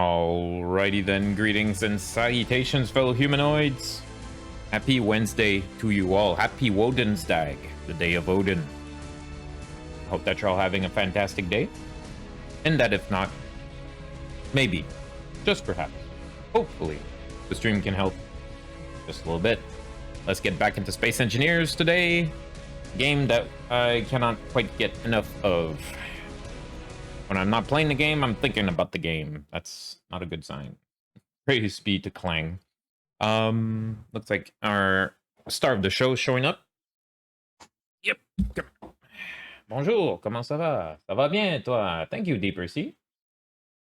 Alrighty then, greetings and salutations, fellow humanoids. Happy Wednesday to you all. Happy Woden'sdag, the day of Odin. Hope that you're all having a fantastic day. And that if not, maybe, just perhaps, hopefully, the stream can help just a little bit. Let's get back into Space Engineers today. Game that I cannot quite get enough of. When I'm not playing the game, I'm thinking about the game. That's not a good sign. Praise be to Clang. Looks like our star of the show is showing up. Yep. Bonjour, comment ça va? Ça va bien, toi? Thank you, Deeper Sea.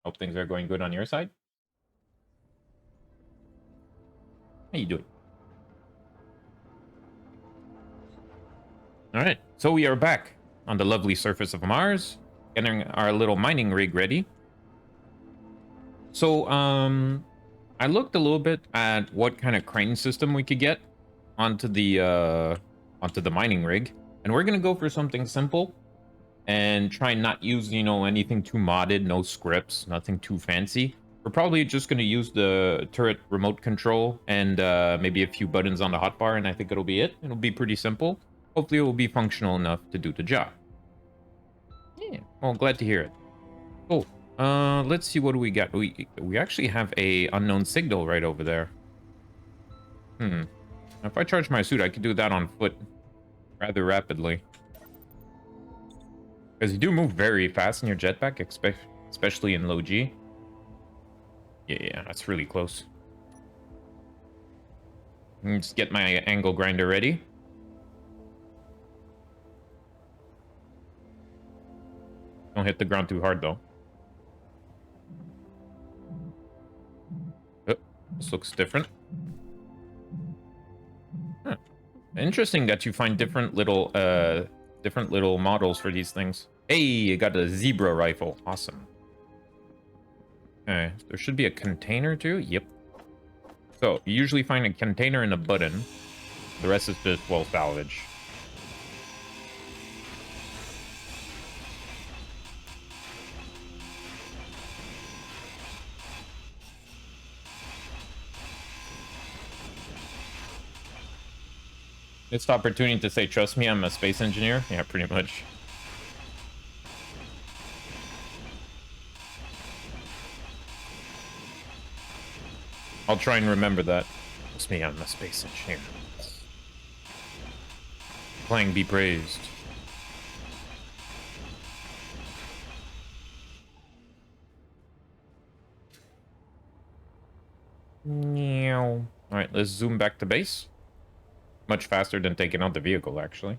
Hope things are going good on your side. How you doing? All right, so we are back on the lovely surface of Mars, getting our little mining rig ready. So, I looked a little bit at what kind of crane system we could get onto the mining rig, and we're gonna go for something simple and try and not use, you know, anything too modded, no scripts, nothing too fancy. We're probably just gonna use the turret remote control and maybe a few buttons on the hotbar, and I think it'll be it. It'll be pretty simple. Hopefully, it will be functional enough to do the job. Yeah, well, glad to hear it. Cool. Let's see, what do we got? We actually have a unknown signal right over there. If I charge my suit, I could do that on foot rather rapidly. Because you do move very fast in your jetpack, especially in low G. Yeah, that's really close. Just get my angle grinder ready. Don't hit the ground too hard, though. Oh, this looks different. Huh. Interesting that you find different little models for these things. Hey, I got a zebra rifle. Awesome. Okay, there should be a container too. Yep. So you usually find a container and a button. The rest is just, well, salvage. Missed opportunity to say, trust me, I'm a space engineer. Yeah, pretty much. I'll try and remember that. Trust me, I'm a space engineer. Clang be praised. Meow. Alright, let's zoom back to base. Much faster than taking out the vehicle, actually.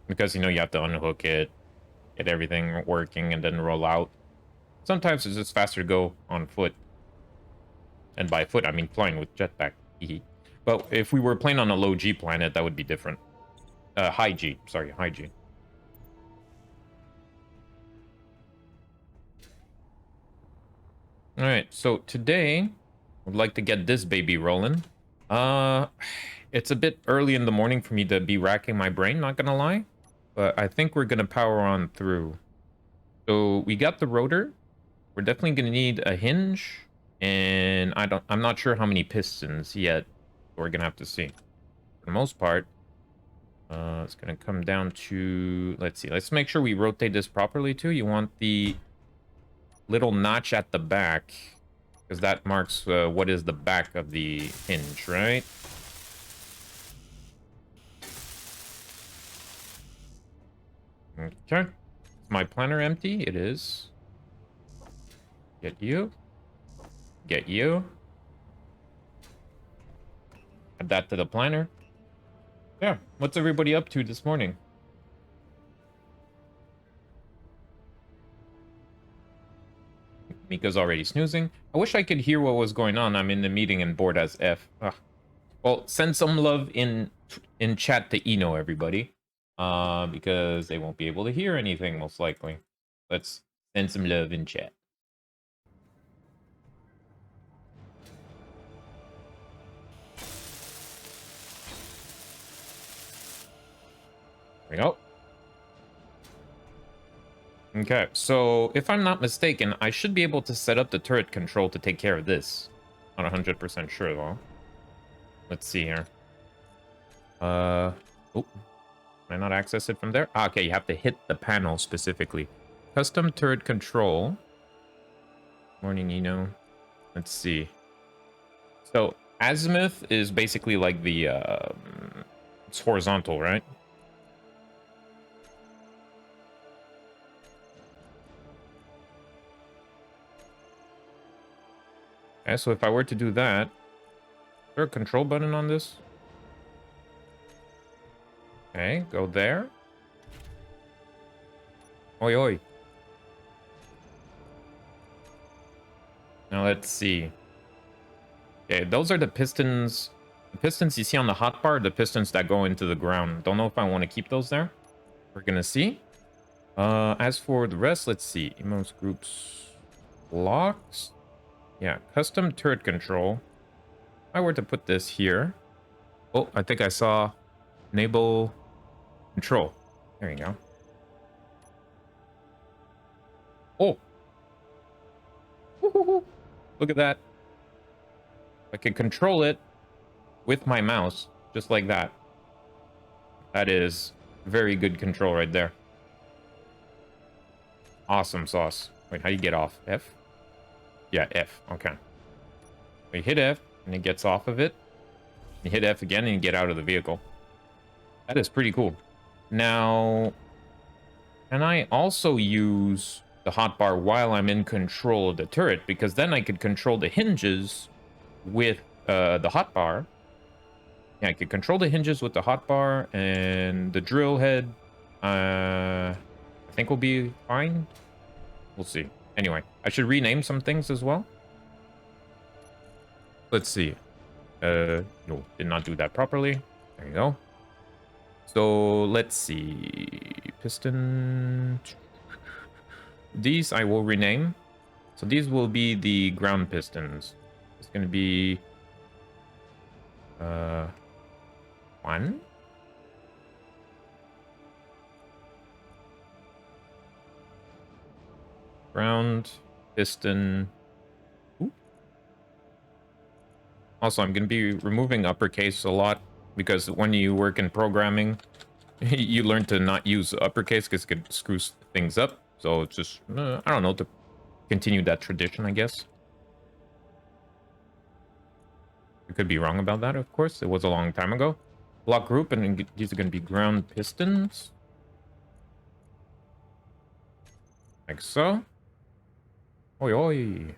Because, you know, you have to unhook it, get everything working, and then roll out. Sometimes it's just faster to go on foot. And by foot, I mean flying with jetpack. But if we were playing on a low G planet, that would be different. High G. Sorry, high G. Alright, so today, I'd like to get this baby rolling. It's a bit early in the morning for me to be racking my brain, not gonna lie. But I think we're gonna power on through. So we got the rotor. We're definitely gonna need a hinge. And I'm not sure how many pistons yet. We're gonna have to see. For the most part, it's gonna come down to, let's see. Let's make sure we rotate this properly too. You want the little notch at the back, because that marks what is the back of the hinge, right? Okay. Is my planner empty? It is. Get you. Get you. Add that to the planner. Yeah, what's everybody up to this morning? Mika's already snoozing. I wish I could hear what was going on. I'm in the meeting and bored as F. Ugh. Well, send some love in chat to Eno, everybody. Because they won't be able to hear anything, most likely. Let's send some love in chat. There we go. Okay, so if I'm not mistaken, I should be able to set up the turret control to take care of this. Not 100% sure though. Let's see here. Oh, can I not access it from there? Ah, okay, you have to hit the panel specifically. Custom turret control. Morning, Eno. Let's see. So azimuth is basically like the it's horizontal, right? Okay, so if I were to do that, is there a control button on this? Okay, go there. Oi, oi. Now let's see. Okay, those are the pistons. The pistons you see on the hotbar, the pistons that go into the ground. Don't know if I want to keep those there. We're gonna see. As for the rest, let's see. Emotes, groups, blocks. Yeah, custom turret control. If I were to put this here. Oh, I think I saw enable control. There you go. Oh. Woo-hoo-hoo. Look at that. I can control it with my mouse, just like that. That is very good control right there. Awesome sauce. Wait, how do you get off? F? Yeah, F. Okay. We hit F, and it gets off of it. You hit F again, and you get out of the vehicle. That is pretty cool. Now, can I also use the hotbar while I'm in control of the turret? Because then I could control the hinges with the hotbar. Yeah, I could control the hinges with the hotbar, and the drill head, I think will be fine. We'll see. Anyway, I should rename some things as well. Let's see. No, did not do that properly. There you go. So let's see. Piston. These I will rename. So these will be the ground pistons. It's going to be 1. Ground piston. Ooh. Also, I'm going to be removing uppercase a lot because when you work in programming, you learn to not use uppercase because it could screw things up. So it's just, I don't know, to continue that tradition, I guess. I could be wrong about that, of course. It was a long time ago. Block group, and these are going to be ground pistons. Like so. Oi, oi.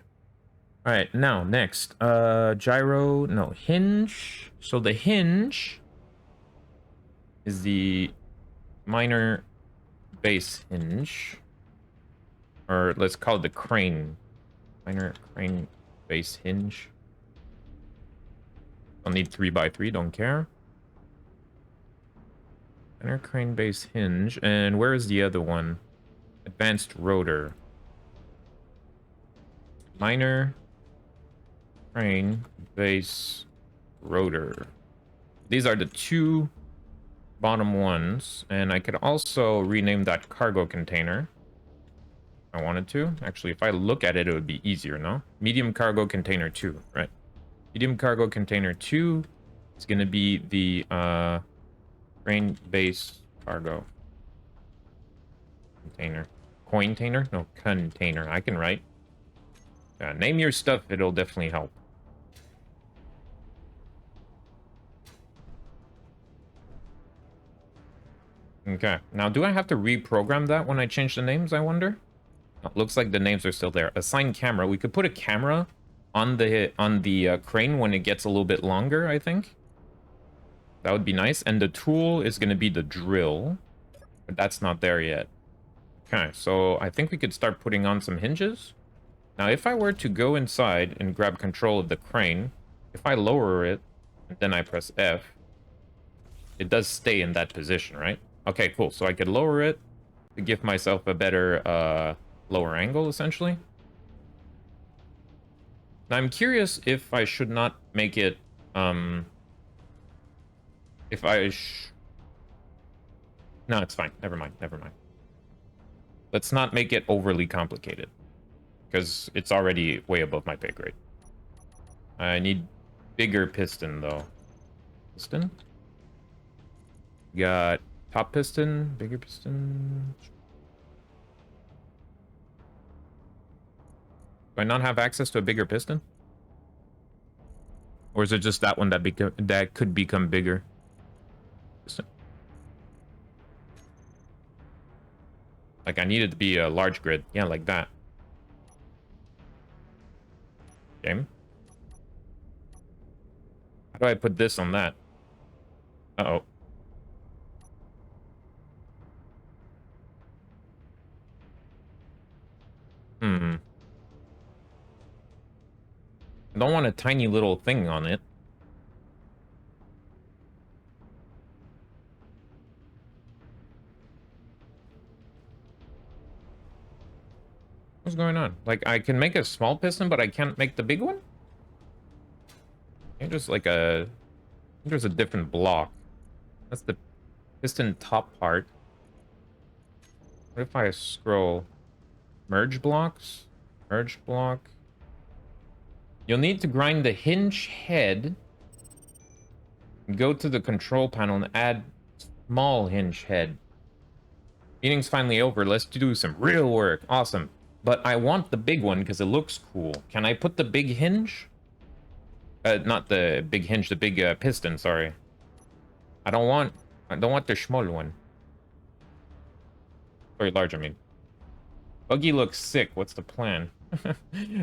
All right, now next, gyro, no, hinge. So the hinge is the minor base hinge, or let's call it the crane. Minor crane base hinge. I'll need 3x3, don't care. Minor crane base hinge, and where is the other one? Advanced rotor. Minor crane base rotor. These are the 2 bottom ones, and I could also rename that cargo container if I wanted to. Actually, if I look at it, it would be easier, no? Medium cargo container 2, right? Medium cargo container 2 is going to be the crane base cargo container. Cointainer? No, container. I can write. Name your stuff, it'll definitely help. Okay, now do I have to reprogram that when I change the names, I wonder? Oh, looks like the names are still there. Assign camera. We could put a camera on the crane when it gets a little bit longer, I think. That would be nice. And the tool is going to be the drill, but that's not there yet. Okay, so I think we could start putting on some hinges. Now, if I were to go inside and grab control of the crane, if I lower it, and then I press F, it does stay in that position, right? Okay, cool. So I could lower it to give myself a better lower angle, essentially. Now, I'm curious if I should not make it, if I... No, it's fine. Never mind. Never mind. Let's not make it overly complicated, because it's already way above my pay grade. I need bigger piston, though. Piston? Got top piston, bigger piston. Do I not have access to a bigger piston? Or is it just that one that could become bigger? Piston. Like, I need it to be a large grid. Yeah, like that. Okay. How do I put this on that? Uh-oh. Hmm. I don't want a tiny little thing on it. What's going on? Like, I can make a small piston, but I can't make the big one? There's like a... There's a different block. That's the piston top part. What if I scroll? Merge blocks? Merge block. You'll need to grind the hinge head. Go to the control panel and add small hinge head. Meeting's finally over. Let's do some real work. Awesome. But I want the big one because it looks cool. Can I put the big hinge? Not the big hinge, the big piston, sorry. I don't want the small one. Very large, I mean. Buggy looks sick. What's the plan?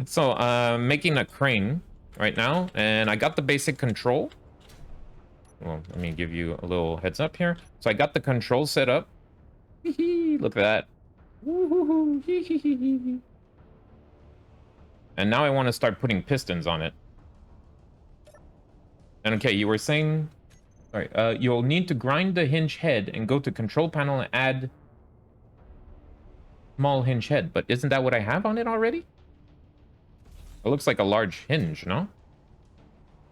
So, making a crane right now, and I got the basic control. Well, let me give you a little heads up here. So I got the control set up. Look at that. And now I want to start putting pistons on it. And okay, you were saying... Alright, you'll need to grind the hinge head and go to control panel and add small hinge head. But isn't that what I have on it already? It looks like a large hinge, no?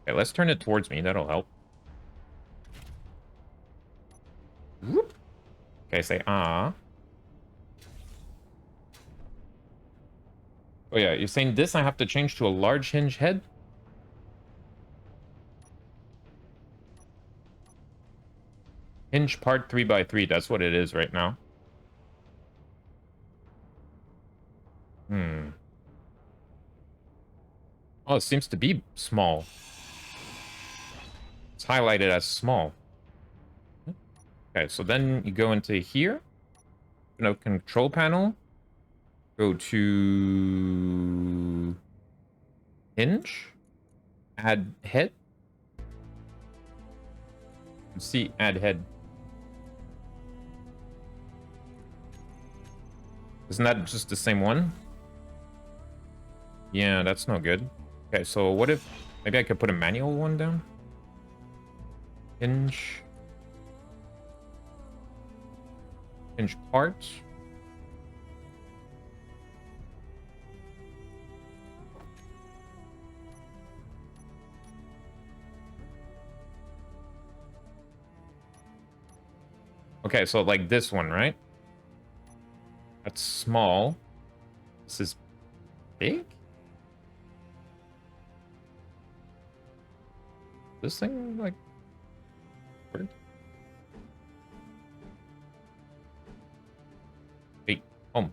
Okay, let's turn it towards me. That'll help. Whoop. Okay, say ah. Oh yeah, you're saying this I have to change to a large hinge head? Hinge part 3x3, that's what it is right now. Oh, it seems to be small. It's highlighted as small. Okay, so then you go into here. Control panel. Go to hinge. Add head. See, add head. Isn't that just the same one? Yeah, that's no good. Okay, so what if... Maybe I could put a manual one down? Hinge. Hinge parts. Okay, so like this one, right? That's small. This is big? This thing, like... Weird. Hey, home.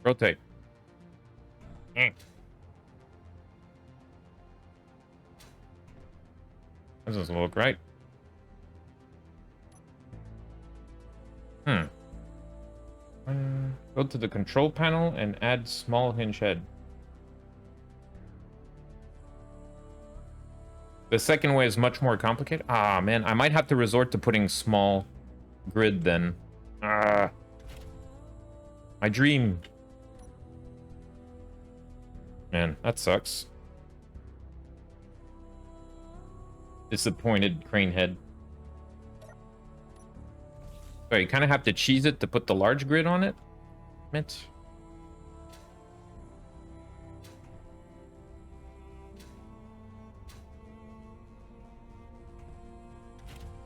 Rotate. That doesn't look right. Go to the control panel and add small hinge head. The second way is much more complicated. Ah, man, I might have to resort to putting small grid then. Ah, my dream. Man, that sucks. Disappointed crane head. So you kind of have to cheese it to put the large grid on it. Mint.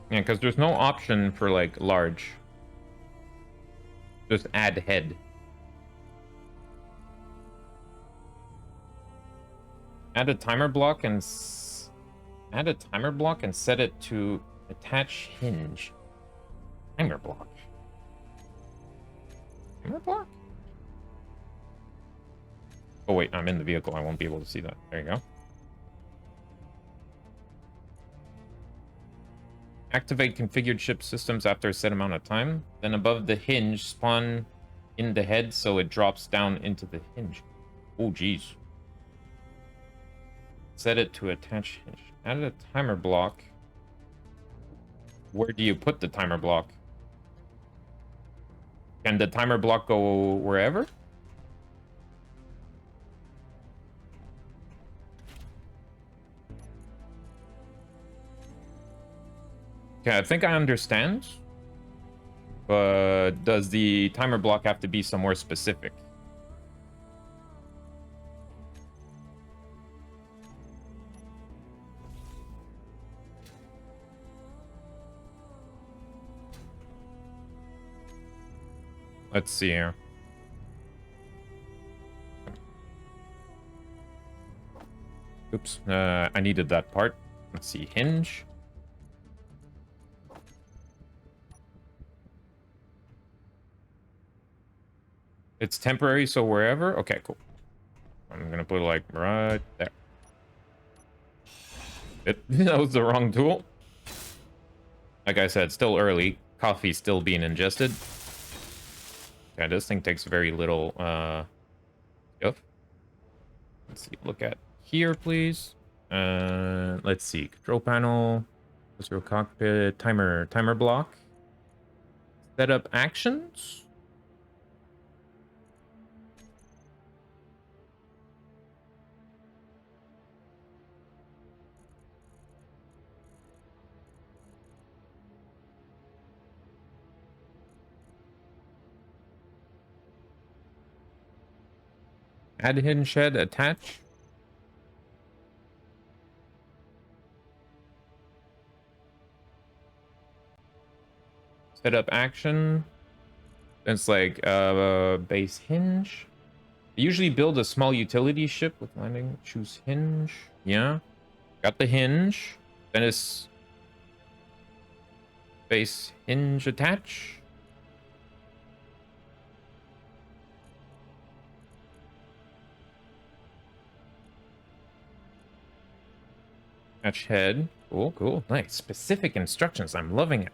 Yeah, because there's no option for like large. Just add head. Add a timer block and add a timer block and set it to attach hinge. Timer block. Timer block? Oh wait, I'm in the vehicle. I won't be able to see that. There you go. Activate configured ship systems after a set amount of time. Then above the hinge, spawn in the head so it drops down into the hinge. Oh, geez. Set it to attach hinge. Add a timer block. Where do you put the timer block? Can the timer block go wherever? Okay, I think I understand. But does the timer block have to be somewhere specific? Let's see here. Oops, I needed that part. Let's see, hinge. It's temporary, so wherever? Okay, cool. I'm gonna put it like right there. That was the wrong tool. Like I said, still early. Coffee's still being ingested. Okay, this thing takes very little stuff. Let's see, look at here, please. Let's see, control panel, your cockpit, timer block. Set up actions. Add hinge shed, attach. Set up action. It's like base hinge. Usually build a small utility ship with landing. Choose hinge. Yeah. Got the hinge. Then it's base hinge attach. Attach head. Cool, cool. Nice. Specific instructions. I'm loving it.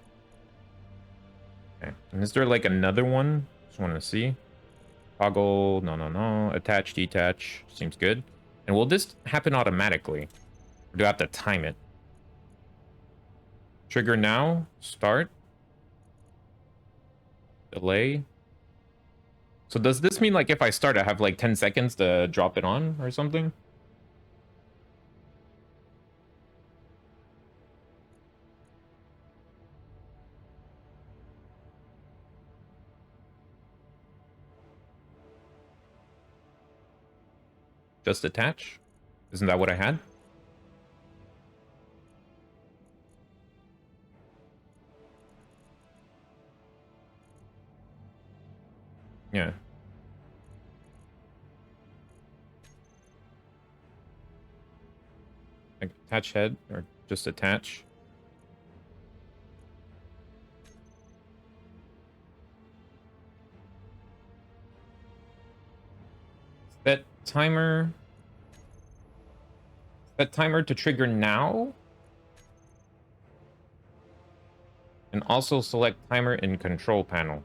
Okay. And is there like another one? Just want to see. Toggle. No. Attach, detach. Seems good. And will this happen automatically? Or do I have to time it? Trigger now. Start. Delay. So does this mean like if I start, I have like 10 seconds to drop it on or something? Just attach? Isn't that what I had? Yeah. Like attach head or just attach? Set timer. Set timer to trigger now. And also select timer in control panel.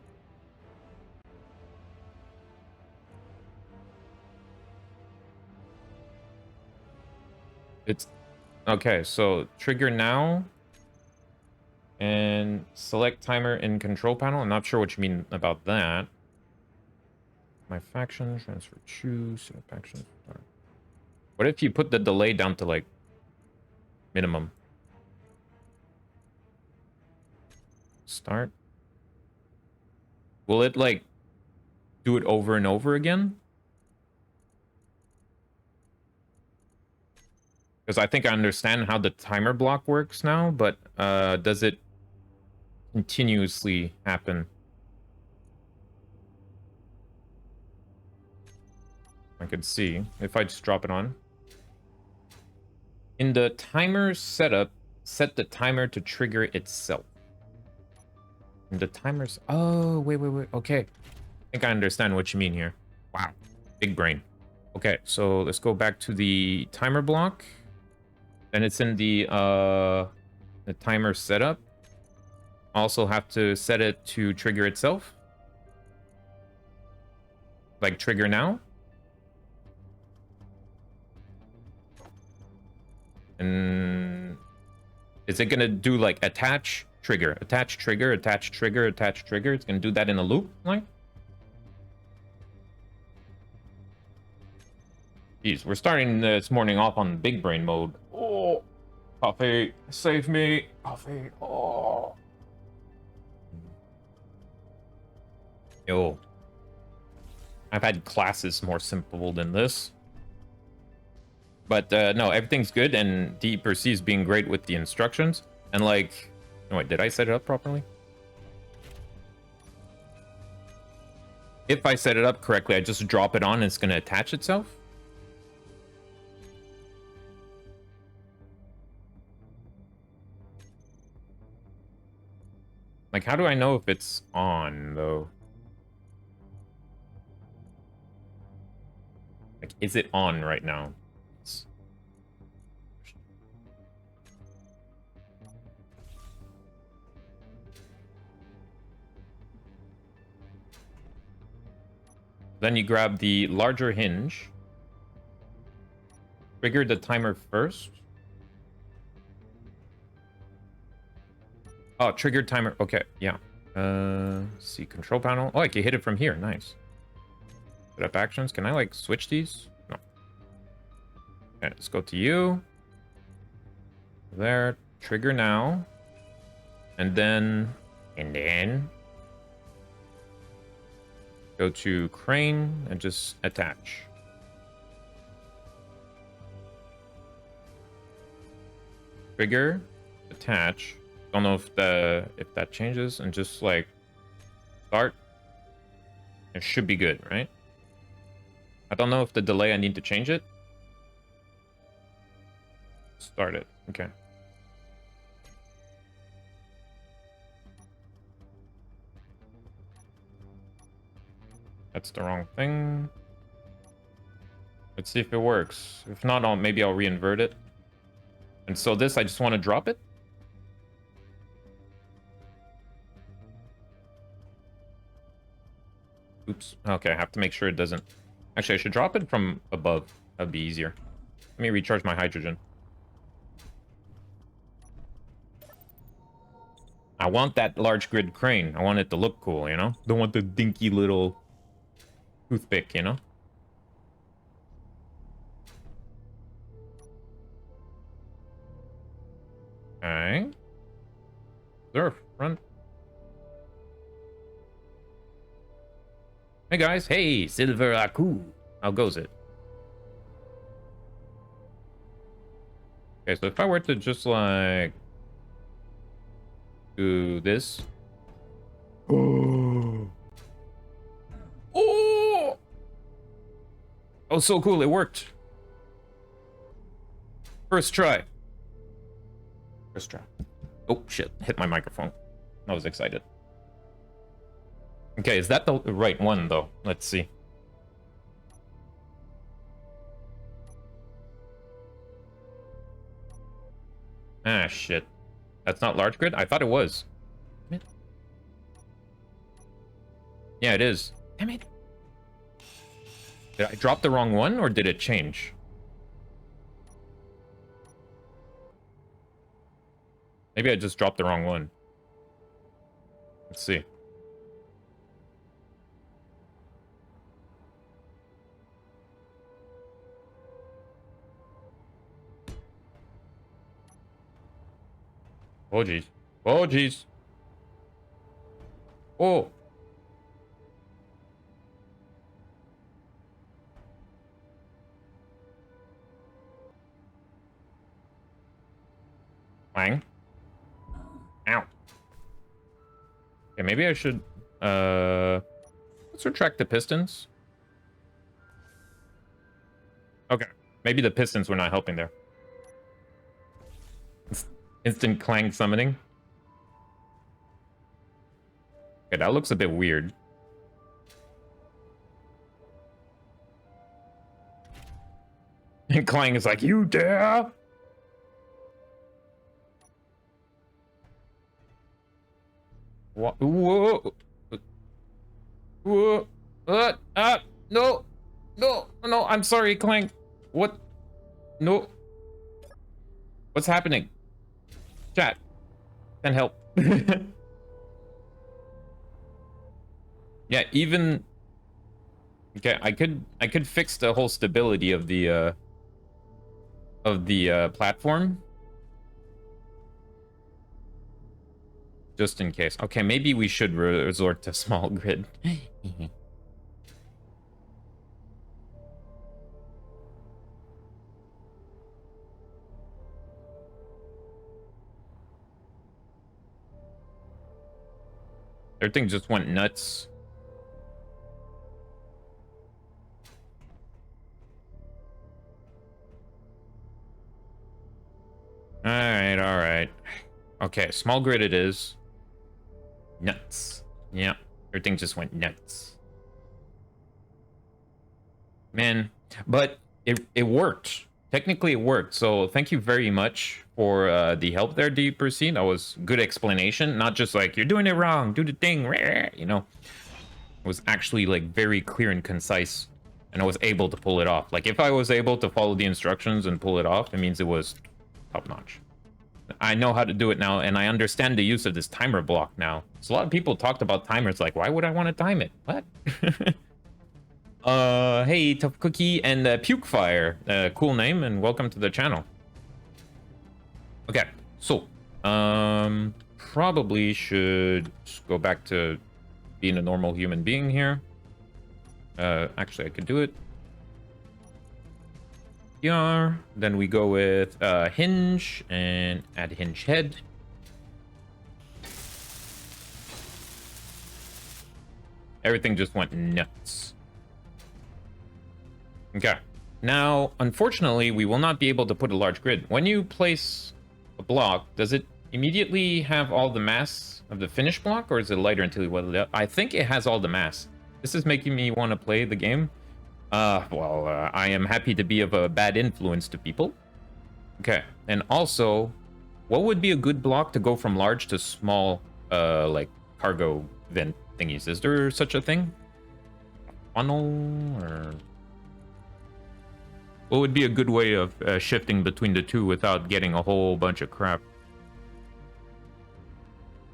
It's okay, so trigger now and select timer in control panel. I'm not sure what you mean about that. My faction, transfer choose, set up action. What if you put the delay down to like minimum? Start. Will it like do it over and over again? Because I think I understand how the timer block works now, but does it continuously happen? I could see if I just drop it on. In the timer setup, set the timer to trigger itself. In the timers. Oh, wait. Okay. I think I understand what you mean here. Wow. Big brain. Okay, so let's go back to the timer block. Then it's in the timer setup. Also have to set it to trigger itself. Like trigger now. And is it gonna do like attach, trigger, attach, trigger, attach, trigger, attach, trigger? It's gonna do that in a loop, like? Jeez, we're starting this morning off on big brain mode. Oh, coffee, save me, coffee. Oh. Yo. I've had classes more simple than this. But no, everything's good, and D/C is being great with the instructions. And like, no, wait, did I set it up properly? If I set it up correctly, I just drop it on and it's going to attach itself. Like, how do I know if it's on, though? Like, is it on right now? Then you grab the larger hinge. Trigger the timer first. Oh, triggered timer. Okay, yeah. See, control panel. Oh, I can hit it from here. Nice. Set up actions. Can I, like, switch these? No. Okay, let's go to you. There. Trigger now. And then... go to crane and just attach. Trigger, attach. Don't know if that changes, and just like start. It should be good, right? I don't know if the delay I need to change it. Start it. Okay. That's the wrong thing. Let's see if it works. If not, maybe I'll reinvert it. And so this, I just want to drop it. Oops. Okay, I have to make sure it doesn't. Actually, I should drop it from above. That'd be easier. Let me recharge my hydrogen. I want that large grid crane. I want it to look cool, you know? Don't want the dinky little toothpick, you know? Okay. Is there a front? Hey guys, hey, Silver Aku. How goes it? Okay, so if I were to just like do this. Oh. Oh. Oh, so cool, it worked. First try. First try. Oh shit, hit my microphone. I was excited. Okay, is that the right one, though? Let's see. Ah, shit. That's not large grid? I thought it was. Damn it. Yeah, it is. Damn it. Did I drop the wrong one, or did it change? Maybe I just dropped the wrong one. Let's see. Oh, jeez. Oh, jeez. Oh. Wang. Ow. Okay, maybe I should, let's retract the pistons. Maybe the pistons were not helping there. Instant clang summoning. Okay, that looks a bit weird. And Clang is like, you dare? What? Whoa. Whoa. No. No. No, I'm sorry, Clang. What? No. What's happening? Chat. Can't help. Yeah, even... Okay, I could fix the whole stability of the platform. Just in case. Okay, maybe we should resort to small grid. Everything just went nuts. Alright, alright. Okay, small grid it is. Nuts. Yeah, everything just went nuts. Man, but it worked. Technically it worked, so thank you very much for the help there, Deep Proceed. That was good explanation, not just like, you're doing it wrong, do the thing, you know. It was actually like very clear and concise, and I was able to pull it off. Like if I was able to follow the instructions and pull it off, it means it was top notch. I know how to do it now, and I understand the use of this timer block now. So a lot of people talked about timers, like, why would I want to time it? What? Hey, Tough Cookie and Puke Fire. Cool name, and welcome to the channel. Okay, so, probably should go back to being a normal human being here. Actually, I could do it. Here, then we go with hinge and add hinge head. Everything just went nuts. Okay. Now, unfortunately, we will not be able to put a large grid. When you place a block, does it immediately have all the mass of the finished block, or is it lighter until you weld it up? I think it has all the mass. This is making me want to play the game. I am happy to be of a bad influence to people. Okay, and also, what would be a good block to go from large to small, like, cargo vent thingies? Is there such a thing? A funnel, or... What would be a good way of shifting between the two without getting a whole bunch of crap?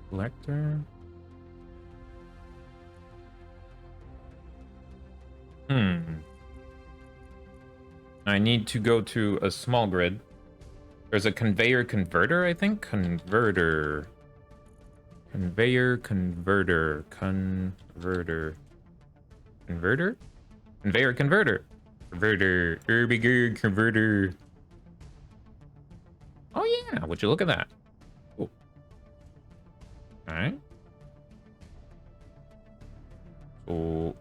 Collector? I need to go to a small grid. There's a conveyor converter, I think? Converter. Conveyor converter. Converter. Converter? Conveyor converter. Converter. Bigger converter. Oh yeah, would you look at that? Cool. Alright. So...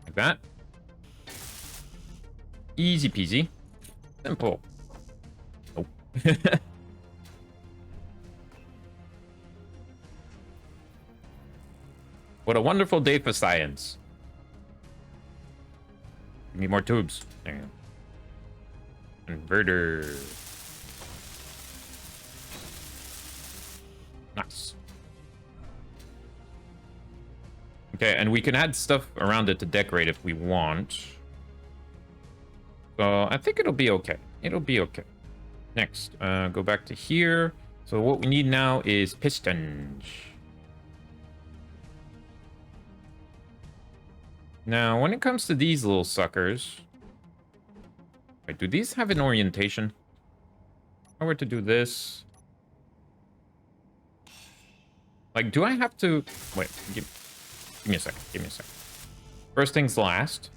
Like that. Easy peasy. Simple. Nope. What a wonderful day for science. Give me more tubes. There you go. Converter. Nice. Okay, and we can add stuff around it to decorate if we want. So I think it'll be okay. It'll be okay. Next, go back to here. So what we need now is pistons. Now, when it comes to these little suckers... Wait, do these have an orientation? If I were to do this... Like, do I have to... Wait, give me a second. Give me a second. First things last.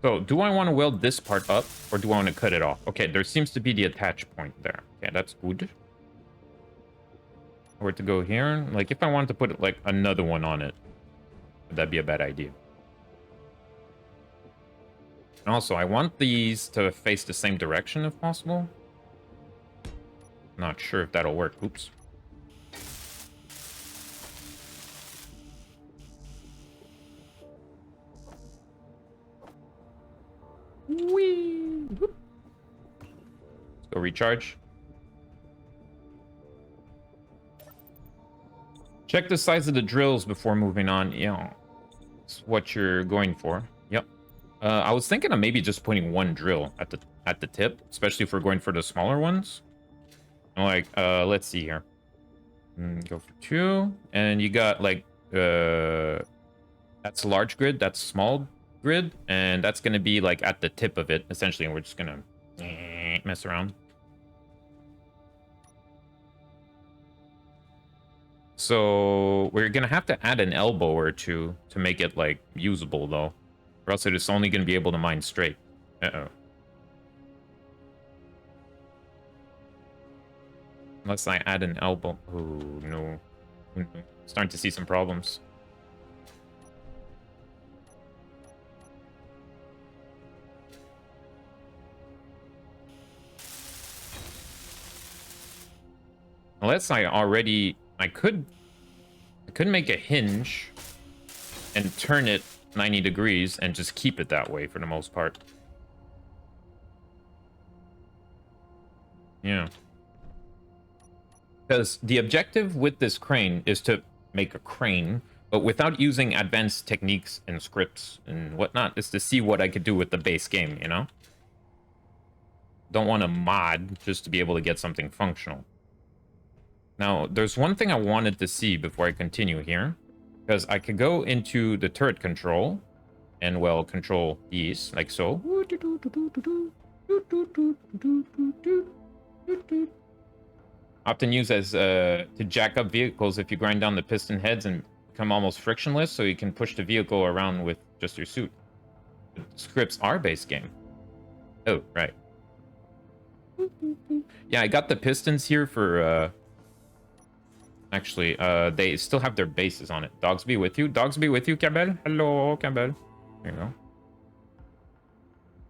So, do I want to weld this part up, or do I want to cut it off? Okay, there seems to be the attach point there. Okay, that's good. Where to go here? Like, if I wanted to put, like, another one on it, would that be a bad idea? And also, I want these to face the same direction if possible. Not sure if that'll work. Oops. Whee! Let's go recharge. Check the size of the drills before moving on. Yeah, it's what you're going for. Yep. I was thinking of maybe just putting one drill at the tip, especially if we're going for the smaller ones. Like, let's see here. Go for 2, and you got like that's large grid, that's small grid, and that's gonna be like at the tip of it essentially, and we're just gonna mess around. So we're gonna have to add an elbow or two to make it like usable though, or else it's only gonna be able to mine straight. Uh-oh. Unless I add an elbow. Oh no. Starting to see some problems. Unless I could make a hinge and turn it 90 degrees and just keep it that way for the most part. Yeah. Because the objective with this crane is to make a crane, but without using advanced techniques and scripts and whatnot, is to see what I could do with the base game, you know? Don't want to mod just to be able to get something functional. Now, there's one thing I wanted to see before I continue here, because I could go into the turret control and, well, control these, like so. Often used as to jack up vehicles if you grind down the piston heads and become almost frictionless, so you can push the vehicle around with just your suit. The scripts are base game. Oh, right. Yeah, I got the pistons here for, actually, they still have their bases on it. Dogs be with you. Dogs be with you, Cabell. Hello, Cabell. There you go.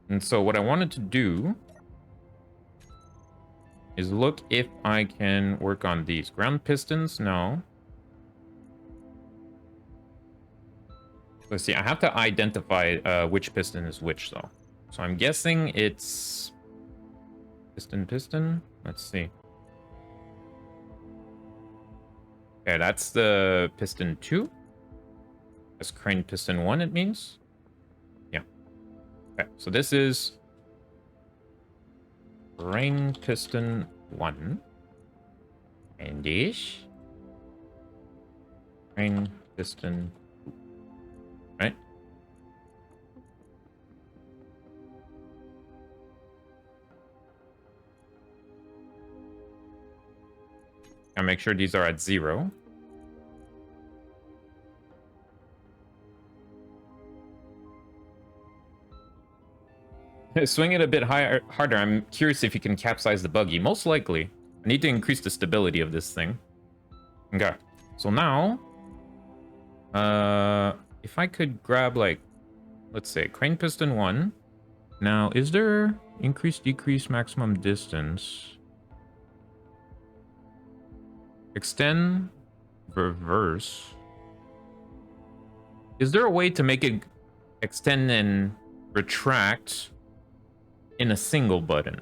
And so what I wanted to do is look if I can work on these. Ground pistons, no. Let's see, I have to identify which piston is which, though. So I'm guessing it's piston. Let's see. Okay, that's the piston 2. That's crane piston 1, it means. Yeah. Okay, so this is crane piston 1. And this crane piston 2. Right? Gotta make sure these are at 0. Swing it a bit harder. I'm curious if you can capsize the buggy. Most likely. I need to increase the stability of this thing. Okay. So now, if I could grab, like, let's say crane piston 1. Now, is there increase, decrease, maximum distance? Extend, reverse. Is there a way to make it extend and retract in a single button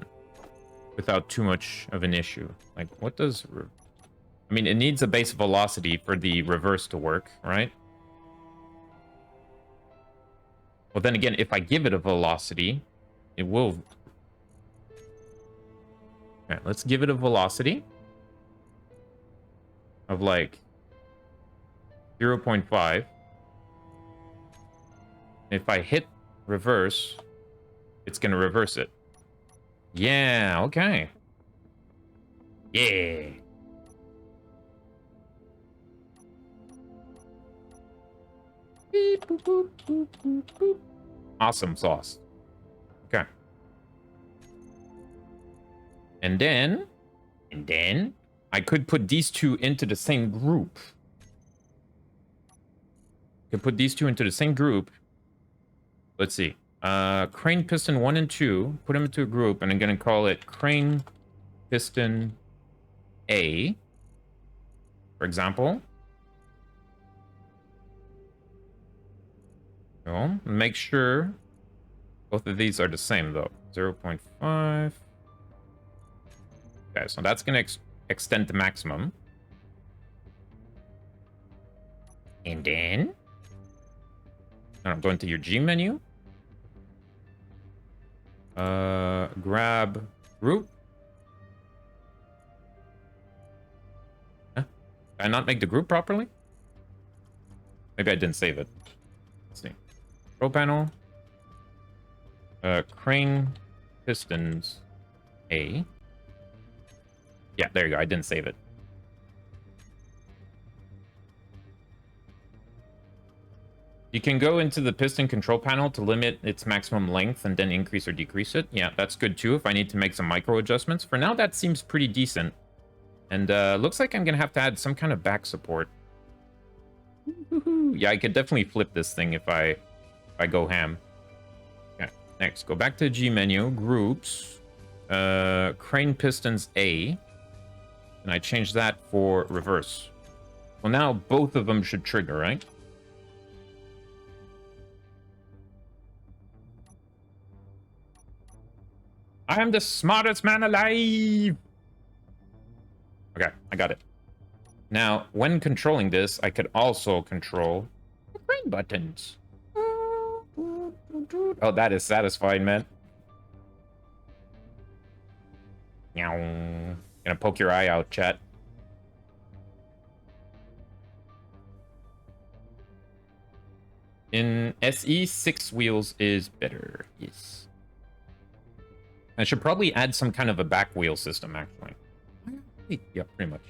without too much of an issue? Like, what does... I mean, it needs a base velocity for the reverse to work, right? Well, then again, if I give it a velocity, it will... Okay, let's give it a velocity of, like, 0.5. If I hit reverse, it's going to reverse it. Yeah, okay. Yeah. Beep, boop, boop, boop, boop, boop. Awesome sauce. Okay. And then I could put these two into the same group. Could put these two into the same group. Let's see. Crane piston 1 and 2. Put them into a group, and I'm gonna call it crane piston A, for example. So make sure both of these are the same though. 0.5. Okay, so that's gonna extend to maximum. And then I'm going to your G menu. Grab group. Huh? Did I not make the group properly? Maybe I didn't save it. Let's see. Pro panel. Crane pistons A. Yeah, there you go. I didn't save it. You can go into the piston control panel to limit its maximum length and then increase or decrease it. Yeah, that's good too if I need to make some micro adjustments. For now, that seems pretty decent. And looks like I'm going to have to add some kind of back support. Yeah, I could definitely flip this thing if I go ham. Okay, next, go back to the G menu, groups, crane pistons A. And I change that for reverse. Well, now both of them should trigger, right? I am the smartest man alive! Okay, I got it. Now, when controlling this, I could also control the crane buttons. Oh, that is satisfying, man. Meow. Gonna poke your eye out, chat. In SE, 6 wheels is better. Yes. I should probably add some kind of a back wheel system, actually. Yeah, pretty much.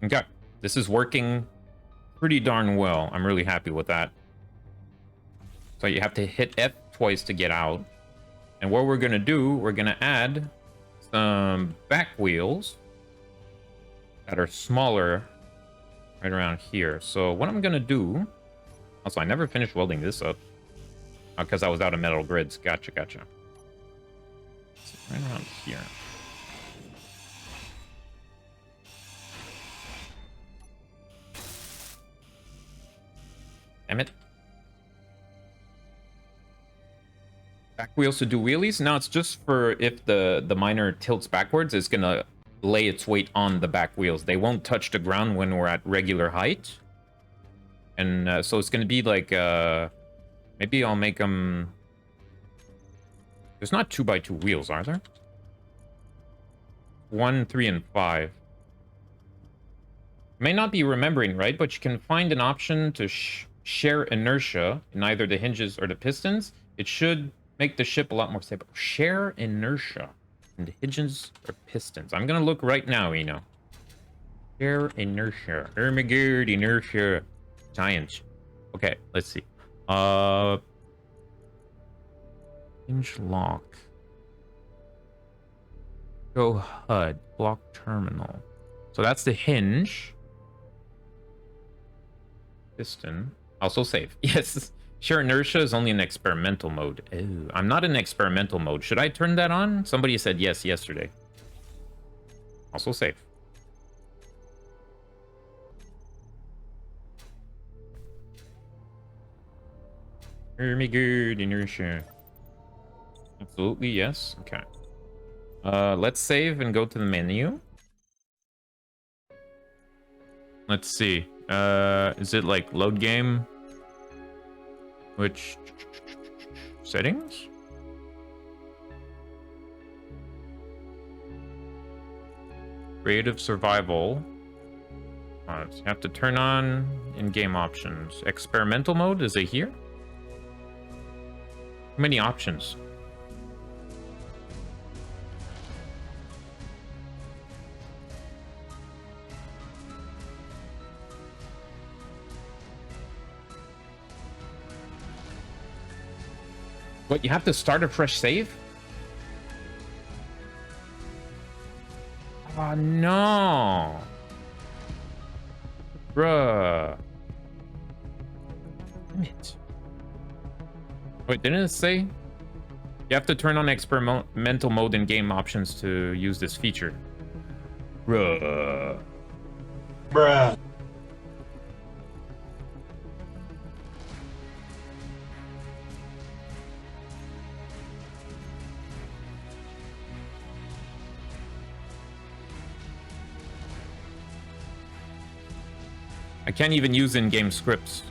Okay. This is working pretty darn well. I'm really happy with that. So you have to hit F twice to get out. And what we're going to do, we're going to add some back wheels that are smaller right around here. So what I'm going to do... Also, I never finished welding this up. Because I was out of metal grids. Gotcha. Right around here. Damn it. Back wheels to do wheelies? No, it's just for if the miner tilts backwards, it's gonna lay its weight on the back wheels. They won't touch the ground when we're at regular height. And so it's gonna be like... maybe I'll make them... There's not 2x2 wheels, are there? 1, 3, and 5. May not be remembering right, but you can find an option to share inertia in either the hinges or the pistons. It should make the ship a lot more stable. Share inertia in the hinges or pistons. I'm gonna look right now, Share inertia. Oh my god, inertia. Science. Okay, let's see. Hinge lock. Go HUD. Block terminal. So that's the hinge. Piston. Also save. Yes. Share inertia is only in experimental mode. Oh, I'm not in experimental mode. Should I turn that on? Somebody said yes yesterday. Also save. Hear me good, inertia. Absolutely, yes. Okay. Let's save and go to the menu. Let's see. Is it like load game? Which settings? Creative survival. So you have to turn on in-game options. Experimental mode, is it here? How many options? What, you have to start a fresh save? Oh, no. Bruh. Damn it. Wait, didn't it say? You have to turn on experimental mode in game options to use this feature. Bruh. Bruh. I can't even use in-game scripts.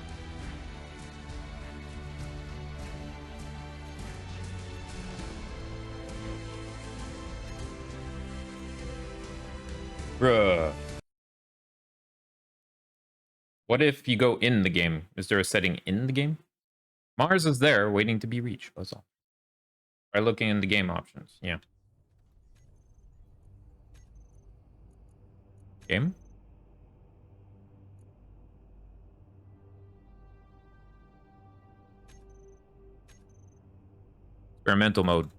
Bruh. What if you go in the game? Is there a setting in the game? Mars is there, waiting to be reached. That's all. By looking in the game options. Yeah. Game? Experimental mode.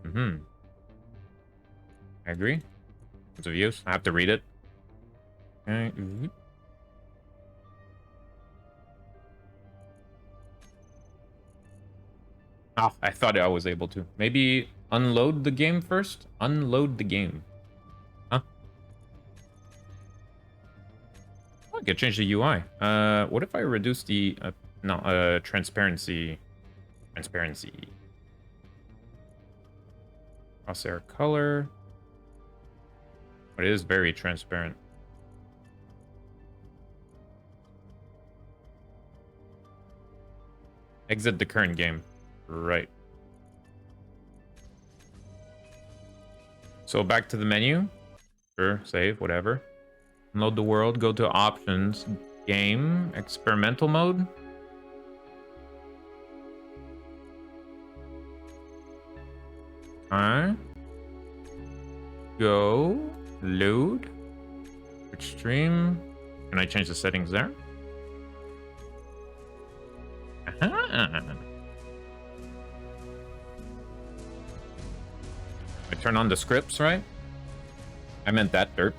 Mm-hmm. I agree. It's of use. I have to read it. Okay. Oh, I thought I was able to. Maybe unload the game first? Unload the game. Huh? Oh, I could change the UI. What if I reduce the transparency? Transparency. Crosshair color. But it is very transparent. Exit the current game. Right. So back to the menu. Sure, save, whatever. Load the world, go to options, game, experimental mode. Alright. Go, load, extreme. Can I change the settings there? Aha. I turn on the scripts, right? I meant that, dirt.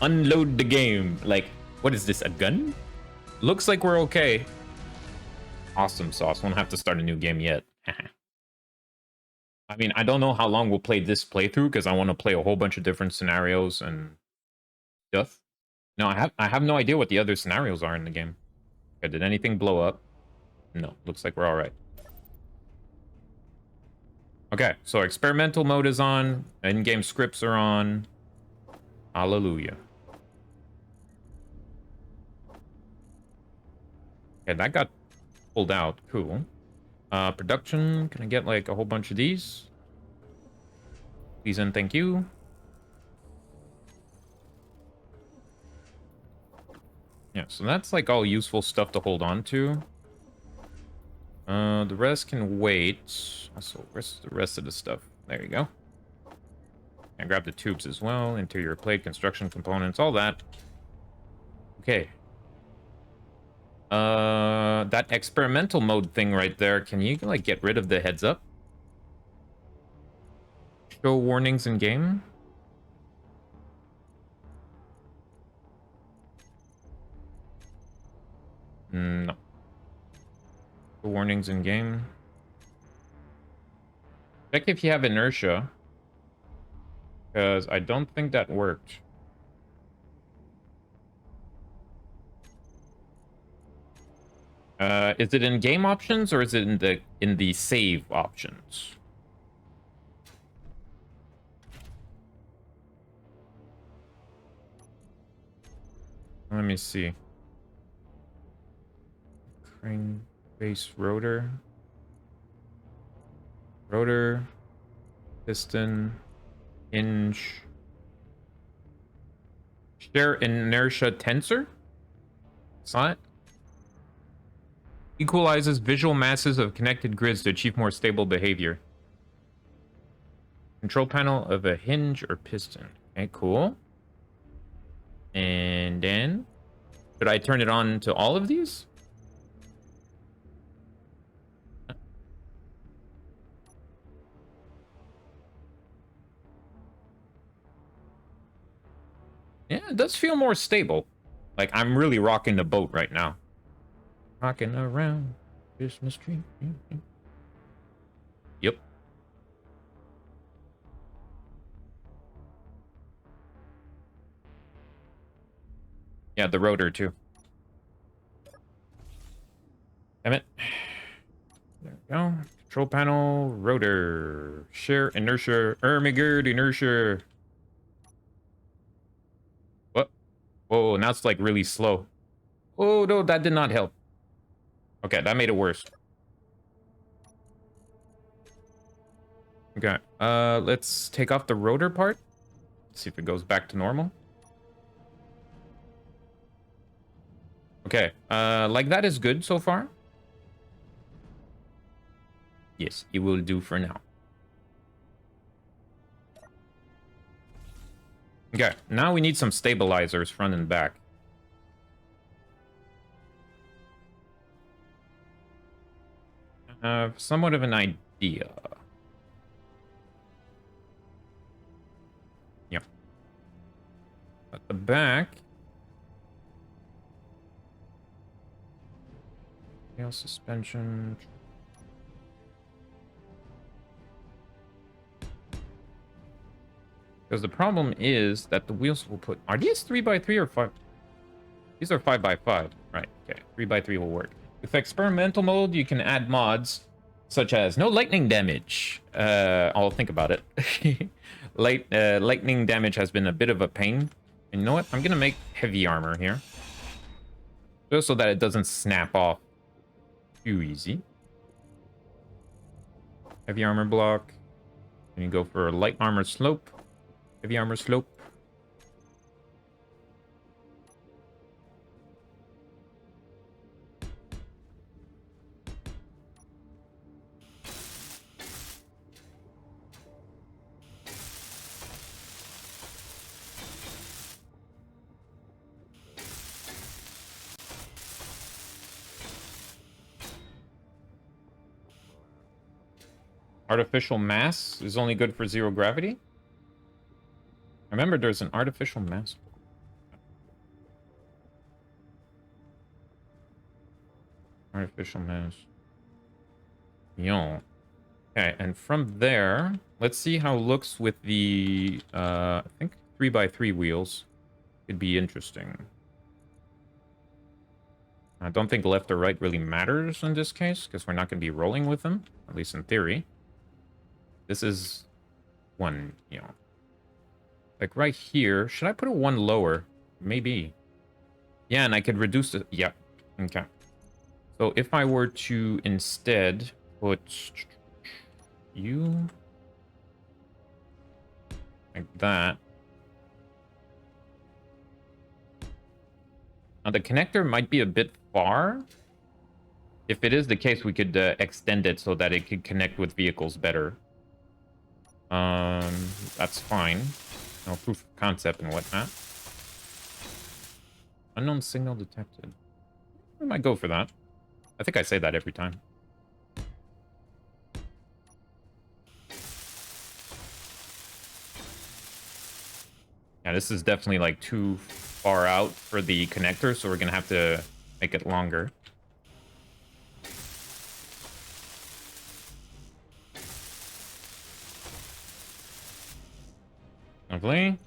Unload the game. Like, what is this, a gun? Looks like we're okay. Awesome sauce. Won't have to start a new game yet. I mean, I don't know how long we'll play this playthrough because I want to play a whole bunch of different scenarios and stuff. No, I have no idea what the other scenarios are in the game. Okay, did anything blow up? No, looks like we're all right. Okay, so experimental mode is on. In-game scripts are on. Hallelujah. Okay, that got pulled out. Cool. Production. Can I get like a whole bunch of these? Please and thank you. Yeah, so that's like all useful stuff to hold on to. The rest can wait. Also, where's the rest of the stuff? There you go. And grab the tubes as well. Interior plate, construction components, all that. Okay. That experimental mode thing right there, can you like get rid of the heads up? Show warnings in game? No. Show warnings in game. Check if you have inertia. Because I don't think that worked. Is it in game options or is it in the save options? Let me see. Crane base rotor. Rotor. Piston. Hinge. Share inertia tensor? Saw it? Equalizes visual masses of connected grids to achieve more stable behavior. Control panel of a hinge or piston. Okay, cool. And then, should I turn it on to all of these? Yeah, it does feel more stable. Like, I'm really rocking the boat right now. Rocking around Christmas tree. Yep. Yeah, the rotor, too. Damn it. There we go. Control panel, rotor. Share inertia. Ermigerd inertia. What? Whoa, now it's like really slow. Oh, no, that did not help. Okay, that made it worse. Okay, let's take off the rotor part. See if it goes back to normal. Okay, like that is good so far. Yes, it will do for now. Okay, now we need some stabilizers front and back. Somewhat of an idea. Yep. At the back. Tail suspension. Because the problem is that the wheels will put... Are these 3x3 or 5? These are 5x5. Right, okay. 3x3 will work. With experimental mode, you can add mods, such as no lightning damage. I'll think about it. Lightning damage has been a bit of a pain. And you know what? I'm going to make heavy armor here. Just so that it doesn't snap off too easy. Heavy armor block. And you go for a light armor slope. Heavy armor slope. Artificial mass is only good for 0 gravity. Remember, there's an artificial mass. Artificial mass. Yo. Okay, and from there, let's see how it looks with the, I think 3x3 wheels. Could be interesting. I don't think left or right really matters in this case, because we're not going to be rolling with them, at least in theory. This is one, you know. Like right here, should I put a one lower? Maybe. Yeah, and I could reduce it. Yeah, okay. So if I were to instead put you like that. Now the connector might be a bit far. If it is the case, we could extend it so that it could connect with vehicles better. That's fine. No proof of concept and whatnot. Unknown signal detected. I might go for that. I think I say that every time. Yeah, this is definitely like too far out for the connector, so we're gonna have to make it longer. Lovely.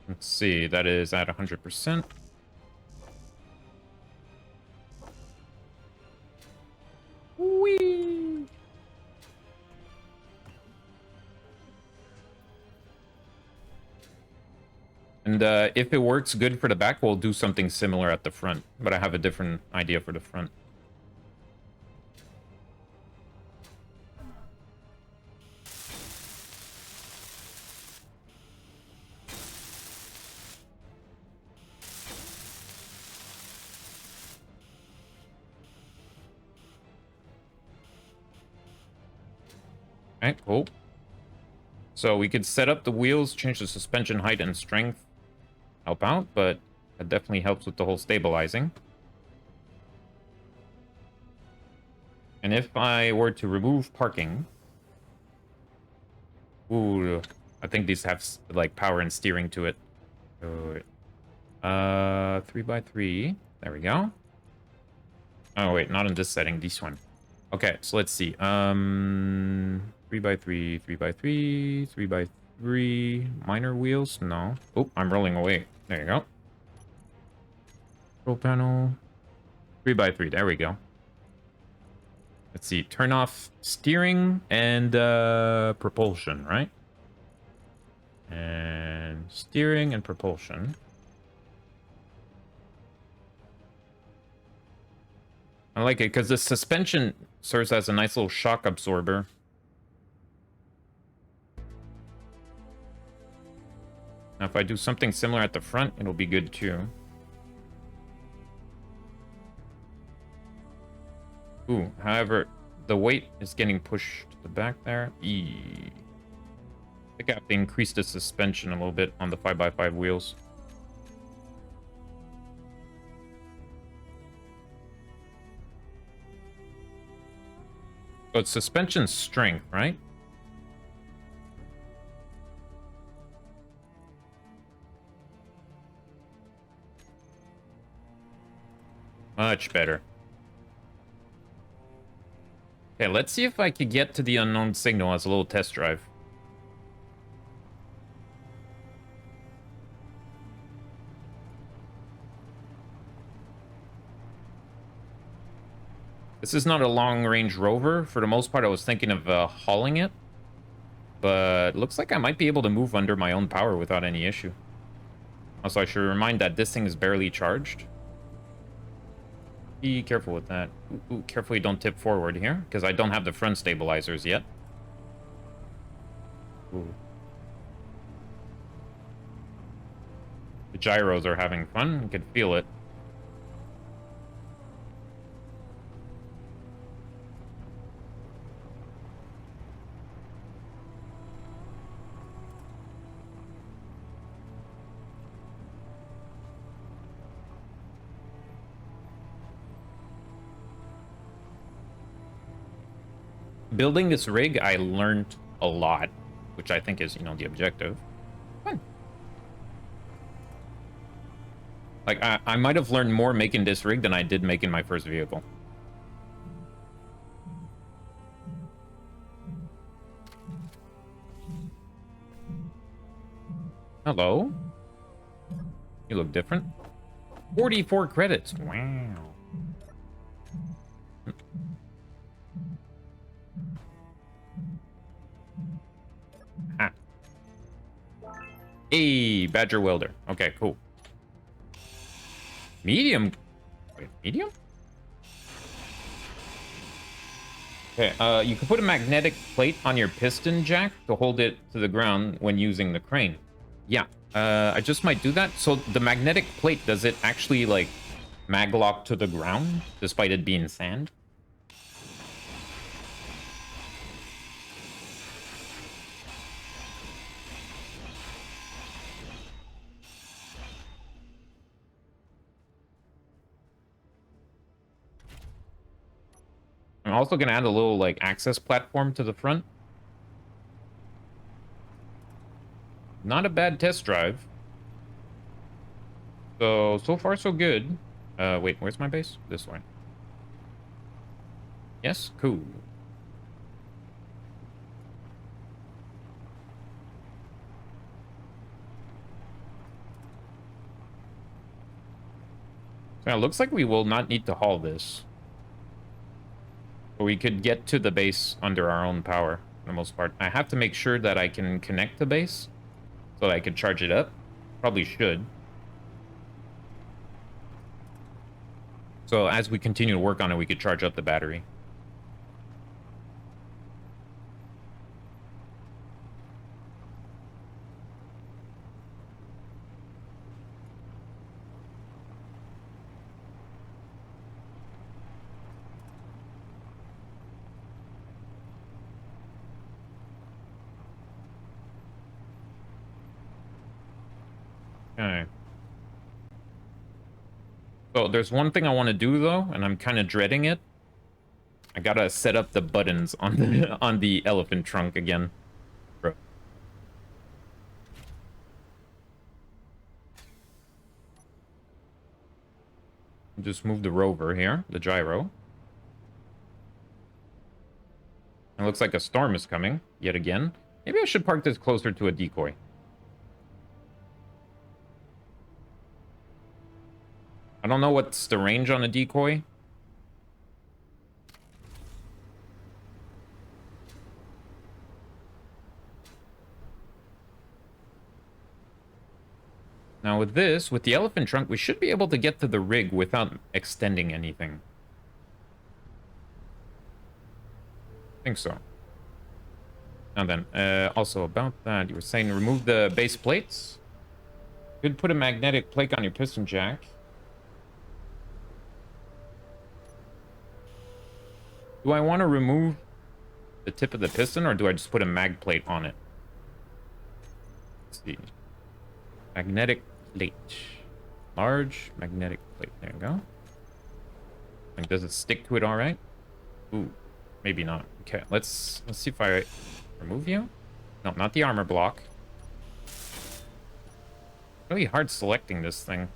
Let's see, that is at 100%. Whee! And if it works good for the back, we'll do something similar at the front. But I have a different idea for the front. Alright, cool. So we could set up the wheels, change the suspension height and strength, help out, but that definitely helps with the whole stabilizing. And if I were to remove parking... Ooh, I think these have, like, power and steering to it. 3x3. There we go. Oh, wait, not in this setting, this one. Okay, so let's see. 3x3, 3x3, 3x3. Minor wheels? No. Oh, I'm rolling away. There you go. Control panel. 3x3, there we go. Let's see, turn off steering and propulsion, right? And steering and propulsion. I like it because the suspension serves as a nice little shock absorber. Now, if I do something similar at the front, it'll be good too. Ooh, however, the weight is getting pushed to the back there. I think I have to increase the suspension a little bit on the 5x5 wheels. So it's suspension strength, right? Much better. Okay, let's see if I could get to the unknown signal as a little test drive. This is not a long-range rover. For the most part, I was thinking of hauling it. But looks like I might be able to move under my own power without any issue. Also, I should remind that this thing is barely charged. Be careful with that. Ooh, carefully don't tip forward here, because I don't have the front stabilizers yet. Ooh. The gyros are having fun. You can feel it. Building this rig, I learned a lot, which I think is, you know, the objective. Fun. Like, I might have learned more making this rig than I did making my first vehicle. Hello? You look different. 44 credits. Wow. Ah. Hey, Badger Welder. Okay, cool. Medium? Wait, medium? Okay, you can put a magnetic plate on your piston jack to hold it to the ground when using the crane. Yeah, I just might do that. So the magnetic plate, does it actually, like, maglock to the ground, despite it being sand? I'm also going to add a little, like, access platform to the front. Not a bad test drive. So far, so good. Wait, where's my base? This way. Yes? Cool. So it looks like we will not need to haul this. But we could get to the base under our own power, for the most part. I have to make sure that I can connect the base so that I can charge it up. Probably should. So as we continue to work on it, we could charge up the battery. Okay. So there's one thing I want to do though, and I'm kind of dreading it. I gotta set up the buttons on the on the elephant trunk again. Bro. Just move the rover here, the gyro. It looks like a storm is coming yet again. Maybe I should park this closer to a decoy. I don't know what's the range on a decoy. Now with this, with the elephant trunk, we should be able to get to the rig without extending anything. I think so. Now then, also about that, you were saying remove the base plates? Could put a magnetic plate on your piston jack. Do I want to remove the tip of the piston, or do I just put a mag plate on it? Let's see. Magnetic plate. Large magnetic plate. There you go. Like, does it stick to it all right? Ooh, maybe not. Okay, let's see if I remove you. No, not the armor block. Really hard selecting this thing.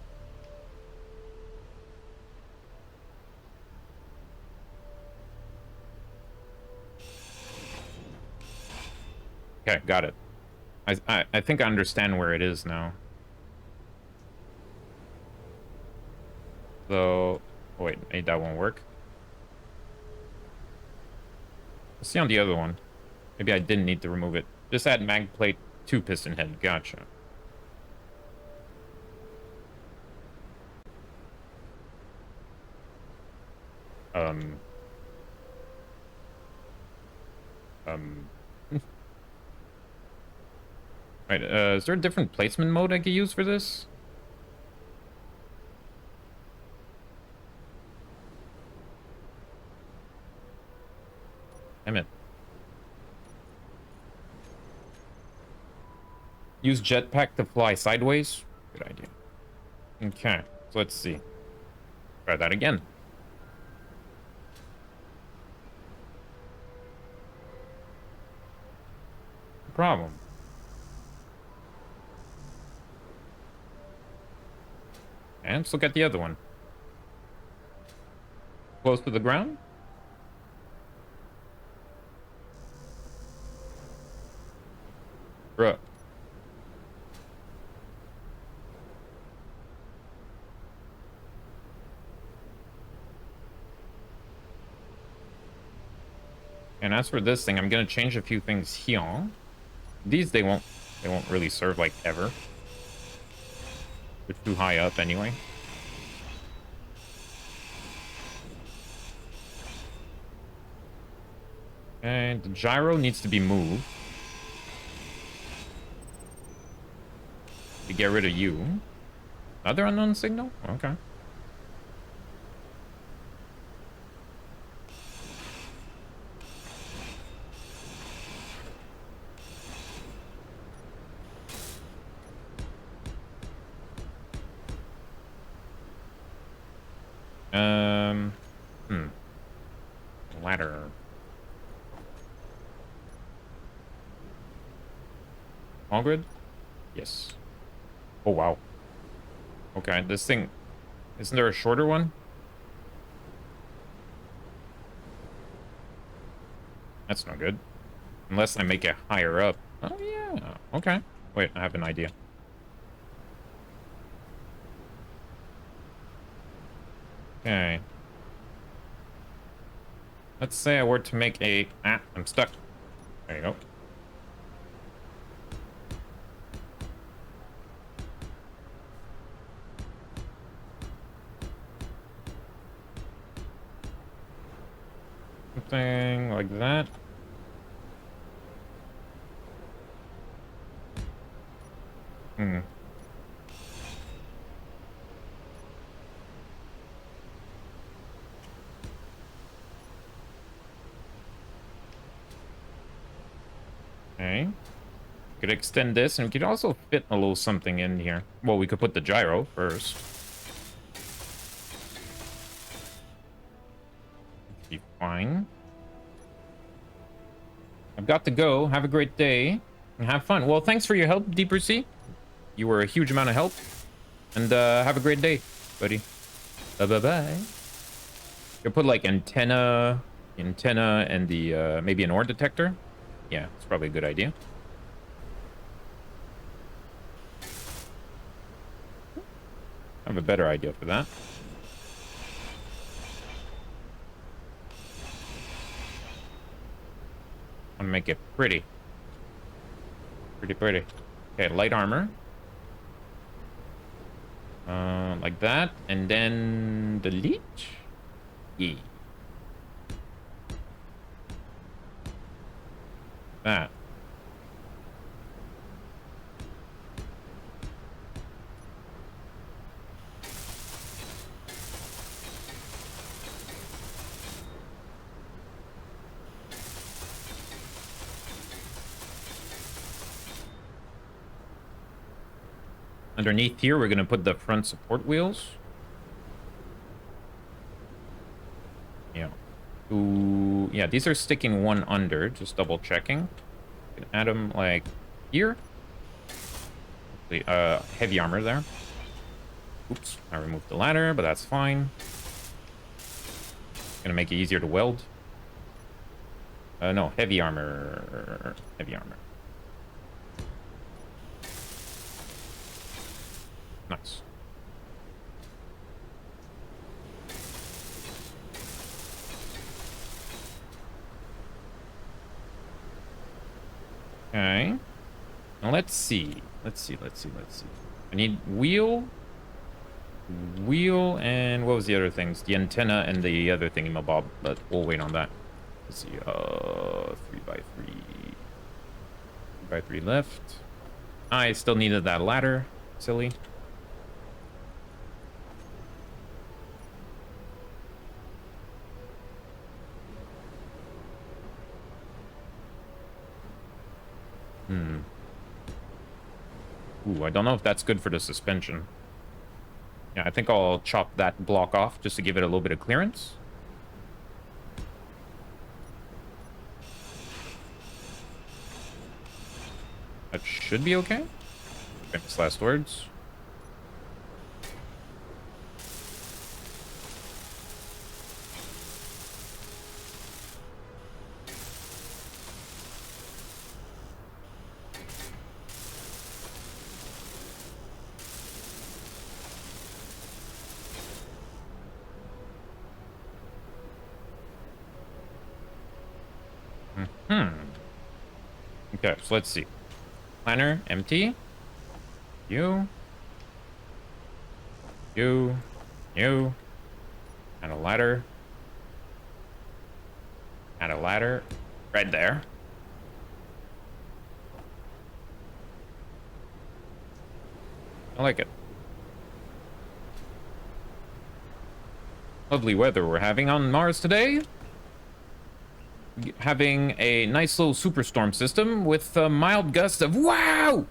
Okay, got it. I think I understand where it is now. So, oh wait, maybe that won't work. Let's see on the other one. Maybe I didn't need to remove it. Just add mag plate to piston head. Gotcha. Right, is there a different placement mode I could use for this? Damn it. Use jetpack to fly sideways? Good idea. Okay, so let's see. Try that again. No problem. And let's look at the other one. Close to the ground? Bruh. And as for this thing, I'm gonna change a few things here. These they won't really serve like ever. They're too high up anyway. And the gyro needs to be moved. To get rid of you. Another unknown signal? Okay. Ladder. All good? Yes. Oh, wow. Okay, this thing... Isn't there a shorter one? That's not good. Unless I make it higher up. Oh, yeah. Okay. Wait, I have an idea. Okay. Let's say I were to make a... Ah, I'm stuck. There you go. Something like that. Okay. Could extend this, and we could also fit a little something in here. Well, we could put the gyro first. Be fine. I've got to go. Have a great day. And have fun. Well, thanks for your help, Deeper Sea. You were a huge amount of help. And have a great day, buddy. Bye-bye-bye. Could put, like, antenna, and the, maybe an ore detector. Yeah, it's probably a good idea. I have a better idea for that. I want to make it pretty. Pretty. Okay, light armor. Like that. And then the leech? Yeah. That. Underneath here, we're going to put the front support wheels. Yeah. Ooh, yeah, these are sticking one under. Just double checking. You can add them like here. The heavy armor there. Oops, I removed the ladder, but that's fine. Gonna make it easier to weld. No, heavy armor. Heavy armor. Nice. Okay. Now let's see. Let's see. I need wheel, and what was the other things? The antenna and the other thingamabob, but we'll wait on that. Let's see. 3x3. 3x3 left. I still needed that ladder. Silly. Ooh, I don't know if that's good for the suspension. Yeah, I think I'll chop that block off just to give it a little bit of clearance. That should be okay. Famous last words. Okay, so let's see. Planner, empty. You. And a ladder. And a ladder right there. I like it. Lovely weather we're having on Mars today. Having a nice little superstorm system with a mild gust of wow!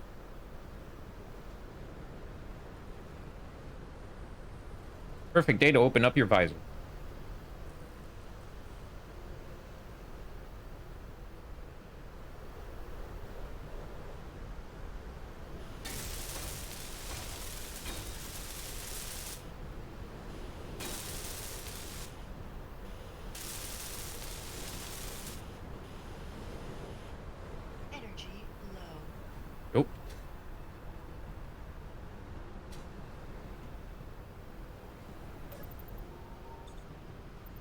Perfect day to open up your visor. Nope.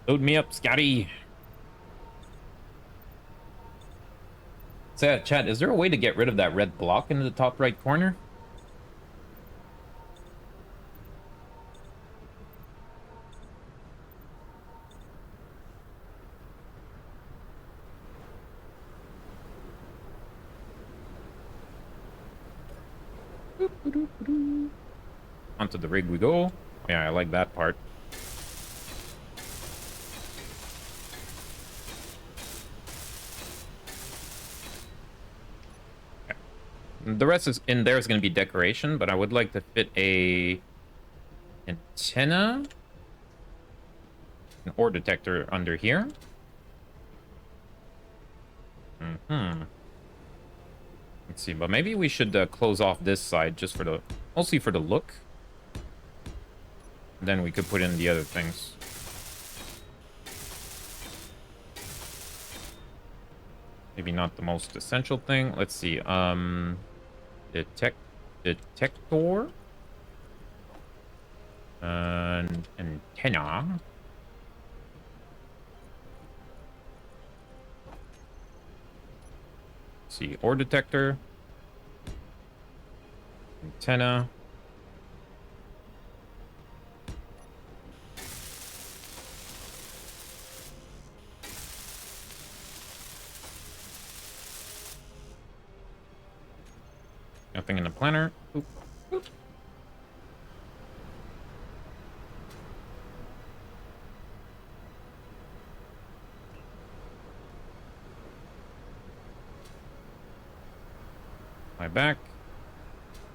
Load me up, Scotty. Say, chat, is there a way to get rid of that red block in the top right corner? Onto the rig we go. Yeah, I like that part. Okay. The rest is in there is going to be decoration, but I would like to fit a antenna, an ore detector under here. Let's see, but maybe we should close off this side just for the, mostly for the look. Then we could put in the other things. Maybe not the most essential thing. Let's see. Detector. Antenna. Let's see, ore detector. Antenna. Nothing in the planner. Oop, oop. My back.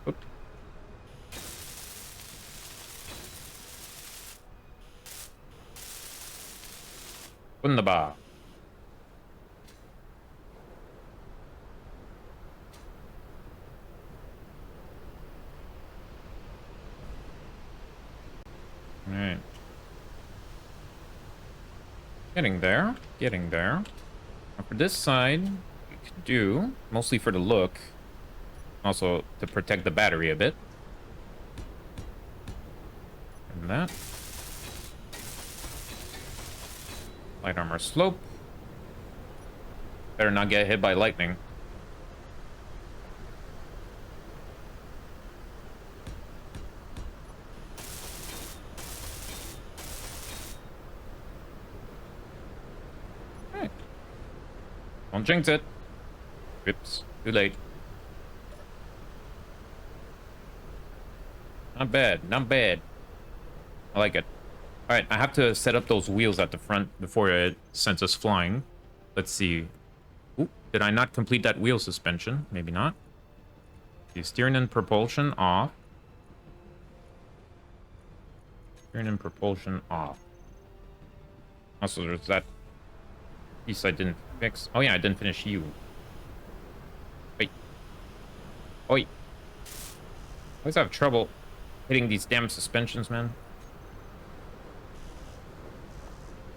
Oop. Wunderbar. Alright. Getting there. Getting there. Now for this side, we could do, mostly for the look, also to protect the battery a bit. And that. Light armor slope. Better not get hit by lightning. Don't jinx it. Oops, too late. Not bad, not bad. I like it. All right, I have to set up those wheels at the front before it sends us flying. Let's see. Ooh, did I not complete that wheel suspension? Maybe not. The steering and propulsion off. Steering and propulsion off. Also, there's that piece I didn't fix. Oh yeah, I didn't finish you. Wait. Oi. I always have trouble hitting these damn suspensions, man.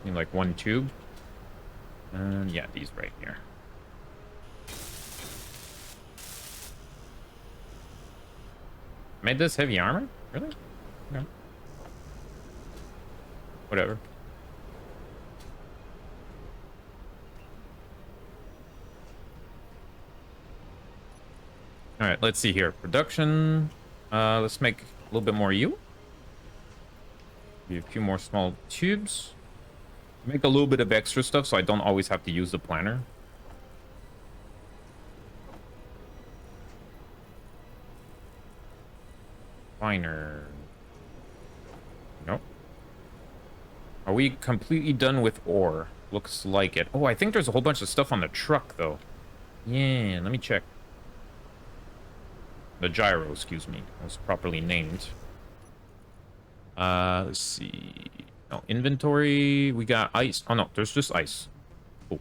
Need like one tube. And yeah, these right here. Made this heavy armor? Really? Okay. Whatever. All right, let's see here. Production. Let's make a little bit more U. A few more small tubes. Make a little bit of extra stuff so I don't always have to use the planner. Finer. Nope. Are we completely done with ore? Looks like it. Oh, I think there's a whole bunch of stuff on the truck, though. Yeah, let me check. The gyro, excuse me, was properly named. Let's see. No, inventory. We got ice. Oh, no, there's just ice. Cool.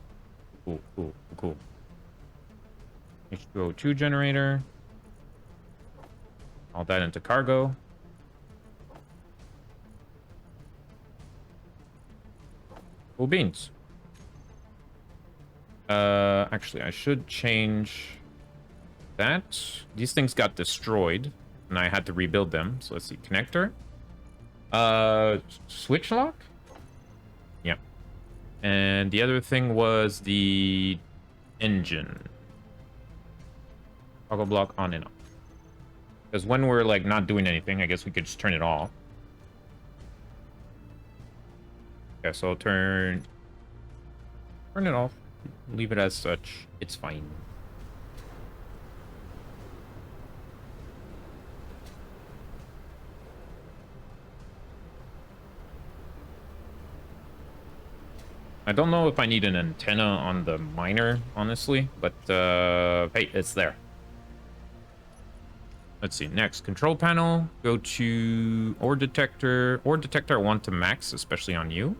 Cool, cool, cool. H2O2 generator. All that into cargo. Cool beans. Actually, I should change that. These things got destroyed, and I had to rebuild them. So let's see. Connector. Switch lock? Yeah. And the other thing was the engine. Toggle block on and off. Because when we're, like, not doing anything, I guess we could just turn it off. Okay, so I'll turn it off. Leave it as such. It's fine. I don't know if I need an antenna on the miner, honestly, but hey, it's there. Let's see. Next, control panel. Go to ore detector. Ore detector I want to max, especially on you.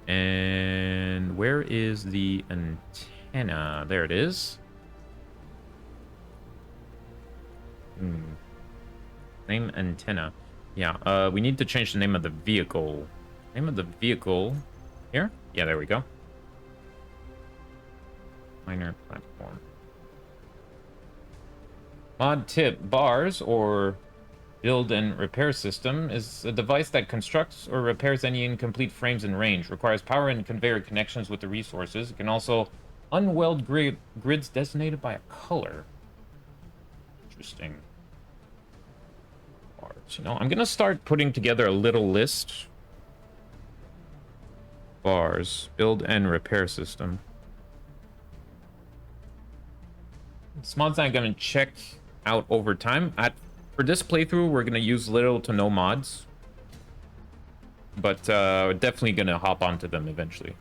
And where is the antenna? There it is. Name antenna. Yeah, we need to change the name of the vehicle. Name of the vehicle. Here? Yeah, there we go. Minor platform. Mod tip. Bars, or build and repair system, is a device that constructs or repairs any incomplete frames in range. Requires power and conveyor connections with the resources. It can also unweld grids designated by a color. Interesting. Bars. You know, I'm gonna start putting together a little list. Bars. Build and repair system. This mod's I'm gonna check out over time. For this playthrough, we're gonna use little to no mods, but definitely gonna hop onto them eventually.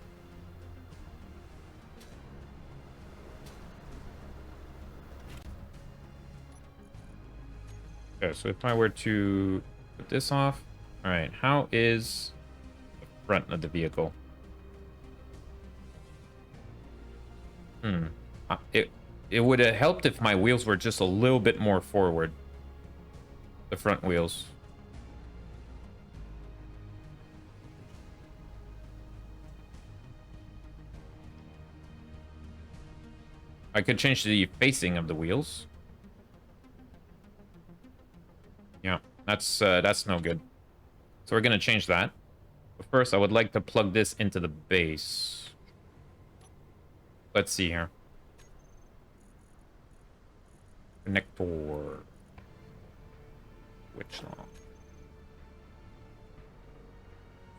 Okay, so if I were to put this off, all right, how is the front of the vehicle? It would have helped if my wheels were just a little bit more forward. The front wheels. I could change the facing of the wheels. Yeah, that's no good. So we're gonna change that. But first, I would like to plug this into the base. Let's see here. Connector. Which long?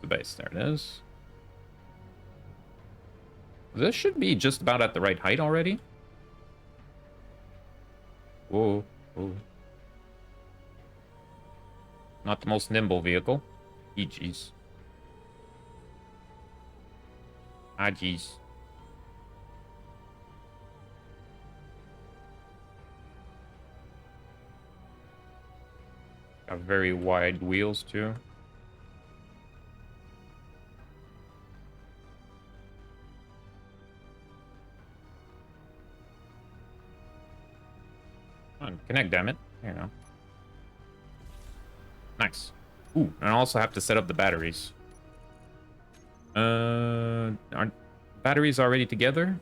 The base, there it is. This should be just about at the right height already. Whoa, whoa. Not the most nimble vehicle. Jeez. Jeez. Got very wide wheels, too. Come on, connect, damn it. There you go. Nice. Ooh, and I also have to set up the batteries. Aren't batteries already together?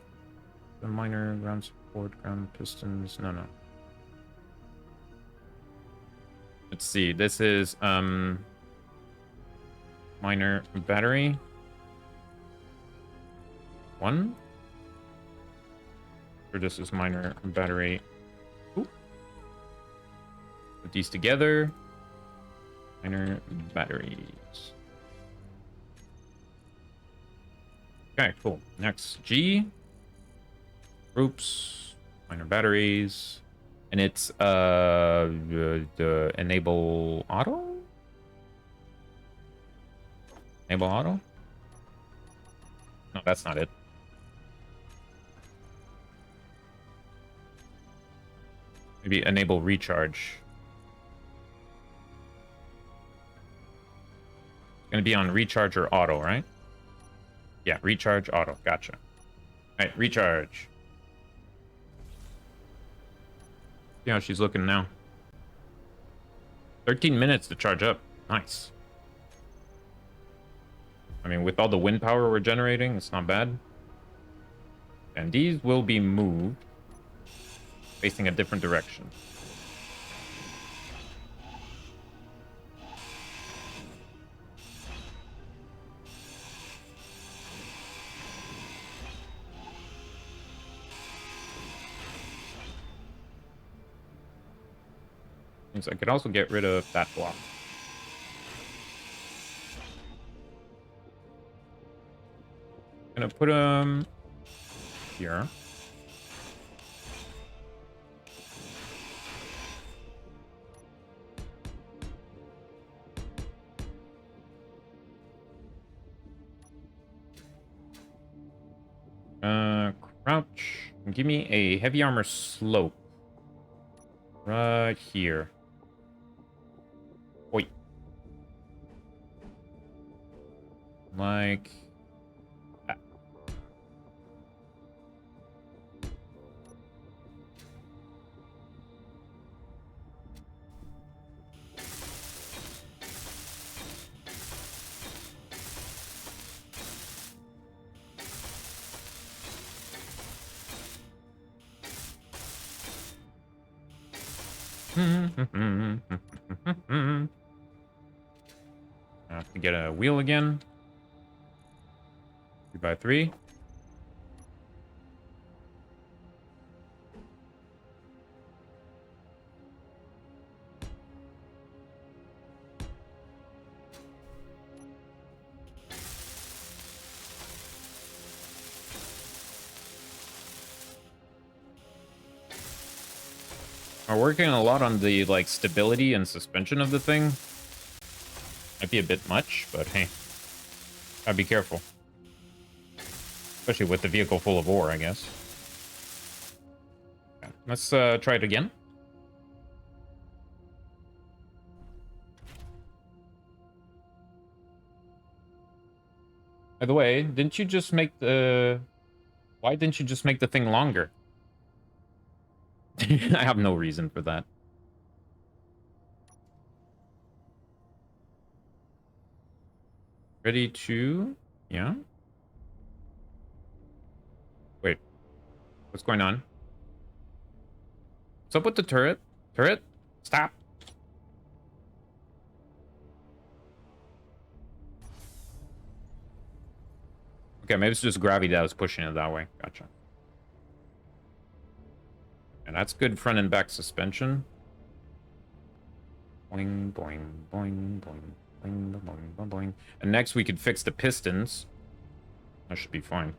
The minor ground support, ground pistons. No. Let's see. This is minor battery. 1. Or this is minor battery. Ooh. Put these together. Minor batteries. Okay, cool. Next, G. Groups. Minor batteries. And it's the enable auto? Enable auto? No, that's not it. Maybe enable recharge. It's gonna be on recharge or auto, right? Yeah, recharge, auto. Gotcha. All right, recharge. See how she's looking now. 13 minutes to charge up. Nice. I mean, with all the wind power we're generating, it's not bad. And these will be moved facing a different direction. I could also get rid of that block. Gonna put them here. Crouch. Give me a heavy armor slope. Right here. Wait. Like that. I have to get a wheel again. 3x3. We're working a lot on the like stability and suspension of the thing. Might be a bit much, but hey, gotta be careful. Especially with the vehicle full of ore, I guess. Okay, let's try it again. By the way, didn't you just make the... Why didn't you just make the thing longer? I have no reason for that. Ready to... Yeah? Wait. What's going on? What's up with the turret? Turret? Stop. Okay, maybe it's just gravity that was pushing it that way. Gotcha. And that's good front and back suspension. Boing, boing, boing, boing, boing, boing, boing, boing. And next we could fix the pistons. That should be fine.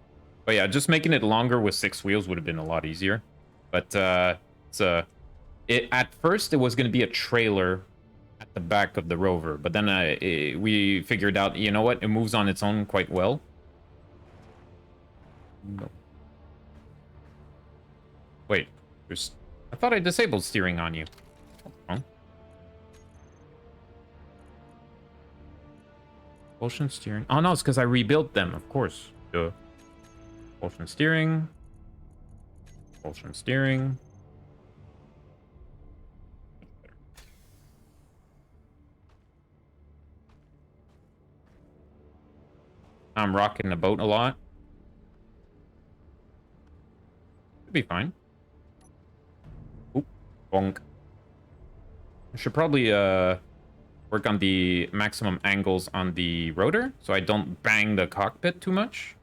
But yeah, just making it longer with 6 wheels would have been a lot easier. But at first it was going to be a trailer at the back of the Rover. But then we figured out, you know what? It moves on its own quite well. No. Wait, I thought I disabled steering on you. Oh. Propulsion steering. Oh no, it's because I rebuilt them, of course. Duh. Propulsion steering. Propulsion steering. I'm rocking the boat a lot. It'll be fine. Oop, bonk. I should probably work on the maximum angles on the rotor so I don't bang the cockpit too much.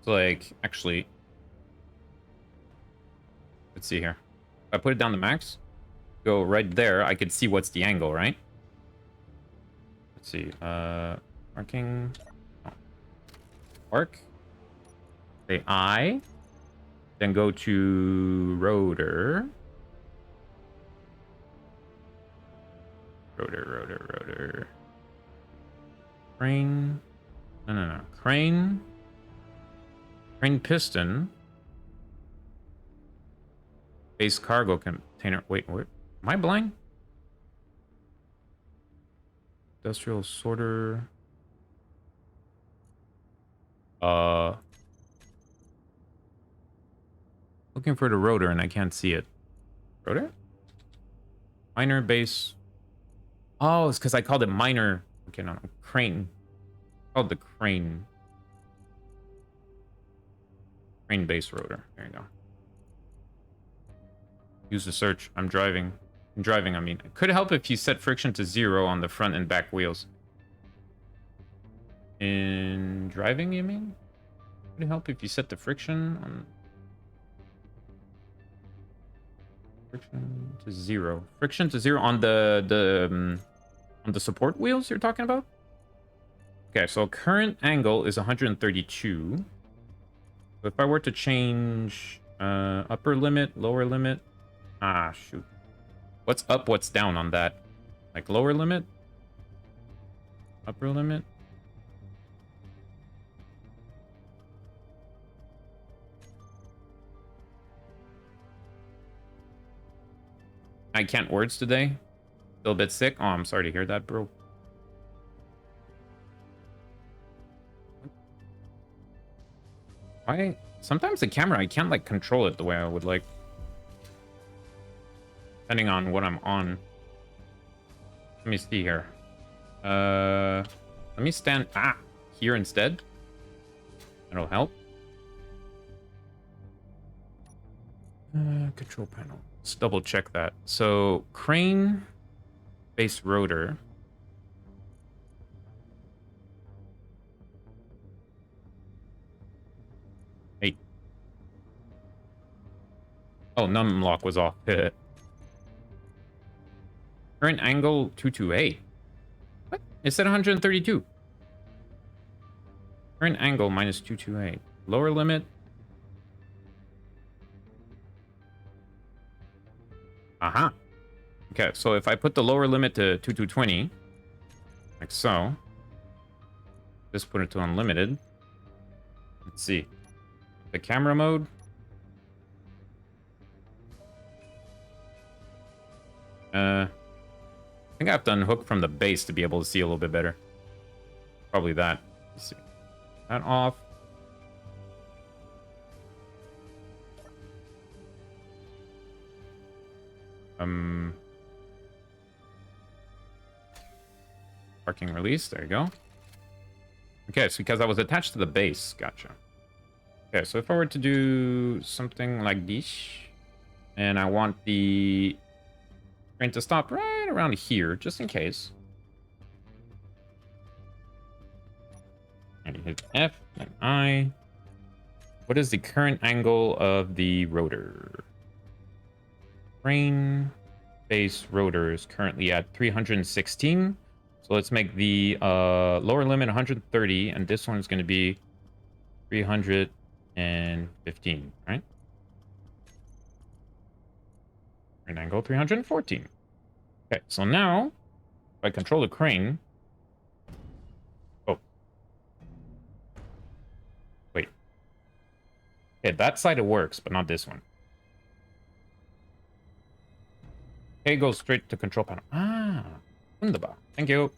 So like, actually, let's see here. If I put it down to max, go right there, I could see what's the angle, right? Let's see, marking, oh. Work. Say I, then go to rotor. Rotor. Crane. No. Crane. Crane piston. Base cargo container. Wait, am I blind? Industrial sorter. Looking for the rotor and I can't see it. Rotor? Minor base. Oh, it's because I called it minor. Okay, no. Crane. Called the crane. Crane base rotor. There you go. Use the search. I'm driving. I mean. It could help if you set friction to 0 on the front and back wheels. In driving, you mean? Could it help if you set the friction on... Friction to 0. Friction to 0 on the support wheels you're talking about? Okay, so current angle is 132. So if I were to change upper limit, lower limit... Ah, shoot. What's up, what's down on that? Like lower limit? Upper limit? I can't words today. Still a bit sick. Oh, I'm sorry to hear that, bro. Why? Sometimes the camera, I can't, like, control it the way I would like. Depending on what I'm on. Let me see here. Let me stand here instead. That'll help. Control panel. Let's double check that. So crane base rotor. Hey. Oh, num lock was off. Current angle 228. What? It said 132. Current angle minus 228. Lower limit. Aha. Okay, so if I put the lower limit to 2220, like so, just put it to unlimited. Let's see. The camera mode. I think I have to unhook from the base to be able to see a little bit better. Probably that. Let's see. That off. Parking release. There you go. Okay, so because I was attached to the base. Gotcha. Okay, so if I were to do something like this, and I want the train to stop right around here, just in case. And hit F and I. What is the current angle of the rotor? Train base rotor is currently at 316. So let's make the lower limit 130, and this one is going to be 315, right? Current angle 314. Okay, so now if I control the crane. Oh. Wait. Okay, that side it works, but not this one. Okay, goes straight to control panel. Ah, wunderbar. Thank you.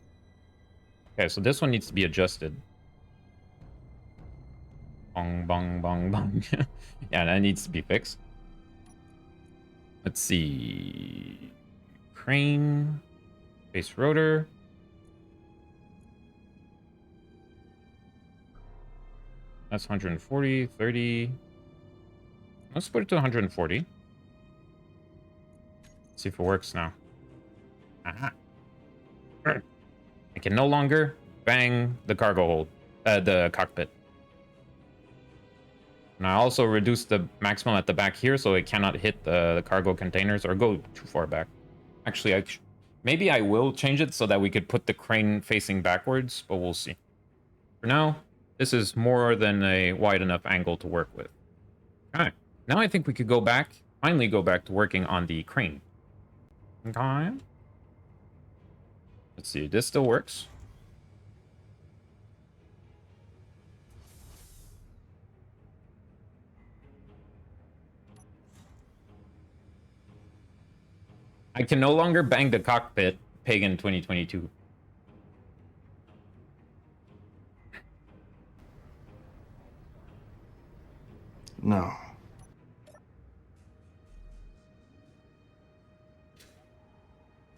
Okay, so this one needs to be adjusted. Bong, bong, bong, bong. Yeah, that needs to be fixed. Let's see. Crane. Base rotor. That's 140, 30. Let's put it to 140. See if it works now. Aha. I can no longer bang the cargo hold, the cockpit. And I also reduced the maximum at the back here, so it cannot hit the cargo containers or go too far back. Actually, maybe I will change it so that we could put the crane facing backwards, but we'll see. For now, this is more than a wide enough angle to work with. All right, now I think we could finally go back to working on the crane. Okay. Let's see, this still works. I can no longer bang the cockpit, Pagan 2022. No.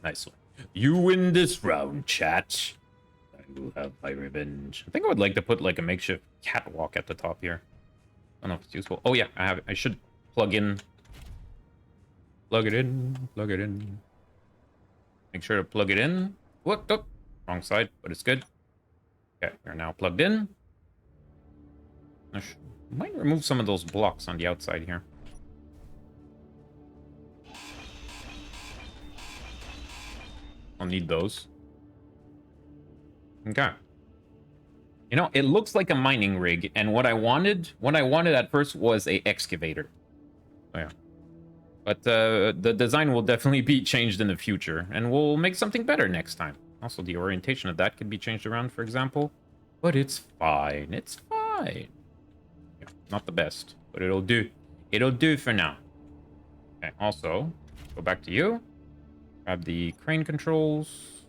Nice one. You win this round, chat. I will have my revenge. I think I would like to put like a makeshift catwalk at the top here. I don't know if it's useful. Oh yeah, I should plug it in. Plug it in. Make sure to plug it in. What? Oh, wrong side, but it's good. Okay, we're now plugged in. I might remove some of those blocks on the outside here. I'll need those. Okay. You know, it looks like a mining rig, and what I wanted at first was a excavator. Oh yeah. But the design will definitely be changed in the future, and we'll make something better next time. Also, the orientation of that could be changed around, for example. But it's fine. It's fine. Yeah, not the best, but it'll do. It'll do for now. Okay, also, go back to you. Grab the crane controls.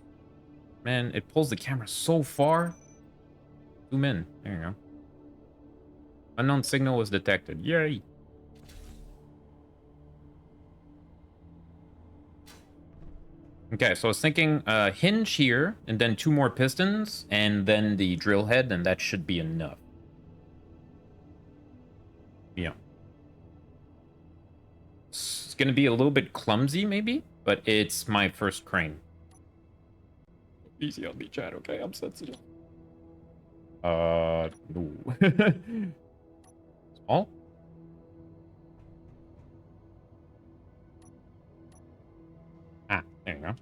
Man, it pulls the camera so far. Zoom in. There you go. Unknown signal was detected. Yay. Okay, so I was thinking hinge here, and then 2 more pistons, and then the drill head, and that should be enough. Yeah. It's going to be a little bit clumsy, maybe, but it's my first crane. Easy on me, chat, okay? I'm sensitive. No. Small? Ah, there you go.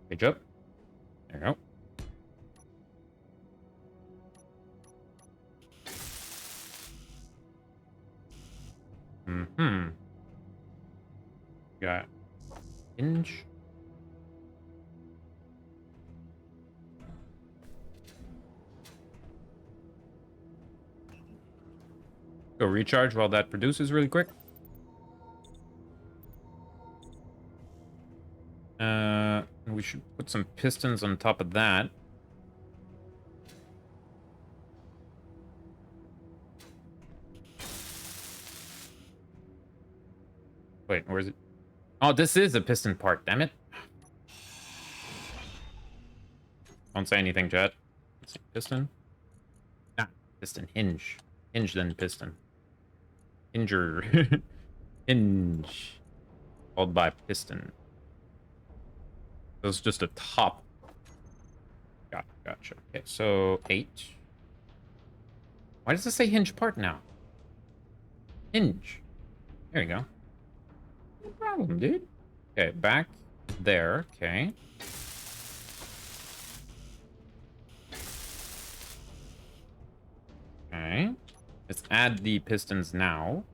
Page up. There you go. Mm-hmm. Got hinge. Go recharge while that produces really quick. We should put some pistons on top of that. Wait, where is it? Oh, this is a piston part, damn it. Don't say anything, chat. Piston? Ah, piston. Hinge. Hinge, then piston. Hinger. Hinge. Followed by piston. So it's just a top. Gotcha. Okay, so 8. Why does it say hinge part now? Hinge. There you go. No problem, dude. Okay, back there. Okay. Okay. Let's add the pistons now.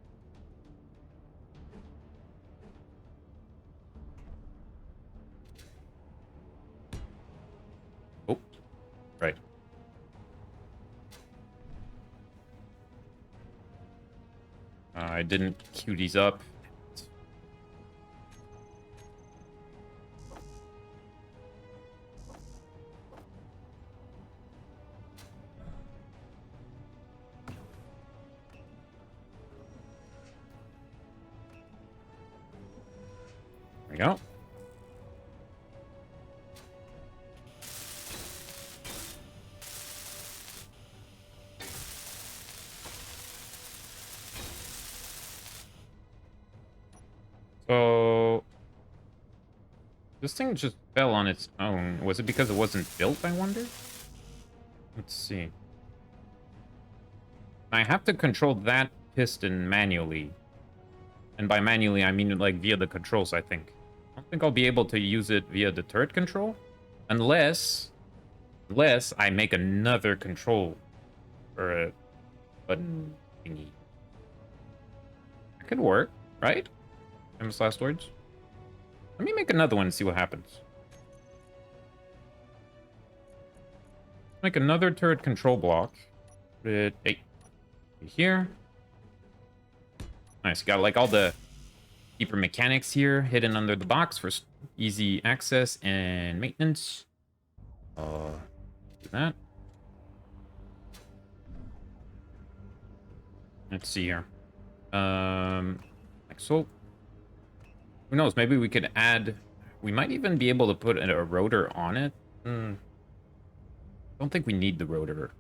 Oh, right. I didn't queue these up. There we go. So this thing just fell on its own. Was it because it wasn't built, I wonder? Let's see. I have to control that piston manually. And by manually, I mean like via the controls, I think. I don't think I'll be able to use it via the turret control. Unless I make another control for a button thingy. That could work, right? Famous last words. Let me make another one and see what happens. Make another turret control block. Put it 8 here. Nice. Got like all the deeper mechanics here hidden under the box for easy access and maintenance. Do that. Let's see here. Like so. Who knows? Maybe we could add. We might even be able to put a rotor on it. Don't think we need the rotor.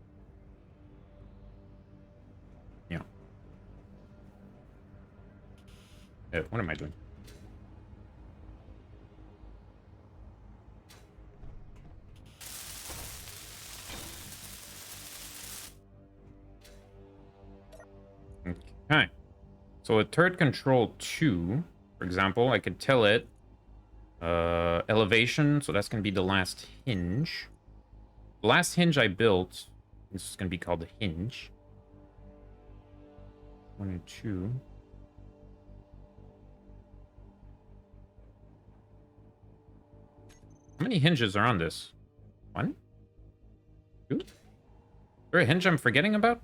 Yeah. What am I doing? Okay. So a turret control 2, for example, I could tell it elevation, so that's going to be the last hinge. The last hinge I built, this is going to be called the hinge. 1 and 2. How many hinges are on this? 1? 2? Is there a hinge I'm forgetting about?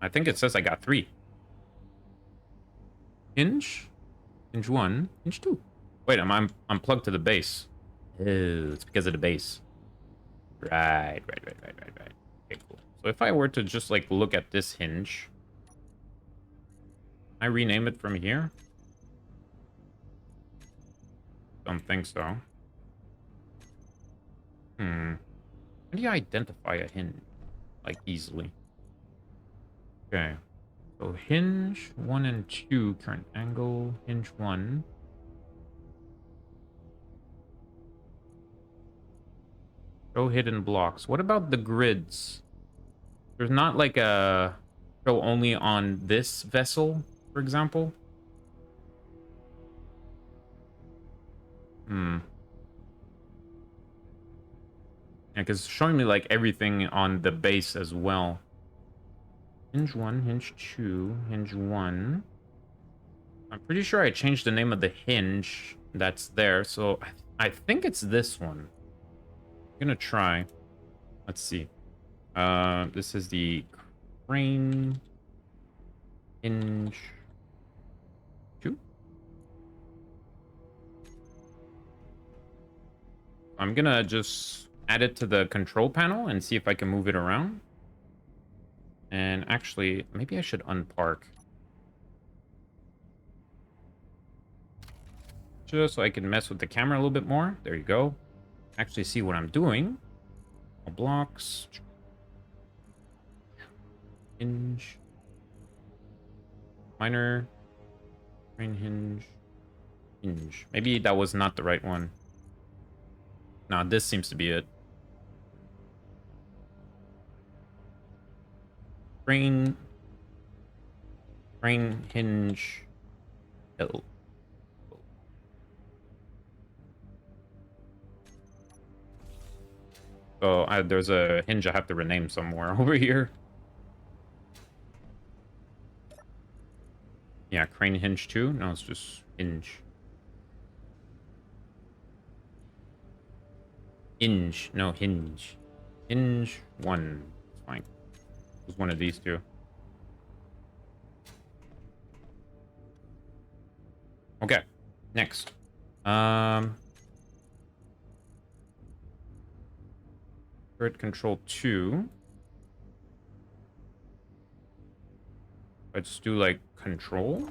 I think it says I got 3. hinge, hinge 1, hinge 2. Wait, I'm plugged to the base. Oh, it's because of the base. Right. Okay, cool. So if I were to just like look at this hinge, I rename it from here. Don't think so. How do you identify a hinge like easily? Okay. So hinge 1 and 2, current angle, hinge 1. Show hidden blocks. What about the grids? There's not like a show only on this vessel, for example. Yeah, because it's showing me like everything on the base as well. Hinge 1, hinge 2, hinge 1. I'm pretty sure I changed the name of the hinge that's there, so I think it's this one. I'm gonna try. Let's see. This is the crane hinge 2. I'm gonna just add it to the control panel and see if I can move it around. And actually, maybe I should unpark. Just so I can mess with the camera a little bit more. There you go. Actually see what I'm doing. All blocks. Hinge. Minor. Crane hinge. Hinge. Maybe that was not the right one. Nah, this seems to be it. Crane hinge L. So there's a hinge I have to rename somewhere over here. Yeah, crane hinge 2. No, it's just hinge. Hinge. No, hinge. Hinge 1. It's fine. It was one of these two. Okay. Next. Turret control 2. Let's do like control.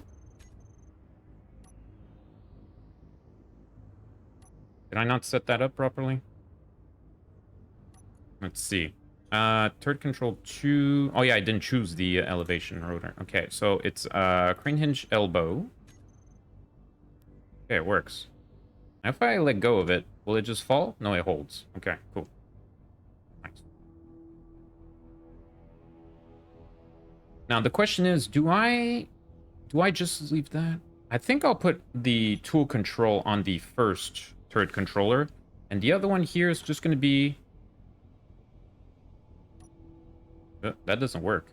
Did I not set that up properly? Let's see. Turret control 2. Oh yeah, I didn't choose the elevation rotor. Okay, so it's crane hinge elbow. Okay, it works. If I let go of it, will it just fall? No, it holds. Okay, cool. Nice. Now the question is, do I just leave that? I think I'll put the tool control on the first turret controller, and the other one here is just going to be... that doesn't work.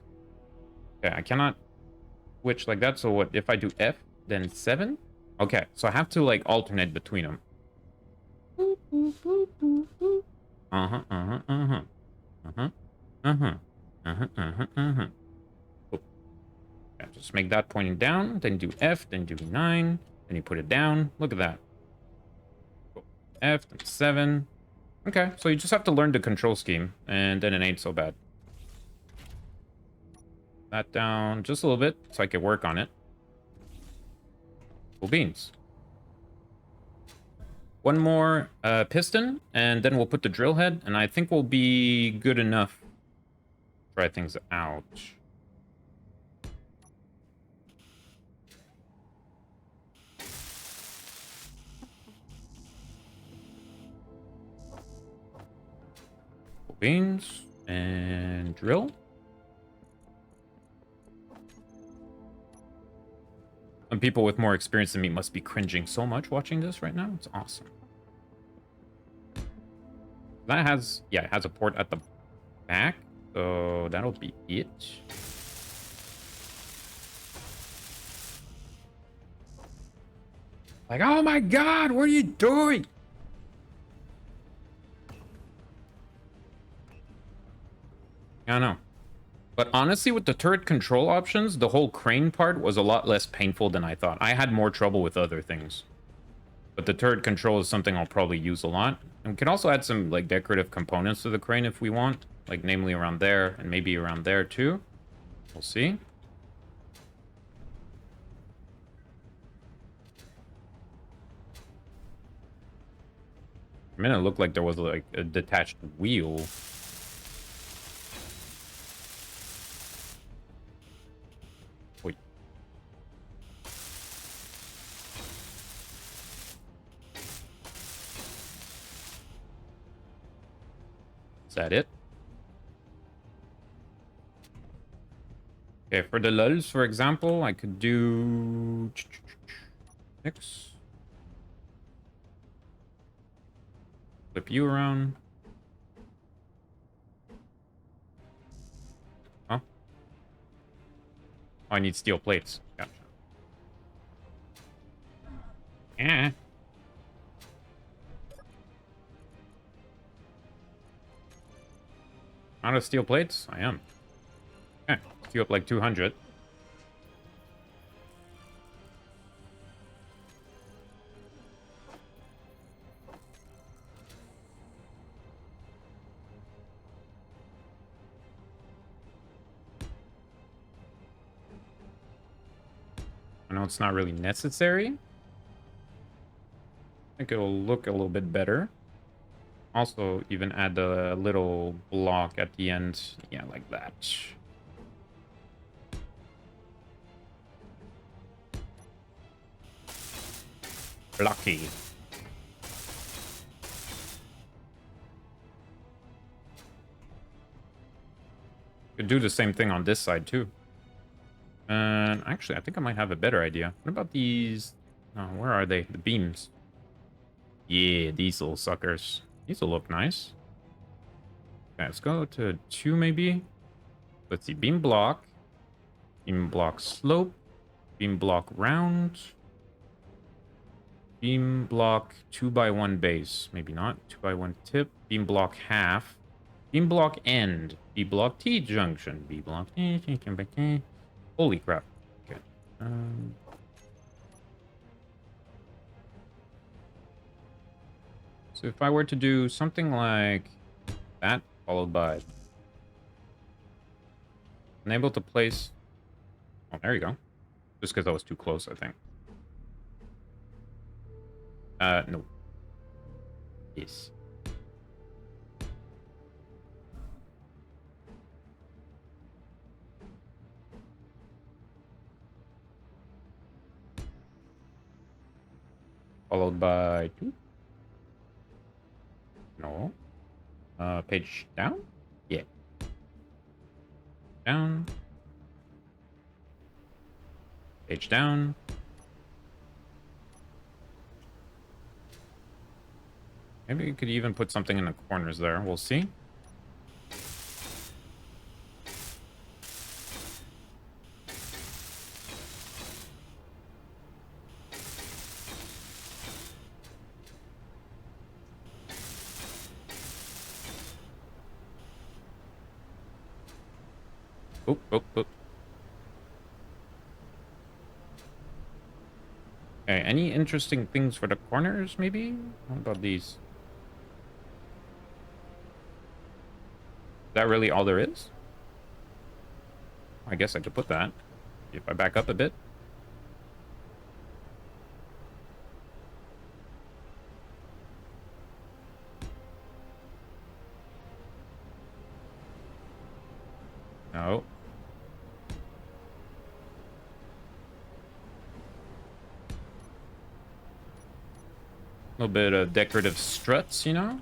Okay, I cannot switch like that. So what if I do F, then 7? Okay, so I have to like alternate between them. Yeah, just make that pointing down, then do F, then do 9, then you put it down. Look at that. F, then 7. Okay, so you just have to learn the control scheme, and then it ain't so bad. That down just a little bit so I can work on it. Cool beans. One more piston, and then we'll put the drill head, and I think we'll be good enough to try things out. Cool beans, and drill. And people with more experience than me must be cringing so much watching this right now. It's awesome. That has, yeah, it has a port at the back, so that'll be it. Like, oh my god, what are you doing? I don't know. But honestly, with the turret control options, the whole crane part was a lot less painful than I thought. I had more trouble with other things. But the turret control is something I'll probably use a lot. And we can also add some like decorative components to the crane if we want. Like namely around there and maybe around there too. We'll see. A minute, it looked like there was like a detached wheel. Wait. Is that it? Okay, for the lulls, for example, I could do 6. Flip you around. Huh? Oh, I need steel plates. Gotcha. Yeah. Out of steel plates? I am. Okay, queue up like 200. I know it's not really necessary. I think it'll look a little bit better. Also, even add a little block at the end. Yeah, like that. Blocky. Could do the same thing on this side, too. And actually, I think I might have a better idea. What about these? Oh, where are they? The beams. Yeah, these little suckers. These will look nice. Okay, let's go to 2, maybe. Let's see. Beam block slope, beam block round, beam block 2x1 base. Maybe not. 2x1 tip, beam block half, beam block end, B block T junction, B block T. Holy crap. Okay. So if I were to do something like that, followed by unable to place. Oh, there you go. Just because I was too close, I think. No. Yes. Followed by 2. No. Page down? Yeah. Down. Page down. Maybe we could even put something in the corners there. We'll see. Oop, oop, oop. Okay, any interesting things for the corners, maybe? What about these? Is that really all there is? I guess I could put that. If I back up a bit. No. A little bit of decorative struts, you know?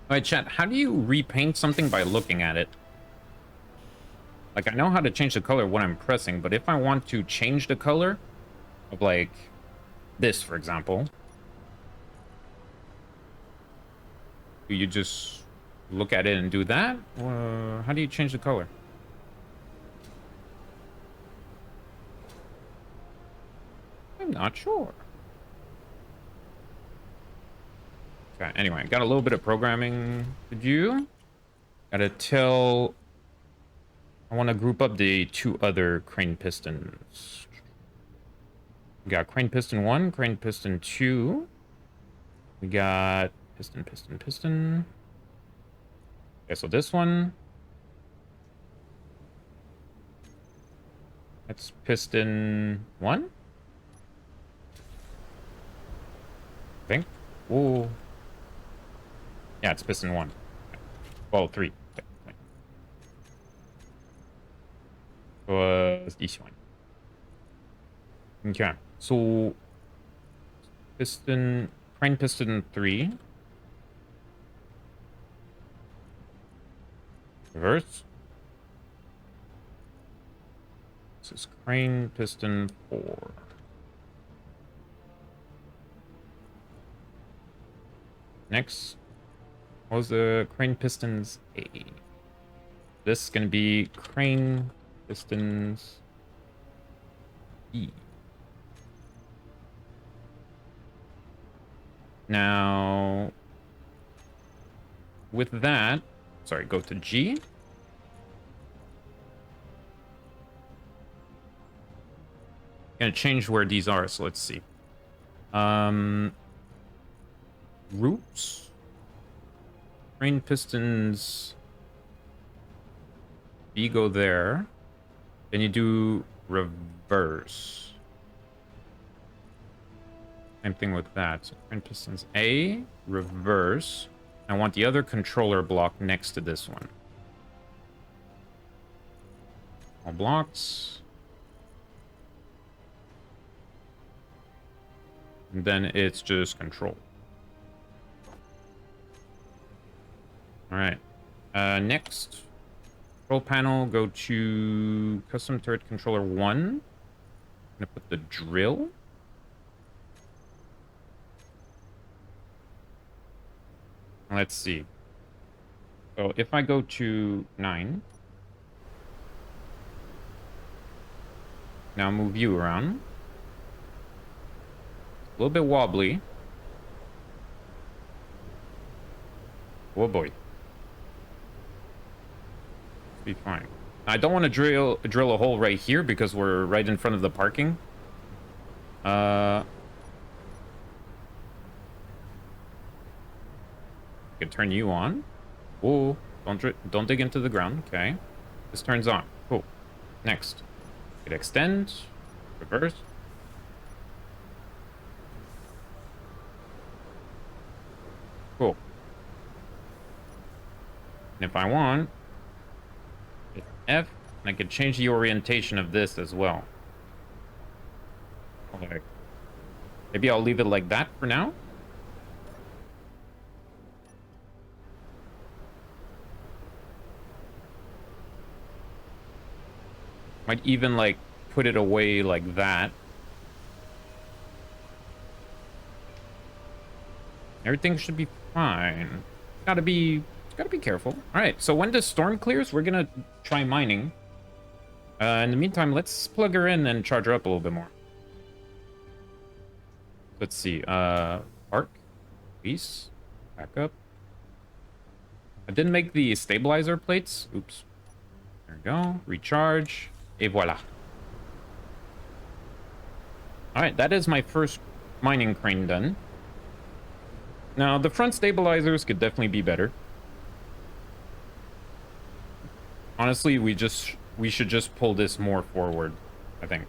Alright, chat, how do you repaint something by looking at it? Like, I know how to change the color when I'm pressing, but if I want to change the color of, like, this, for example, do you just look at it and do that? Or how do you change the color? I'm not sure. Okay, anyway, got a little bit of programming to do. Gotta tell... I want to group up the 2 other crane pistons. We got crane piston 1, crane piston 2. We got piston. Okay, so this one. That's piston 1? I think. Ooh. Yeah, it's piston 1. Well, 3. Was this one. Okay, so crane piston 3. Reverse. This is crane piston 4. Next, what was the crane pistons A? This is gonna be crane pistons E. Now, with that, sorry, go to G. Gonna change where these are, so let's see. Roots. Crane pistons B go there. Then you do reverse. Same thing with that. So crane pistons A, reverse. I want the other controller block next to this one. All blocks. And then it's just control. All right. Next, control panel, go to custom turret controller 1. I'm gonna put the drill. Let's see. So if I go to 9, now move you around. A little bit wobbly. Oh boy. Be fine. I don't want to drill a hole right here because we're right in front of the parking. I could turn you on. Oh, don't dig into the ground. Okay, this turns on. Cool. Next, could extend, reverse. Cool. And if I want, hit F, and I could change the orientation of this as well. Okay. Maybe I'll leave it like that for now. Might even like put it away like that. Everything should be fine. Gotta be careful. All right, so when the storm clears, we're gonna try mining. In the meantime, let's plug her in and charge her up a little bit more. Let's see. Park, peace, back up. I didn't make the stabilizer plates. Oops. There we go. Recharge. Et voila. All right, that is my first mining crane done. Now, the front stabilizers could definitely be better. Honestly, we should just pull this more forward, I think.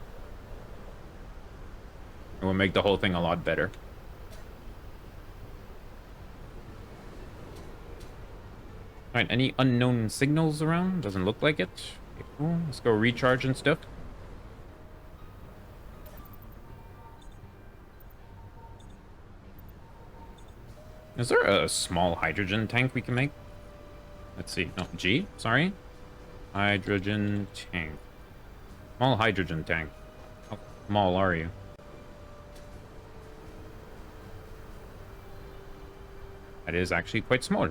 It will make the whole thing a lot better. All right, any unknown signals around? Doesn't look like it. Okay, cool. Let's go recharge and stuff. Is there a small hydrogen tank we can make? Let's see. No, G, sorry. Hydrogen tank. Small hydrogen tank. How small are you? That is actually quite small.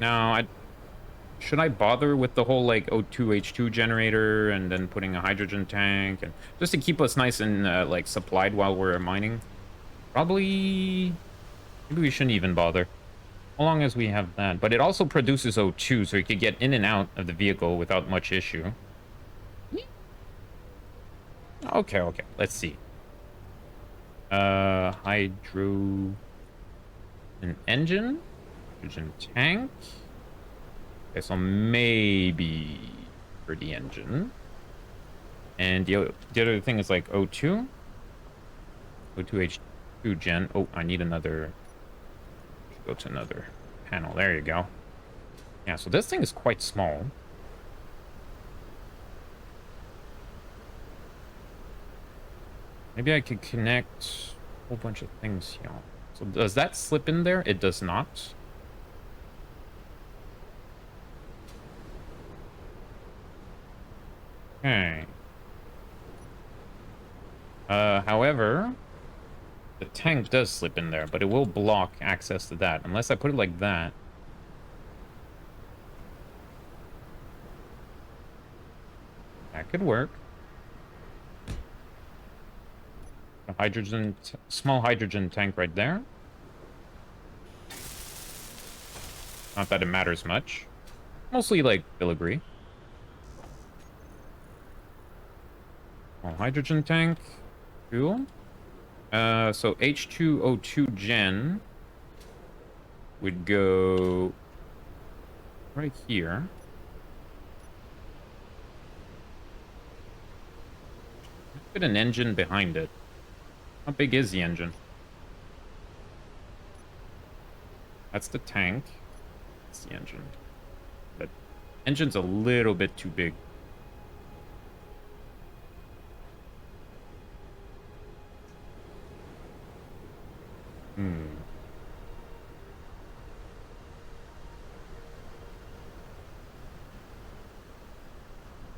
Now, should I bother with the whole like O2H2 generator and then putting a hydrogen tank and just to keep us nice and like supplied while we're mining? Probably, maybe we shouldn't even bother. As long as we have that. But it also produces O2, so you could get in and out of the vehicle without much issue. Okay, okay. Let's see. Hydro... An engine? Hydrogen tank? Okay, so maybe for the engine. And the other thing is like O2. O2H2 gen. Oh, I need another... Go to another panel. There you go. Yeah, so this thing is quite small. Maybe I could connect a whole bunch of things here. So does that slip in there? It does not. Okay. However, the tank does slip in there, but it will block access to that unless I put it like that. That could work. A hydrogen, small hydrogen tank right there. Not that it matters much. Mostly like filigree. Small hydrogen tank. Cool. So H2O2 gen would go right here. Put an engine behind it. How big is the engine? That's the tank. That's the engine. But engine's a little bit too big.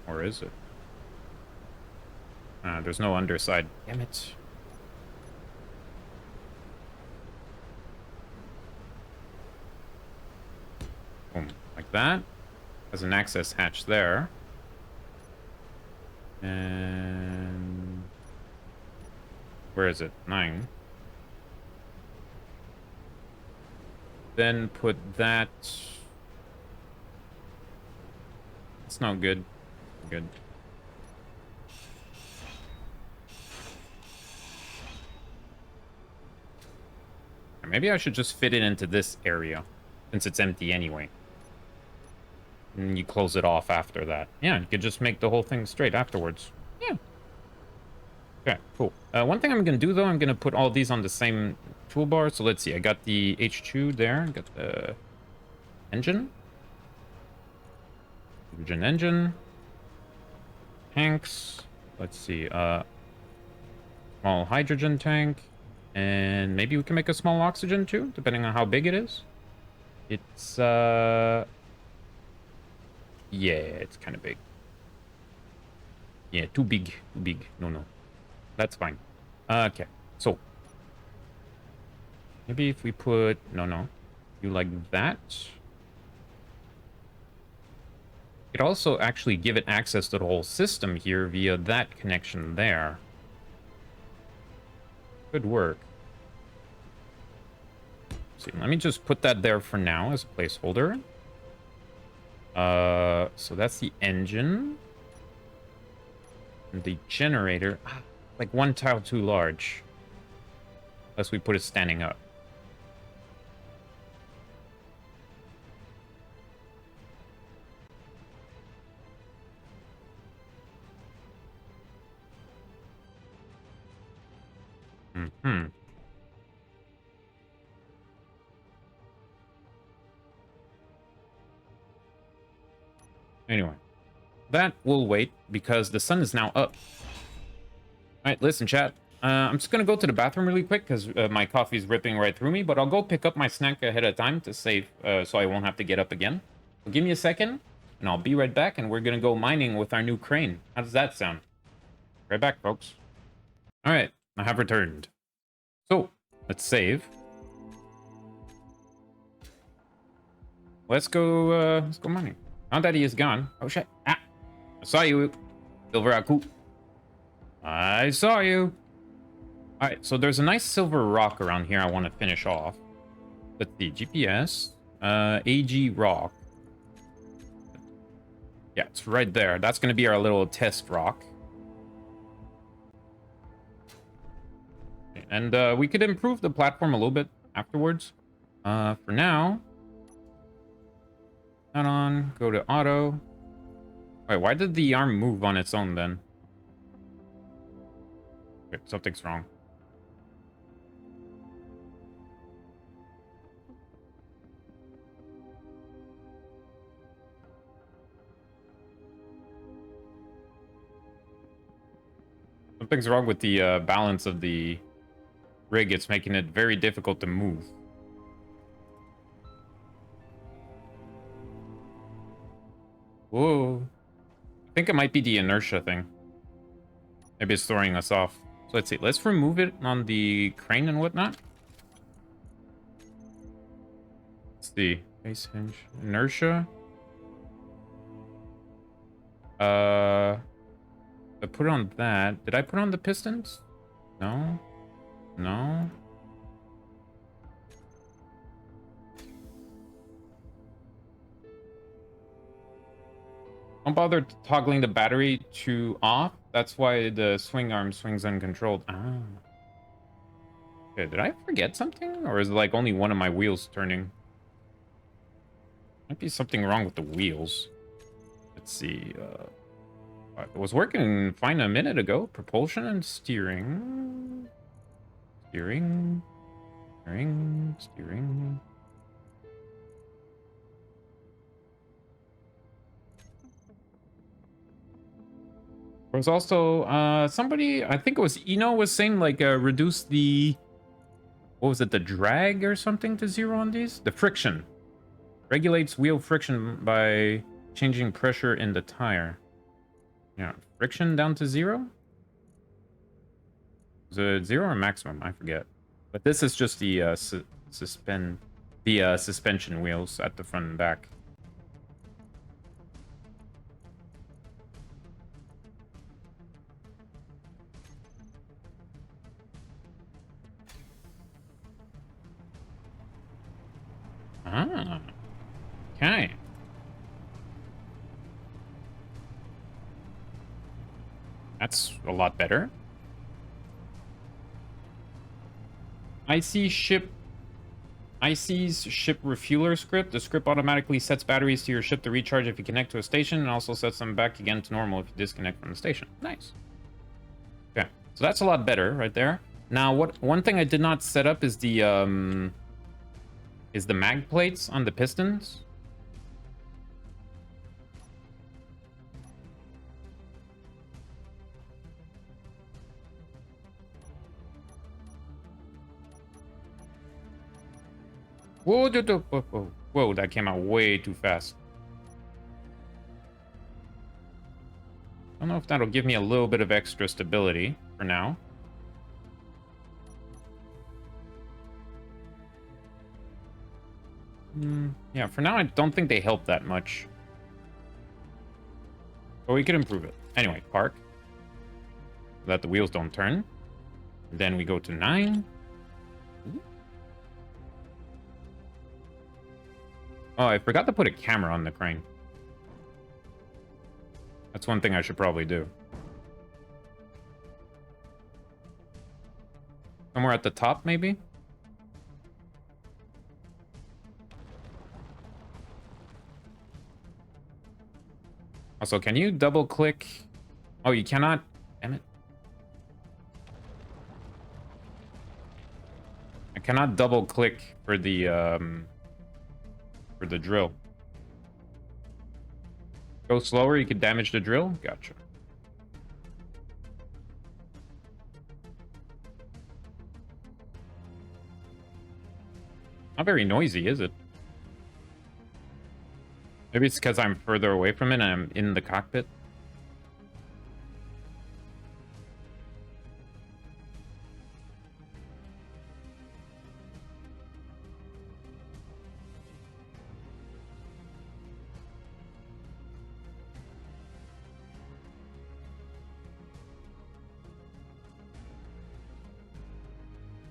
Or is it? There's no underside. Damn it. Boom. Like that. Has an access hatch there. And... where is it? 9. Then put that... It's not good. Good. Maybe I should just fit it into this area, since it's empty anyway. And you close it off after that. Yeah, you could just make the whole thing straight afterwards. Yeah. Okay, cool. One thing I'm going to do, though, I'm going to put all these on the same toolbar. So let's see. I got the H2 there. Got the engine. Hydrogen engine. Tanks. Let's see. Small hydrogen tank. And maybe we can make a small oxygen too, depending on how big it is. It's, yeah, it's kind of big. Yeah, too big, too big. No. That's fine. Okay, so. Maybe if we put, no. You like that. It also actually give it access to the whole system here via that connection there. Could work. See, let me just put that there for now as a placeholder. So that's the engine. And the generator. Like one tile too large. Unless we put it standing up. Anyway, that will wait because the sun is now up. All right, listen, chat. I'm just going to go to the bathroom really quick because my coffee's ripping right through me, but I'll go pick up my snack ahead of time to save so I won't have to get up again. So give me a second and I'll be right back and we're going to go mining with our new crane. How does that sound? Right back, folks. All right, I have returned. So, let's save. Let's go mining. Now that he is gone. Oh shit. Ah! I saw you, Silver Aku. I saw you. Alright, so there's a nice silver rock around here I want to finish off. Let's see, GPS. AG rock. Yeah, it's right there. That's going to be our little test rock. And we could improve the platform a little bit afterwards. For now, not on. Go to auto. Wait, why did the arm move on its own then? Okay, something's wrong. Something's wrong with the balance of the rig. It's making it very difficult to move. Whoa. I think it might be the inertia thing. Maybe it's throwing us off. So let's see. Let's remove it on the crane and whatnot. Let's see. Base hinge. Inertia. I put on that. Did I put on the pistons? No. No. Don't bother toggling the battery to off. That's why the swing arm swings uncontrolled. Ah. Okay, did I forget something? Or is it like only one of my wheels turning? Might be something wrong with the wheels. Let's see. It was working fine a minute ago. Propulsion and steering. Steering. Steering. Steering. There was also somebody, I think it was Eno, was saying like reduce the, what was it, the drag or something to 0 on these? The friction. Regulates wheel friction by changing pressure in the tire. Yeah, friction down to 0? Is it 0 or maximum? I forget. But this is just the suspension wheels at the front and back. Ah, okay. That's a lot better. IC's ship refueler script. The script automatically sets batteries to your ship to recharge if you connect to a station, and also sets them back again to normal if you disconnect from the station. Nice. Okay, so that's a lot better right there. Now, one thing I did not set up is the mag plates on the pistons. Whoa, whoa, whoa, whoa, that came out way too fast. I don't know if that'll give me a little bit of extra stability for now. Yeah, for now, I don't think they help that much. But we could improve it. Anyway, park. So that the wheels don't turn. Then we go to 9. Oh, I forgot to put a camera on the crane. That's one thing I should probably do. Somewhere at the top, maybe? Also, can you double click? Oh, you cannot. Damn it. I cannot double click for the drill. Go slower, you could damage the drill? Gotcha. Not very noisy, is it? Maybe it's because I'm further away from it and I'm in the cockpit.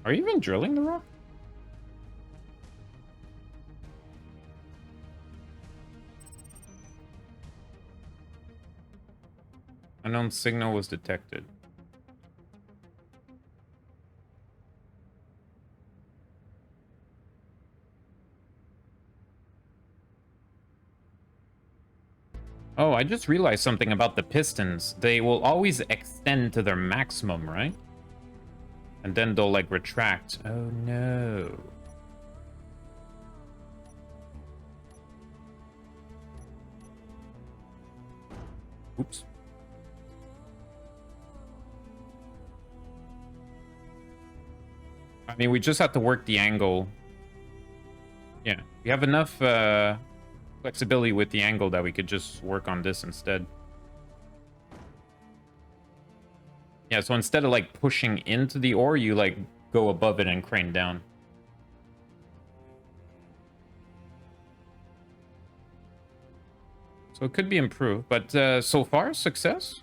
Are you even drilling the rock? Unknown signal was detected. Oh, I just realized something about the pistons. They will always extend to their maximum, right? And then they'll, like, retract. Oh, no. Oops. I mean, we just have to work the angle. Yeah, we have enough flexibility with the angle that we could just work on this instead. Yeah, so instead of like pushing into the ore, you like go above it and crane down. So it could be improved, but so far, success.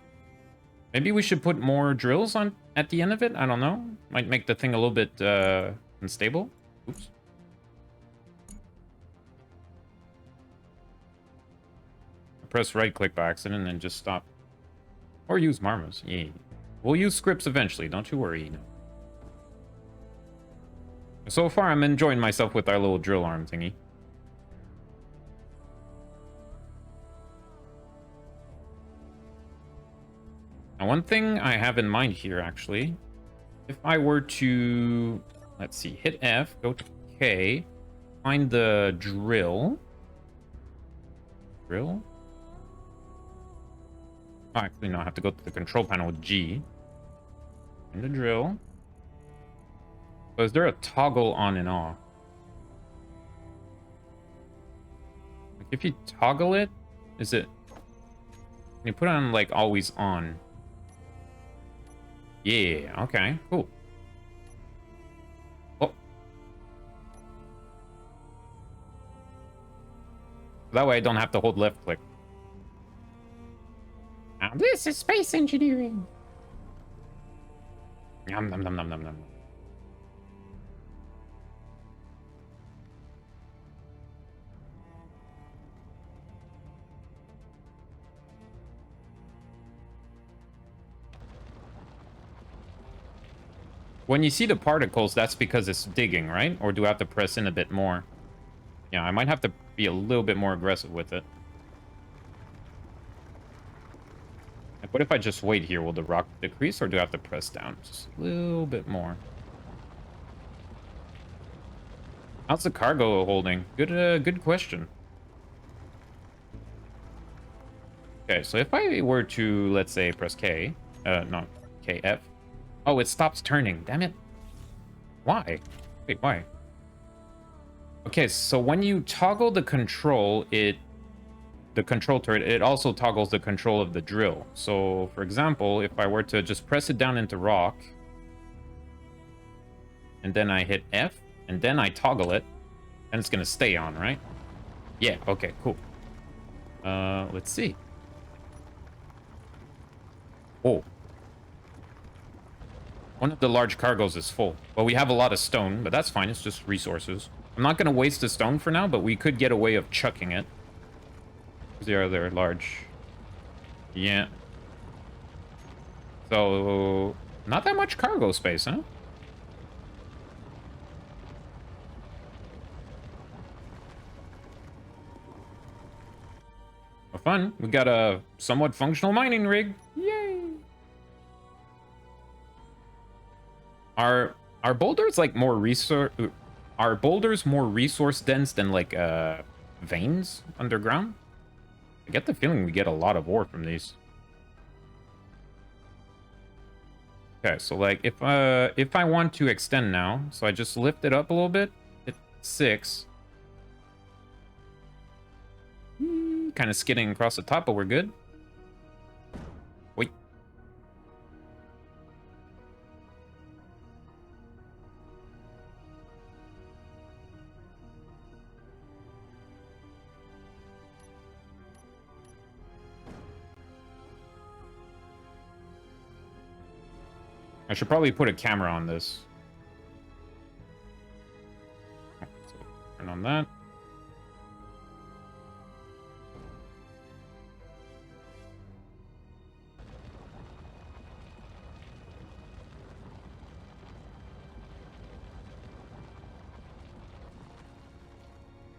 Maybe we should put more drills on at the end of it. I don't know. Might make the thing a little bit unstable. Oops. Press right click by accident and just stop. Or use Marmos. Yeah. We'll use scripts eventually, don't you worry. No. So far, I'm enjoying myself with our little drill arm thingy. Now, one thing I have in mind here, actually, if I were to, let's see, hit F, go to K, find the drill. Drill? Oh, actually, no, I have to go to the control panel with G. And the drill. So is there a toggle on and off? Like if you toggle it, is it... Can you put it on, like, always on? Yeah, okay, cool. Oh. That way I don't have to hold left click. Now this is space engineering. Yum, nom, nom, nom, nom, nom. When you see the particles, that's because it's digging, right? Or do I have to press in a bit more? Yeah, I might have to be a little bit more aggressive with it. Like, what if I just wait here? Will the rock decrease, or do I have to press down? Just a little bit more. How's the cargo holding? Good question. Okay, so if I were to, let's say, press K, not KF. Oh, it stops turning. Damn it. Why? Wait, why? Okay, so when you toggle the control, the control turret, it also toggles the control of the drill. So, for example, if I were to just press it down into rock, and then I hit F, and then I toggle it, and it's gonna stay on, right? Yeah, okay, cool. Let's see. Oh. One of the large cargoes is full. Well, we have a lot of stone, but that's fine. It's just resources. I'm not gonna waste the stone for now, but we could get a way of chucking it. They're large. Yeah. So, not that much cargo space, huh? Well, fun. We got a somewhat functional mining rig. Yay! Are boulders like more resource? Are boulders more resource dense than like veins underground? I get the feeling we get a lot of ore from these. Okay, so like if I want to extend now, so I just lift it up a little bit, hit 6. Kind of skidding across the top, but we're good. Wait. I should probably put a camera on this. on that.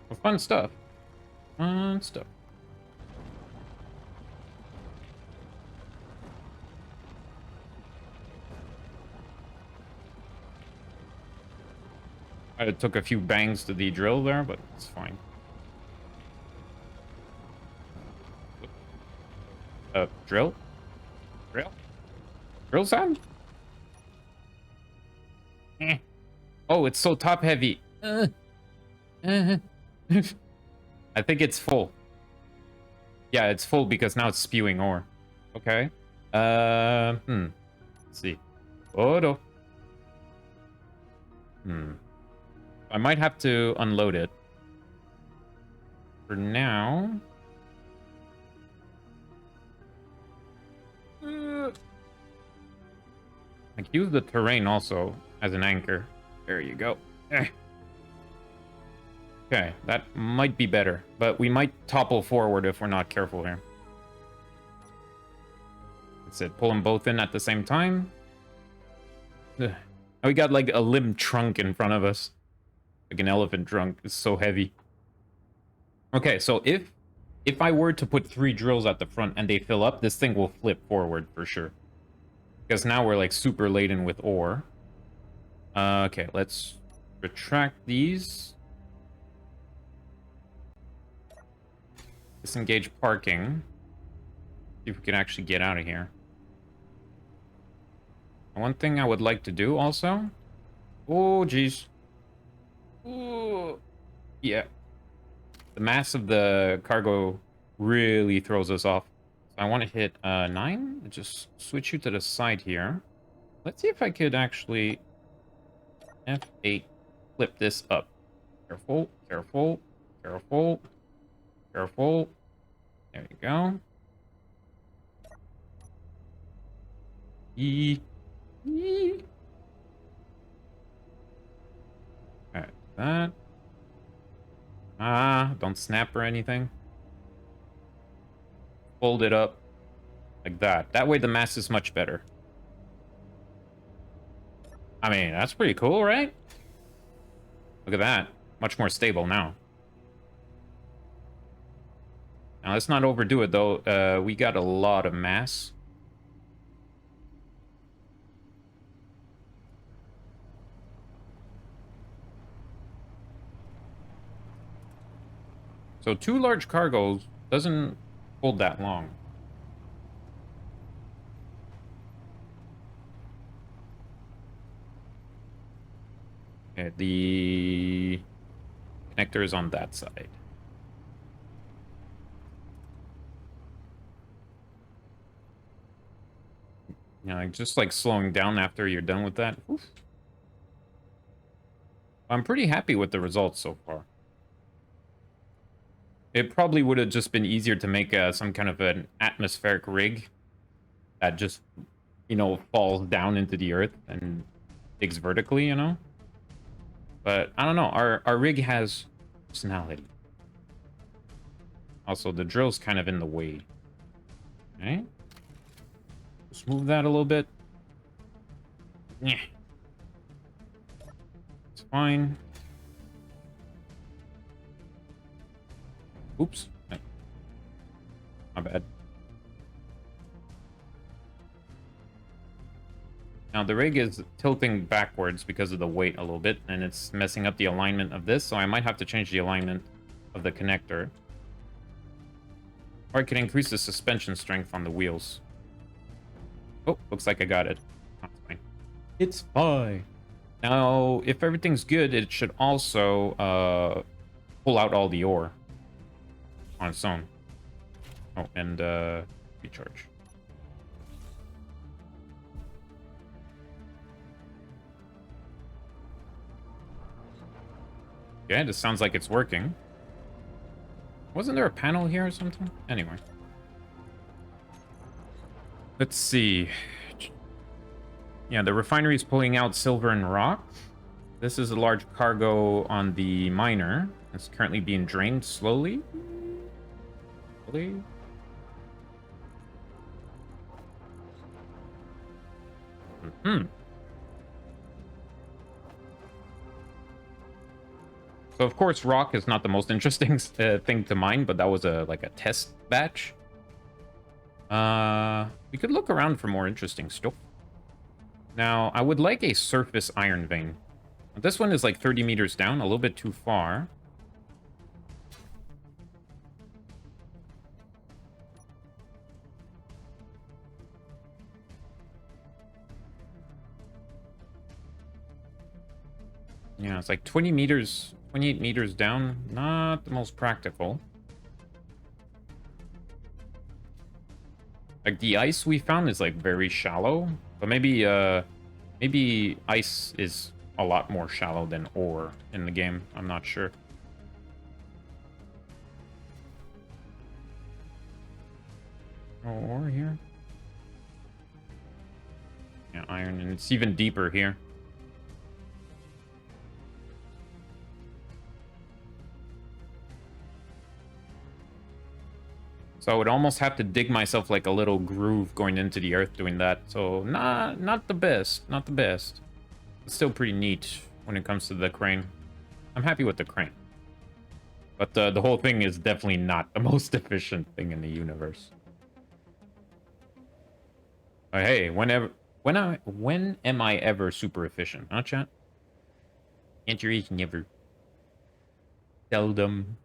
Well, fun stuff. Fun stuff. I took a few bangs to the drill there, but it's fine. Drill? Drill? Drill sound? Eh. Oh, it's so top heavy. I think it's full. Yeah, it's full because now it's spewing ore. Okay. Let's see. Oh no. I might have to unload it. For now. I can use the terrain also as an anchor. There you go. Okay, that might be better, but we might topple forward if we're not careful here. That's it. Pull them both in at the same time. We got like a limb trunk in front of us. Like an elephant trunk. It's so heavy. Okay, so if I were to put 3 drills at the front and they fill up, this thing will flip forward for sure. Because now we're like super laden with ore. Okay, let's retract these. Disengage parking. See if we can actually get out of here. One thing I would like to do also. Oh, geez. Ooh. Yeah. The mass of the cargo really throws us off. So I want to hit 9. Just switch you to the side here. Let's see if I could actually F8 flip this up. Careful, careful, careful, careful. There you go. Alright, that. Don't snap or anything. Fold it up like that. That way the mass is much better. I mean, that's pretty cool, right? Look at that. Much more stable now. Now, let's not overdo it, though. We got a lot of mass. So 2 large cargos doesn't hold that long. Okay, the connector is on that side. Yeah, just like slowing down after you're done with that. Oof. I'm pretty happy with the results so far. It probably would have just been easier to make some kind of an atmospheric rig that just, you know, falls down into the earth and digs vertically, you know? But I don't know. Our rig has personality. Also, the drill's kind of in the way. Okay. Just move that a little bit. Yeah. It's fine. Oops. My bad. Now the rig is tilting backwards because of the weight a little bit, and it's messing up the alignment of this, so I might have to change the alignment of the connector. Or I can increase the suspension strength on the wheels. Oh, looks like I got it. Oh, it's fine. It's fine. Now, if everything's good, it should also pull out all the ore on its own. Oh, and recharge. Okay, this sounds like it's working. Wasn't there a panel here or something? Anyway. Let's see. Yeah, the refinery is pulling out silver and rock. This is a large cargo on the miner. It's currently being drained slowly. Slowly. Hmm. So of course, rock is not the most interesting thing to mine, but that was like a test batch. We could look around for more interesting stuff. Now, I would like a surface iron vein. This one is like 30 meters down, a little bit too far. Yeah, it's like 20 meters, 28 meters down. Not the most practical. Like, the ice we found is, like, very shallow. But maybe ice is a lot more shallow than ore in the game. I'm not sure. Oh, ore here? Yeah, iron, and it's even deeper here. So I would almost have to dig myself like a little groove going into the earth doing that. So not the best. Not the best. It's still pretty neat when it comes to the crane. I'm happy with the crane. But the whole thing is definitely not the most efficient thing in the universe. But hey, when am I ever super efficient? Huh, chat? Can't you never? Seldom.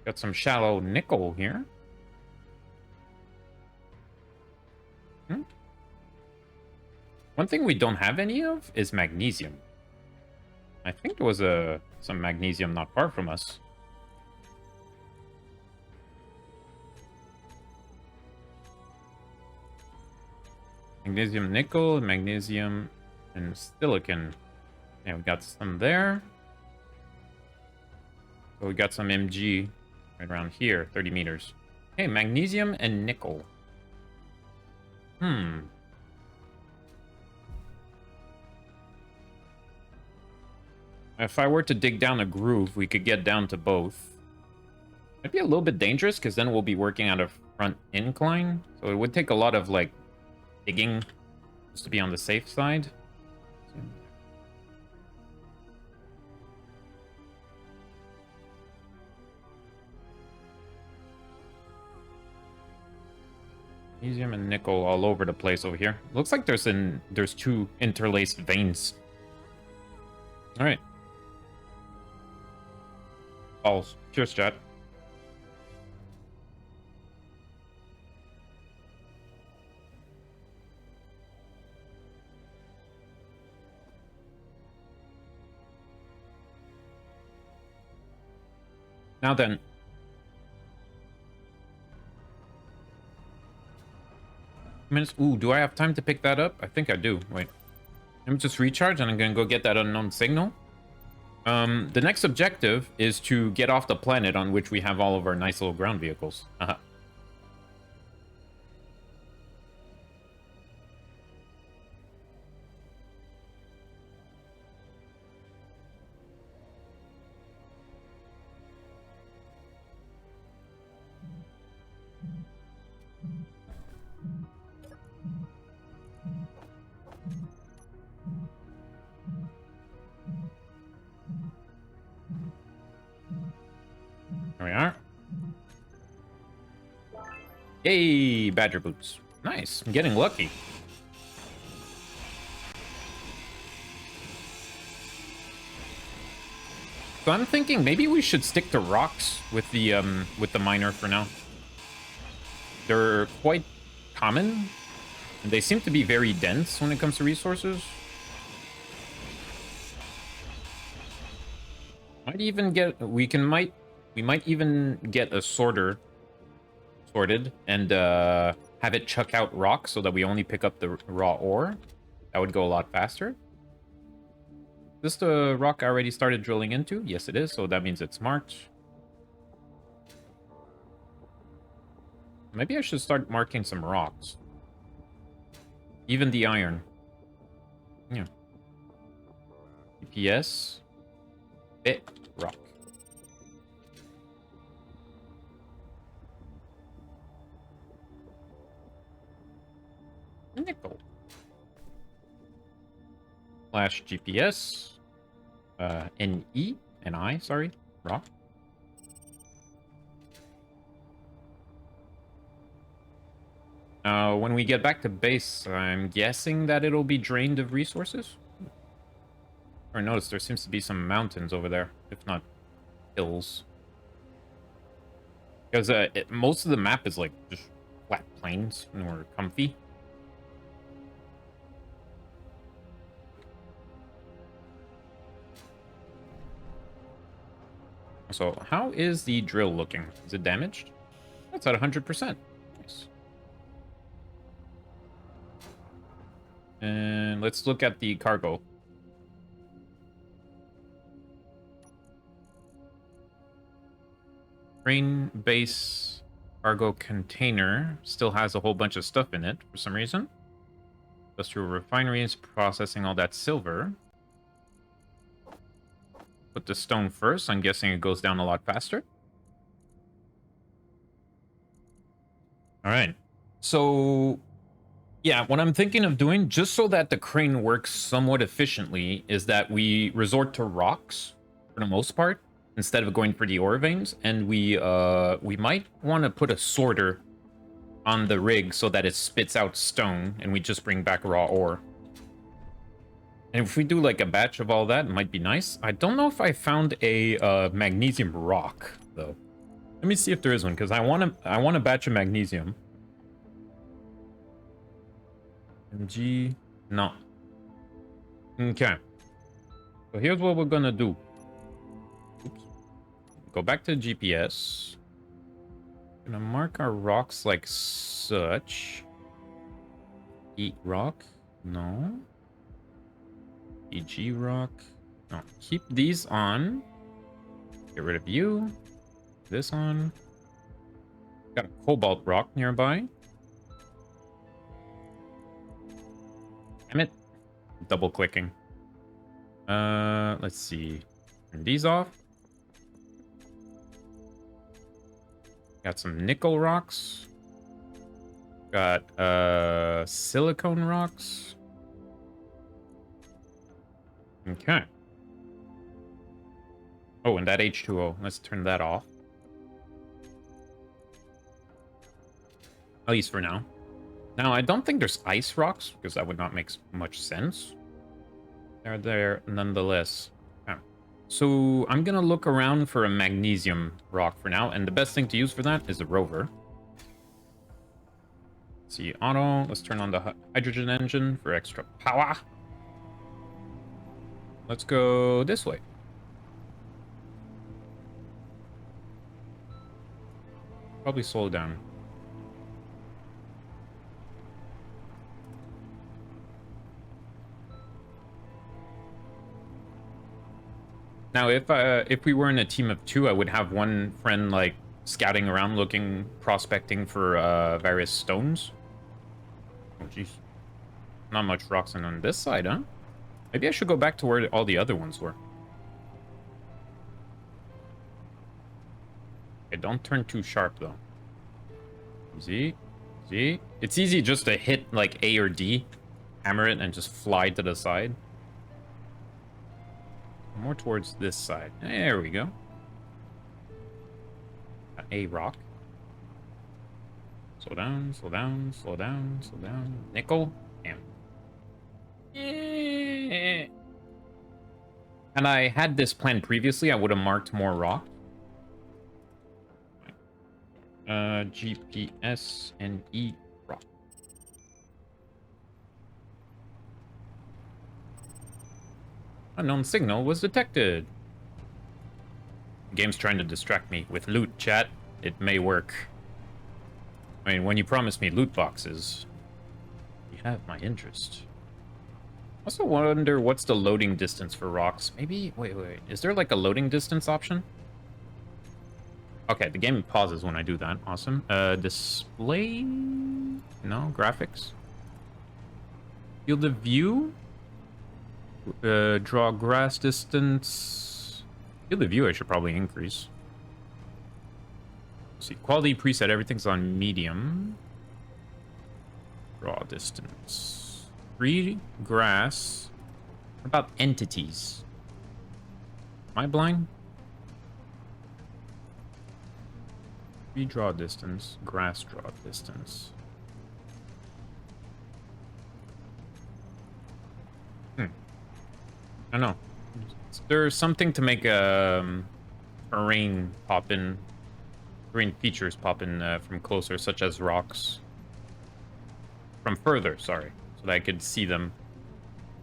Got some shallow nickel here. One thing we don't have any of is magnesium. I think there was some magnesium not far from us. Magnesium nickel, magnesium, and silicon. Yeah, we got some there. So we got some MG right around here, 30 meters. Hey, magnesium and nickel. If I were to dig down a groove, we could get down to both. Might be a little bit dangerous, because then we'll be working out a front incline. So it would take a lot of, like, digging just to be on the safe side. Magnesium and nickel all over the place over here. Looks like there's two interlaced veins. All right. Balls. Cheers, chat. Now then. Minutes. Ooh, do I have time to pick that up? I think I do. Wait. Let me just recharge and I'm gonna go get that unknown signal. The next objective is to get off the planet on which we have all of our nice little ground vehicles. There we are. Yay, badger boots. Nice. I'm getting lucky. So I'm thinking maybe we should stick to rocks with the miner for now. They're quite common, and they seem to be very dense when it comes to resources. We might even get a sorted and have it chuck out rocks so that we only pick up the raw ore. That would go a lot faster. Is this the rock I already started drilling into? Yes, it is, so that means it's marked. Maybe I should start marking some rocks. Even the iron. Yeah. GPS. Bit rock. Nickel. Flash GPS. NI, sorry. Rock. When we get back to base, I'm guessing that it'll be drained of resources. Or notice there seems to be some mountains over there, if not hills. Because most of the map is like just flat plains and we're comfy. So how is the drill looking? Is it damaged? That's at 100%. Nice. And let's look at the cargo. Crane base cargo container still has a whole bunch of stuff in it for some reason. Industrial refineries processing all that silver. Put the stone first. I'm guessing it goes down a lot faster. All right. So, yeah, what I'm thinking of doing, just so that the crane works somewhat efficiently, is that we resort to rocks for the most part, instead of going for the ore veins. And we might want to put a sorter on the rig so that it spits out stone, and we just bring back raw ore. And if we do like a batch of all that, it might be nice. I don't know if I found a magnesium rock though. Let me see if there is one, because I want a batch of magnesium. MG, no. Okay. So here's what we're gonna do. Oops. Go back to GPS. Gonna mark our rocks like such. Eat rock? No. EG rock. No, keep these on. Get rid of you. This on. Got a cobalt rock nearby. Damn it. Double clicking. Let's see. Turn these off. Got some nickel rocks. Got silicone rocks. Okay. Oh, and that H2O. Let's turn that off. At least for now. Now, I don't think there's ice rocks, because that would not make much sense. They're there nonetheless. Okay. So, I'm going to look around for a magnesium rock for now, and the best thing to use for that is a rover. Let's see, auto. Let's turn on the hydrogen engine for extra power. Let's go this way. Probably slow down. Now, if we were in a team of two, I would have one friend like scouting around, looking, prospecting for various stones. Oh, jeez. Not much rocks on this side, huh? Maybe I should go back to where all the other ones were. Okay, don't turn too sharp, though. Easy. Easy. It's easy just to hit, like, A or D. Hammer it and just fly to the side. More towards this side. There we go. A rock. Slow down, slow down, slow down, slow down. Nickel. Damn. And I had this plan previously, I would have marked more rock. GPS and E rock. Unknown signal was detected. The game's trying to distract me with loot, chat. It may work. I mean, when you promise me loot boxes, you have my interest. Also wonder what's the loading distance for rocks. Maybe, wait. Is there like a loading distance option? Okay, the game pauses when I do that. Awesome. Display? No, graphics. Field of view? Draw grass distance. Field of view I should probably increase. Let's see, quality preset, everything's on medium. Draw distance. Free grass. What about entities? Am I blind? Free draw distance. Grass draw distance. I don't know. There's something to make terrain pop in, terrain features pop in from closer, such as rocks. From further, sorry, so that I could see them.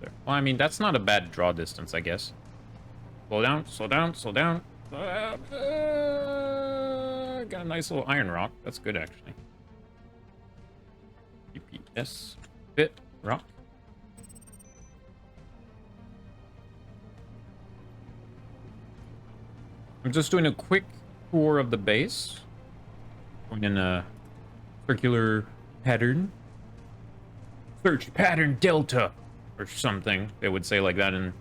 There. Well, I mean, that's not a bad draw distance, I guess. Slow down, slow down, slow down. Got a nice little iron rock. That's good, actually. GPS fit rock. I'm just doing a quick tour of the base. Going in a circular pattern. Search pattern delta or something. They would say like that in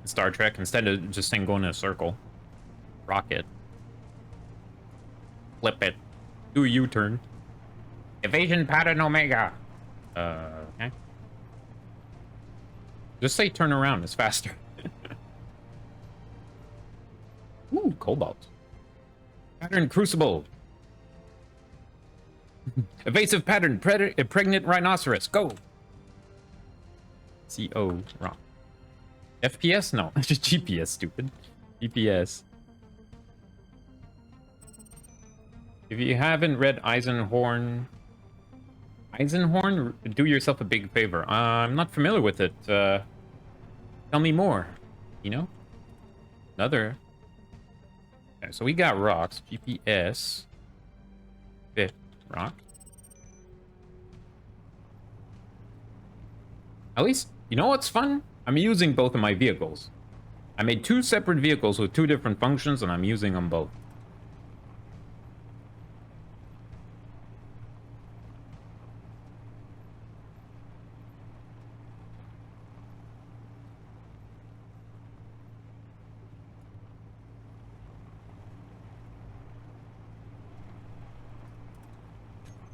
Star Trek instead of just saying going in a circle. Rocket. Flip it. Do a U-turn. Evasion pattern omega. Okay. Just say turn around. It's faster. Ooh, cobalt. Pattern crucible. Evasive pattern. Pregnant rhinoceros. Go. CO. Wrong. FPS? No. Just GPS, stupid. GPS. If you haven't read Eisenhorn, do yourself a big favor. I'm not familiar with it. Tell me more. You know? Another. Okay, so we got rocks. GPS. Fifth rock. At least, you know what's fun? I'm using both of my vehicles. I made two separate vehicles with two different functions, and I'm using them both.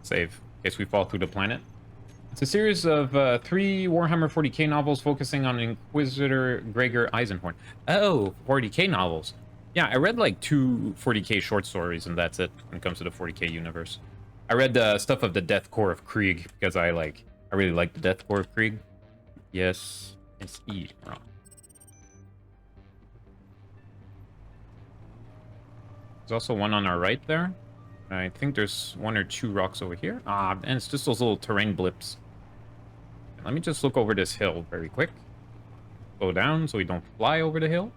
Save, in case we fall through the planet. It's a series of 3 Warhammer 40k novels focusing on Inquisitor Gregor Eisenhorn. Oh, 40k novels. Yeah, I read like 2 40k short stories, and that's it when it comes to the 40k universe. I read the stuff of the Death Corps of Krieg because I really like the Death Corps of Krieg. Yes, SE. Wrong. There's also one on our right there. I think there's 1 or 2 rocks over here. Ah, and it's just those little terrain blips. Let me just look over this hill very quick. Slow down so we don't fly over the hill.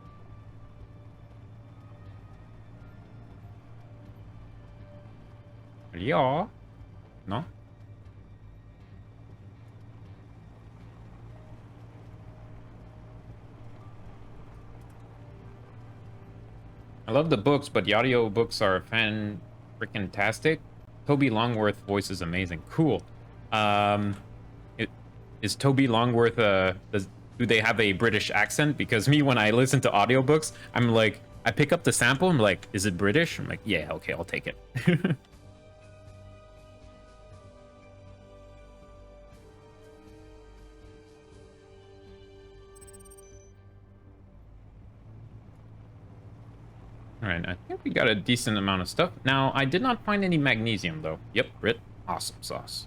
Yeah. No? I love the books, but the audio books are freaking-tastic. Toby Longworth voice is amazing. Cool. Is Toby Longworth, do they have a British accent? Because me, when I listen to audiobooks, I'm like, I pick up the sample, I'm like, is it British? I'm like, yeah, okay, I'll take it. Alright, I think we got a decent amount of stuff. Now, I did not find any magnesium, though. Yep, Brit. Awesome sauce.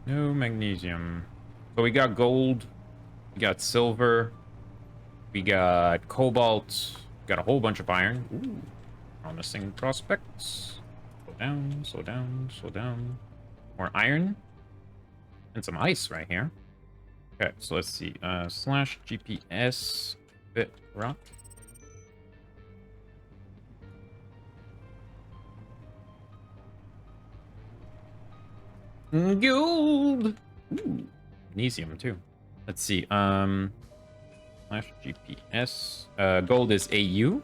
No magnesium. So we got gold. We got silver. We got cobalt. We got a whole bunch of iron. Ooh, promising prospects. Slow down, slow down, slow down. More iron. And some ice right here. Okay, so let's see. Slash GPS bit rock. Gold. Ooh, magnesium too. Let's see. Slash GPS. Gold is AU.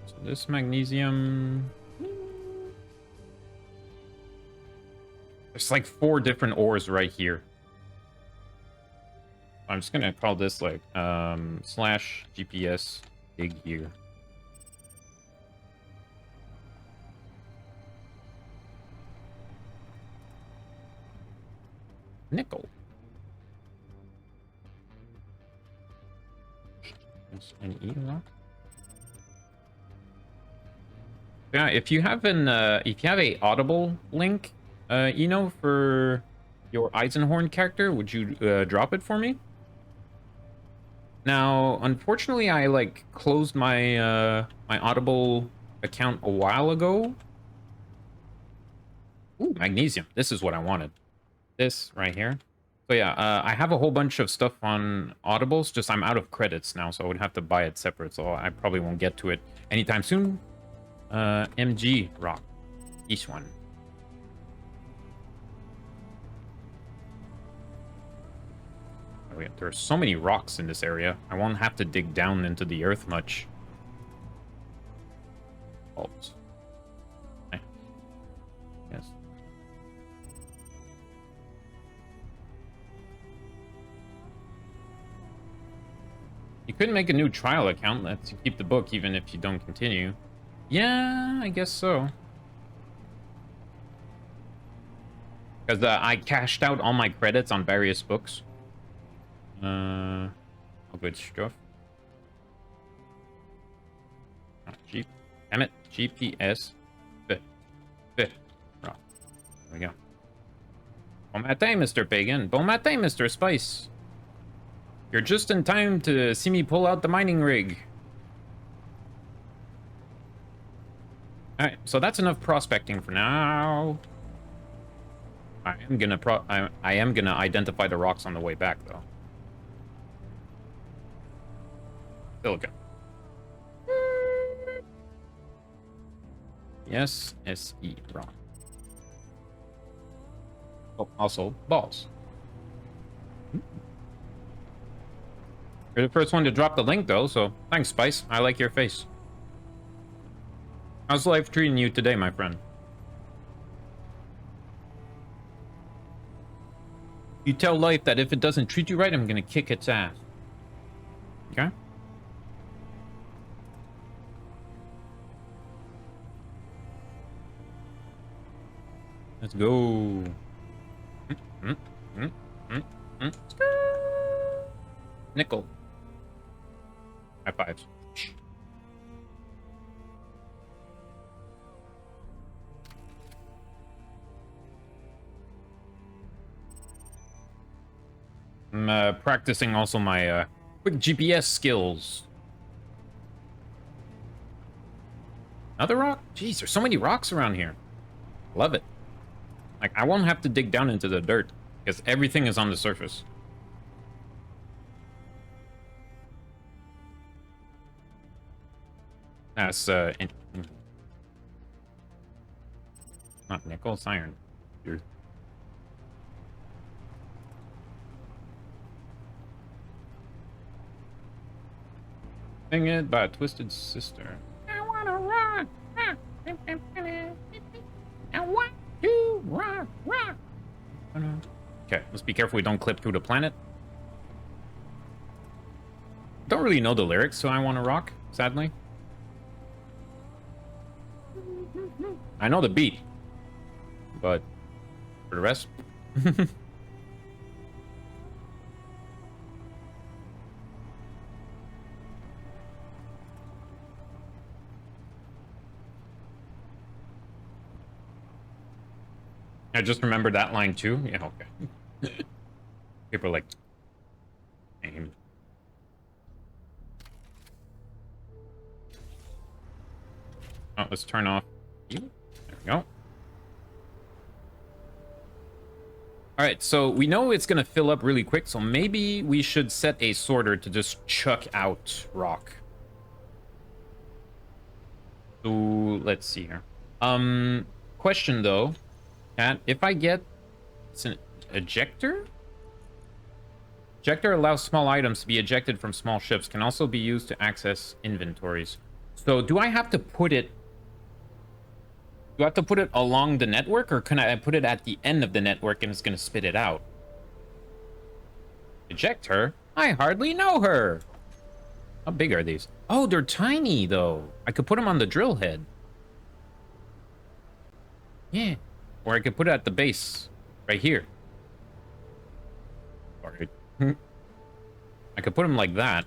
So This magnesium... There's like 4 different ores right here. I'm just gonna call this like slash GPS dig here. Nickel. An E rock. Yeah, if you have a Audible link, for your Eisenhorn character, would you drop it for me? Now, unfortunately, I like closed my my Audible account a while ago. Ooh, magnesium. This is what I wanted. This right here. So yeah, I have a whole bunch of stuff on Audibles, just I'm out of credits now, so I would have to buy it separate, so I probably won't get to it anytime soon. MG rock. Each one. Oh, yeah, there are so many rocks in this area. I won't have to dig down into the earth much. Bolts. Yes. You couldn't make a new trial account. Lets you keep the book even if you don't continue. Yeah, I guess so. Because I cashed out all my credits on various books. All good stuff. Oh, damn it. GPS. There we go. Bon matin, Mr. Pagan. Bon matin, Mr. Spice. You're just in time to see me pull out the mining rig. Alright, so that's enough prospecting for now. I am gonna identify the rocks on the way back, though. Silicon. Yes, SE rock. Oh, also balls. You're the first one to drop the link, though, so thanks, Spice. I like your face. How's life treating you today, my friend? You tell life that if it doesn't treat you right, I'm gonna kick its ass. Okay? Let's go. Nickel. High fives. I'm practicing also my quick GPS skills. Another rock? Jeez, there's so many rocks around here. Love it. Like, I won't have to dig down into the dirt because everything is on the surface. That's not nickel, it's iron. You're... Dang it by a twisted sister. I wanna rock, rock. I want to rock, rock. Okay, let's be careful we don't clip through the planet. Don't really know the lyrics, so I want to rock, sadly. I know the beat, but for the rest... I just remembered that line too. Yeah, okay. People are like, aim. Oh, let's turn off you. There we go. All right, so we know it's gonna fill up really quick, so maybe we should set a sorter to just chuck out rock. So let's see here. Question though. Cat, if I get... It's an ejector? Ejector allows small items to be ejected from small ships. Can also be used to access inventories. So do I have to put it... Do I have to put it along the network, or can I put it at the end of the network and it's going to spit it out? Eject her? I hardly know her. How big are these? Oh, they're tiny, though. I could put them on the drill head. Yeah. Or I could put it at the base. Right here. Or I could put them like that.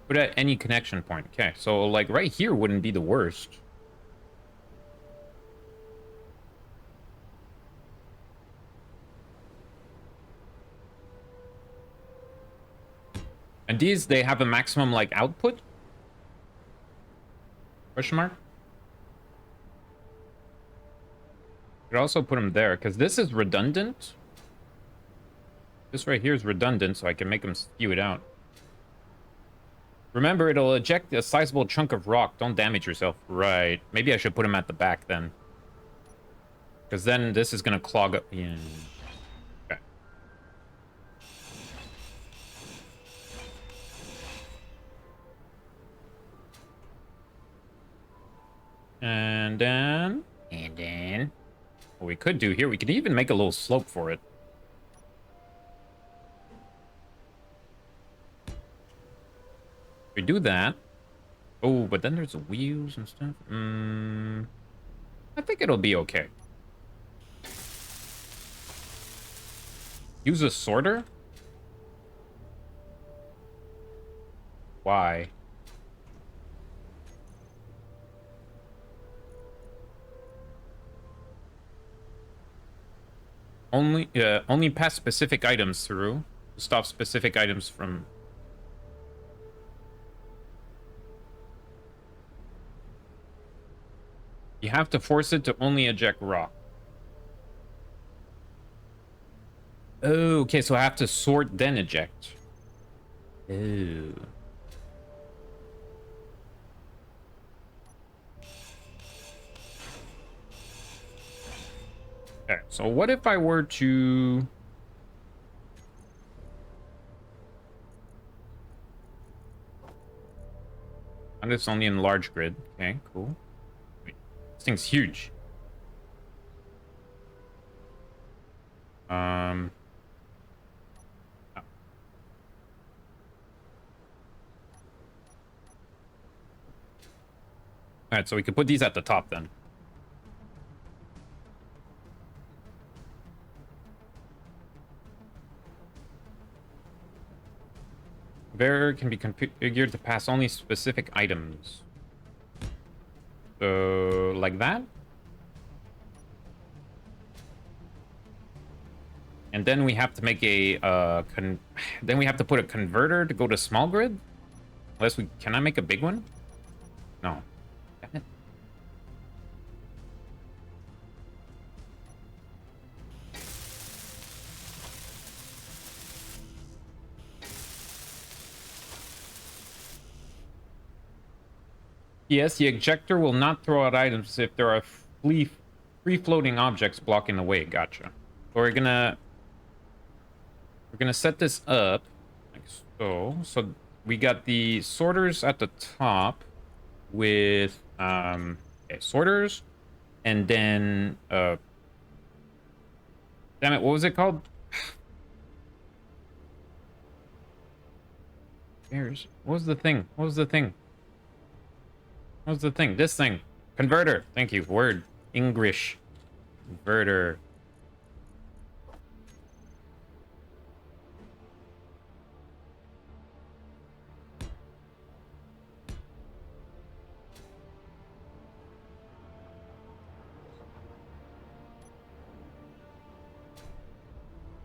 Put it at any connection point. Okay, so like right here wouldn't be the worst. And these, they have a maximum like output? Question mark? Could also put them there, because this is redundant. This right here is redundant, so I can make them spew it out. Remember, it'll eject a sizable chunk of rock. Don't damage yourself. Right. Maybe I should put them at the back then. Because then this is going to clog up. Yeah. Okay. And then... What we could do here, we could even make a little slope for it. We do that. Oh, but then there's the wheels and stuff. I think it'll be okay. Use a sorter? Why? Only pass specific items through. Stop specific items from... You have to force it to only eject rock. Oh, okay, so I have to sort, then eject. Oh. Okay, so what if I were to... And it's only in large grid. Okay, cool. Wait, this thing's huge. Oh. Alright, so we could put these at the top then. Bearer can be configured to pass only specific items. So, like that. And then we have to make a, then we have to put a converter to go to small grid? Unless we, can I make a big one? No. Damn it. Yes, the ejector will not throw out items if there are free-floating objects blocking the way. Gotcha. So we're gonna set this up like so. So we got the sorters at the top with okay, sorters, and then damn it, what was it called? What was the thing? What was the thing? What was the thing? This thing. Converter. Thank you. Word. English. Converter.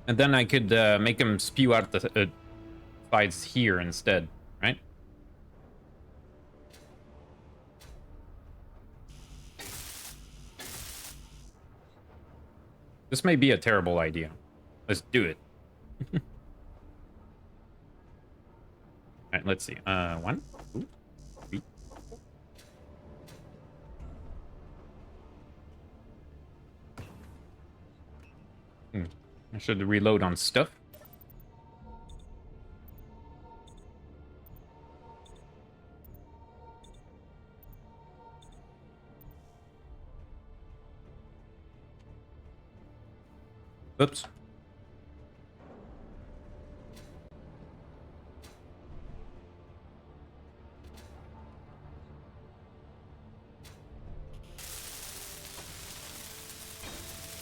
And then I could make them spew out the sides here instead, right? This may be a terrible idea. Let's do it. All right, let's see. 1, 2, 3. I should reload on stuff. Oops.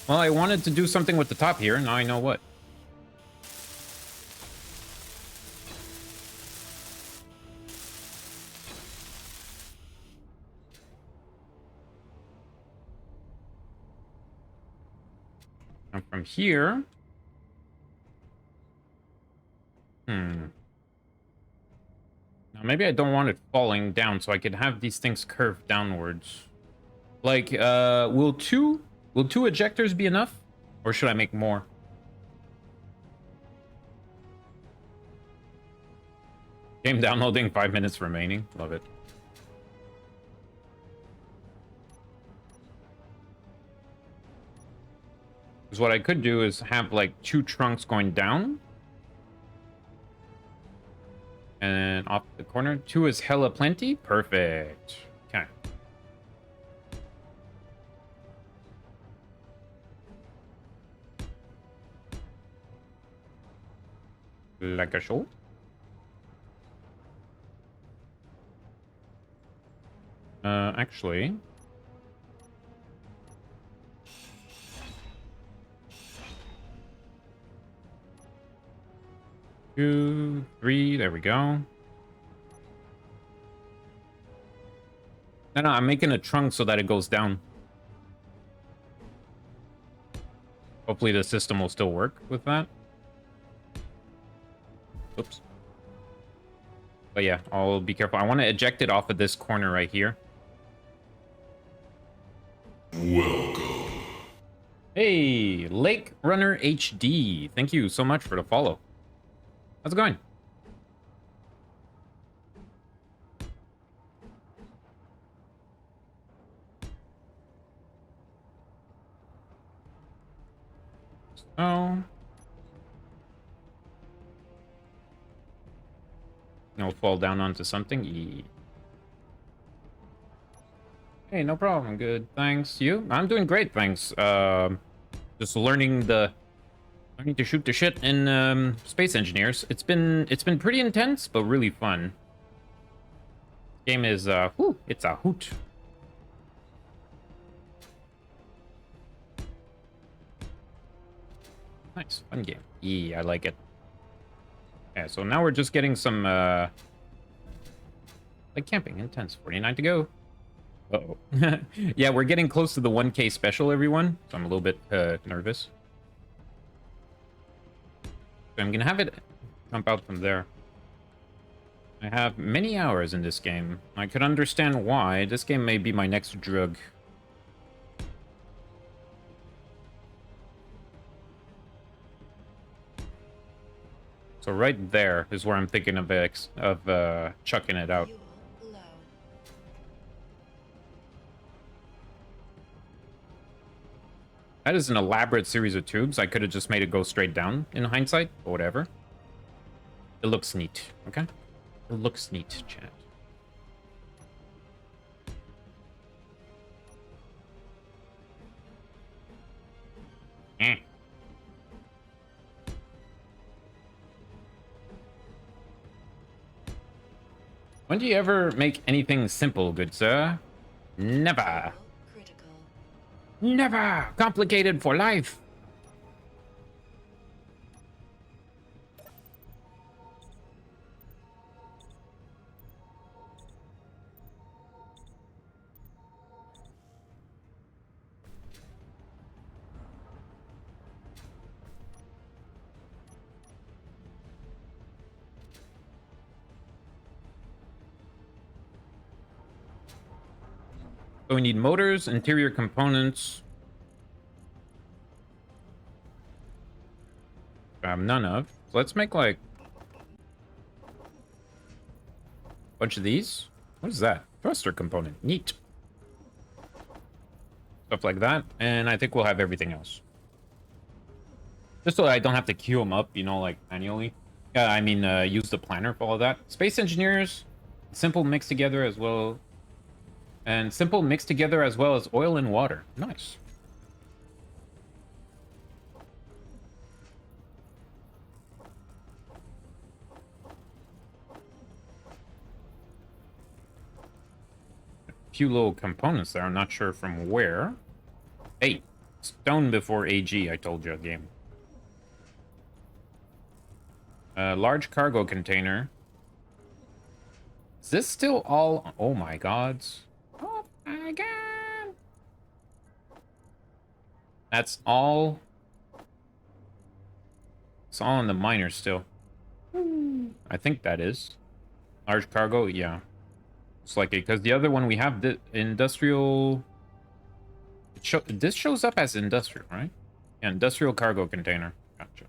Well, I wanted to do something with the top here. Now I know what. And from here... Now maybe I don't want it falling down, so I could have these things curve downwards. Like, will two ejectors be enough? Or should I make more? Game downloading, 5 minutes remaining. Love it. Because what I could do is have, like, 2 trunks going down. And off the corner. 2 is hella plenty. Perfect. Okay. Like a show. Actually. Two, three, there we go. No, I'm making a trunk so that it goes down. Hopefully the system will still work with that. Oops. But yeah, I'll be careful. I want to eject it off of this corner right here. Welcome. Hey, Lake Runner HD. Thank you so much for the follow. How's it going? So... I'll fall down onto something. Hey, no problem. Good. Thanks. You? I'm doing great, thanks. Just learning to shoot the shit in Space Engineers. It's been pretty intense, but really fun. Game is it's a hoot. Nice, fun game. Yeah, I like it. Yeah, so now we're just getting some like camping intense. 49 to go. Uh-oh. Yeah, we're getting close to the 1K special, everyone. So I'm a little bit nervous. So I'm gonna have it jump out from there. I have many hours in this game. I could understand why. This game may be my next drug. So right there is where I'm thinking of chucking it out. That is an elaborate series of tubes. I could have just made it go straight down in hindsight, but whatever. It looks neat, okay? It looks neat, chat. Eh. When do you ever make anything simple, good sir? Never. Never! Complicated for life! So we need motors, interior components. None of. So let's make like a bunch of these. What is that? Thruster component. Neat. Stuff like that. And I think we'll have everything else. Just so I don't have to queue them up, you know, like manually. Yeah, I mean, use the planner for all of that. Space Engineers, simple mix together as well. And simple mixed together as well as oil and water. Nice. few little components there. I'm not sure from where. Hey, stone before AG, I told you, game. Large cargo container. Is this still all... Oh my gods. Oh my god. That's all... It's all in the miner still. I think that is. Large cargo, yeah. It's like it, because the other one we have, the industrial... This shows up as industrial, right? Yeah, industrial cargo container. Gotcha.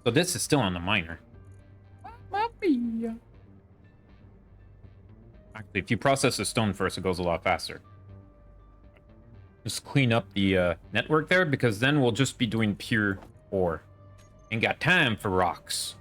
So this is still on the miner. Actually, if you process the stone first, it goes a lot faster. Just clean up the network there, because then we'll just be doing pure ore. Ain't got time for rocks.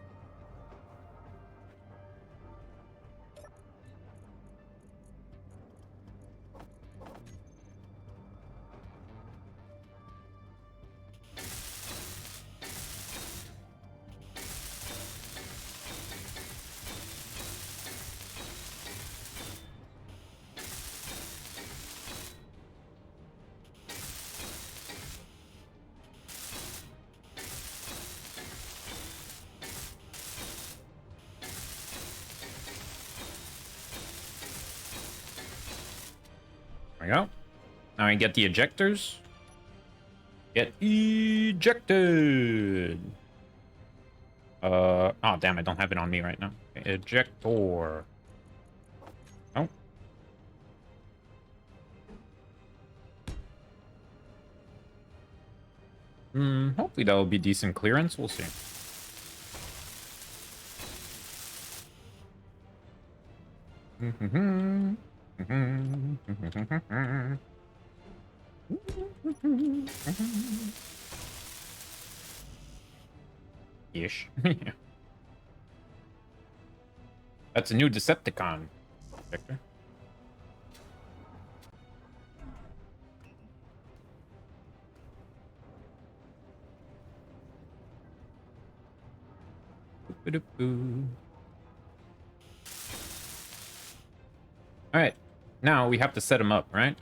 There we go. Now I get the ejectors. Get ejected. Oh damn, I don't have it on me right now. Okay, ejector. Oh. Hopefully that will be decent clearance. We'll see. Ish. That's a new Decepticon. Victor. Alright, now we have to set him up, right?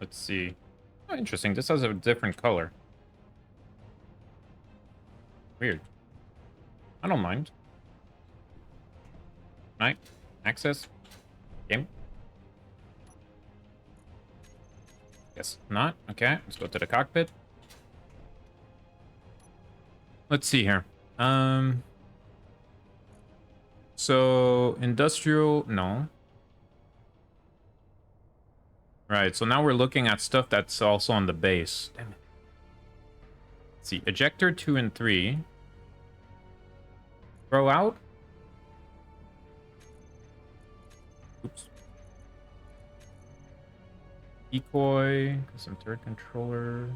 Let's see. Oh, interesting. This has a different color. Weird. I don't mind. Right? Access? Game? Guess not. Okay, let's go to the cockpit. Let's see here. So, industrial... No. Right, so now we're looking at stuff that's also on the base. Damn it. Let's see. Ejector 2 and 3. Throw out. Oops. Decoy. Some turret controller.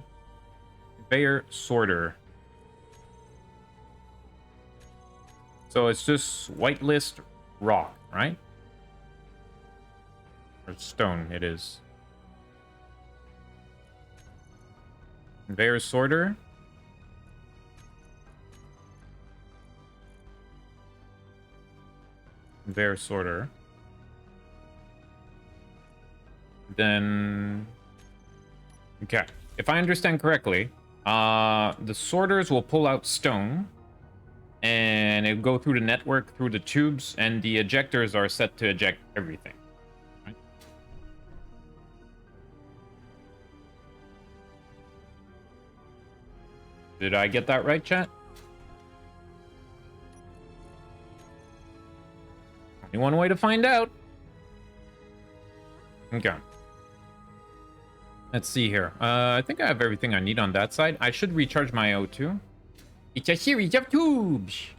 Conveyor sorter. So it's just whitelist rock, right? Or stone, it is. Conveyor sorter. Conveyor sorter. Then... Okay. If I understand correctly, the sorters will pull out stone. And it'll go through the network, through the tubes, and the ejectors are set to eject everything. Right? Did I get that right, chat? Only one way to find out. Okay. Let's see here. I think I have everything I need on that side. I should recharge my O2. It's a series of tubes.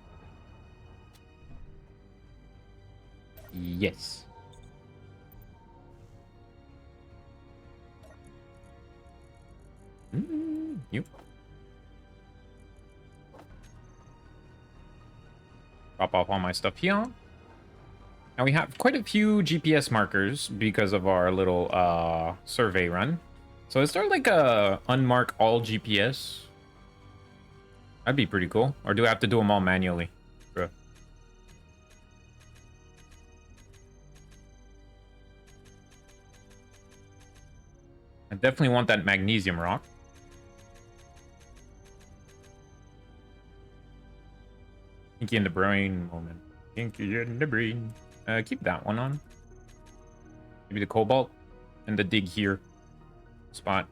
Yes. Yep. Drop off all my stuff here. Now we have quite a few GPS markers because of our little survey run. So is there like a unmark all GPS? That'd be pretty cool. Or do I have to do them all manually? Bro. I definitely want that magnesium rock. Kinky in the brain moment. Kinky in the brain. Keep that one on. Maybe the cobalt and the dig here spot.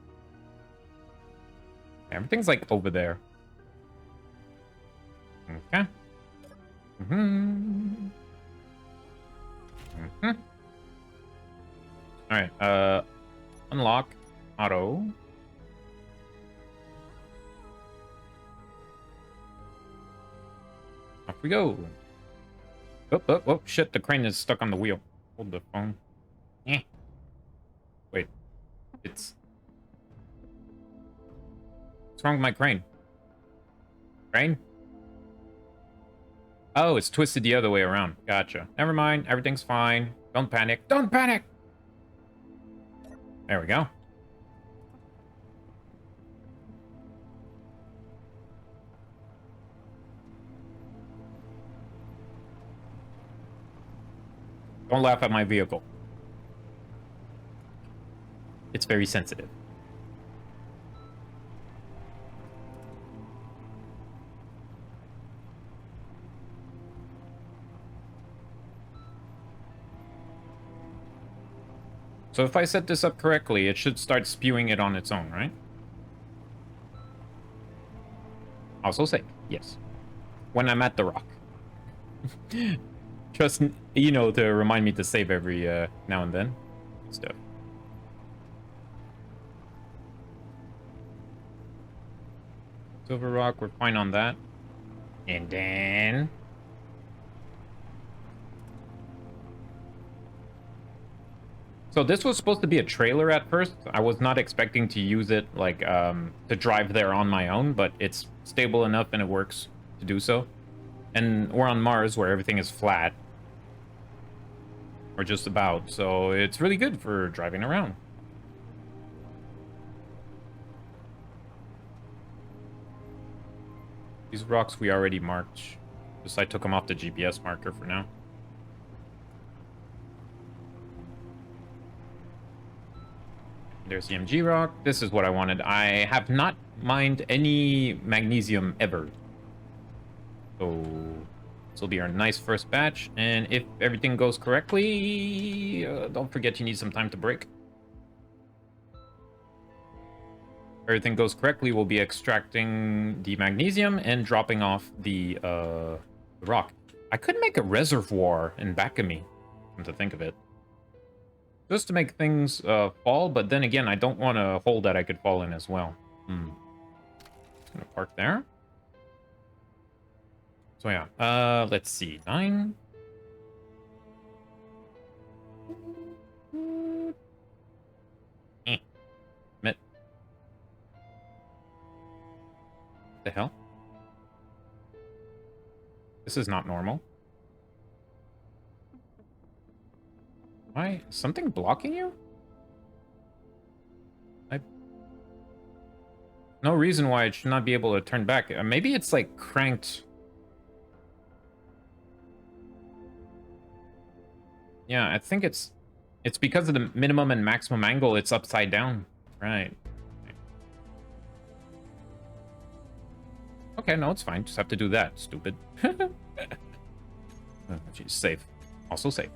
Everything's like over there. Okay. Alright, unlock auto. Off we go. Oh, shit, the crane is stuck on the wheel. Hold the phone. Wait. What's wrong with my crane? Crane? Oh, it's twisted the other way around. Gotcha. Never mind. Everything's fine. Don't panic. Don't panic! There we go. Don't laugh at my vehicle. It's very sensitive. So if I set this up correctly, it should start spewing it on its own, right? Also safe, yes. When I'm at the rock. Just, you know, to remind me to save every now and then. Stuff. Silver rock, we're fine on that. And then... So this was supposed to be a trailer at first. I was not expecting to use it, like, to drive there on my own, but it's stable enough and it works to do so. And we're on Mars, where everything is flat. Or just about, so it's really good for driving around. These rocks we already marked. Just I took them off the GPS marker for now. There's the MG rock. This is what I wanted. I have not mined any magnesium ever. So this will be our nice first batch. And if everything goes correctly, don't forget you need some time to break. If everything goes correctly, we'll be extracting the magnesium and dropping off the rock. I could make a reservoir in back of me, come to think of it. Just to make things fall, but then again, I don't want a hole that I could fall in as well. Just gonna park there. So yeah, let's see, 9. What the hell? This is not normal. Why? Something blocking you? No reason why it should not be able to turn back. Maybe it's like cranked. Yeah, I think it's because of the minimum and maximum angle, it's upside down. Right. Okay, no, it's fine. Just have to do that, stupid. Oh, geez, safe. Also safe.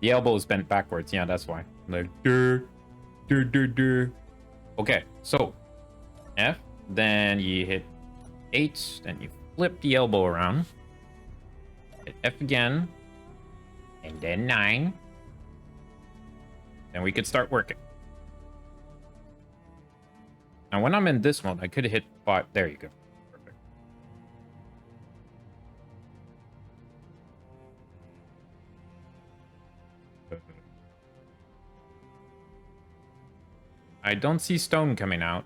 The elbow is bent backwards. Yeah, that's why. Like, okay, so F, then you hit 8, then you flip the elbow around. Hit F again, and then 9. Then we could start working. Now, when I'm in this mode, I could hit 5. There you go. Perfect. I don't see stone coming out.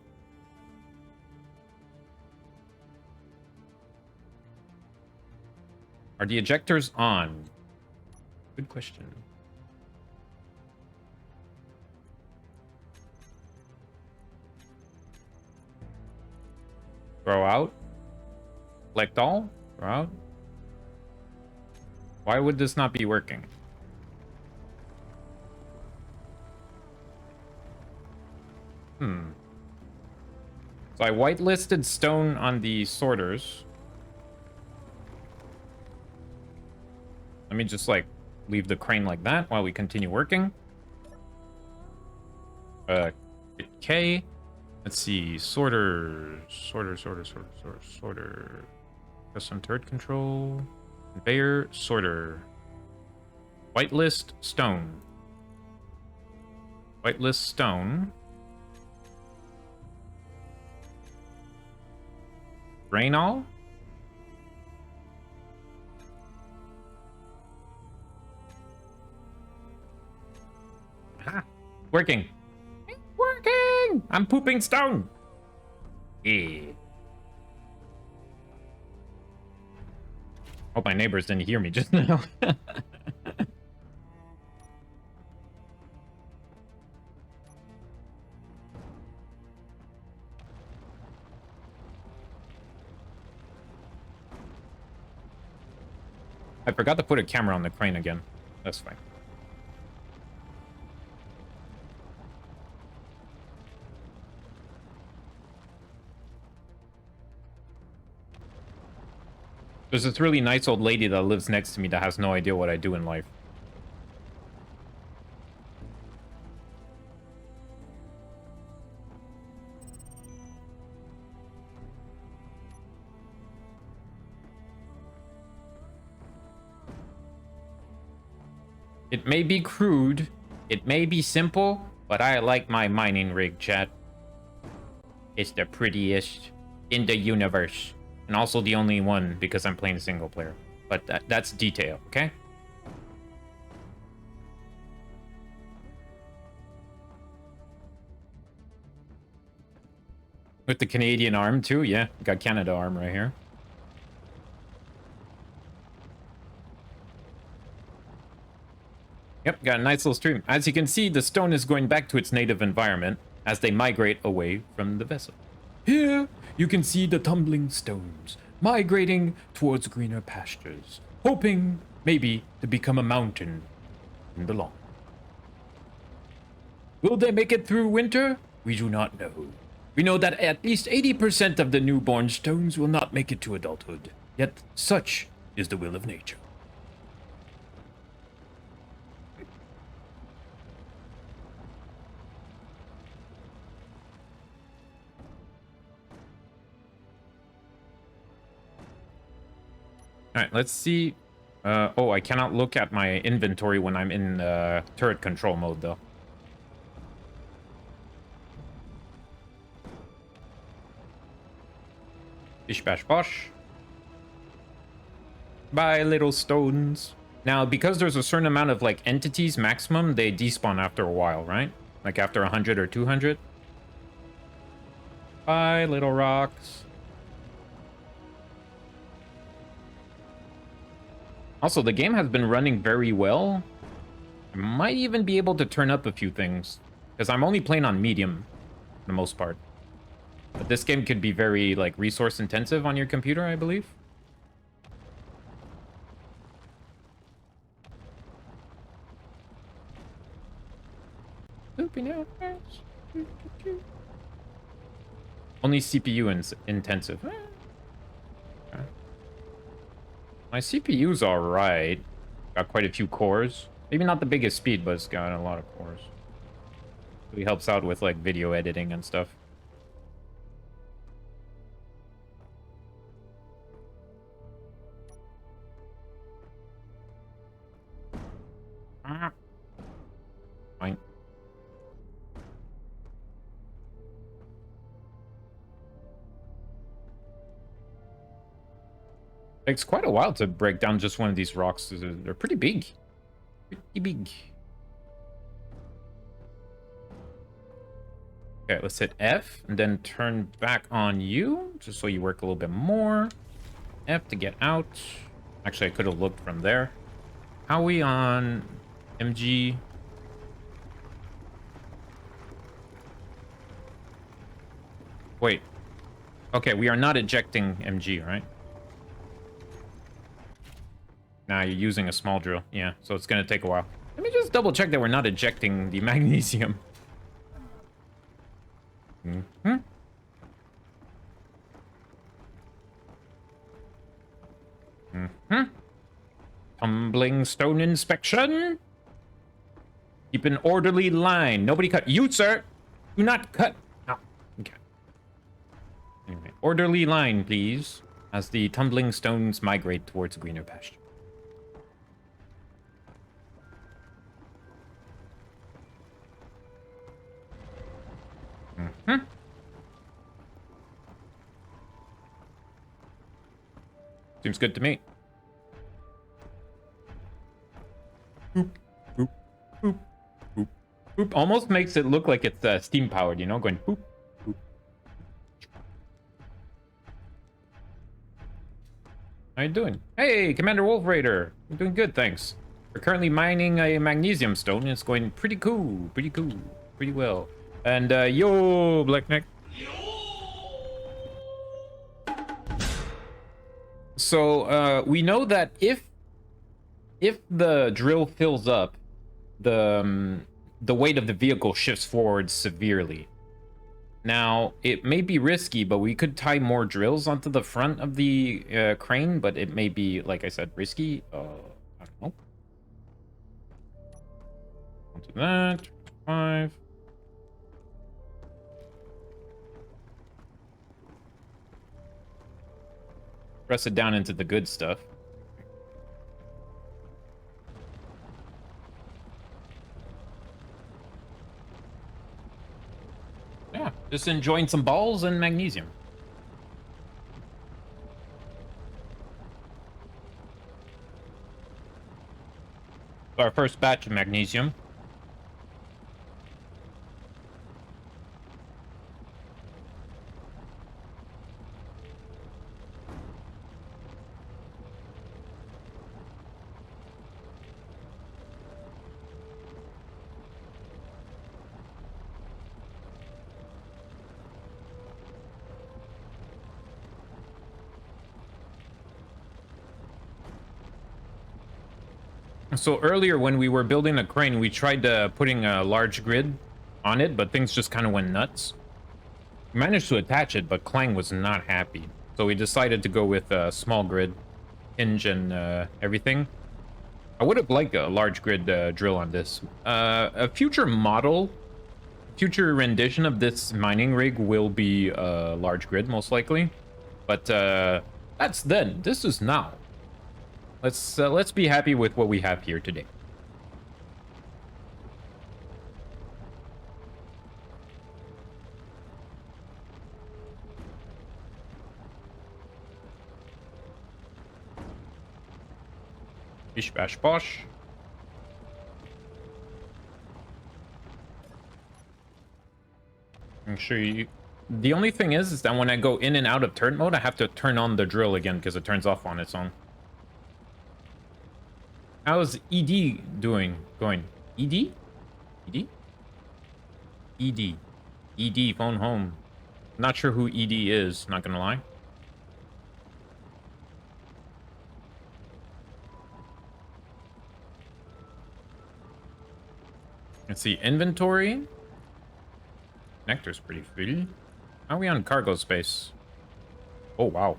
Are the ejectors on? Good question. Throw out. Select all. Throw out. Why would this not be working? Hmm. So I whitelisted stone on the sorters. Let me just, like, leave the crane like that while we continue working. K. Let's see. Sorter. Custom turret control. Conveyor. Sorter. Whitelist stone. Whitelist stone. Grain all? Aha. Working. Working! I'm pooping stone. Yeah. Hope my neighbors didn't hear me just now. I forgot to put a camera on the crane again. That's fine. There's this really nice old lady that lives next to me that has no idea what I do in life. It may be crude, it may be simple, but I like my mining rig, chat. It's the prettiest in the universe. And also the only one because I'm playing single player. But that's detail, okay? With the Canadian arm too, yeah. Got Canada arm right here. Yep, got a nice little stream. As you can see, the stone is going back to its native environment as they migrate away from the vessel. Here, you can see the tumbling stones migrating towards greener pastures, hoping, maybe, to become a mountain in the long. Will they make it through winter? We do not know. We know that at least 80% of the newborn stones will not make it to adulthood. Yet, such is the will of nature. All right, let's see. Oh, I cannot look at my inventory when I'm in turret control mode, though. Bish bash bosh. Bye, little stones. Now, because there's a certain amount of, like, entities maximum, they despawn after a while, right? Like after 100 or 200. Bye, little rocks. Also, the game has been running very well. I might even be able to turn up a few things, because I'm only playing on medium for the most part. But this game could be very, like, resource intensive on your computer, I believe. Only CPU intensive. Okay. My CPU's alright. Got quite a few cores. Maybe not the biggest speed, but it's got a lot of cores. Really helps out with, like, video editing and stuff. Fine. Takes quite a while to break down just one of these rocks. They're pretty big. Pretty big. Okay, let's hit F and then turn back on you, just so you work a little bit more. F to get out. Actually, I could have looked from there. How are we on MG? Wait. Okay, we are not ejecting MG, right? Nah, you're using a small drill. Yeah, so it's gonna take a while. Let me just double check that we're not ejecting the magnesium. Mm-hmm. Mm-hmm. Tumbling stone inspection. Keep an orderly line. Nobody cut. You, sir, do not cut. Oh, okay. Anyway, orderly line, please, as the tumbling stones migrate towards greener pasture. Mm-hmm. Seems good to me. Boop, boop, boop, boop, boop. Almost makes it look like it's steam powered, you know, going boop, boop. How you doing? Hey, Commander Wolf Raider. I'm doing good, thanks. We're currently mining a magnesium stone, and it's going pretty cool, pretty well. And yo, Blackneck. So we know that if the drill fills up, the weight of the vehicle shifts forward severely. Now, it may be risky, but we could tie more drills onto the front of the crane, but it may be, like I said, risky. I don't know. Onto that. 5. Press it down into the good stuff. Yeah, just enjoying some balls and magnesium. Our first batch of magnesium. So earlier when we were building a crane, we tried putting a large grid on it, but things just kind of went nuts. We managed to attach it, but Clang was not happy. So we decided to go with a small grid, hinge and everything. I would have liked a large grid drill on this. A future model, future rendition of this mining rig will be a large grid, most likely. But that's then. This is now. Let's be happy with what we have here today. Bish bash bosh. Make sure you. The only thing is that when I go in and out of turret mode, I have to turn on the drill again because it turns off on its own. How's ED doing? Going? ED? ED? ED. ED, phone home. Not sure who ED is, not gonna lie. Let's see, inventory. Connector's pretty full. How are we on cargo space? Oh, wow.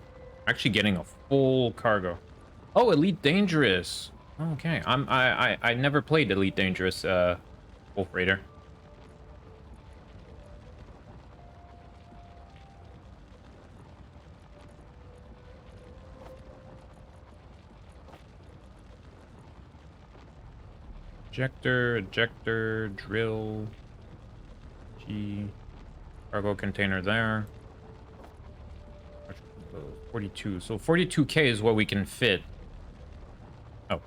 Actually getting a full cargo. Oh, Elite Dangerous. Okay, I never played Elite Dangerous, Wolf Raider. Ejector, drill. G. Cargo container there. 42. So 42K is what we can fit. Oh,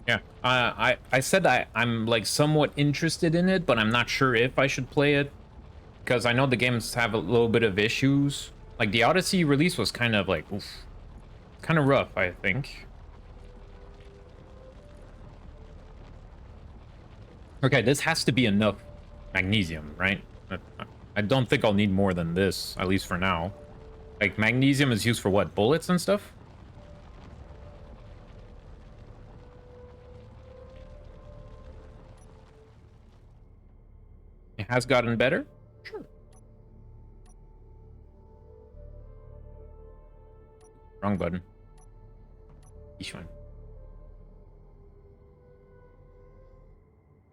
yeah. I said I'm like somewhat interested in it, but I'm not sure if I should play it because I know the games have a little bit of issues. Like the Odyssey release was kind of like, oof, kind of rough, I think. Okay, this has to be enough magnesium, right? I don't think I'll need more than this, at least for now. Like, magnesium is used for what? Bullets and stuff? has gotten better. Sure. Wrong button. Each one.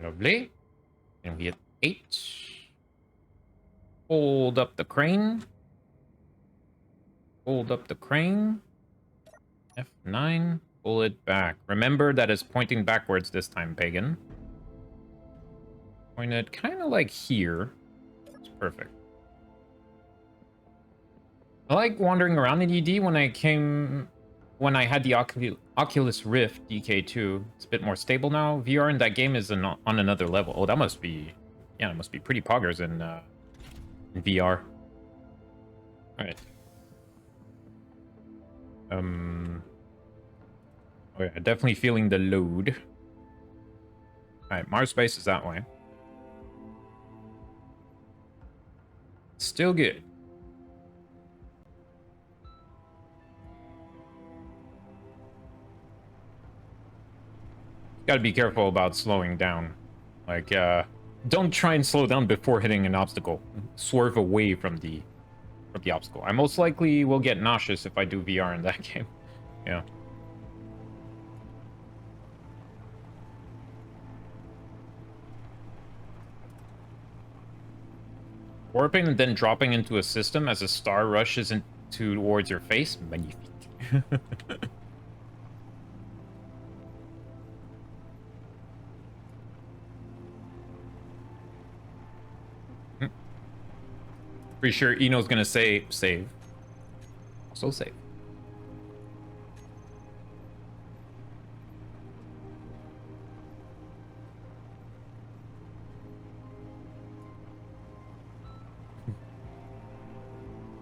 Lovely. And we hit 8. Hold up the crane. Hold up the crane. F9. Pull it back. Remember that it's pointing backwards this time, Pagan. Point it kind of like here. It's perfect. I like wandering around in ED when I had the Oculus Rift DK2. It's a bit more stable now. VR in that game is on another level. Oh, that must be, yeah, it must be pretty poggers in VR. All right. Oh yeah, definitely feeling the load. All right, Mars base is that way. Still good. Gotta be careful about slowing down. Like, don't try and slow down before hitting an obstacle. Swerve away from the obstacle. I most likely will get nauseous if I do VR in that game. Yeah. Warping and then dropping into a system as a star rushes towards your face. Magnifique. Pretty sure Eno's gonna say save. Also save.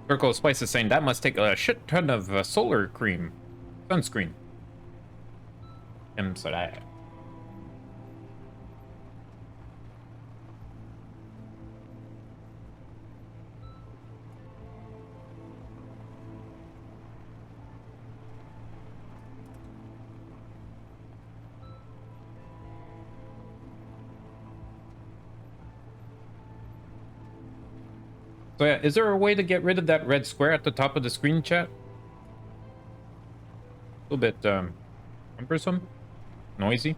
Circle of Spice is saying that must take a shit ton of solar cream. Sunscreen. So that. So yeah, is there a way to get rid of that red square at the top of the screen, chat? A little bit cumbersome, noisy.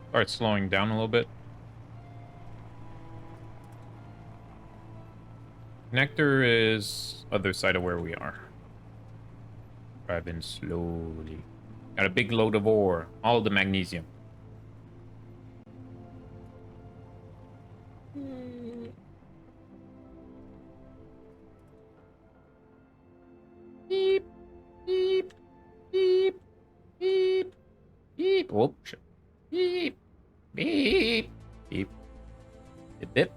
Start slowing down a little bit. Connector is other side of where we are. Driving slowly. Got a big load of ore. All the magnesium. Beep, beep, beep, beep, beep. Oh, shit. Beep, beep, beep, beep, beep.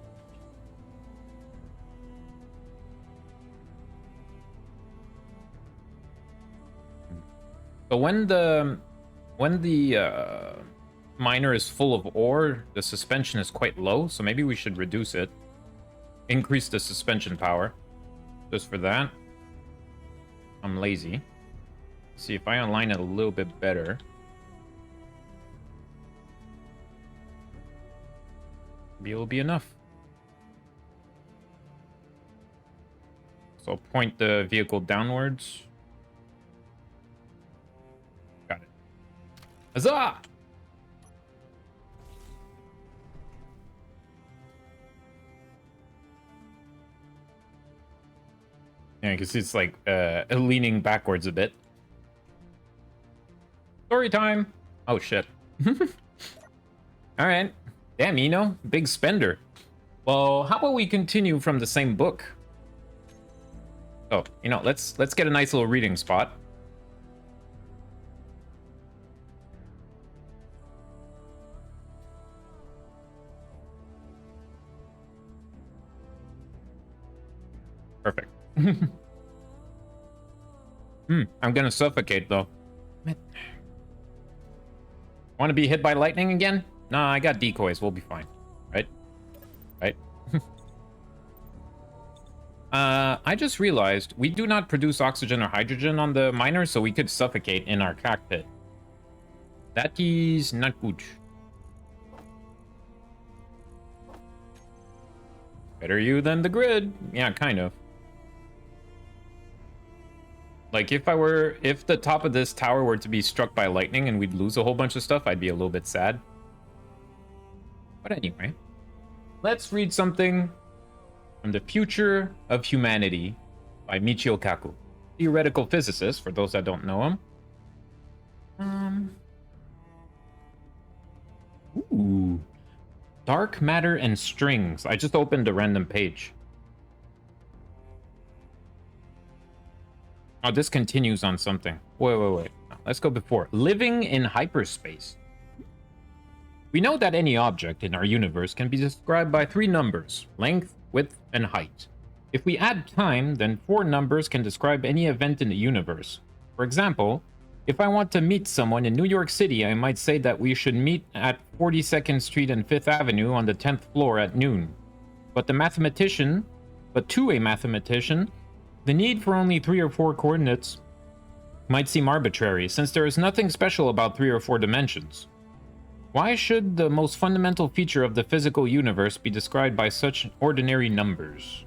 But when the miner is full of ore, the suspension is quite low, so maybe we should reduce it. Increase the suspension power. Just for that. I'm lazy. See if I align it a little bit better. Maybe it'll be enough. So I'll point the vehicle downwards. Got it. Huzzah! Yeah, because it's like leaning backwards a bit. Story time! Oh shit. Alright. Damn, Eno, big spender. Well, how about we continue from the same book? Oh, you know, let's get a nice little reading spot. Perfect. I'm gonna suffocate though. Want to be hit by lightning again? Nah, I got decoys. We'll be fine. Right? Right? I just realized we do not produce oxygen or hydrogen on the miner, so we could suffocate in our cockpit. That is not good. Better you than the grid. Yeah, kind of. Like, if the top of this tower were to be struck by lightning and we'd lose a whole bunch of stuff, I'd be a little bit sad. But anyway, let's read something from The Future of Humanity by Michio Kaku, theoretical physicist, for those that don't know him. Ooh. Dark matter and strings. I just opened a random page. Oh, this continues on something. Wait. No, let's go before. Living in hyperspace. We know that any object in our universe can be described by 3 numbers: length, width, and height. If we add time, then 4 numbers can describe any event in the universe. For example, if I want to meet someone in New York City, I might say that we should meet at 42nd Street and 5th Avenue on the 10th floor at noon. But to a mathematician, the need for only 3 or 4 coordinates might seem arbitrary, since there is nothing special about 3 or 4 dimensions. Why should the most fundamental feature of the physical universe be described by such ordinary numbers?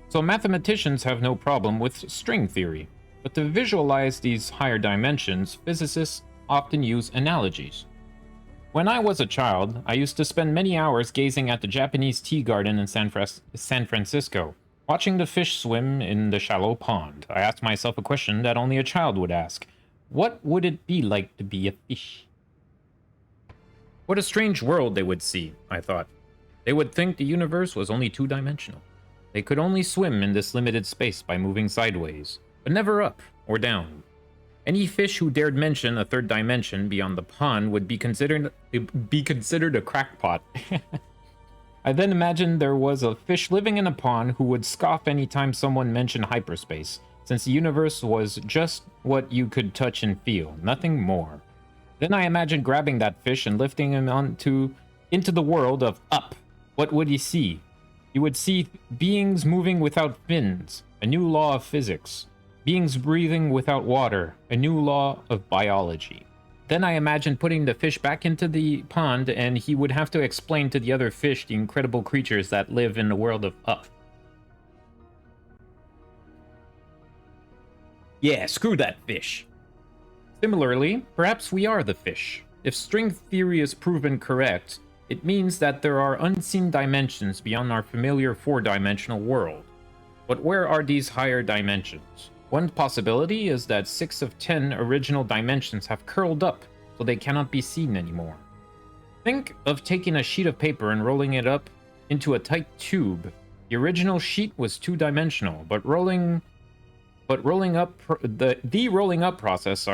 So mathematicians have no problem with string theory, but to visualize these higher dimensions, physicists often use analogies. When I was a child, I used to spend many hours gazing at the Japanese tea garden in San Francisco, watching the fish swim in the shallow pond. I asked myself a question that only a child would ask. What would it be like to be a fish? What a strange world they would see, I thought. They would think the universe was only 2-dimensional. They could only swim in this limited space by moving sideways, but never up or down. Any fish who dared mention a 3rd dimension beyond the pond would be considered a crackpot. I then imagined there was a fish living in a pond who would scoff anytime someone mentioned hyperspace, since the universe was just what you could touch and feel, nothing more. Then I imagined grabbing that fish and lifting him into the world of up. What would he see? He would see beings moving without fins, a new law of physics. Beings breathing without water, a new law of biology. Then I imagined putting the fish back into the pond, and he would have to explain to the other fish the incredible creatures that live in the world of up. Yeah, screw that fish. Similarly, perhaps we are the fish. If string theory is proven correct, it means that there are unseen dimensions beyond our familiar 4-dimensional world. But where are these higher dimensions? One possibility is that 6 of 10 original dimensions have curled up, so they cannot be seen anymore. Think of taking a sheet of paper and rolling it up into a tight tube. The original sheet was 2-dimensional, but the rolling up process,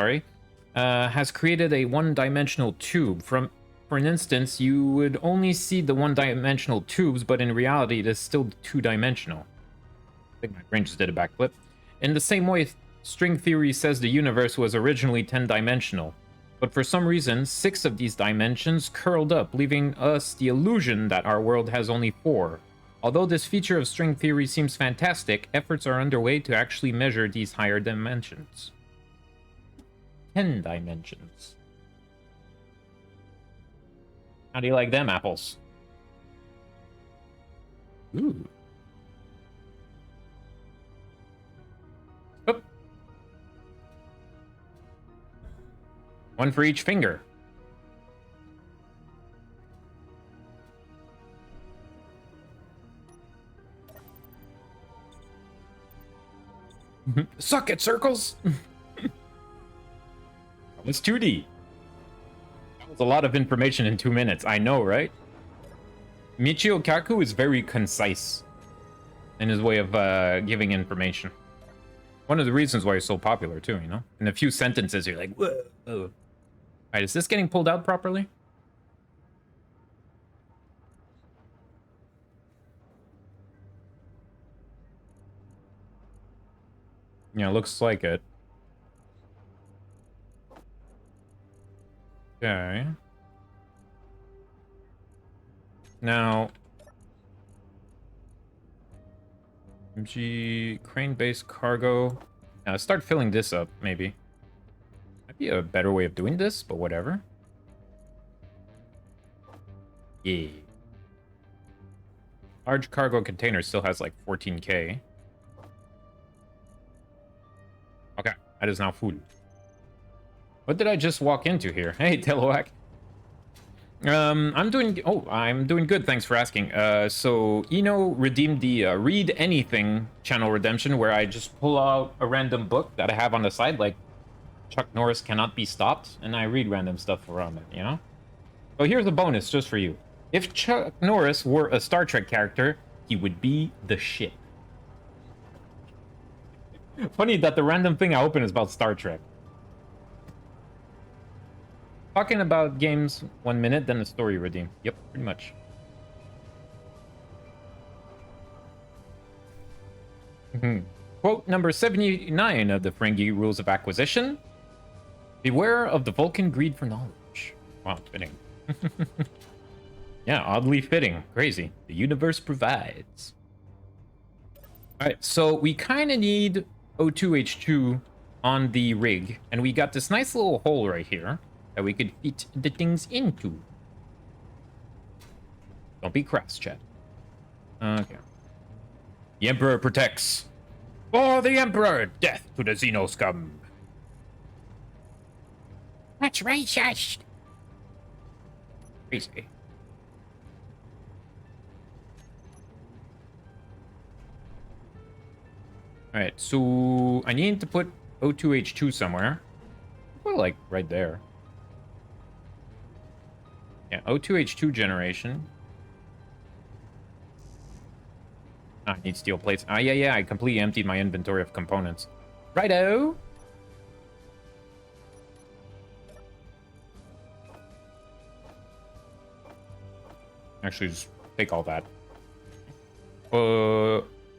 has created a 1-dimensional tube. For an instance, you would only see the 1-dimensional tubes, but in reality, it is still 2-dimensional. I think my brain just did a backflip. In the same way, string theory says the universe was originally 10-dimensional, but for some reason, 6 of these dimensions curled up, leaving us the illusion that our world has only 4. Although this feature of string theory seems fantastic, efforts are underway to actually measure these higher dimensions. 10 dimensions. How do you like them apples? Ooh. Oop. One for each finger. Suck it, circles! It's 2D. That was a lot of information in 2 minutes. I know, right? Michio Kaku is very concise in his way of giving information. One of the reasons why he's so popular, too, you know? In a few sentences, you're like, whoa. All right, is this getting pulled out properly? Yeah, looks like it. Okay. Now, MG crane-based cargo. Start filling this up, maybe. Might be a better way of doing this, but whatever. Yeah. Large cargo container still has like 14k. Okay, that is now food. What did I just walk into here? Hey, Telowak. I'm doing good, thanks for asking. So Eno redeemed the Read Anything channel redemption, where I just pull out a random book that I have on the side, like Chuck Norris Cannot Be Stopped, and I read random stuff around it, you know? So here's a bonus just for you. If Chuck Norris were a Star Trek character, he would be the shit. Funny that the random thing I open is about Star Trek. Talking about games 1 minute, then the story redeem. Yep, pretty much. Quote number 79 of the Ferengi Rules of Acquisition. Beware of the Vulcan greed for knowledge. Wow, fitting. Yeah, oddly fitting. Crazy. The universe provides. Alright, so we kind of need O2H2 on the rig, and we got this nice little hole right here that we could fit the things into. Don't be crass, chat. Okay. The Emperor protects. For the Emperor! Death to the Xenoscum! That's racist! Crazy. Alright, so I need to put O2H2 somewhere. Well, like right there. Yeah, O2H2 generation. I need steel plates. Yeah, I completely emptied my inventory of components. Righto! Actually, just take all that.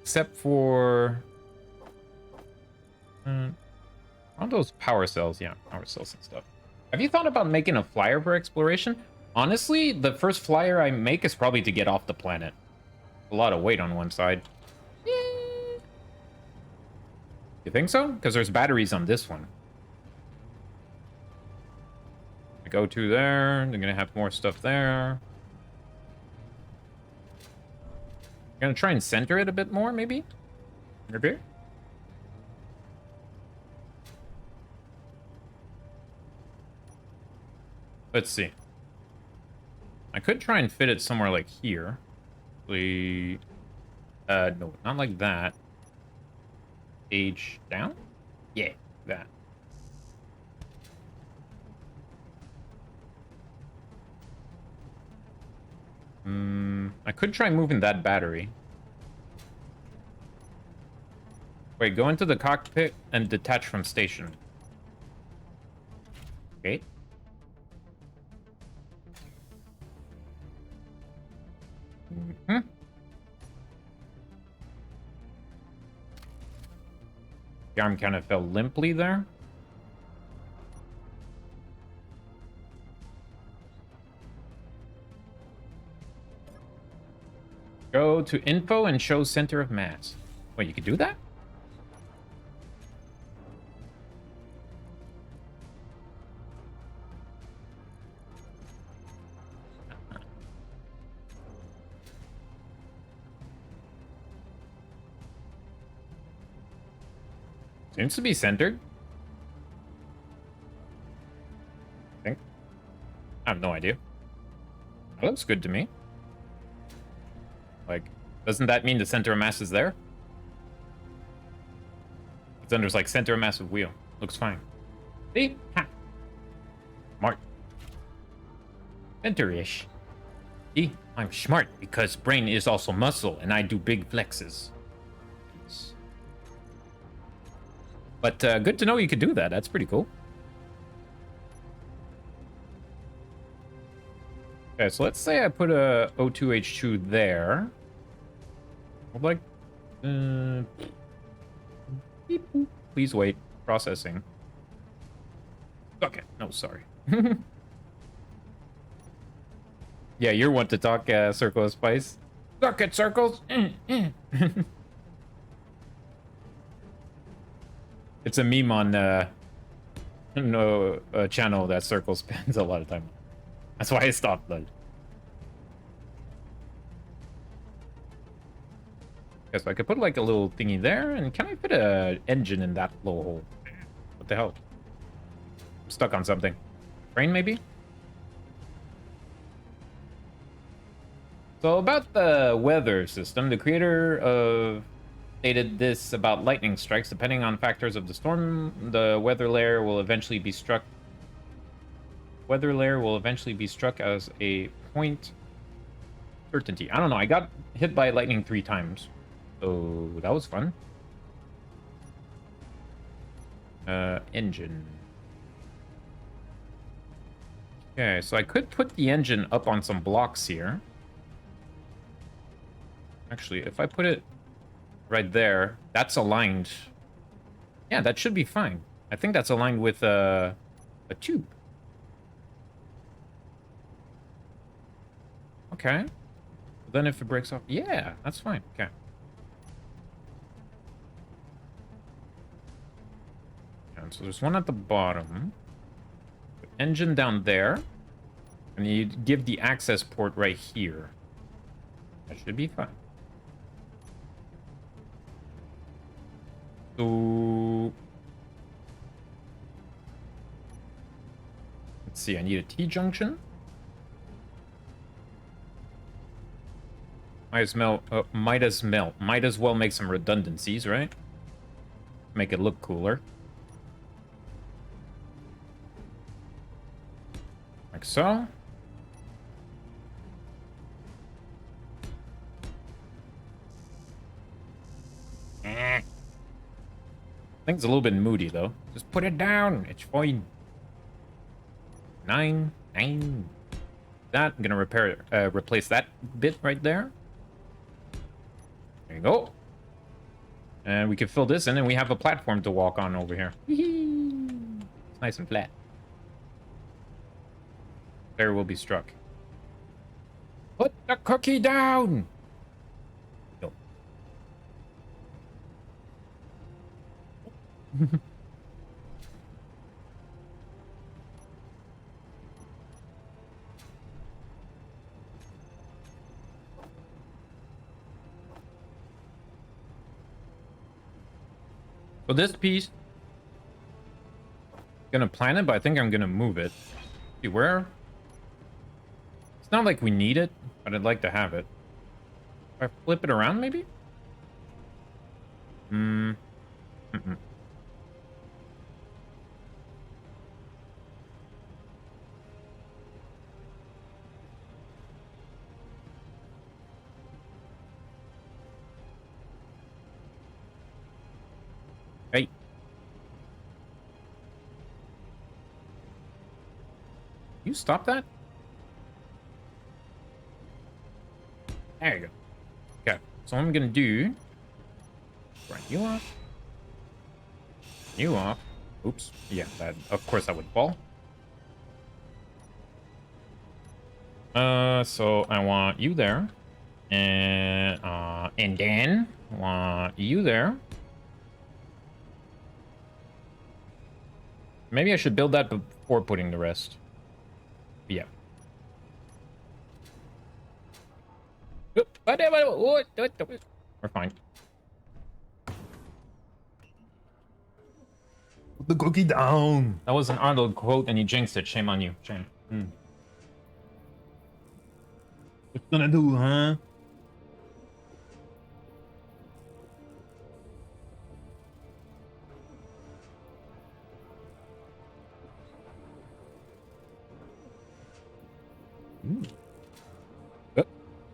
Except for... all those power cells. Yeah, power cells and stuff. Have you thought about making a flyer for exploration? Honestly, the first flyer I make is probably to get off the planet. A lot of weight on one side. You think so? Because there's batteries on this one. I go to there. They're gonna have more stuff there. I'm gonna try and center it a bit more, maybe? Maybe? Let's see. I could try and fit it somewhere like here. No, not like that. Stage down? Yeah, that. I could try moving that battery. Wait, go into the cockpit and detach from station. Okay. The arm kind of fell limply there. Go to info and show center of mass. Wait, you can do that? Seems to be centered. I think. I have no idea. That looks good to me. Like, doesn't that mean the center of mass is there? It's under like center of mass of wheel. Looks fine. See? Ha. Smart. Center-ish. See? I'm smart because brain is also muscle and I do big flexes. But good to know you could do that. That's pretty cool. Okay, so let's say I put a O2H2 there. I'd like... beep, boop. Please wait. Processing. Okay. No, sorry. Yeah, you're one to talk, Circle of Spice. Suck it, Circles! It's a meme on no channel that Circle spends a lot of time. That's why I stopped that. Okay, so I could put like a little thingy there, and can I fit a engine in that little hole? What the hell? I'm stuck on something. Train maybe? So about the weather system, the creator of stated this about lightning strikes. Depending on factors of the storm, the weather layer will eventually be struck. Weather layer will eventually be struck as a point certainty. I don't know. I got hit by lightning 3 times, so that was fun. Engine. Okay, so I could put the engine up on some blocks here. Actually, if I put it right there, that's aligned. Yeah, that should be fine. I think that's aligned with a tube. Okay. Then if it breaks off, yeah, that's fine. Okay. And so there's one at the bottom. Engine down there. And you give the access port right here. That should be fine. So let's see, I need a T-junction. Might as well make some redundancies, right? Make it look cooler. Like so. Thing's a little bit moody though. Just put it down. It's fine. 9. That I'm gonna replace that bit right there. There you go. And we can fill this in, and we have a platform to walk on over here. It's nice and flat. There will be struck. Put the cookie down. Go. So this piece, gonna plan it, but I think I'm gonna move it. See where? It's not like we need it, but I'd like to have it. If I flip it around, maybe? Hey. You stop that? There you go. Okay, so what I'm gonna do, run you off. You off. Oops. Yeah, that of course that would fall. So I want you there. And then I want you there. Maybe I should build that before putting the rest. Yeah. We're fine. Put the cookie down. That was an Arnold quote and you jinxed it. Shame on you. Shame. What you gonna do, huh?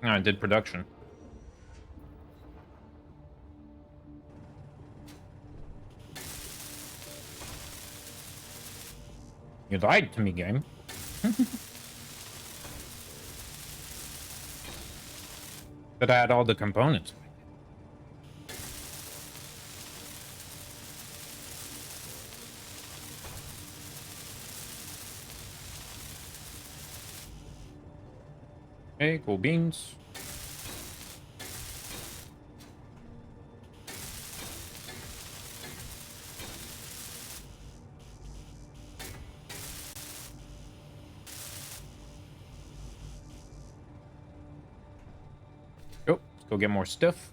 Oh, I did production. You lied to me, game. But I had all the components. Okay, cool beans. Go get more stuff.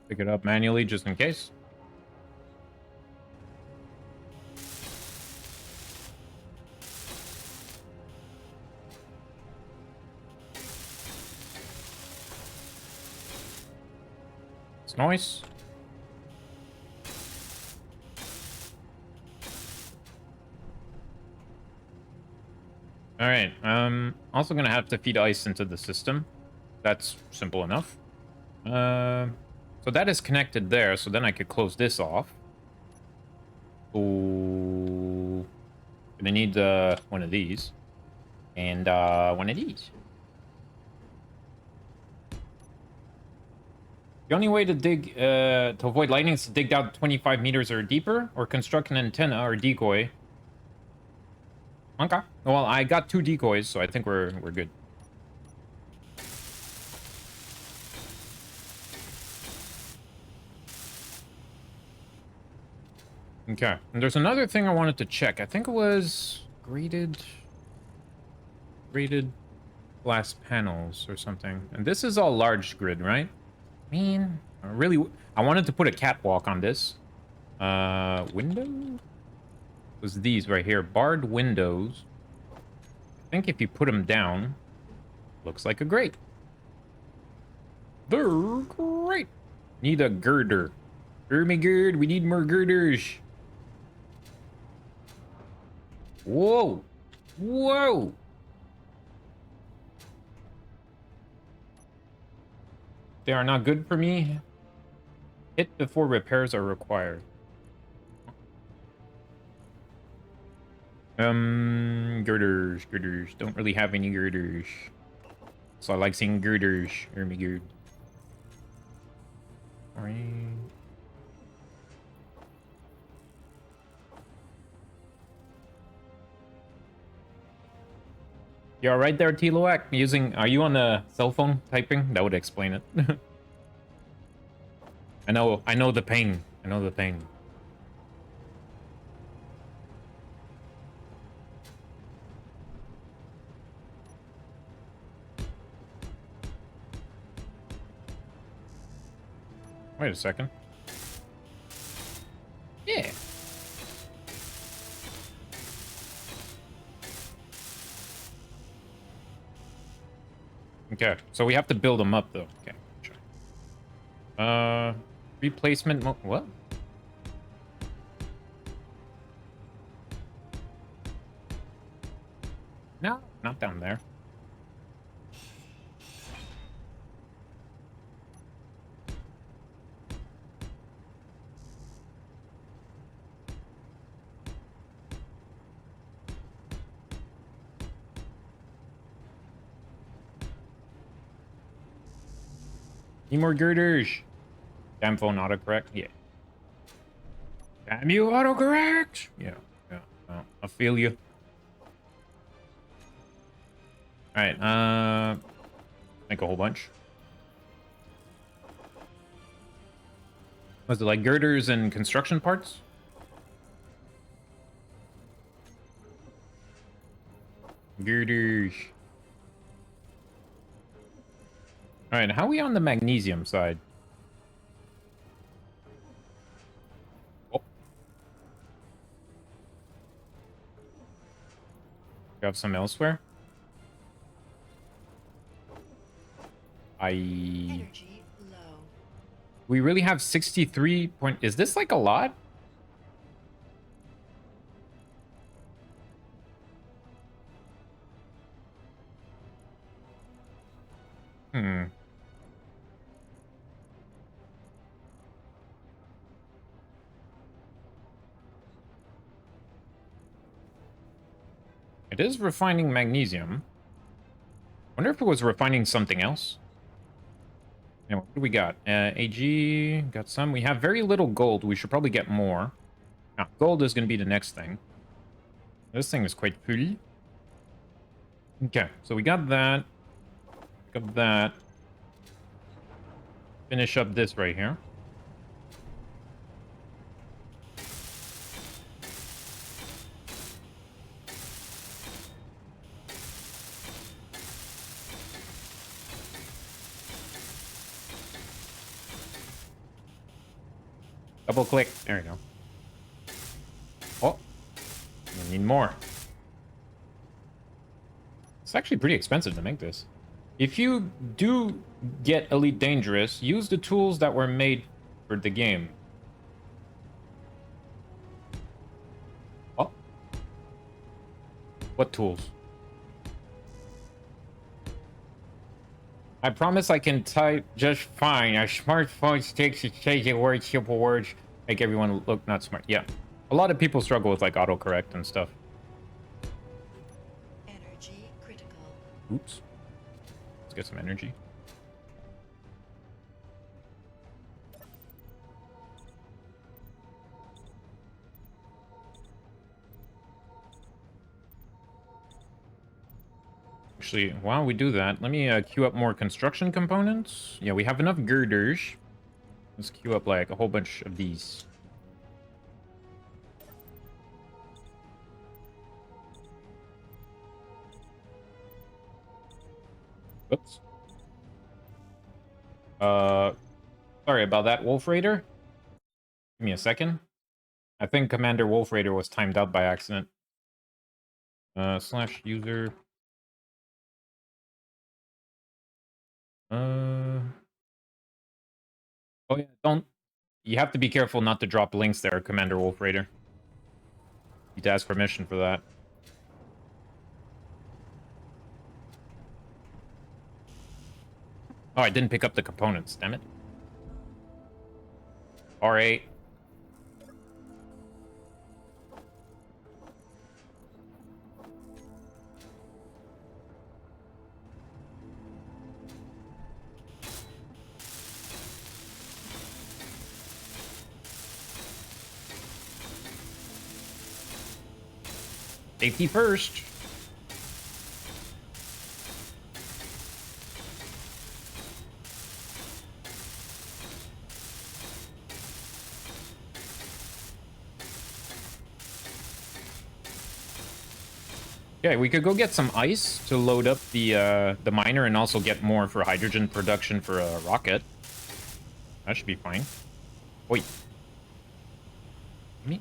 Pick it up manually just in case. It's nice. All right. Also gonna have to feed ice into the system. That's simple enough. So that is connected there. So then I could close this off. Ooh, gonna need one of these and one of these. The only way to dig to avoid lightning is to dig down 25 meters or deeper, or construct an antenna or decoy. Okay. Well, I got 2 decoys, so I think we're good. Okay. And there's another thing I wanted to check. I think it was graded glass panels or something. And this is all large grid, right? I mean, I wanted to put a catwalk on this. Window? Was these right here. Barred windows. I think if you put them down, looks like a grate. They're great. Need a girder. Gird, we need more girders. Whoa. Whoa. They are not good for me. Hit before repairs are required. Girders. Don't really have any girders. So I like seeing girders. Gird. Alright. You alright there, T-Loac? Are you on the cell phone typing? That would explain it. I know the pain. I know the pain. Wait a second. Yeah. Okay, so we have to build them up, though. Okay, sure. Replacement what? No, not down there. Need more girders. Damn phone autocorrect. Yeah. Damn you autocorrect. Yeah. Well, I feel you. All right. Make a whole bunch. Was it like girders and construction parts? Girders. All right, how are we on the magnesium side? Oh. You have some elsewhere? Energy low. We really have 63 point... Is this like a lot? It is refining magnesium. Wonder if it was refining something else. Anyway, what do we got? AG, got some. We have very little gold. We should probably get more. Now, gold is going to be the next thing. This thing is quite full. Okay, so we got that. Got that. Finish up this right here. Double click. There you go. Oh, I need more. It's actually pretty expensive to make this. If you do get Elite Dangerous, use the tools that were made for the game. Oh. What tools? I promise I can type just fine. A smartphone takes to change the words, simple words, make everyone look not smart. Yeah. A lot of people struggle with like autocorrect and stuff. Energy critical. Oops. Let's get some energy. Actually, while we do that, let me queue up more construction components. Yeah, we have enough girders. Let's queue up like a whole bunch of these. Oops. Sorry about that, Wolf Raider. Give me a second. I think Commander Wolf Raider was timed out by accident. Slash user. Oh yeah, don't. You have to be careful not to drop links there, Commander Wolf Raider. You need to ask permission for that. Oh, I didn't pick up the components, damn it. R8. Safety first. Okay, we could go get some ice to load up the miner and also get more for hydrogen production for a rocket. That should be fine. Wait. Me?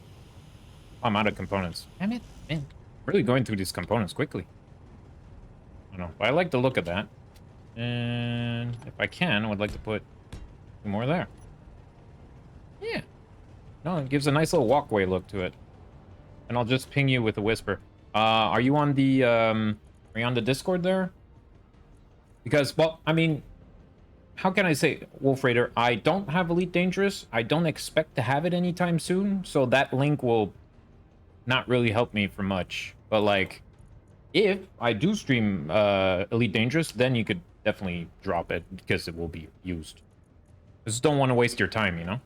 Oh, I'm out of components. Damn it, man. I'm really going through these components quickly. I don't know, but I like the look of that. And if I can, I would like to put more there. Yeah. No, it gives a nice little walkway look to it. And I'll just ping you with a whisper. Are you on the Discord there? Because, well, I mean, how can I say, Wolf Raider, I don't have Elite Dangerous. I don't expect to have it anytime soon, so that link will not really help me for much. But, like, if I do stream Elite Dangerous, then you could definitely drop it, because it will be used. I just don't want to waste your time, you know?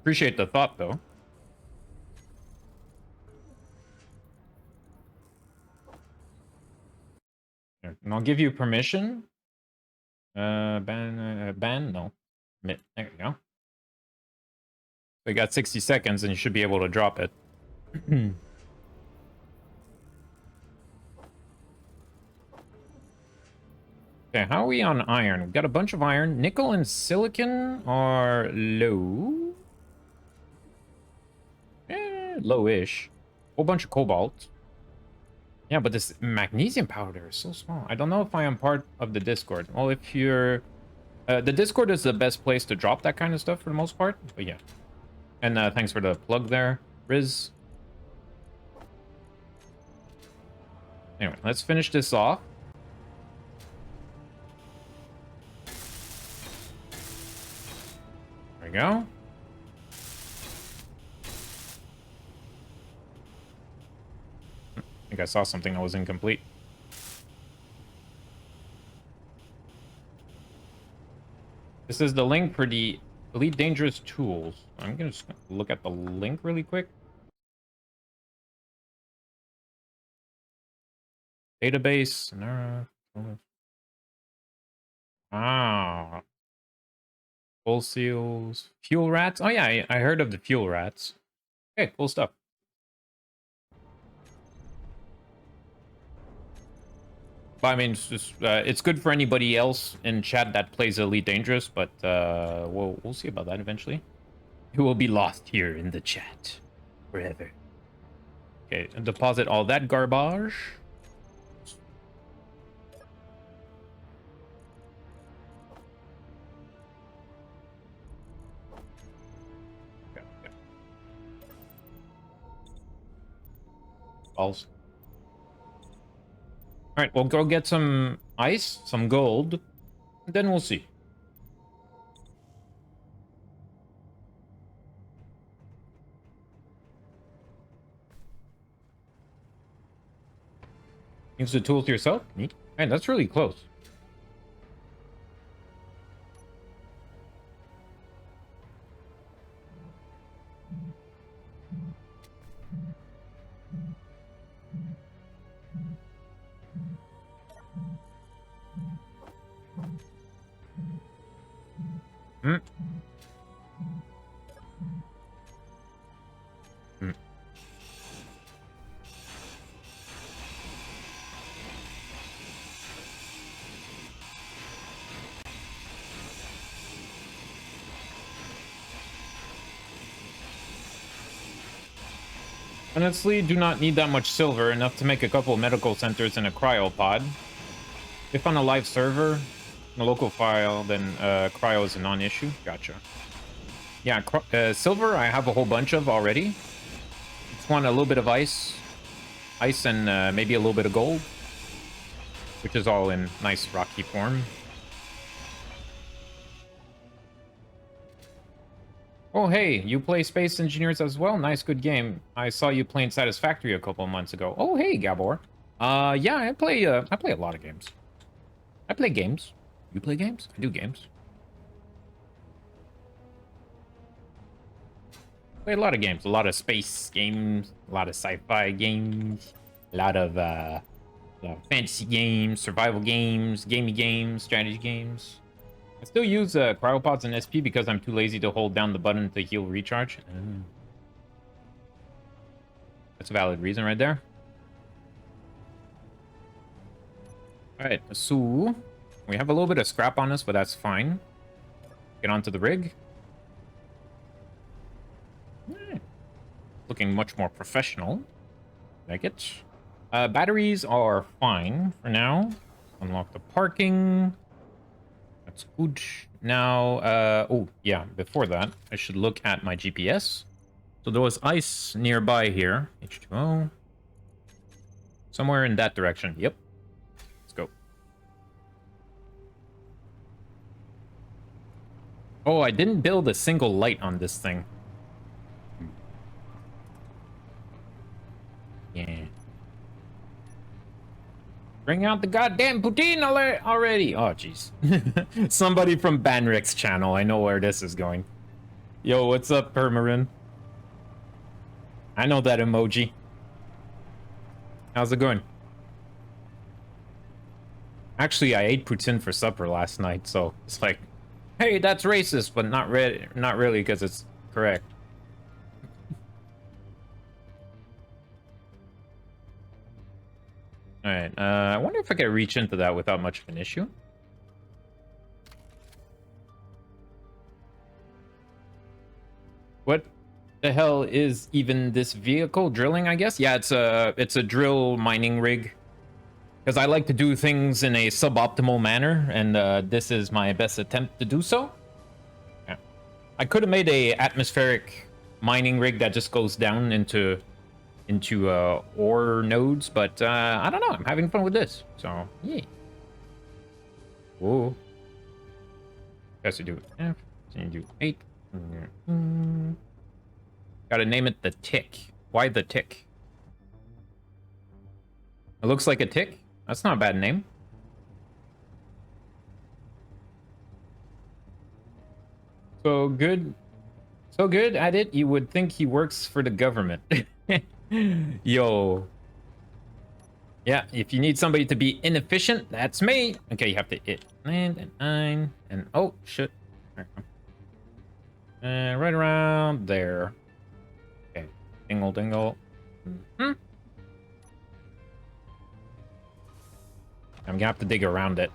Appreciate the thought, though. Here, and I'll give you permission. Ban? No. There you go. We got 60 seconds, and you should be able to drop it. Okay, how are we on iron? We've got a bunch of iron. Nickel and silicon are low. Low-ish. Whole bunch of cobalt. Yeah, but this magnesium powder is so small. I don't know if I am part of the Discord. Well, if you're... the Discord is the best place to drop that kind of stuff for the most part. But yeah. And thanks for the plug there, Riz. Anyway, let's finish this off. There we go. I think I saw something that was incomplete. This is the link for the Elite Dangerous tools. I'm gonna just look at the link really quick. Database. Ah. Full seals. Fuel rats. Oh yeah, I heard of the fuel rats. Okay, cool stuff. But I mean, it's just it's good for anybody else in chat that plays Elite Dangerous, but we'll see about that eventually. You will be lost here in the chat forever. Okay, deposit all that garbage. Balls. All right, we'll go get some ice, some gold, and then we'll see. Use the tools yourself? Neat. Man, that's really close. Hmm. Hmm. Honestly, do not need that much silver, enough to make a couple of medical centers and a cryopod. If on a live server, a local file, then cryo is a non-issue. Gotcha. Yeah, silver I have a whole bunch of already. Just want a little bit of ice. Ice and maybe a little bit of gold. Which is all in nice rocky form. Oh, hey, you play Space Engineers as well? Nice, good game. I saw you playing Satisfactory a couple of months ago. Oh, hey, Gabor. Yeah, I play a lot of games. I play games. You play games? I do games. Play a lot of games. A lot of space games, a lot of sci-fi games, a lot of fantasy games, survival games, gamey games, strategy games. I still use cryopods and SP because I'm too lazy to hold down the button to heal recharge. That's a valid reason right there. Alright, so we have a little bit of scrap on us, but that's fine. Get onto the rig. Looking much more professional. Like it. Batteries are fine for now. Unlock the parking. That's good. Now, oh, yeah, before that, I should look at my GPS. So there was ice nearby here. H2O. Somewhere in that direction. Yep. Let's go. Oh, I didn't build a single light on this thing. Yeah. Bring out the goddamn poutine already. Oh, jeez. Somebody from Banrick's channel. I know where this is going. Yo, what's up, Permarin? I know that emoji. How's it going? Actually, I ate poutine for supper last night, so it's like, hey, that's racist, but not really, because it's correct. Alright, I wonder if I can reach into that without much of an issue. What the hell is even this vehicle? Drilling, I guess? Yeah, it's a drill mining rig. Because I like to do things in a suboptimal manner, and this is my best attempt to do so. Yeah. I could have made a atmospheric mining rig that just goes down into ore nodes, but I don't know. I'm having fun with this, so yeah. Whoa. Has to do F. Can you do 8? Gotta name it the Tick. Why the Tick? It looks like a tick. That's not a bad name. So good at it, you would think he works for the government. Yo. Yeah, if you need somebody to be inefficient, that's me. Okay, you have to hit land and 9 and oh shit. Right around there. Okay. Dingle dingle. I'm gonna have to dig around it.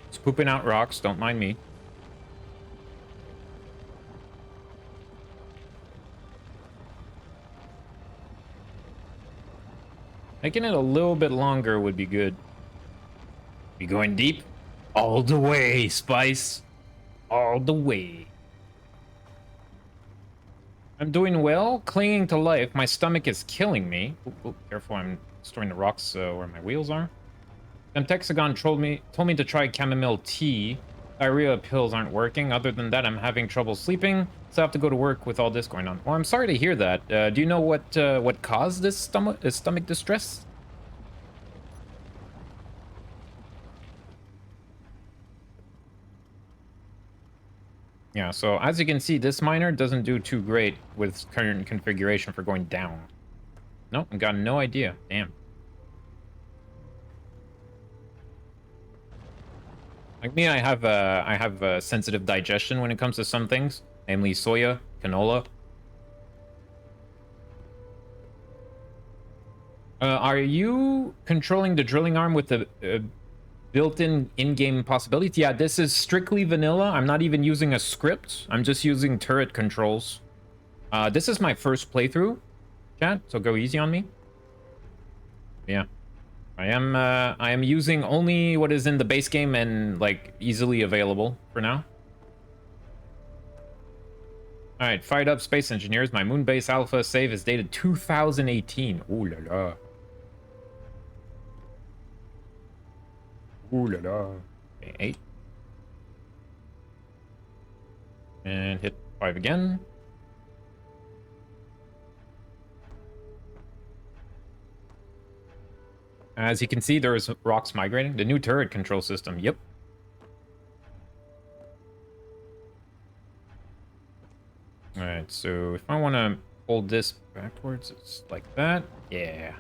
It's pooping out rocks, don't mind me. Making it a little bit longer would be good. We going deep? All the way, Spice. All the way. I'm doing well, clinging to life. My stomach is killing me. Ooh, careful, I'm storing the rocks where my wheels are. Hexagon told me to try chamomile tea. Diarrhea pills aren't working. Other than that, I'm having trouble sleeping, so I have to go to work with all this going on. Well, I'm sorry to hear that. Do you know what caused this stomach distress? Yeah, so as you can see, this miner doesn't do too great with current configuration for going down. Nope, I got no idea. Damn. Like me, I have a sensitive digestion when it comes to some things, namely soya, canola. Are you controlling the drilling arm with the built-in in-game possibility? Yeah, this is strictly vanilla. I'm not even using a script. I'm just using turret controls. This is my first playthrough, chat, so go easy on me. Yeah. I am using only what is in the base game and like easily available for now. All right, fired up space engineers. My Moonbase Alpha save is dated 2018. Ooh la la. Ooh la la. Okay, 8. And hit 5 again. As you can see, there is rocks migrating. The new turret control system. Yep. All right, so if I want to hold this backwards, it's like that. Yeah.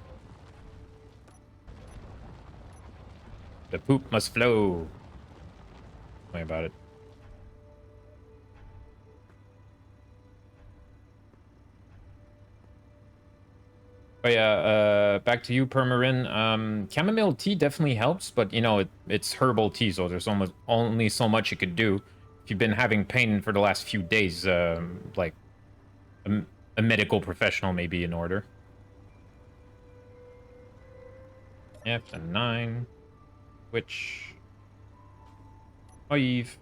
The poop must flow. Don't worry about it. But yeah, back to you, Permarin. Chamomile tea definitely helps, but you know, it's herbal tea, so there's almost only so much you could do. If you've been having pain for the last few days, like a medical professional may be in order. F and 9. Which... Oh, Eve.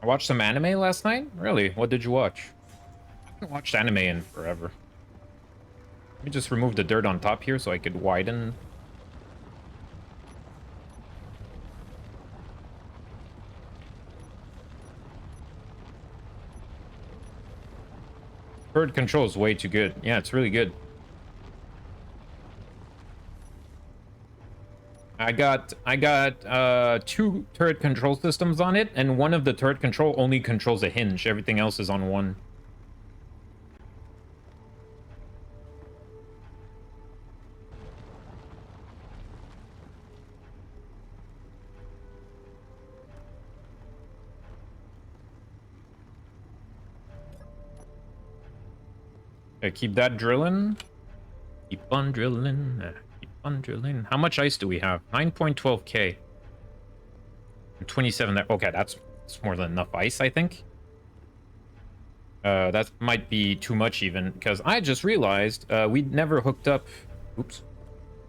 I watched some anime last night? Really? What did you watch? I haven't watched anime in forever. Let me just remove the dirt on top here so I could widen. Bird control is way too good. Yeah, it's really good. I got 2 turret control systems on it, and one of the turret control only controls a hinge. Everything else is on one. Okay, keep that drilling. Keep on drilling. Keep on drilling. How much ice do we have? 9.12k. 27 there. Okay, that's more than enough ice, I think. That might be too much even, because I just realized we never hooked up... Oops.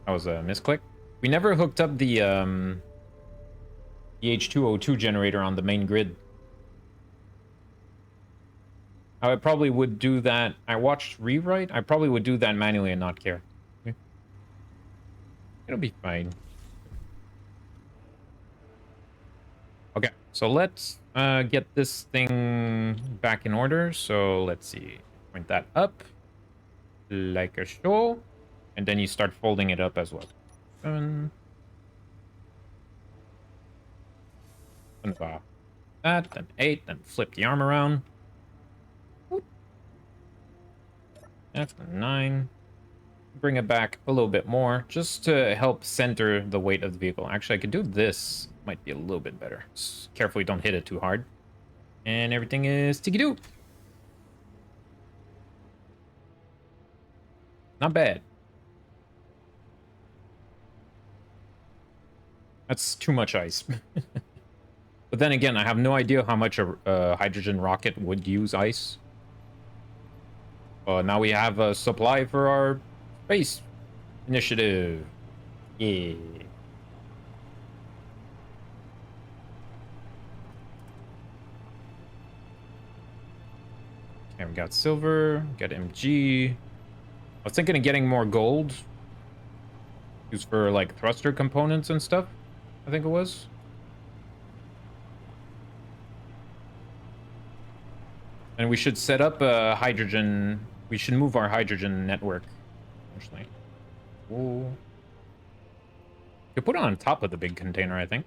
That was a misclick. We never hooked up the H2O2 generator on the main grid. I probably would do that. I watched Rewrite. I probably would do that manually and not care. Okay. It'll be fine. Okay, so let's get this thing back in order. So let's see. Point that up like a show. And then you start folding it up as well. 7. And that, then 8, then flip the arm around. That's 9. bring it back a little bit more just to help center the weight of the vehicle. Actually, I could do this. Might be a little bit better. Just carefully don't hit it too hard. And everything is tiki-doo. Not bad. That's too much ice. But then again, I have no idea how much a hydrogen rocket would use ice. Now we have a supply for our space initiative. Yeah. Okay, we got silver, got MG. I was thinking of getting more gold. Used for like thruster components and stuff, I think it was. And we should set up a hydrogen. We should move our hydrogen network, actually. Ooh. Could put it on top of the big container, I think.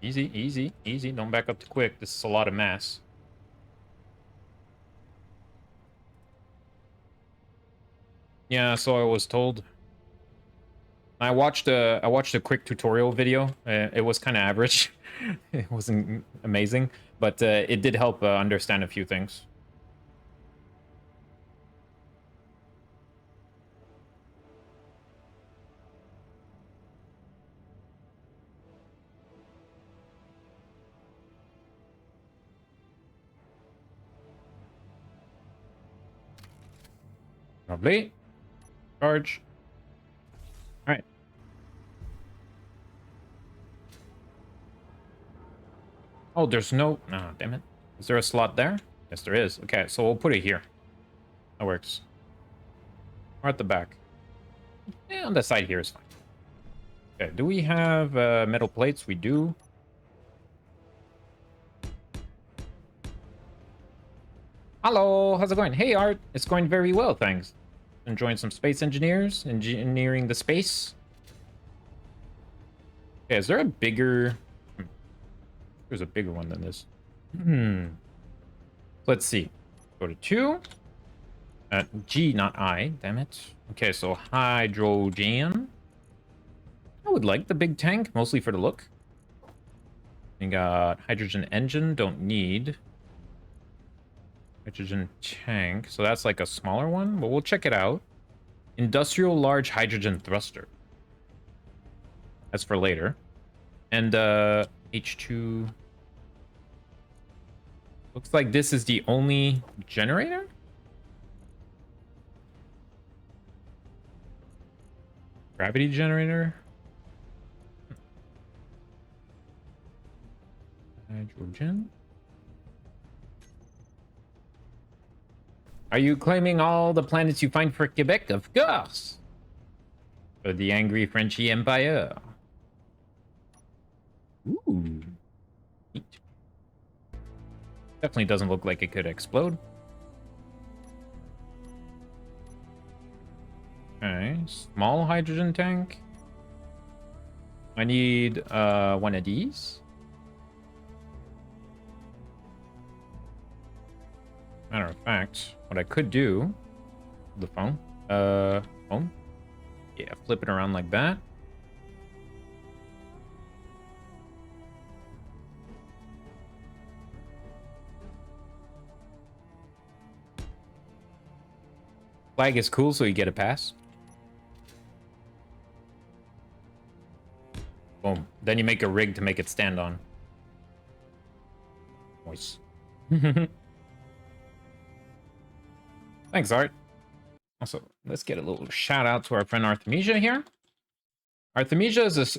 Easy, easy, easy. Don't back up too quick. This is a lot of mass. Yeah, so I was told. I watched a quick tutorial video. It was kind of average. It wasn't amazing, but it did help understand a few things. Lovely. Charge. All right. Oh, there's no... No, damn it. Is there a slot there? Yes, there is. Okay, so we'll put it here. That works. Or at the back. Yeah, on the side here is fine. Okay, do we have metal plates? We do. Hello, how's it going? Hey, Art. It's going very well, thanks. Enjoying some space engineering the space. Okay, is there a bigger... There's a bigger one than this. Let's see. Go to 2. G, not I. Damn it. Okay, so hydrogen. I would like the big tank, mostly for the look. We got hydrogen engine, don't need. Hydrogen tank, so that's like a smaller one, but we'll check it out. Industrial large hydrogen thruster. That's for later. And H2. Looks like this is the only generator? Gravity generator? Hydrogen? Are you claiming all the planets you find for Quebec? Of course! For the angry Frenchy Empire. Ooh. Neat. Definitely doesn't look like it could explode. Okay, small hydrogen tank. I need one of these. Matter of fact, what I could do, the phone, phone, yeah, flip it around like that. Flag is cool, so you get a pass. Boom. Then you make a rig to make it stand on. Nice. Thanks, Art. Also, let's get a little shout out to our friend Artemisia here. Artemisia is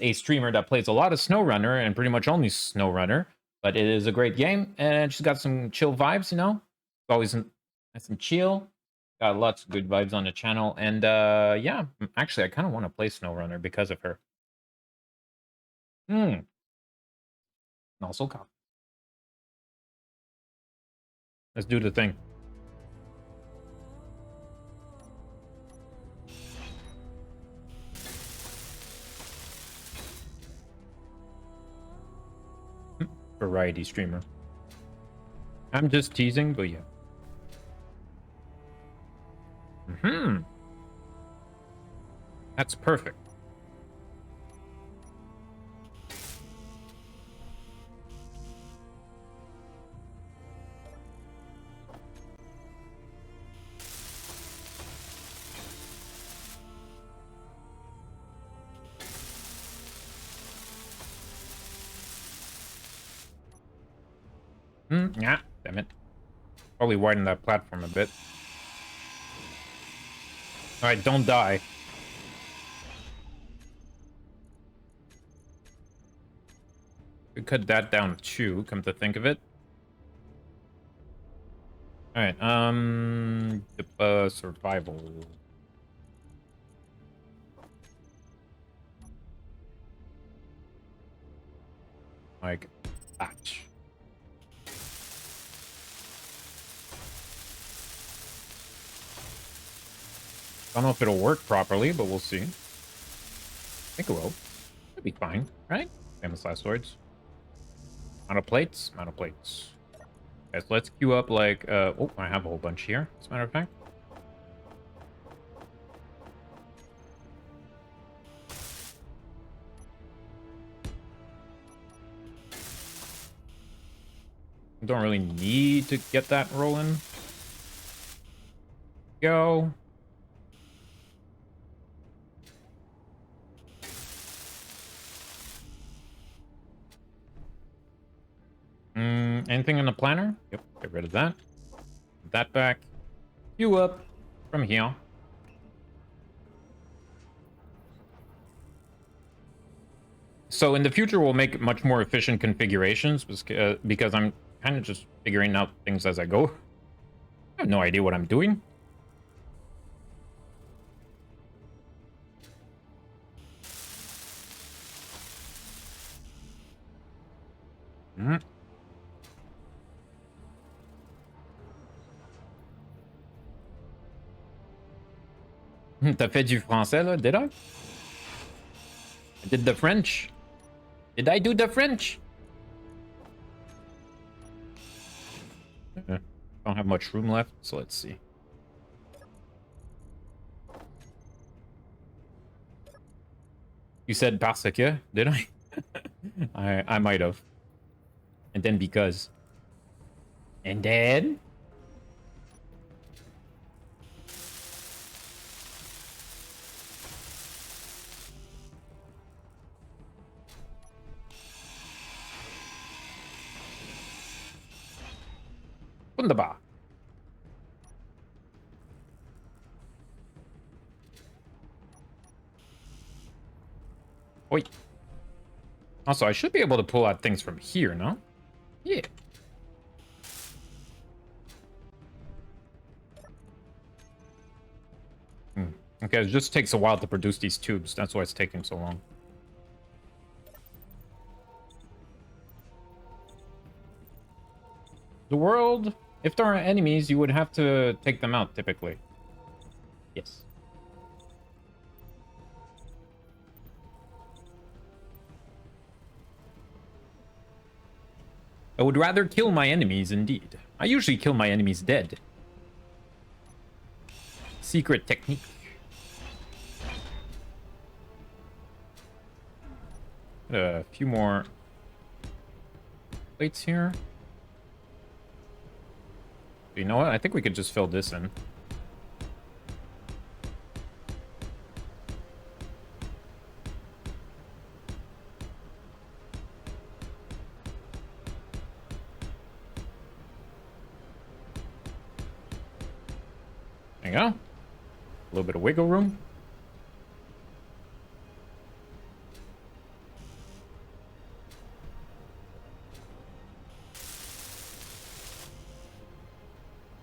a streamer that plays a lot of SnowRunner and pretty much only SnowRunner, but it is a great game and she's got some chill vibes, you know. It's always nice and chill. Got lots of good vibes on the channel, and yeah, actually, I kind of want to play SnowRunner because of her. Also, cop. Let's do the thing. Variety streamer. I'm just teasing, but yeah. That's perfect. Yeah, damn it. Probably widen that platform a bit. Alright, don't die. Could cut that down too, come to think of it. Alright, survival. Like, batch. Don't know if it'll work properly, but we'll see. I think it will. It'll be fine, right? Famous last words. Amount of plates? Amount of plates. Okay, so let's queue up like, oh, I have a whole bunch here, as a matter of fact. Don't really need to get that rolling. Go. Anything in the planner? Yep, get rid of that. Put that back. Queue up from here. So in the future, we'll make much more efficient configurations because I'm kind of just figuring out things as I go. I have no idea what I'm doing. T'as fait du français, là? Did I? I did the French. Did I do the French? Don't have much room left, so let's see. You said parce que, did I? I might have. And then because. And then? Wunderbar. Oi. Also, I should be able to pull out things from here, no? Yeah. Okay, it just takes a while to produce these tubes. That's why it's taking so long. The world, if there are enemies, you would have to take them out, typically. Yes. I would rather kill my enemies, indeed. I usually kill my enemies dead. Secret technique. A few more plates here. You know what? I think we could just fill this in. There you go. A little bit of wiggle room.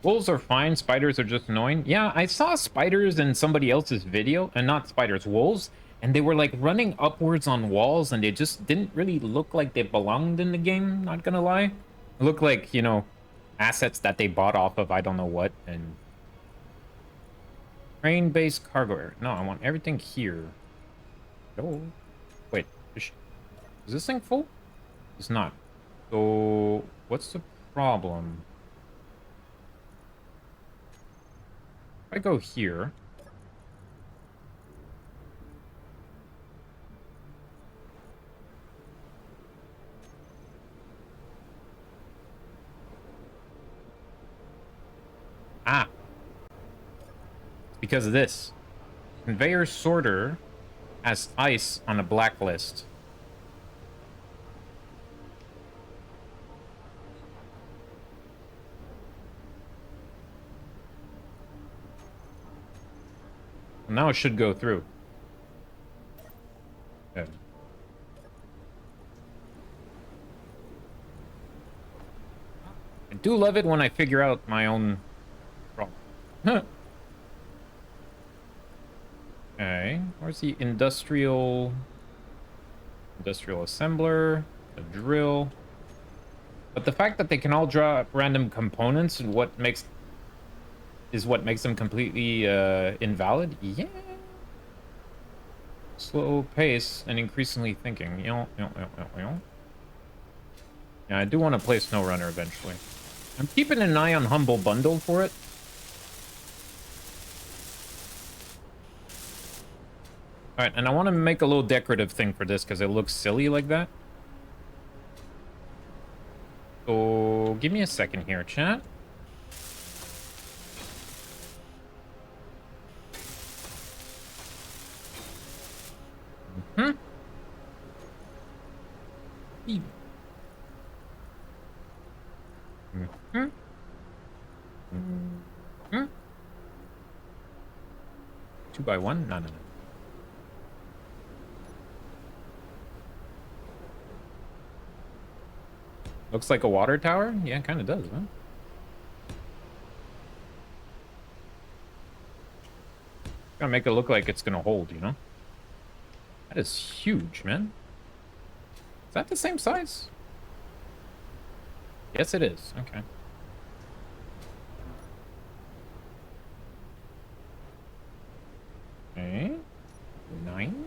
Wolves are fine, spiders are just annoying. Yeah, I saw spiders in somebody else's video, and not spiders, wolves, and they were like running upwards on walls, and they just didn't really look like they belonged in the game, not gonna lie. It looked like, you know, assets that they bought off of I don't know what, and... Train-based cargo area. No, I want everything here. Oh. Wait, is this thing full? It's not. So, what's the problem? If I go here, because of this. Conveyor sorter has ice on a blacklist. Now it should go through. Good. I do love it when I figure out my own problem. Okay, where's the industrial assembler, a drill? But the fact that they can all draw random components and what makes them completely invalid. Yeah. Slow pace and increasingly thinking. Yeah, I do want to play SnowRunner eventually. I'm keeping an eye on Humble Bundle for it. Alright, and I want to make a little decorative thing for this because it looks silly like that. So, give me a second here, chat. Mm-hmm. 2x1? No. Looks like a water tower? Yeah, it kind of does, huh? Gotta make it look like it's gonna hold, you know? That is huge, man. Is that the same size? Yes, it is. Okay. Okay. 9.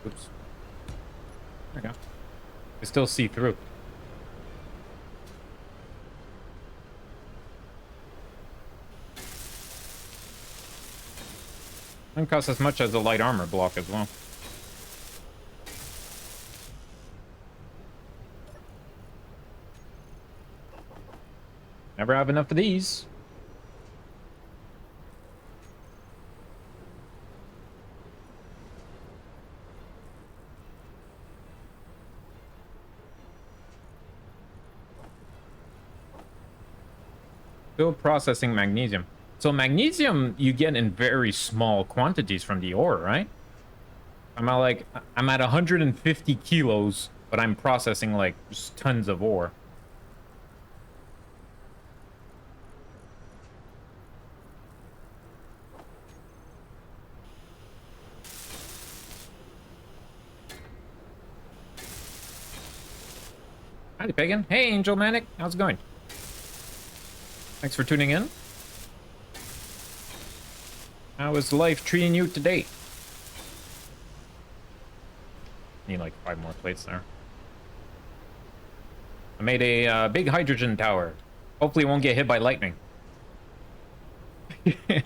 Oops. There we go. I still see through. Doesn't cost as much as a light armor block as well. Never have enough of these. Still processing magnesium. So magnesium you get in very small quantities from the ore, right? I'm at 150 kilos, but I'm processing like just tons of ore. Howdy, Pagan. Hey, Angel Manic. How's it going? Thanks for tuning in. How is life treating you today? Need like 5 more plates there. I made a big hydrogen tower. Hopefully it won't get hit by lightning. The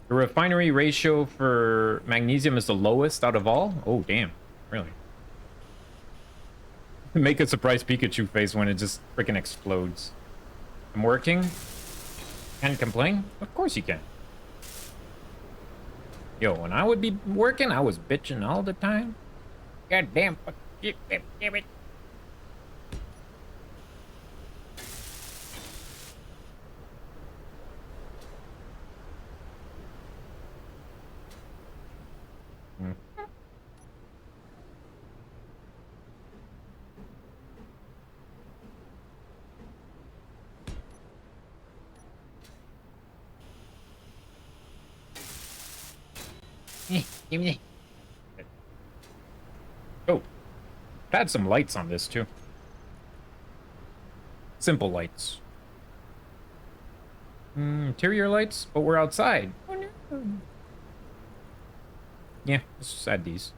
refinery ratio for magnesium is the lowest out of all? Oh, damn. Really? Make a surprise Pikachu face when it just freaking explodes. I'm working. Can't complain? Of course you can. Yo, when I would be working, I was bitching all the time. God damn. Damn it. Give me. Oh, add some lights on this too. Simple lights. Interior lights, but we're outside. Oh no. Yeah, let's just add these.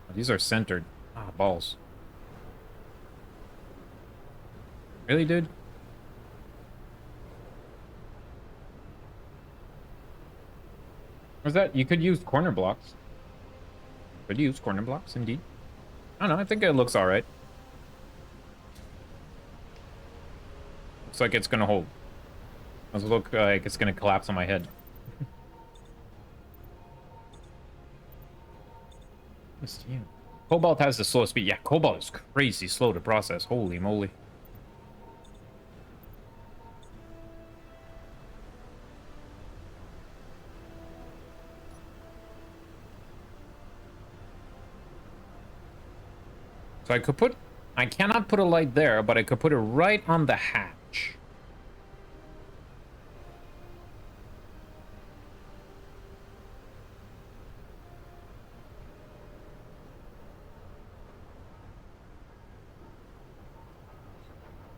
Oh, these are centered. Ah, balls. Really, dude? Or is that you could use corner blocks? Could use corner blocks indeed. I don't know. I think it looks all right. Looks like it's gonna hold. Does it look like it's gonna collapse on my head? Yeah. Cobalt has the slowest speed. Yeah, Cobalt is crazy slow to process. Holy moly. So I cannot put a light there, but I could put it right on the hatch.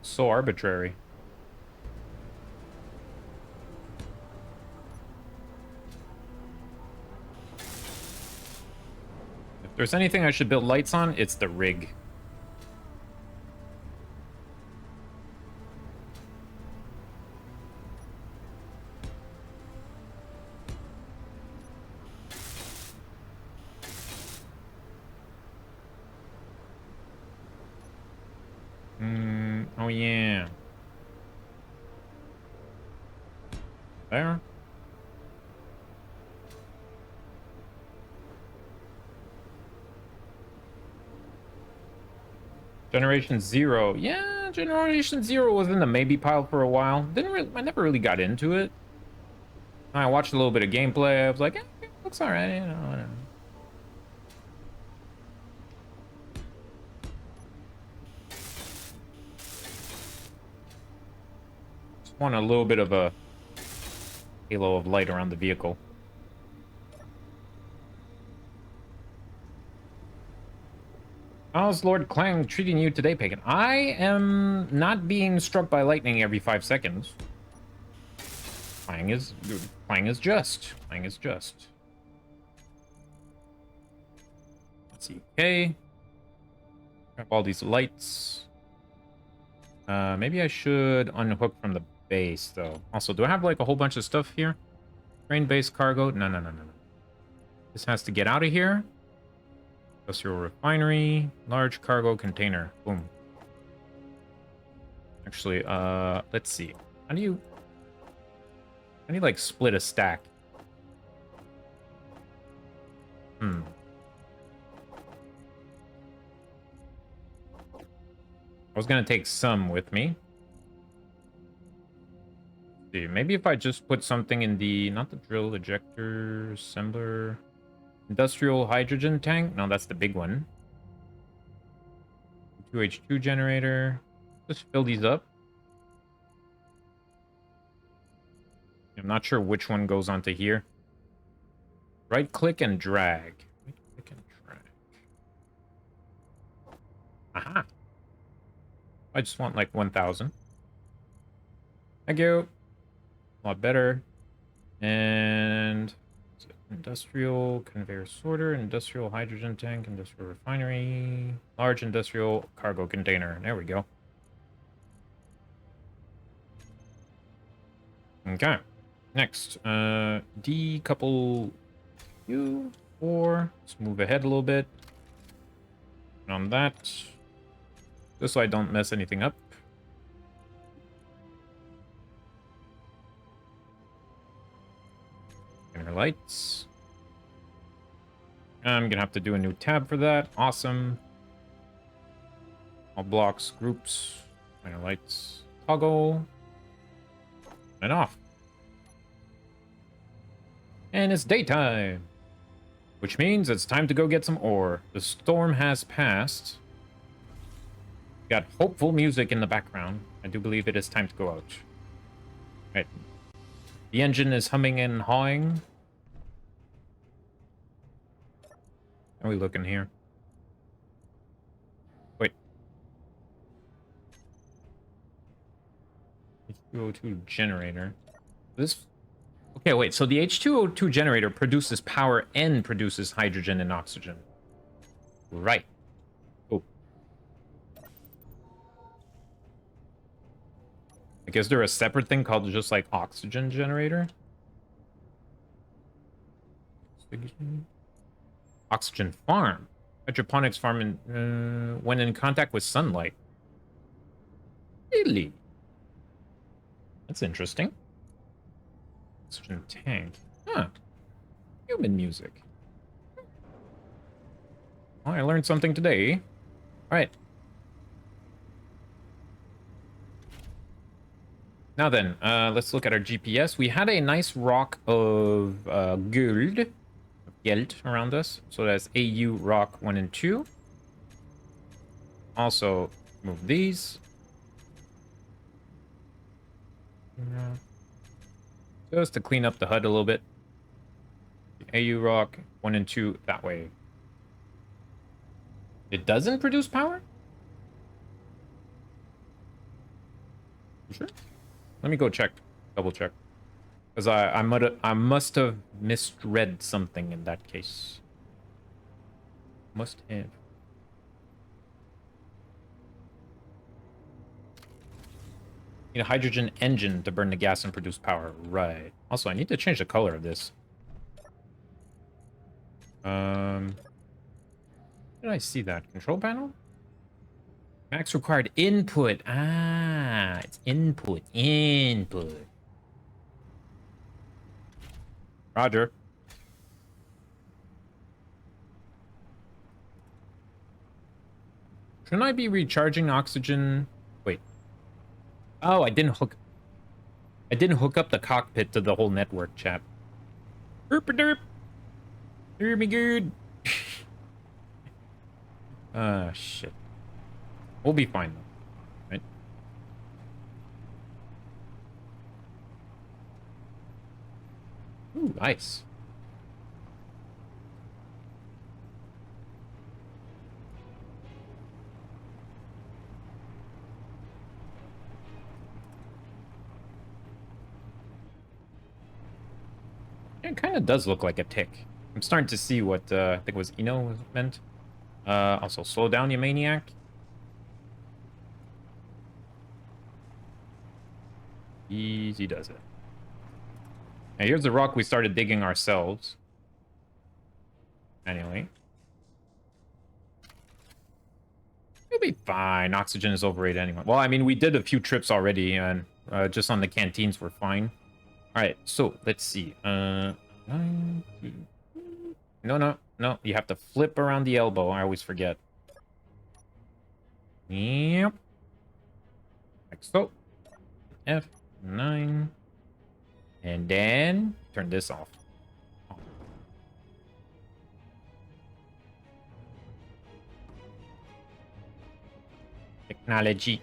So arbitrary. If there's anything I should build lights on, it's the rig. Oh yeah. There. Generation 0. Yeah, Generation 0 was in the maybe pile for a while. I never really got into it. I watched a little bit of gameplay. I was like, it looks alright, you know, whatever. Just want a little bit of a halo of light around the vehicle. How's Lord Clang treating you today, Pagan? I am not being struck by lightning every 5 seconds. Clang is just. Clang is just. Let's see. Okay. Grab all these lights. Maybe I should unhook from the base, though. Also, do I have, like, a whole bunch of stuff here? Train base cargo? No. This has to get out of here. Industrial refinery. Large cargo container. Boom. Actually, let's see. How do you... like, split a stack? I was gonna take some with me. Let's see, maybe if I just put something in the... not the drill, ejector, assembler... Industrial hydrogen tank? No, that's the big one. 2H2 generator. Just fill these up. I'm not sure which one goes onto here. Right click and drag. Right click and drag. Aha. I just want like 1,000. Thank you. A lot better. And industrial conveyor sorter, industrial hydrogen tank, industrial refinery, large industrial cargo container. There we go. Okay. Next, decouple you 4. Let's move ahead a little bit. And on that, just so I don't mess anything up. Inner lights. I'm gonna have to do a new tab for that. Awesome. All blocks, groups, inner lights, toggle, and off. And it's daytime, which means it's time to go get some ore. The storm has passed. Got hopeful music in the background. I do believe it is time to go out. Right. The engine is humming and hawing. How are we looking here? Wait. H2O2 generator. This... okay, wait. So the H2O2 generator produces power and produces hydrogen and oxygen. Right. Oh. Like, is there a separate thing called just like oxygen generator? Oxygen farm. Hydroponics farm when in contact with sunlight. Really? That's interesting. Oxygen tank. Huh. Human music. Well, I learned something today. All right. Now then, let's look at our GPS. We had a nice rock of gold around us. So that's AU rock 1 and 2. Also, move these. Just to clean up the HUD a little bit. AU rock 1 and 2 that way. It doesn't produce power? You sure? Let me go check. Double check. Because I must have misread something in that case. Must have. Need a hydrogen engine to burn the gas and produce power. Right. Also, I need to change the color of this. Where did I see that? Control panel? Max required input. Ah, it's input. Input. Roger. Shouldn't I be recharging oxygen? Wait. Oh, I didn't hook up the cockpit to the whole network, chat. Derp-a-derp. Hear me good. Shit. We'll be fine though, right? Ooh, nice. It kind of does look like a tick. I'm starting to see what I think was Eno meant. Also, slow down, you maniac. Easy does it. Now here's the rock we started digging ourselves. Anyway. We'll be fine. Oxygen is overrated anyway. Well, I mean, we did a few trips already, and just on the canteens, we're fine. Alright, so, let's see. 19... No. You have to flip around the elbow. I always forget. Yep. Like so. F9. And then turn this off. Technology.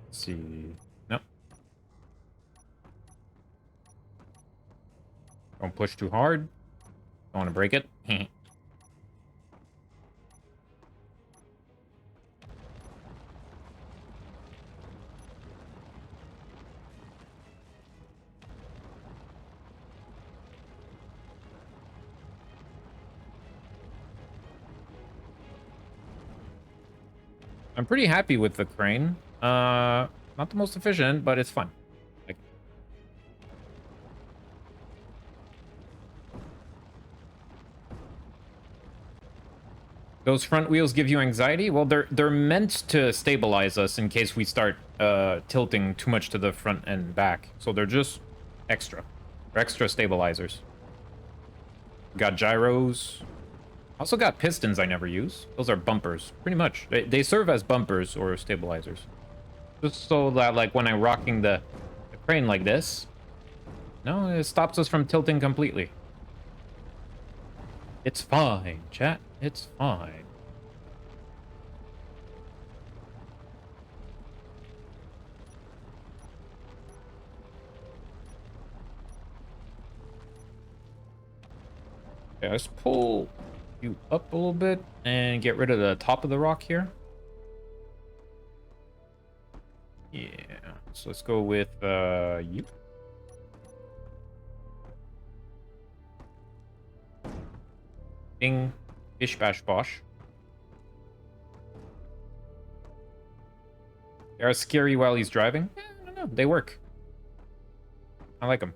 Let's see. Nope. Don't push too hard. Don't want to break it. I'm pretty happy with the crane. Not the most efficient, but it's fun. Like, those front wheels give you anxiety? Well, they're meant to stabilize us in case we start tilting too much to the front and back. So they're just extra. They're extra stabilizers. Got gyros. Also got pistons I never use. Those are bumpers, pretty much. They serve as bumpers or stabilizers. Just so that, like, when I'm rocking the crane like this, no, it stops us from tilting completely. It's fine, chat. It's fine. Okay, let's pull you up a little bit and get rid of the top of the rock here. Yeah, so let's go with you. Ding, bish bash bosh. They are scary while he's driving. I don't know, they work. I like them.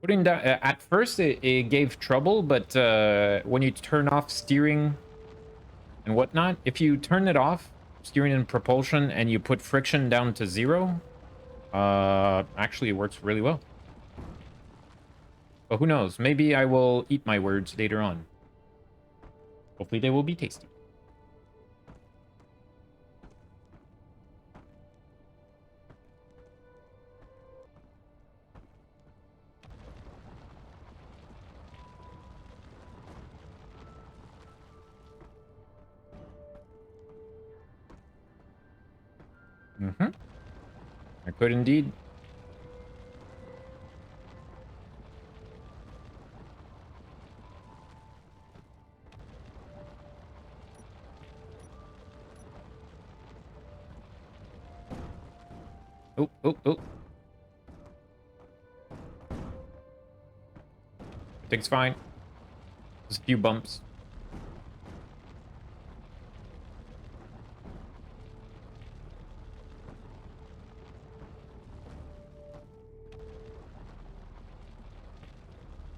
Putting down at first it gave trouble, but when you turn off steering and whatnot, if you turn it off, steering and propulsion, and you put friction down to 0, actually it works really well. But who knows? Maybe I will eat my words later on. Hopefully they will be tasty. Mm-hmm. I could indeed. Oh, oh, oh. Everything's fine. Just a few bumps.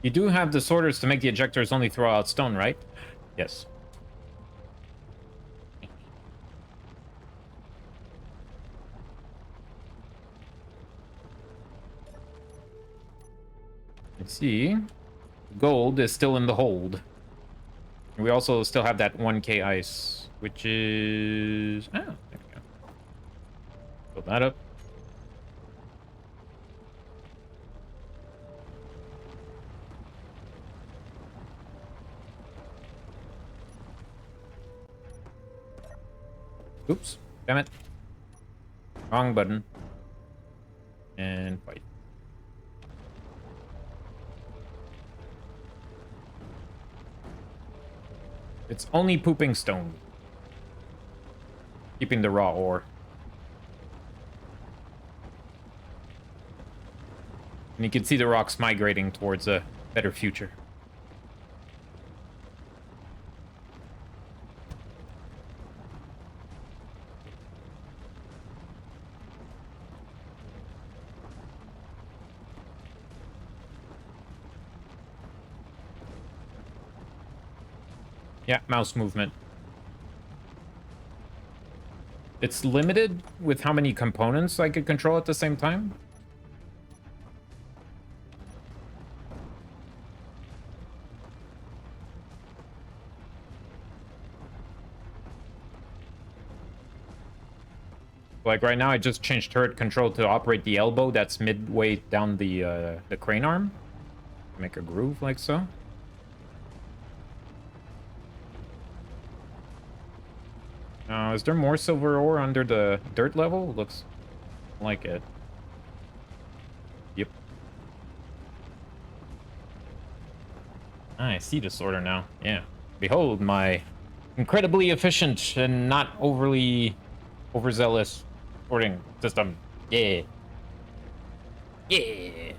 You do have the sorters to make the ejectors only throw out stone, right? Yes. Let's see. Gold is still in the hold. We also still have that 1k ice, which is... Oh, there we go. Fill that up. Oops. Damn it. Wrong button. And fight. It's only pooping stone. Keeping the raw ore. And you can see the rocks migrating towards a better future. Yeah, mouse movement. It's limited with how many components I could control at the same time. Like right now, I just changed turret control to operate the elbow that's midway down the crane arm. Make a groove like so. Is there more silver ore under the dirt level? Looks like it. Yep. I see the sorter now. Yeah. Behold my incredibly efficient and not overly overzealous sorting system. Yeah. Yeah.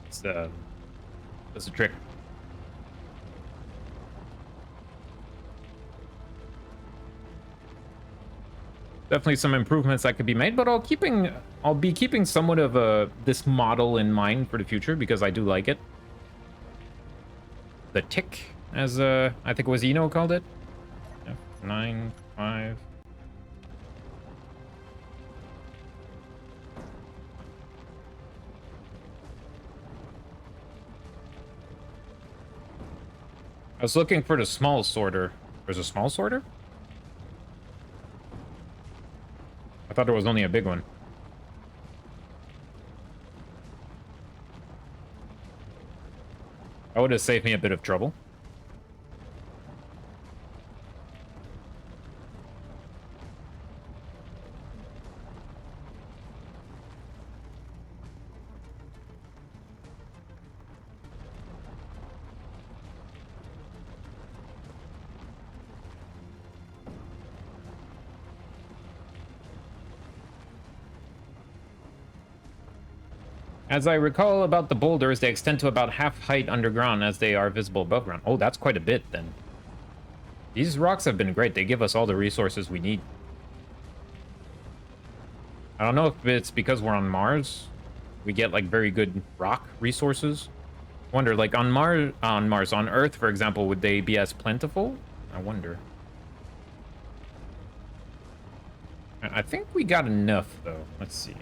It's that's a trick. Definitely some improvements that could be made, but I'll be keeping somewhat of this model in mind for the future because I do like it. The tick, as I think it was Eno called it. F9, 5. I was looking for the small sorter. There's a small sorter? I thought there was only a big one. That would have saved me a bit of trouble. As I recall about the boulders, they extend to about half height underground as they are visible above ground. Oh, that's quite a bit then. These rocks have been great. They give us all the resources we need. I don't know if it's because we're on Mars we get like very good rock resources. Wonder, like on Mars, on Earth, for example, would they be as plentiful? I wonder. I think we got enough though. Let's see.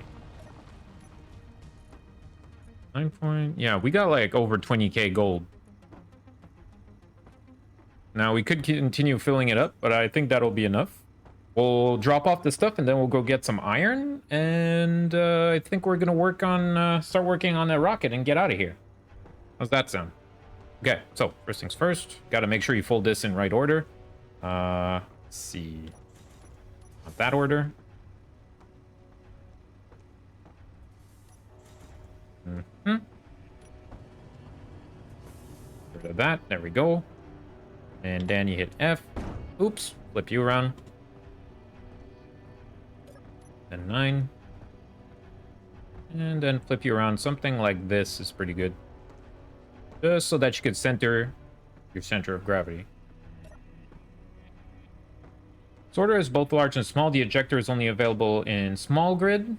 9 point. Yeah, we got like over 20k gold. Now we could continue filling it up, but I think that'll be enough. We'll drop off the stuff and then we'll go get some iron. And I think we're gonna work on start working on a rocket and get out of here. How's that sound? Okay, so first things first, got to make sure you fold this in right order. Let's see. Not that order. Rid of that. There we go. And then you hit F. Oops. Flip you around. Then 9. And then flip you around. Something like this is pretty good. Just so that you could center your center of gravity. Sorter is both large and small. The ejector is only available in small grid.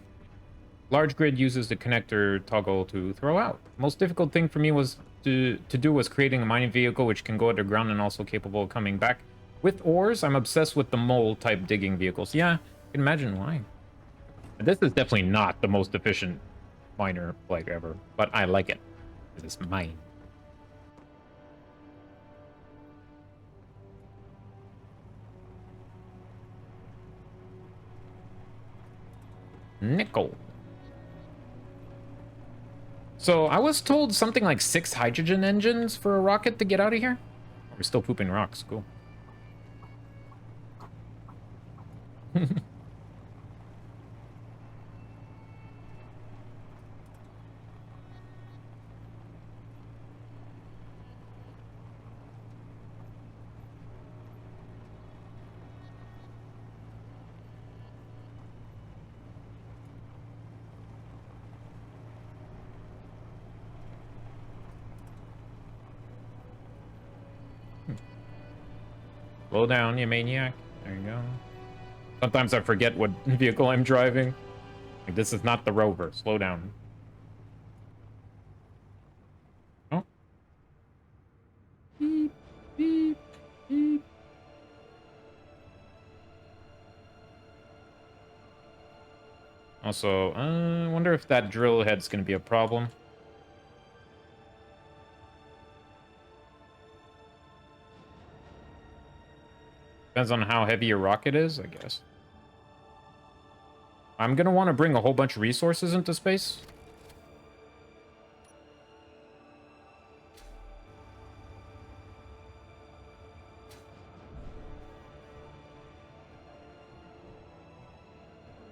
Large grid uses the connector toggle to throw out. The most difficult thing for me was to do was creating a mining vehicle which can go underground and also capable of coming back. With ores, I'm obsessed with the mole type digging vehicles. Yeah, I can imagine why. This is definitely not the most efficient miner like ever, but I like it. It's mine. Nickel. So I was told something like 6 hydrogen engines for a rocket to get out of here. We're still pooping rocks. Cool. Slow down, you maniac. There you go. Sometimes I forget what vehicle I'm driving. Like, this is not the Rover. Slow down. Oh. Beep, beep, beep. Also, I wonder if that drill head's going to be a problem. Depends on how heavy your rocket is, I guess. I'm going to want to bring a whole bunch of resources into space.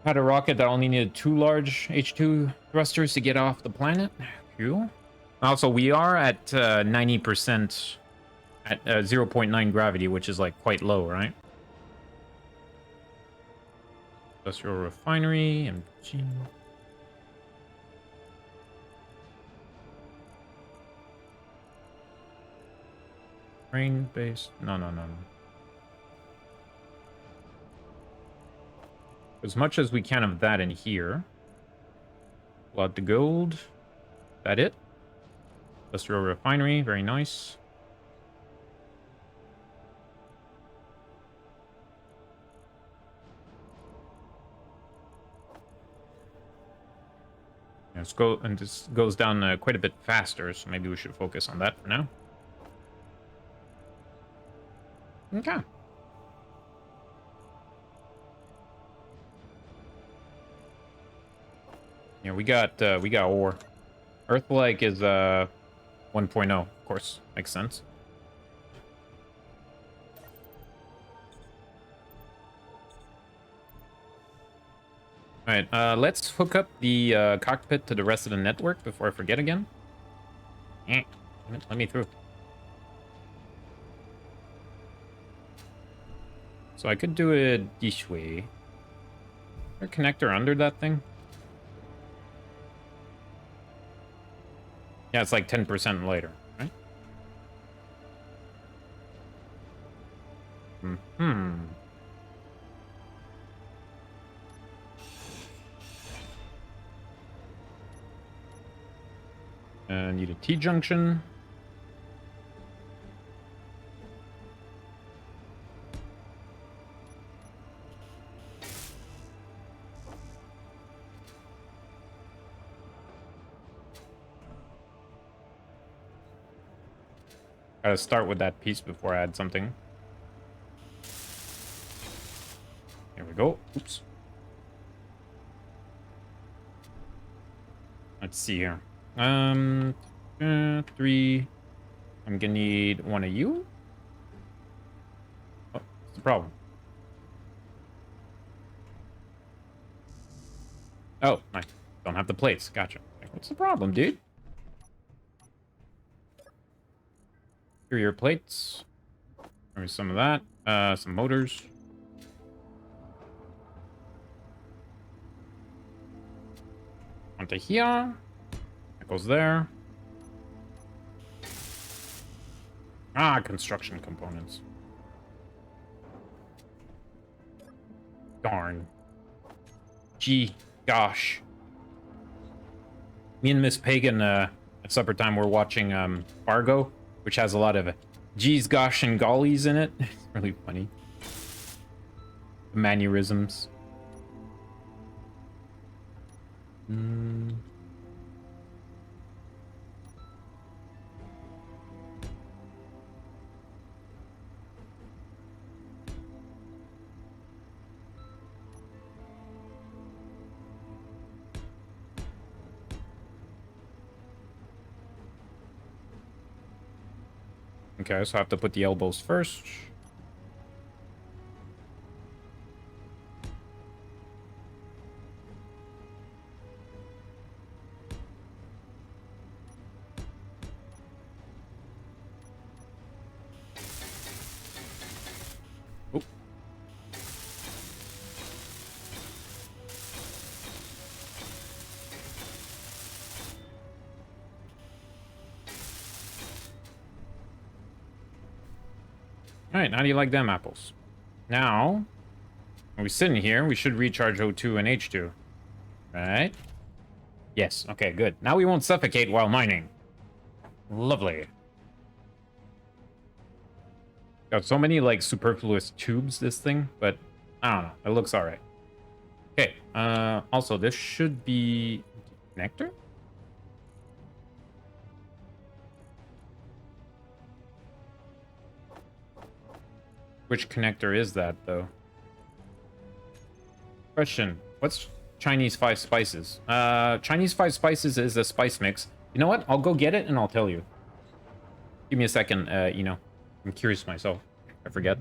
Had a rocket that only needed 2 large H2 thrusters to get off the planet. Cool. Also, we are at 90% at 0.9 gravity, which is like quite low, right? Industrial refinery, MG. Grain base. No. As much as we can of that in here. Blood the gold. That it? Industrial refinery, very nice. Let's go, and this goes down quite a bit faster, so maybe we should focus on that for now. Okay. Yeah, we got ore. Earth-like is 1.0, of course, makes sense. All right, let's hook up the cockpit to the rest of the network before I forget again. Let me through. So I could do it this way. Is there a connector under that thing? Yeah, it's like 10% lighter, right? Need a T-junction. Gotta start with that piece before I add something. Here we go. Oops. Let's see here. 3. I'm gonna need one of you. Oh, what's the problem? Oh, I don't have the plates. Gotcha. What's the problem, dude? Here are your plates. Maybe some of that. Some motors. Onto here. That goes there. Ah, construction components. Darn. Gee, gosh. Me and Miss Pagan at supper time we're watching Fargo, which has a lot of geez, gosh, and gollies in it. It's really funny. The mannerisms. Okay, so I have to put the elbows first. Oh. Alright, how do you like them apples? Now, when we sit in here, we should recharge O2 and H2. Right? Yes, okay, good. Now we won't suffocate while mining. Lovely. Got so many, like, superfluous tubes, this thing, but I don't know. It looks alright. Okay, also, this should be connector? Which connector is that, though? Question. What's Chinese 5 spices? Chinese 5 spices is a spice mix. You know what? I'll go get it and I'll tell you. Give me a second, you know. I'm curious myself. I forget.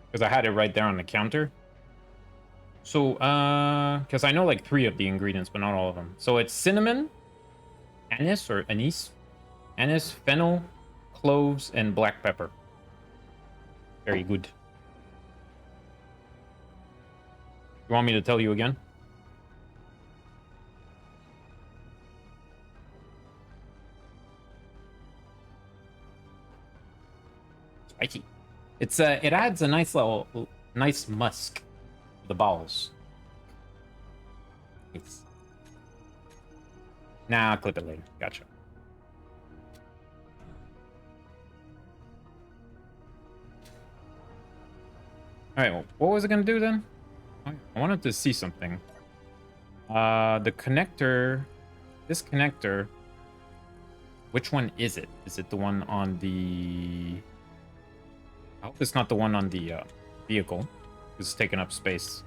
Because I had it right there on the counter. So, because I know like 3 of the ingredients, but not all of them. So it's cinnamon, anise or anise, fennel, cloves, and black pepper. Very good. You want me to tell you again? Spicy. It's it adds a nice musk to the balls. It's... Nah, I'll clip it later. Gotcha. Alright, well, what was it gonna do then? I wanted to see something. The connector... This connector... Which one is it? Is it the one on the... I hope it's not the one on the vehicle. It's taking up space.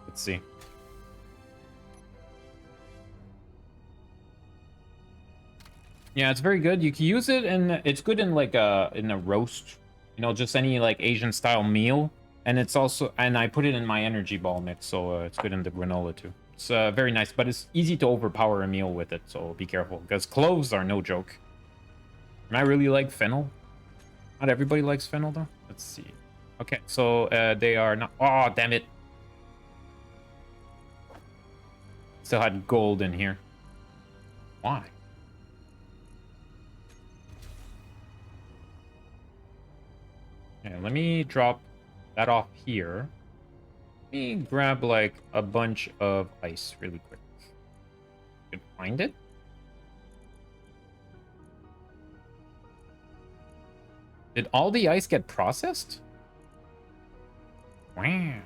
Let's see. Yeah, it's very good. You can use it, and it's good in like in a roast. You know, just any like Asian style meal. And it's also, and I put it in my energy ball mix, so it's good in the granola too. It's very nice, but it's easy to overpower a meal with it, so be careful. Because cloves are no joke. And I really like fennel. Not everybody likes fennel, though. Let's see. Okay, so they are not. Oh, damn it! Still had gold in here. Why? Okay, let me drop that off here. Let me grab like a bunch of ice really quick. Can find it. Did all the ice get processed? Wow.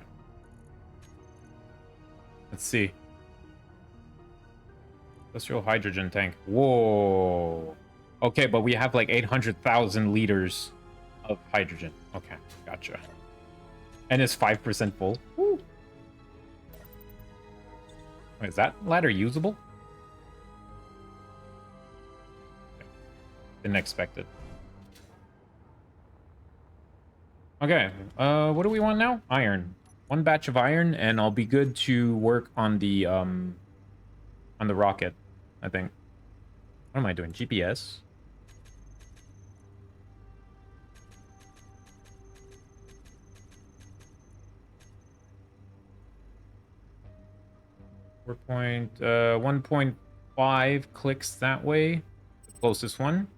Let's see. Industrial hydrogen tank. Whoa. Okay, but we have like 800,000 liters of hydrogen. Okay, gotcha. And it's 5% full. Woo. Wait, is that ladder usable? Okay. Didn't expect it. Okay, what do we want now? Iron. One batch of iron, and I'll be good to work on the rocket, I think. What am I doing? GPS? Four point 1.5 clicks that way. The closest one.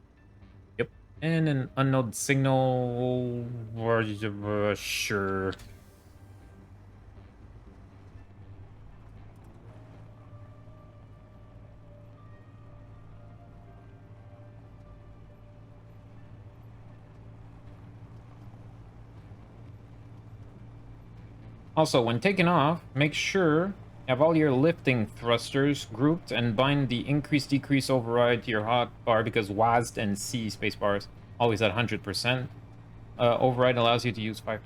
Yep. And an unknown signal. Sure. Also, when taking off, make sure you have all your lifting thrusters grouped and bind the increase-decrease override to your hotbar because WASD and C spacebars always at 100%. Override allows you to use 5%.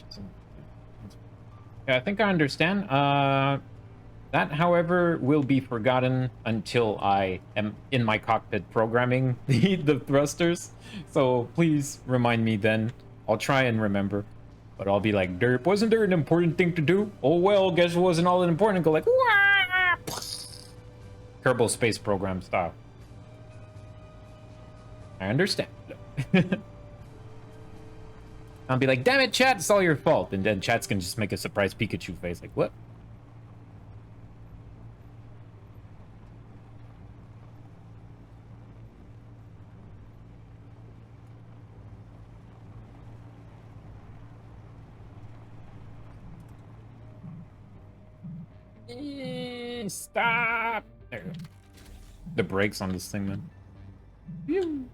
Yeah, I think I understand. That, however, will be forgotten until I am in my cockpit programming the thrusters. So please remind me then. I'll try and remember. But I'll be like, derp, wasn't there an important thing to do? Oh well, guess it wasn't all that important. Go like, wah! Kerbal Space Program style. I understand. I'll be like, damn it, chat, it's all your fault. And then chat's gonna just make a surprise Pikachu face. Like, what? Stop! There you go. The brakes on this thing, man. Phew.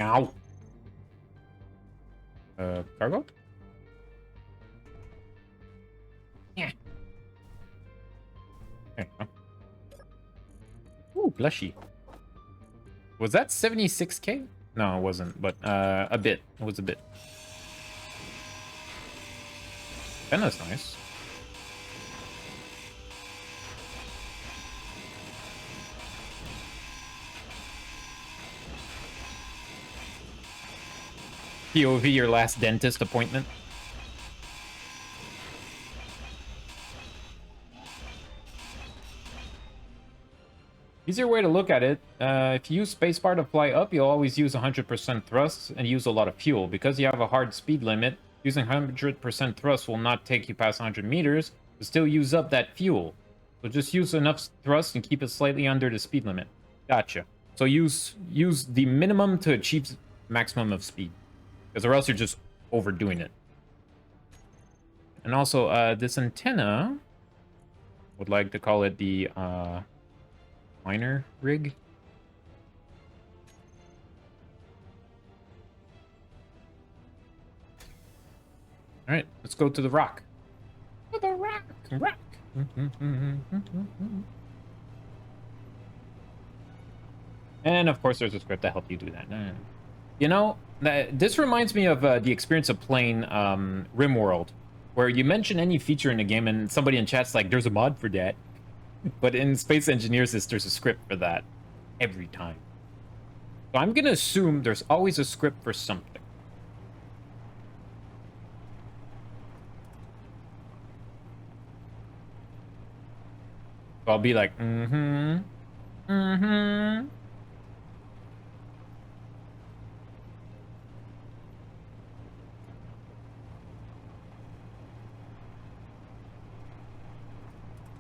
Ow. Cargo? Yeah. There you go. Ooh, blushy. Was that 76k? No, it wasn't, but a bit. It was a bit. That's nice. POV, your last dentist appointment. Easier way to look at it, if you use spacebar to fly up, you'll always use 100% thrust and use a lot of fuel. Because you have a hard speed limit, using 100% thrust will not take you past 100 meters, but still use up that fuel. So just use enough thrust and keep it slightly under the speed limit. Gotcha. So use the minimum to achieve maximum of speed. Because or else you're just overdoing it. And also, this antenna, would like to call it the miner rig. All right, let's go to the rock. To the rock. And of course, there's a script to help you do that. You know, this reminds me of the experience of playing RimWorld, where you mention any feature in the game and somebody in chat's like, there's a mod for that. But in Space Engineers, there's a script for that every time. So I'm going to assume there's always a script for something. So I'll be like,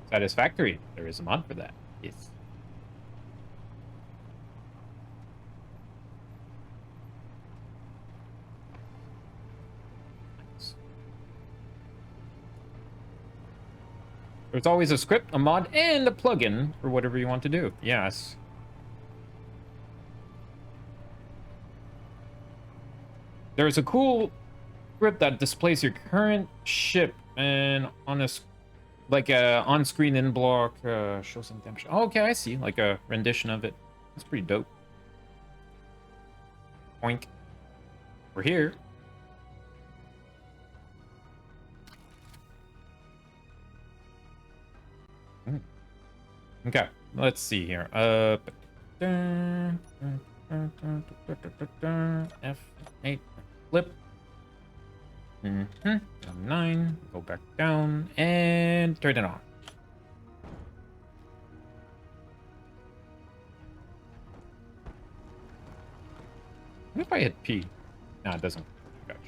Satisfactory. There is a mod for that. Yes. Nice. There's always a script, a mod, and a plugin for whatever you want to do. Yes. There's a cool script that displays your current ship and on a like a on-screen in block show some temperature. Oh, okay, I see. Like a rendition of it. That's pretty dope. Oink. We're here. Okay, let's see here. F8 flip. 9. Go back down and turn it on. What if I hit P? No, it doesn't. Gotcha.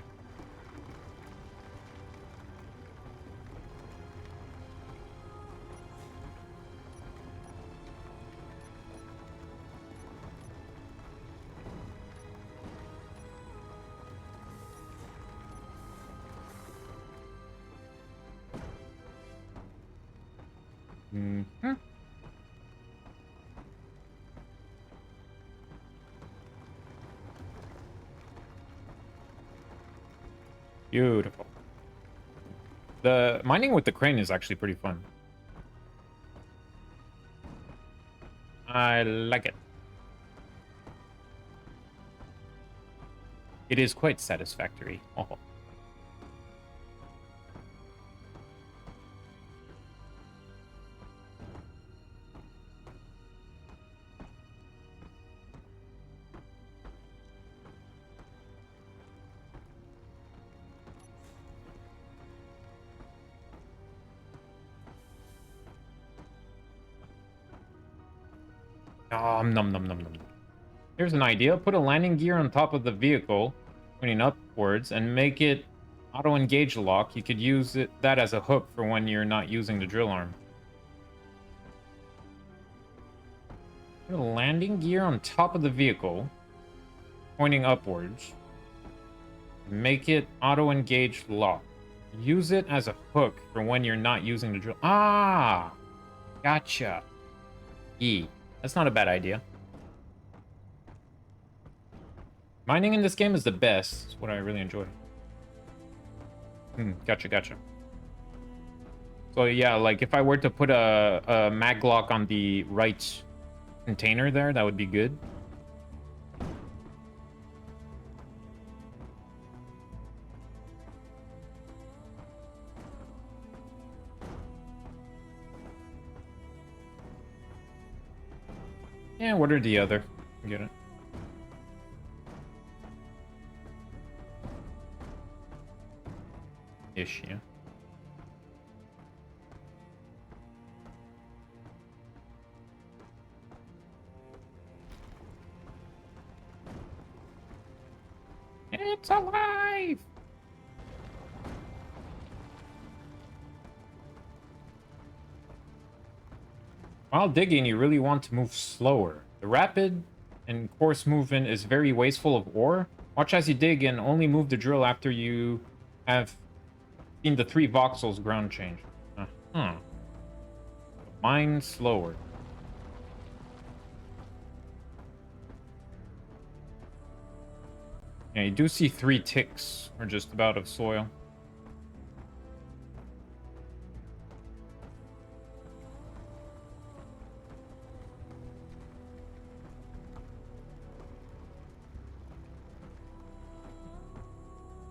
Beautiful. The mining with the crane is actually pretty fun. I like it. It is quite satisfactory. Oh. Nom nom nom nom nom. Here's an idea. Put a landing gear on top of the vehicle, pointing upwards, and make it auto-engage lock. You could use that as a hook for when you're not using the drill arm. Put a landing gear on top of the vehicle, pointing upwards. Make it auto-engage lock. Use it as a hook for when you're not using the drill. Ah! Gotcha. E. That's not a bad idea. Mining in this game is the best. It's what I really enjoy. Gotcha. So yeah, like if I were to put a mag lock on the right container there, that would be good. Yeah, what are the other? Get it. Ish, yeah. It's alive! While digging, you really want to move slower. The rapid and coarse movement is very wasteful of ore. Watch as you dig and only move the drill after you have seen the 3 voxels ground change. Mine slower. Yeah, you do see 3 ticks or just about of soil.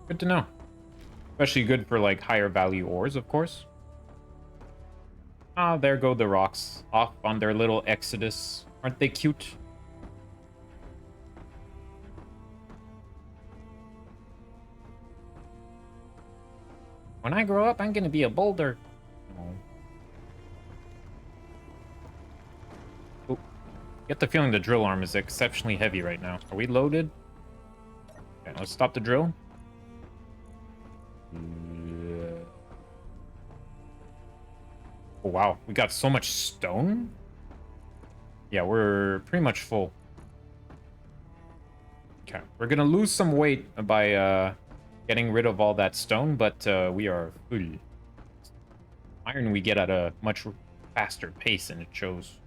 Good to know. Especially good for like higher value ores, of course. Ah, there go the rocks off on their little exodus. Aren't they cute? When I grow up, I'm gonna be a boulder. Oh. Get the feeling the drill arm is exceptionally heavy right now. Are we loaded? Okay, let's stop the drill. Oh, wow. We got so much stone? Yeah, we're pretty much full. Okay. We're gonna lose some weight by getting rid of all that stone, but we are full. Iron we get at a much faster pace, and it shows.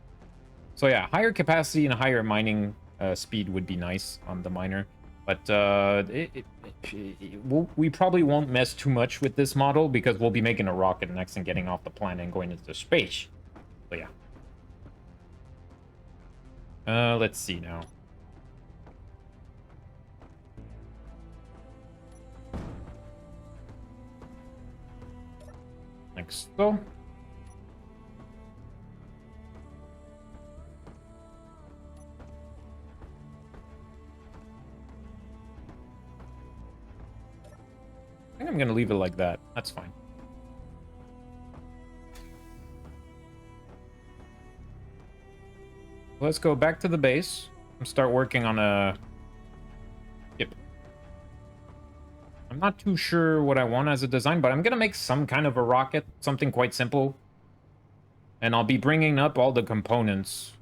So yeah, higher capacity and higher mining speed would be nice on the miner. But we probably won't mess too much with this model because we'll be making a rocket next and getting off the planet and going into space. So yeah. Let's see now. Like so. I think I'm gonna leave it like that. That's fine. Let's go back to the base and start working on a ship. I'm not too sure what I want as a design, but I'm gonna make some kind of a rocket, something quite simple. And I'll be bringing up all the components,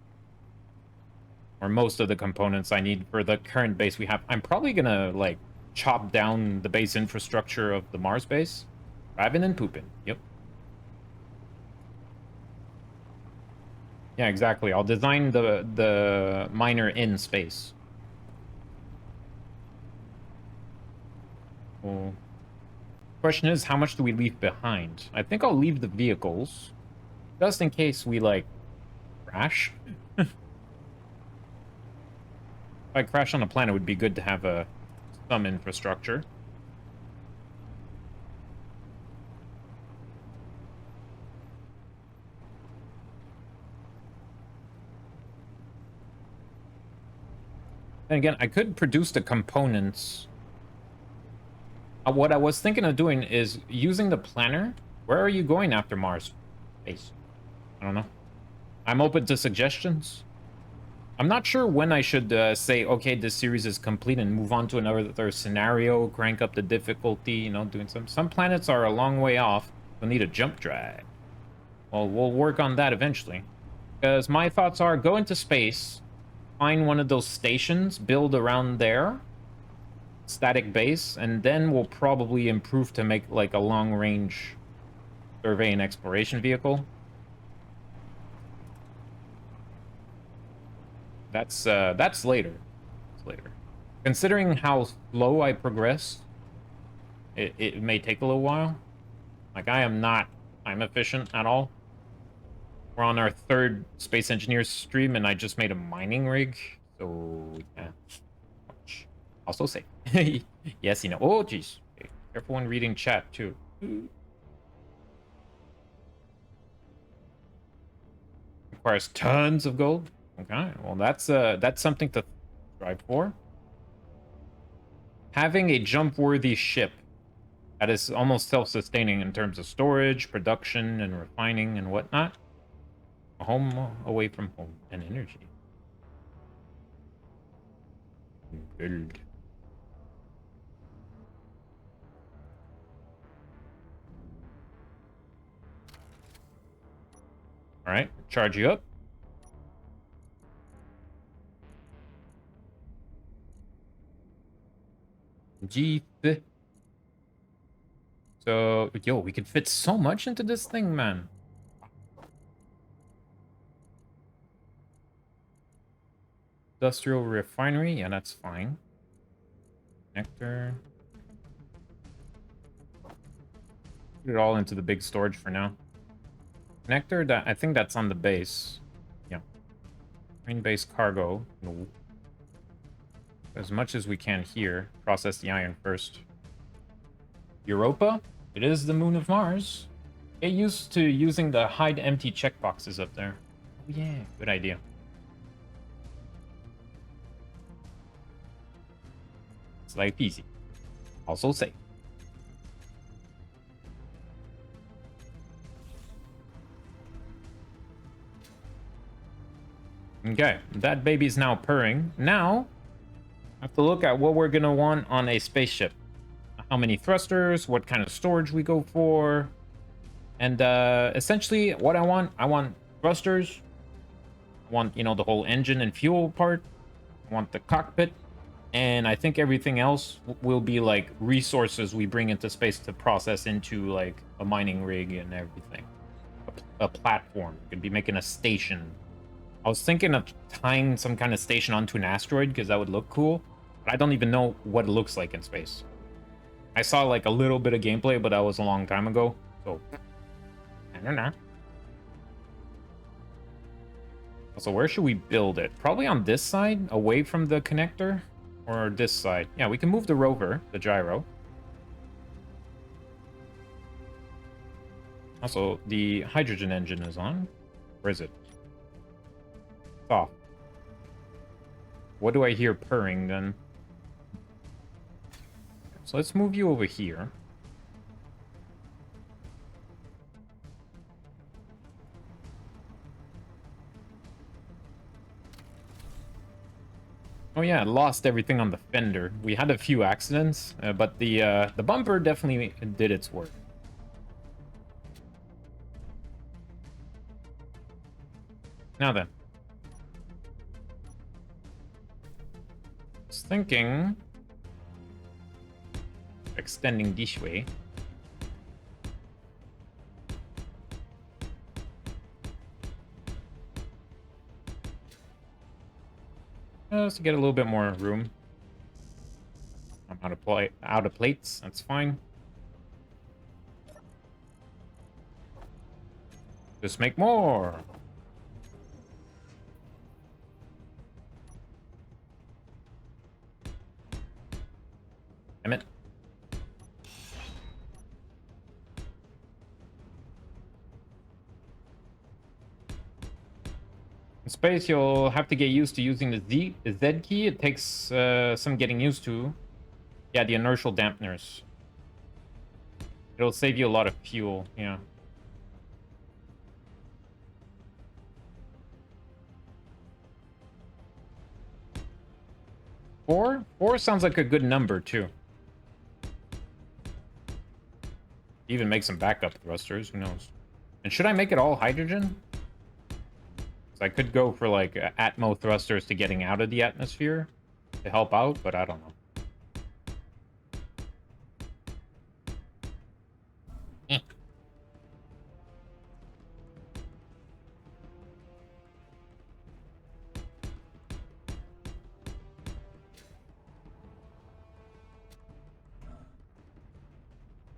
or most of the components I need for the current base we have. I'm probably gonna, like, chop down the base infrastructure of the Mars base. Driving and pooping. Yep. Yeah, exactly. I'll design the miner in space. Well, question is, how much do we leave behind? I think I'll leave the vehicles, just in case we, like, crash. If I crash on a planet, it would be good to have some infrastructure. And again, I could produce the components. What I was thinking of doing is using the planner. Where are you going after Mars base? I don't know. I'm open to suggestions. I'm not sure when I should say, okay, this series is complete and move on to another scenario, crank up the difficulty, you know, doing some planets are a long way off. We'll need a jump drive. Well, we'll work on that eventually. Because my thoughts are go into space, find one of those stations, build around there, static base, and then we'll probably improve to make like a long-range survey and exploration vehicle. That's later. It's later. Considering how slow I progress, it may take a little while. Like, I am not time efficient at all. We're on our third Space Engineers stream, and I just made a mining rig, so yeah. Also safe. Yes, you know. Oh, jeez. Okay. Careful when reading chat, too. Requires tons of gold. Okay, well, that's something to strive for. Having a jump-worthy ship that is almost self-sustaining in terms of storage, production, and refining and whatnot. A home away from home and energy. Build. All right, charge you up. Jeep. So, yo, we could fit so much into this thing, man. Industrial refinery, yeah, that's fine. Connector. Put it all into the big storage for now. Connector, that I think that's on the base. Yeah. Main base cargo. No. As much as we can here. Process the iron first. Europa? It is the moon of Mars. Get used to using the hide empty checkboxes up there. Oh yeah, good idea. It's like easy. Also safe. Okay, that baby's now purring. Now, I have to look at what we're gonna want on a spaceship. How many thrusters, what kind of storage we go for, And essentially what I want thrusters. I want, you know, the whole engine and fuel part. I want the cockpit. And I think everything else will be like resources we bring into space to process into like a mining rig and everything. A platform. You could be making a station. I was thinking of tying some kind of station onto an asteroid because that would look cool. But I don't even know what it looks like in space. I saw like a little bit of gameplay, but that was a long time ago. So, I don't know. So where should we build it? Probably on this side, away from the connector? Or this side? Yeah, we can move the rover, the gyro. Also, the hydrogen engine is on. Where is it? It's off. What do I hear purring then? So let's move you over here. Oh yeah, I lost everything on the fender. We had a few accidents, but the bumper definitely did its work. Now then. I was thinking extending this way. Just to get a little bit more room. I'm out of plates. That's fine. Just make more. Damn it. In space, you'll have to get used to using the Z key. It takes some getting used to. Yeah, the inertial dampeners. It'll save you a lot of fuel, yeah. Four sounds like a good number, too. Even make some backup thrusters, who knows? And should I make it all hydrogen? I could go for like atmo thrusters to getting out of the atmosphere to help out, but I don't know.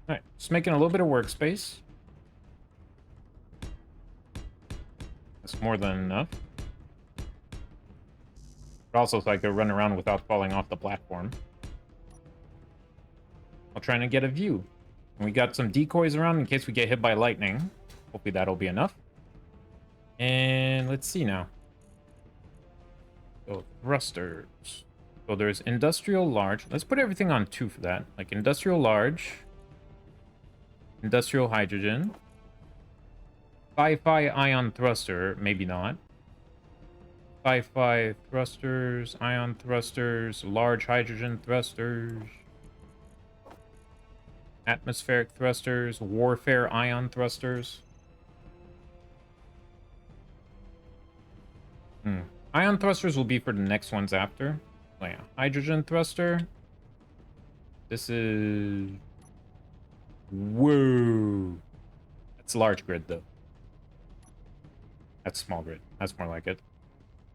Alright, just making a little bit of workspace. That's more than enough. But also so I could run around without falling off the platform. While trying to get a view. And we got some decoys around in case we get hit by lightning. Hopefully that'll be enough. And let's see now. So thrusters. So there's industrial large. Let's put everything on 2 for that. Like industrial large. Industrial hydrogen. Sci-fi ion thruster. Maybe not. Sci-fi thrusters. Ion thrusters. Large hydrogen thrusters. Atmospheric thrusters. Warfare ion thrusters. Ion thrusters will be for the next ones after. Oh yeah. Hydrogen thruster. This is... Whoa. That's large grid, though. That's small grid. That's more like it.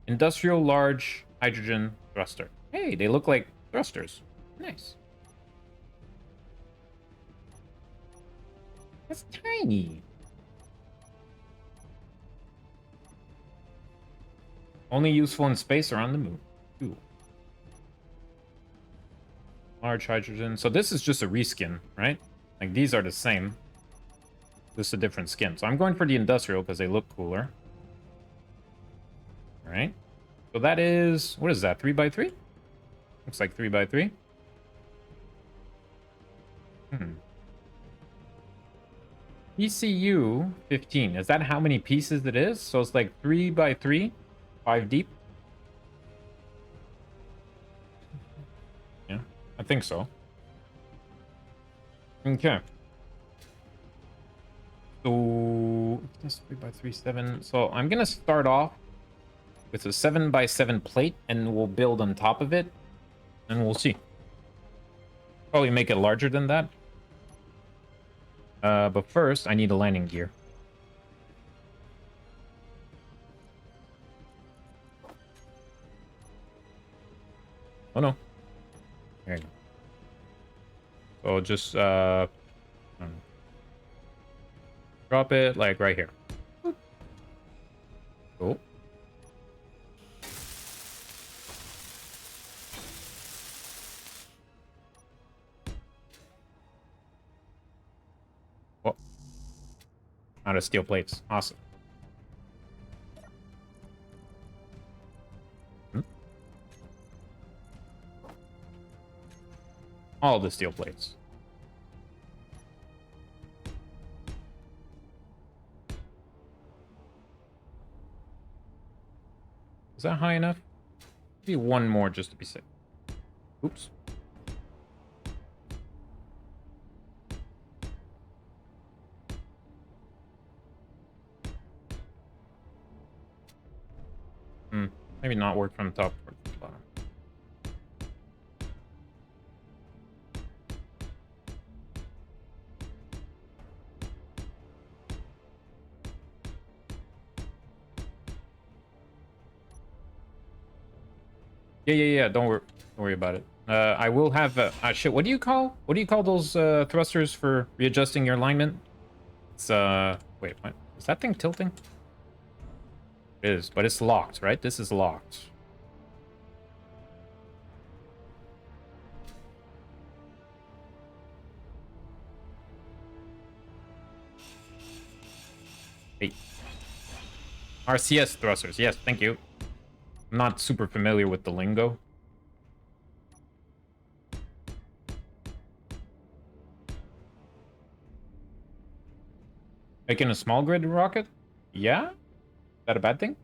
Industrial large hydrogen thruster. Hey, they look like thrusters. Nice. That's tiny. Only useful in space or on the moon. Ooh. Large hydrogen. So this is just a reskin, right? Like these are the same. Just a different skin. So I'm going for the industrial because they look cooler. Alright. So that is... What is that? 3x3? Looks like 3x3. ECU 15. Is that how many pieces it is? So it's like 3x3, 5 deep. Yeah, I think so. Okay. So that's 3x3, 7. So I'm gonna start off with a 7x7 plate, and we'll build on top of it, and we'll see. Probably make it larger than that. But first, I need a landing gear. Oh no. There you go. So just drop it like right here. Cool. Oh. Out of steel plates. Awesome. All the steel plates. Is that high enough? Maybe one more just to be safe. Oops. Maybe not work from the top towards the bottom. Yeah. Don't worry about it. I will have shit. What do you call those thrusters for readjusting your alignment? It's wait, what is that thing tilting? It is, but it's locked, right? This is locked. Hey. RCS thrusters. Yes, thank you. I'm not super familiar with the lingo. Making a small grid rocket? Yeah? Is that a bad thing?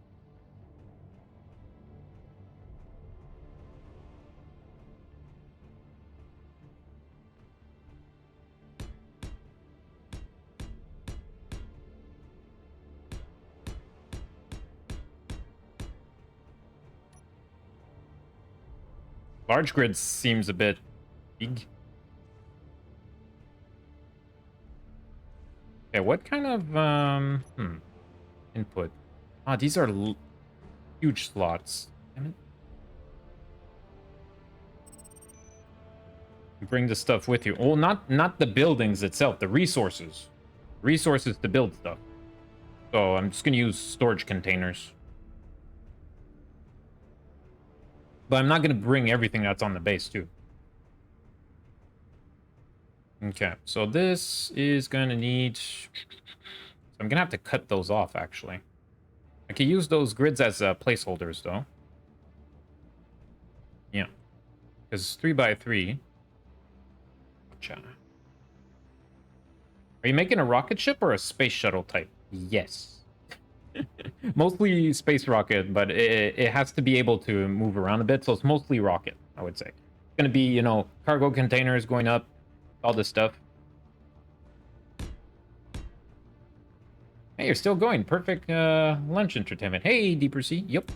Large grid seems a bit big. Okay, what kind of input? Ah, these are huge slots. Damn it. Bring the stuff with you. Oh, not the buildings itself, the resources. Resources to build stuff. So I'm just gonna use storage containers. But I'm not gonna bring everything that's on the base too. Okay, so this is gonna need... So I'm gonna have to cut those off, actually. I can use those grids as placeholders, though. Yeah. Because 3x3. Gotcha. Are you making a rocket ship or a space shuttle type? Yes. Mostly space rocket, but it has to be able to move around a bit, so it's mostly rocket, I would say. It's gonna be, you know, cargo containers going up, all this stuff. Hey, you're still going. Perfect lunch entertainment. Hey, Deeper Sea. Yep.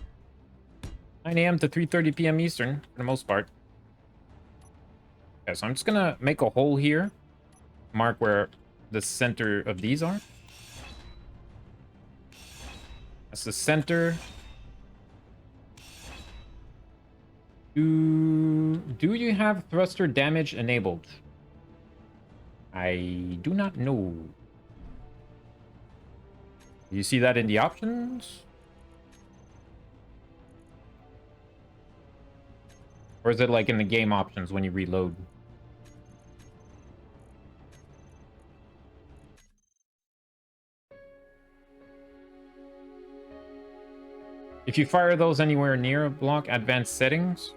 9 a.m. to 3:30 p.m. Eastern, for the most part. Okay, so I'm just gonna make a hole here. Mark where the center of these are. That's the center. Do you have thruster damage enabled? I do not know. You see that in the options? Or is it like in the game options when you reload? If you fire those anywhere near a block, advanced settings.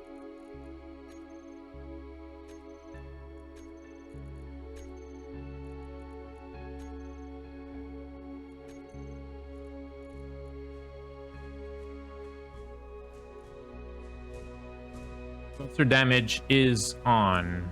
Thruster damage is on.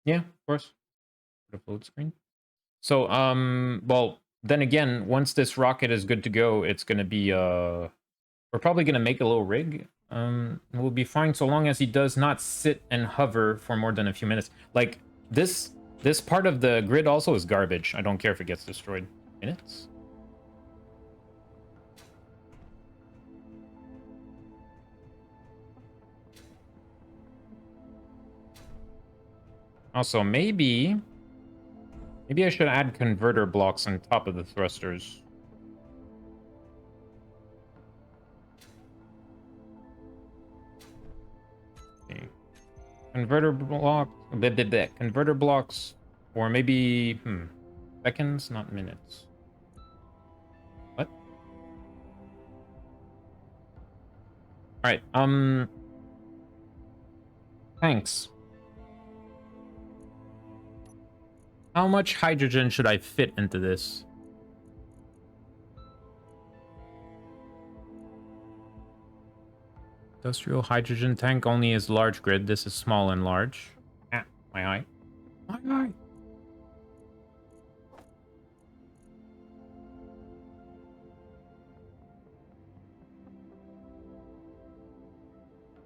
Yeah, of course. Put a float screen. So, well, then again, once this rocket is good to go, it's gonna be, we're probably gonna make a little rig. We'll be fine so long as he does not sit and hover for more than a few minutes. Like, this part of the grid also is garbage. I don't care if it gets destroyed. Minutes? Also, maybe I should add converter blocks on top of the thrusters. Okay. Converter block, converter blocks, or maybe seconds, not minutes. What? All right. Thanks. How much hydrogen should I fit into this? Industrial hydrogen tank only is large grid. This is small and large. Ah, my eye. My eye.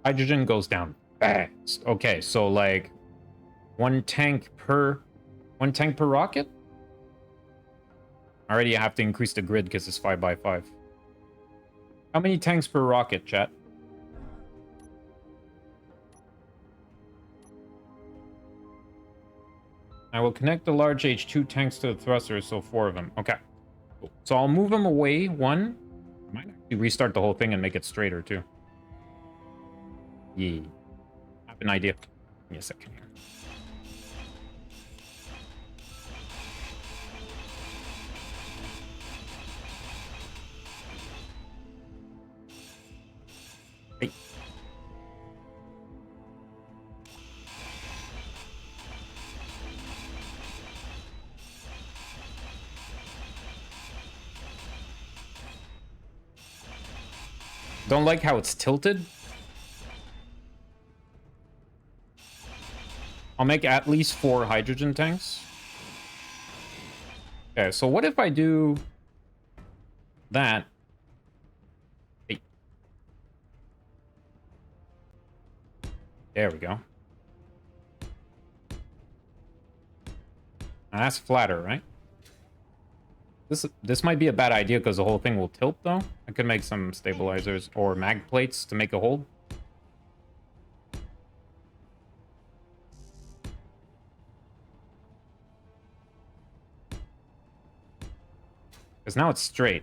Hydrogen goes down fast. Okay, so like one tank per rocket? Already I have to increase the grid because it's 5x5. How many tanks per rocket, chat? I will connect the large H2 tanks to the thrusters, so 4 of them. Okay. Cool. So I'll move them away, one. I might actually restart the whole thing and make it straighter, too. Yeah. I have an idea. Give me a second here. Hey. Don't like how it's tilted? I'll make at least 4 hydrogen tanks. Okay, so what if I do that? Hey. There we go. Now that's flatter, right? This might be a bad idea because the whole thing will tilt, though. I could make some stabilizers or mag plates to make a hold. Because now it's straight.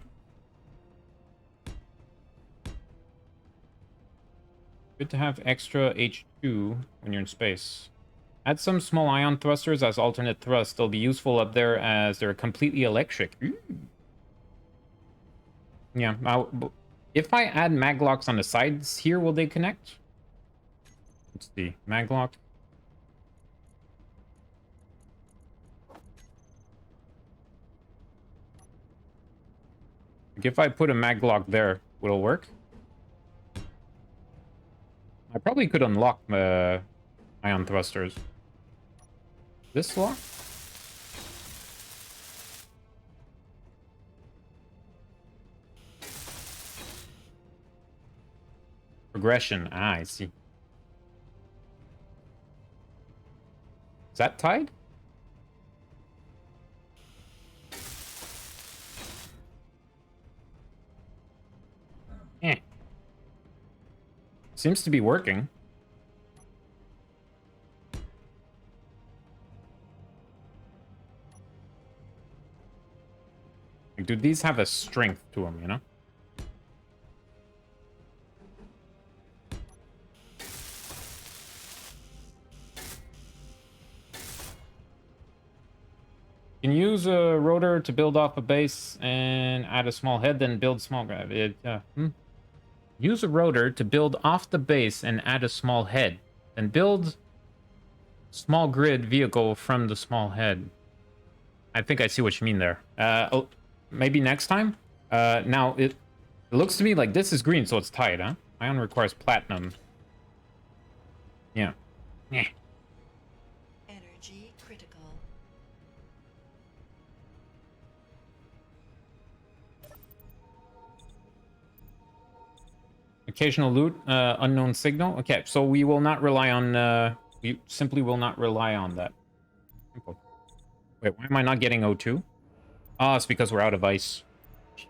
Good to have extra H2 when you're in space. Add some small ion thrusters as alternate thrust. They'll be useful up there as they're completely electric. Ooh. Yeah, if I add maglocks on the sides here, will they connect? Let's see. Maglock. Like if I put a maglock there, will it work? I probably could unlock the ion thrusters. This lock? Progression. Ah, I see. Is that tied? Eh. Seems to be working. Like, do these have a strength to them, you know? You can use a rotor to build off a base and add a small head, then build small gravity. Use a rotor to build off the base and add a small head, then build small grid vehicle from the small head. I think I see what you mean there. Maybe next time? Now, it looks to me like this is green, so it's tied, huh? Ion requires platinum. Yeah. Yeah. Energy Occasional loot, unknown signal. Okay, so we will not rely on, we simply will not rely on that. Simple. Wait, why am I not getting O2? Oh, it's because we're out of ice. Shit.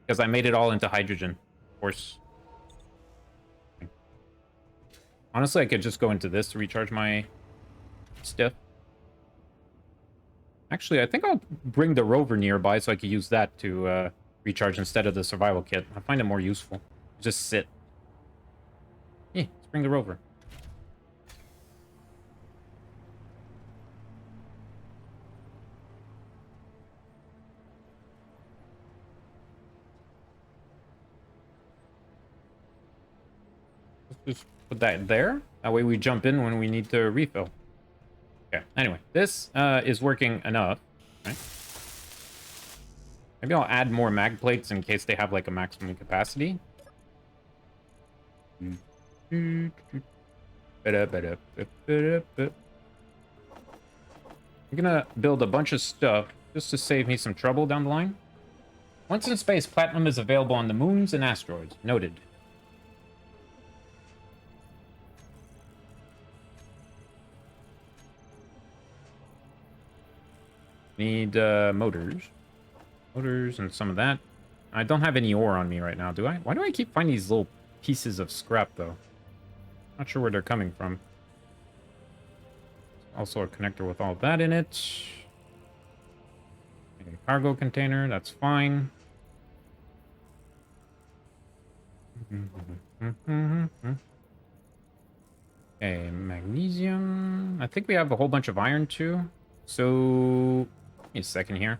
Because I made it all into hydrogen. Of course. Honestly, I could just go into this to recharge my stuff. Actually, I think I'll bring the rover nearby so I could use that to recharge instead of the survival kit. I find it more useful. Just sit. Yeah, let's bring the rover. Let's just put that there. That way we jump in when we need to refill. Okay, anyway, this is working enough. Right? Maybe I'll add more mag plates in case they have like a maximum capacity. I'm gonna build a bunch of stuff just to save me some trouble down the line. Once in space, platinum is available on the moons and asteroids. Noted. Need motors. Motors and some of that. I don't have any ore on me right now, do I? Why do I keep finding these little pieces of scrap, though? Not sure where they're coming from. Also a connector with all of that in it. A cargo container, that's fine. Okay, magnesium. I think we have a whole bunch of iron, too. So, give me a second here.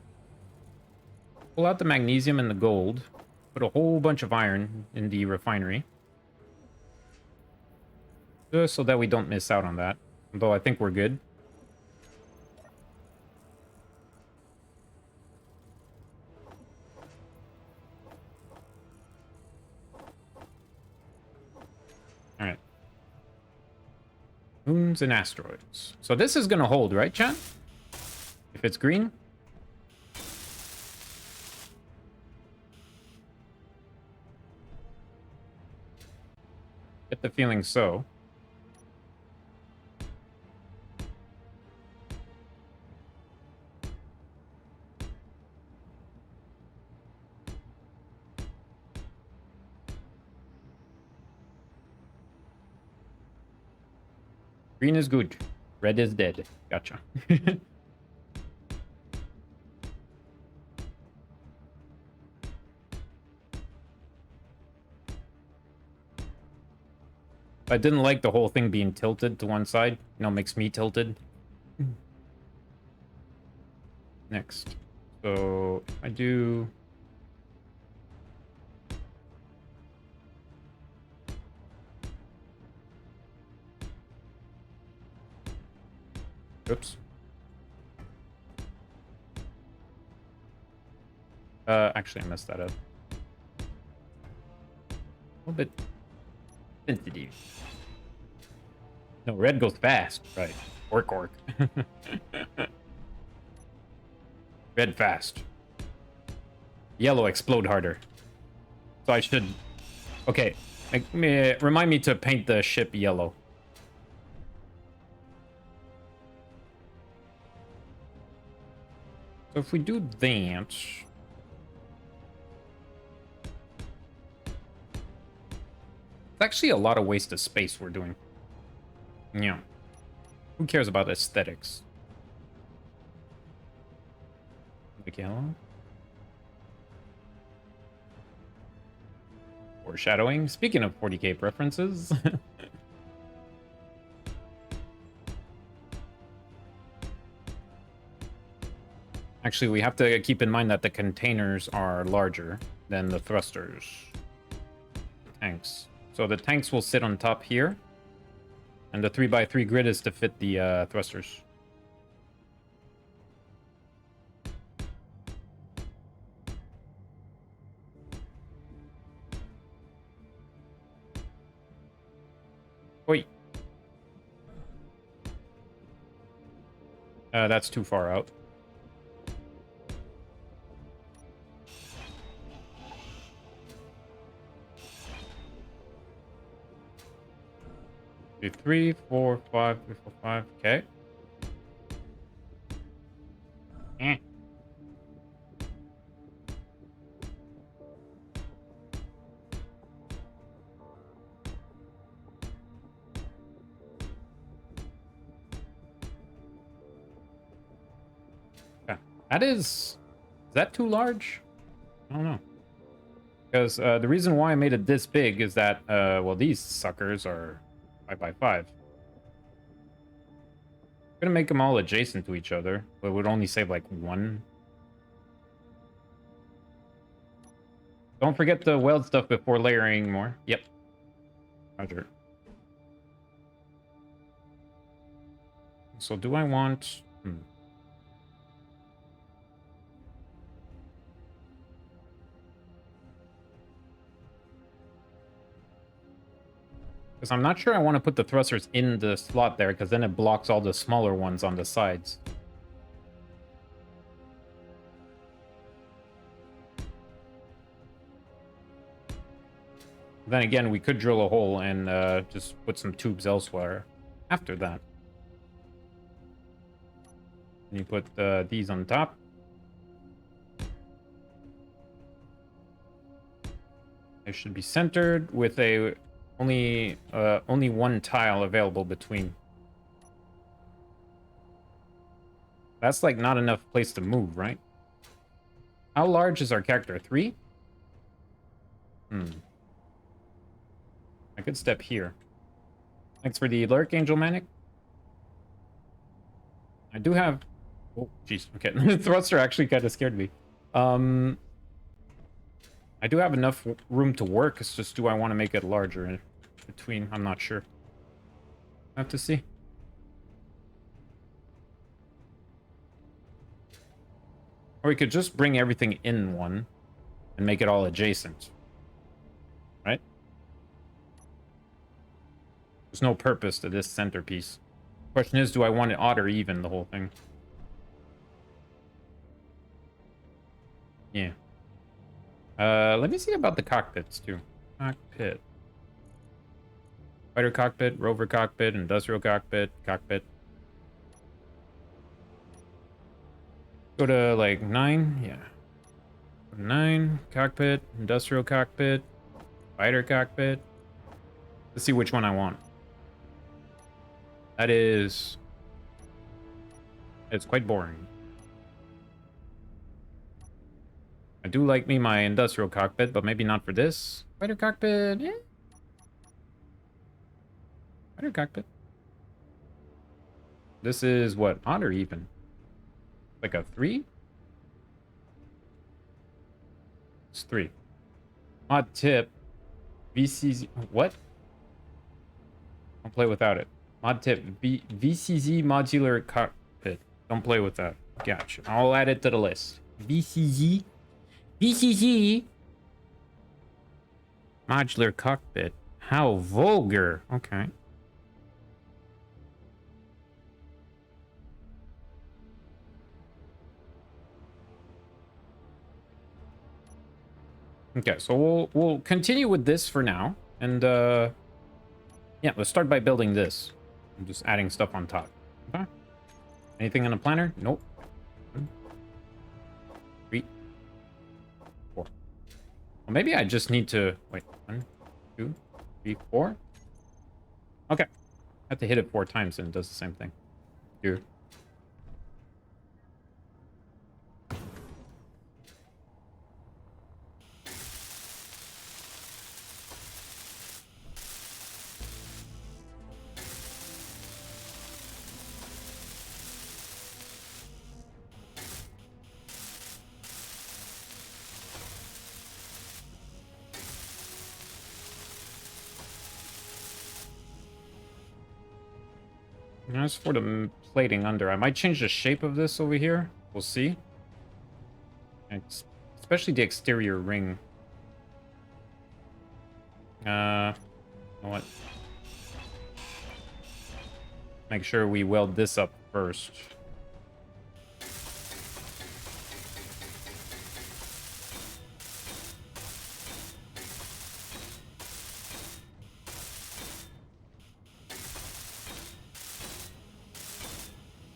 Pull out the magnesium and the gold. Put a whole bunch of iron in the refinery. Just so that we don't miss out on that. Although I think we're good. Alright. Moons and asteroids. So this is going to hold, right, chat? If it's green? Get the feeling so. Green is good. Red is dead. Gotcha. I didn't like the whole thing being tilted to one side. You know, makes me tilted. Next. So, I do... Oops. Actually, I messed that up. A little bit sensitive. No, red goes fast. Right. Orc. Red fast. Yellow explode harder. So I should... Okay. Remind me to paint the ship yellow. So if we do that... It's actually a lot of waste of space we're doing. Yeah. Who cares about aesthetics? Like yellow? Foreshadowing. Speaking of 40k preferences. Actually, we have to keep in mind that the containers are larger than the thrusters. Tanks. So the tanks will sit on top here. And the 3x3 grid is to fit the thrusters. Wait. That's too far out. 2, 3, 4, 5, 3, 4, 5. Okay. Eh. Okay. Is that too large? I don't know. Because the reason why I made it this big is that, well, these suckers are 5 by 5. I'm gonna make them all adjacent to each other, but it would only save like one. Don't forget to weld stuff before layering more. Yep. Roger. So do I want... Because I'm not sure I want to put the thrusters in the slot there, because then it blocks all the smaller ones on the sides. Then again, we could drill a hole and just put some tubes elsewhere after that. And you put these on top. They should be centered with a only one tile available between. That's like not enough place to move, right? How large is our character? 3? I could step here. Thanks for the lurk, Angel Manic. I do have... Oh, jeez. Okay. The thruster actually kind of scared me. I do have enough room to work. It's just, do I want to make it larger in between? I'm not sure. I have to see. Or we could just bring everything in one and make it all adjacent. Right? There's no purpose to this centerpiece. Question is, do I want it odd or even, the whole thing? Yeah. Let me see about the cockpits, too. Cockpit. Fighter cockpit, rover cockpit, industrial cockpit, cockpit. Go to, like, 9? Yeah. 9, cockpit, industrial cockpit, fighter cockpit. Let's see which one I want. That is... It's quite boring. I do like me my industrial cockpit, but maybe not for this. Fighter cockpit, yeah. Fighter cockpit. This is what? Odd or even? Like a 3? It's 3. Mod tip. VCZ. What? Don't play without it. Mod tip. VCZ modular cockpit. Don't play with that. Gotcha. I'll add it to the list. VCZ. VCZ. Modular cockpit. How vulgar. Okay. Okay, so we'll continue with this for now, and yeah, let's start by building this. I'm just adding stuff on top. Okay. Anything on the planner? Nope. 3, 4. Well, maybe I just need to wait. 1, 2, 3, 4. Okay, I have to hit it 4 times and it does the same thing. Here. As for the plating under, I might change the shape of this over here. We'll see. Especially the exterior ring. You know what? Make sure we weld this up first.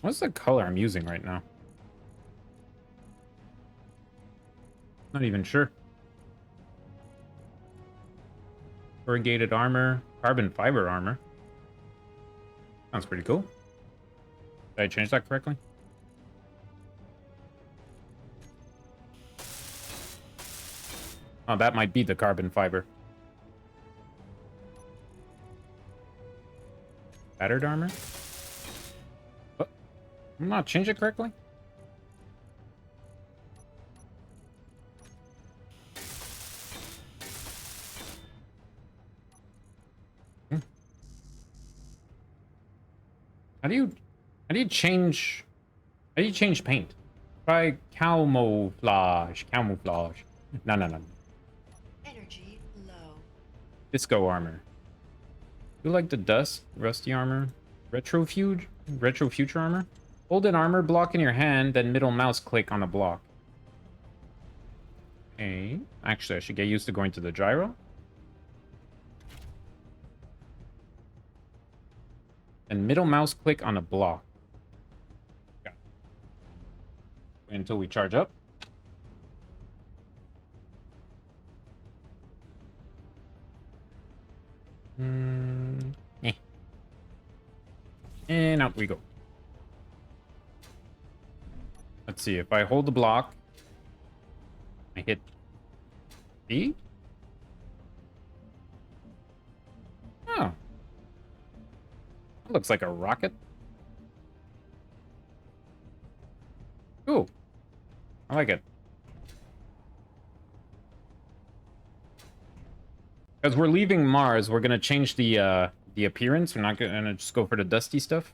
What's the color I'm using right now? Not even sure. Corrugated armor, carbon fiber armor. Sounds pretty cool. Did I change that correctly? Oh, that might be the carbon fiber. Battered armor? Oh, I'm not change it correctly? How do you change paint? Try camouflage. Camouflage. No. Energy low. Disco armor. You like the dust, rusty armor, retro future armor? Hold an armor block in your hand, then middle mouse click on the block. Okay. Actually, I should get used to going to the gyro. And middle mouse click on a block. Got it. Wait until we charge up. And out we go. Let's see, if I hold the block, I hit B. Oh. That looks like a rocket. Cool. I like it. As we're leaving Mars, we're gonna change the appearance. We're not gonna just go for the dusty stuff.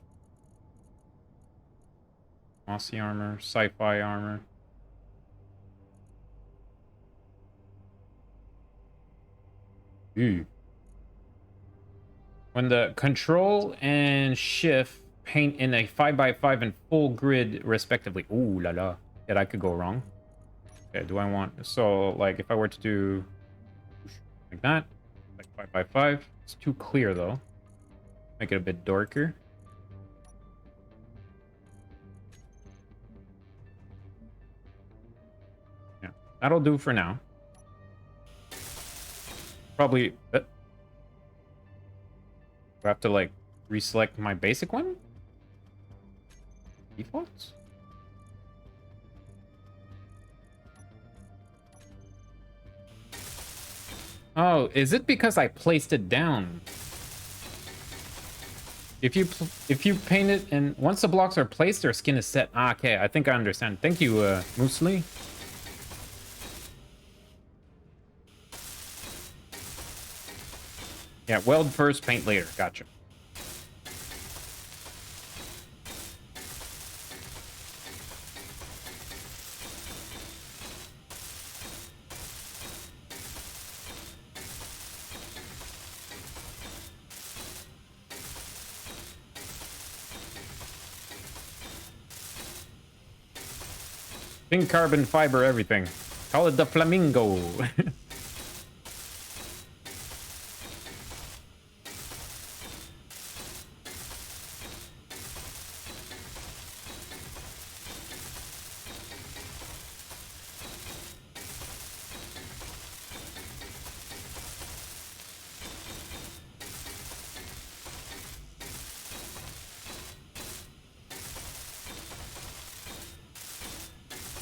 Mossy armor, sci-fi armor. Ooh. When the control and shift paint in a 5x5 and full grid respectively. Ooh la la. That I could go wrong. Okay, do I want... So, like, if I were to do... like that. Like 5x5. It's too clear, though. Make it a bit darker. Yeah, that'll do for now. Probably... do I have to, like, reselect my basic one? Defaults? Oh, is it because I placed it down? If you paint it and once the blocks are placed, their skin is set. Ah, okay, I think I understand. Thank you, Moosely. Yeah, weld first, paint later. Gotcha. Pink carbon fiber everything. Call it the flamingo.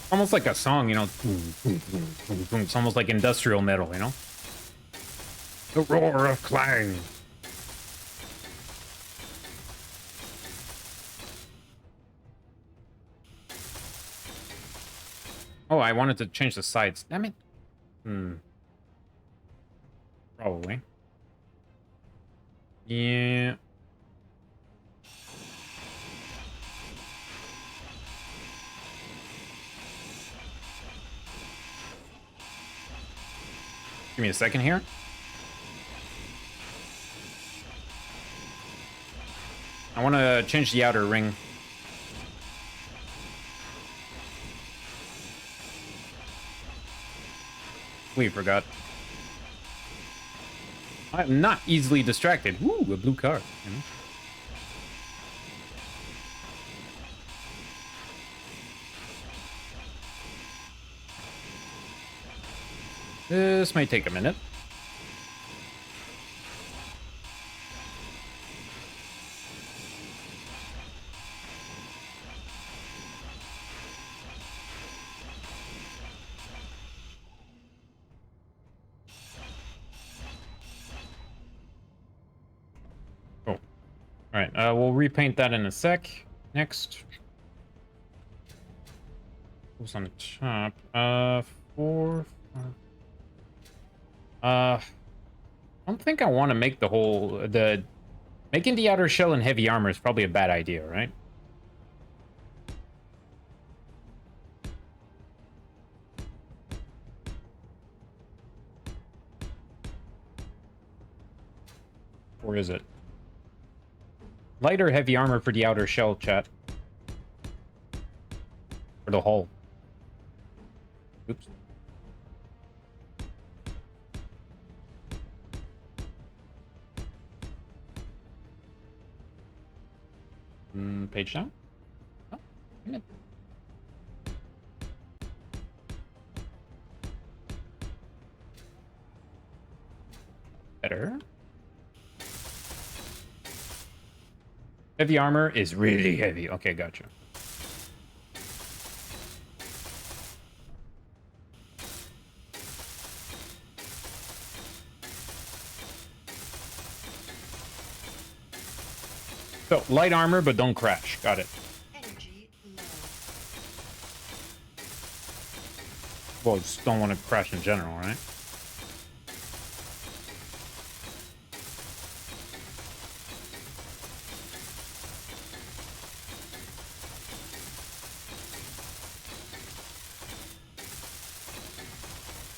Almost like a song, you know. It's almost like industrial metal, you know. The roar of clang. Oh, I wanted to change the sides. Damn it. Probably. Yeah. Give me a second here. I want to change the outer ring. We forgot. I'm not easily distracted. Ooh, a blue car. You know? This may take a minute. Cool. All right, we'll repaint that in a sec. Next. Who's on the top? 4. I don't think I want to make the whole making the outer shell in heavy armor is probably a bad idea, right? Or is it? Lighter heavy armor for the outer shell, chat. For the hull. Oops. Page down? Oh, yeah. Better. Heavy armor is really heavy. Okay, gotcha. So, light armor, but don't crash. Got it. Energy low. Well, just don't want to crash in general, right?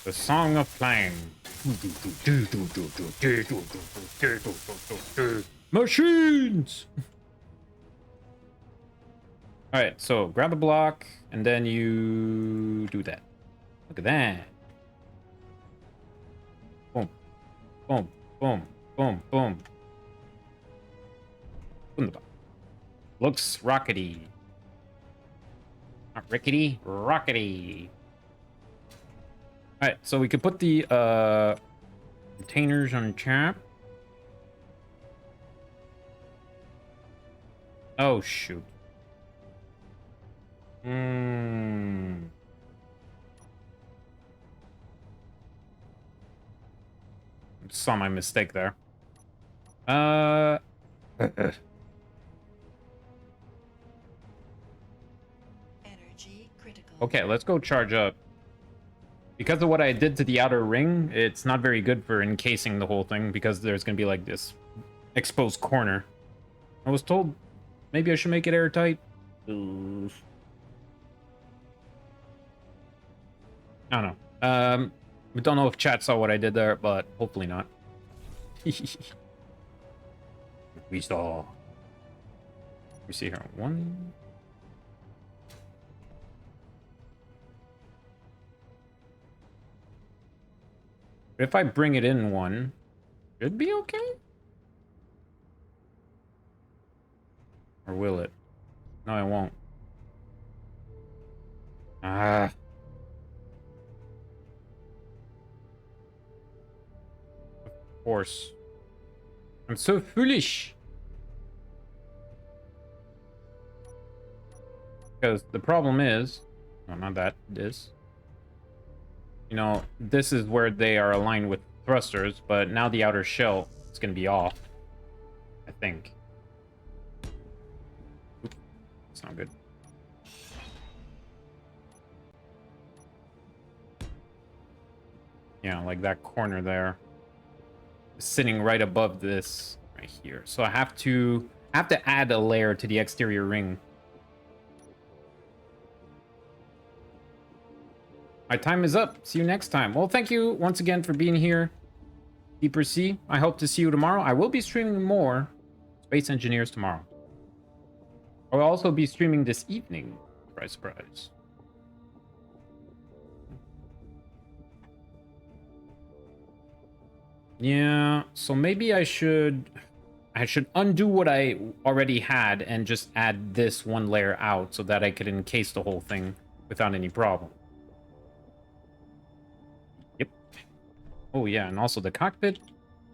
The Song of Flame. Machines! Alright, so grab a block, and then you do that. Look at that. Boom. Boom. Boom. Boom. Boom. Wunderbar. Looks rockety. Not rickety, rockety. Alright, so we could put the containers on top. Oh, shoot. Saw my mistake there. Energy critical. Okay, let's go charge up. Because of what I did to the outer ring, it's not very good for encasing the whole thing because there's going to be like this exposed corner. I was told maybe I should make it airtight. I don't know. I don't know if chat saw what I did there, but hopefully not. We saw. We see here. 1. If I bring it in 1, should be okay? Or will it? No, I won't. Ah. Of course. I'm so foolish. Because the problem is... No, not that. This. You know, this is where they are aligned with thrusters, but now the outer shell is going to be off. I think. Oops. That's not good. Yeah, like that corner there. Sitting right above this right here. So I have to add a layer to the exterior ring. My time is up. See you next time. Well, thank you once again for being here, ep3. I hope to see you tomorrow. I will be streaming more Space Engineers tomorrow. I will also be streaming this evening. Surprise, surprise. Yeah, so maybe I should undo what I already had and just add this one layer out so that I could encase the whole thing without any problem. Yep. Oh yeah, and also the cockpit.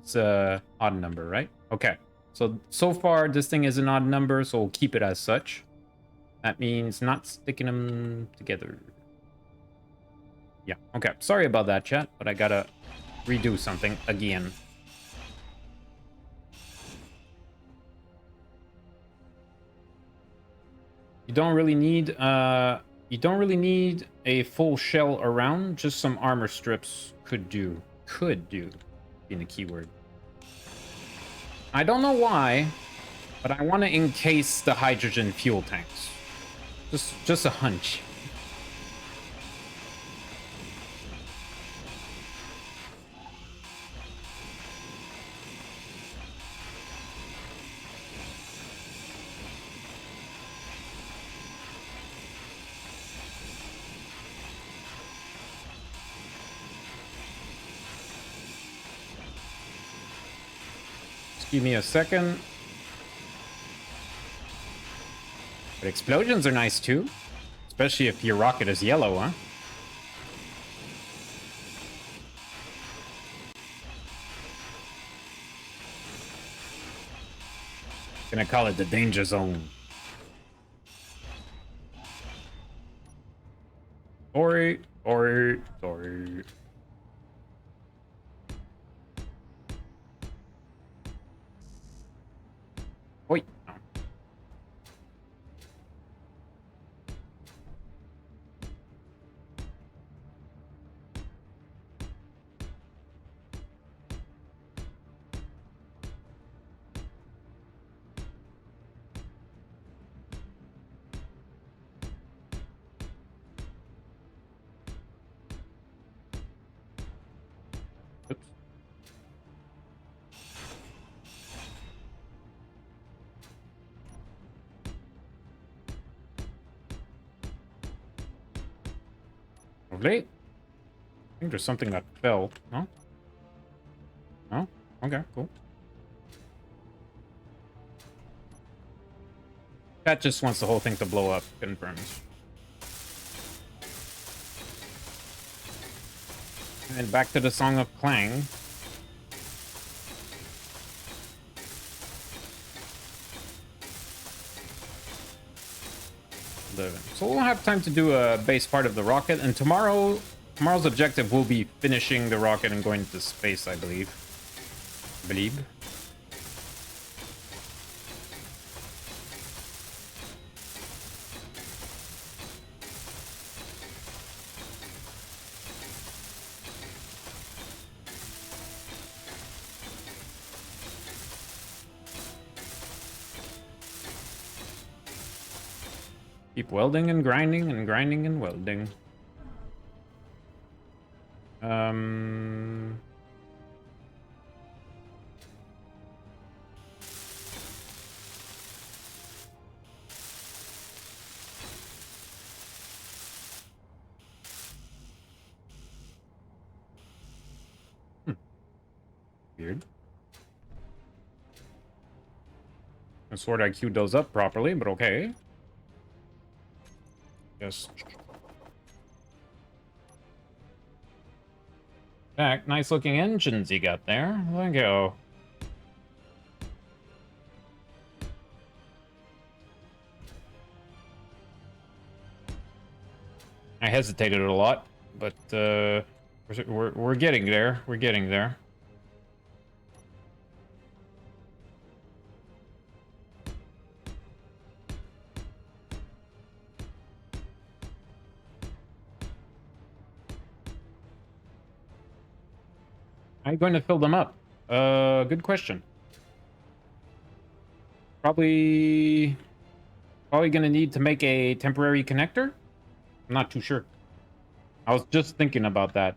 It's a odd number, right? Okay. So far this thing is an odd number, so we'll keep it as such. That means not sticking them together. Yeah. Okay. Sorry about that, chat, but I gotta redo something again. You don't really need a full shell around. Just some armor strips could do. Could do, being the keyword. I don't know why, but I want to encase the hydrogen fuel tanks. Just a hunch. Just give me a second. But explosions are nice too. Especially if your rocket is yellow, huh? Gonna call it the danger zone. Sorry. Oi. Oh. Oops. Lovely. I think there's something that fell. No? No? Okay, cool. That just wants the whole thing to blow up. Confirms. And back to the Song of Clang. So we'll have time to do a base part of the rocket, and tomorrow's objective will be finishing the rocket and going to space, I believe. Keep welding and grinding and grinding and welding. Weird. I swore I queued those up properly, but okay. Yes. Jack, nice looking engines you got there. Thank you. I hesitated a lot, but we're getting there. We're getting there. How are you going to fill them up? Good question. Probably gonna need to make a temporary connector. I'm not too sure. I was just thinking about that.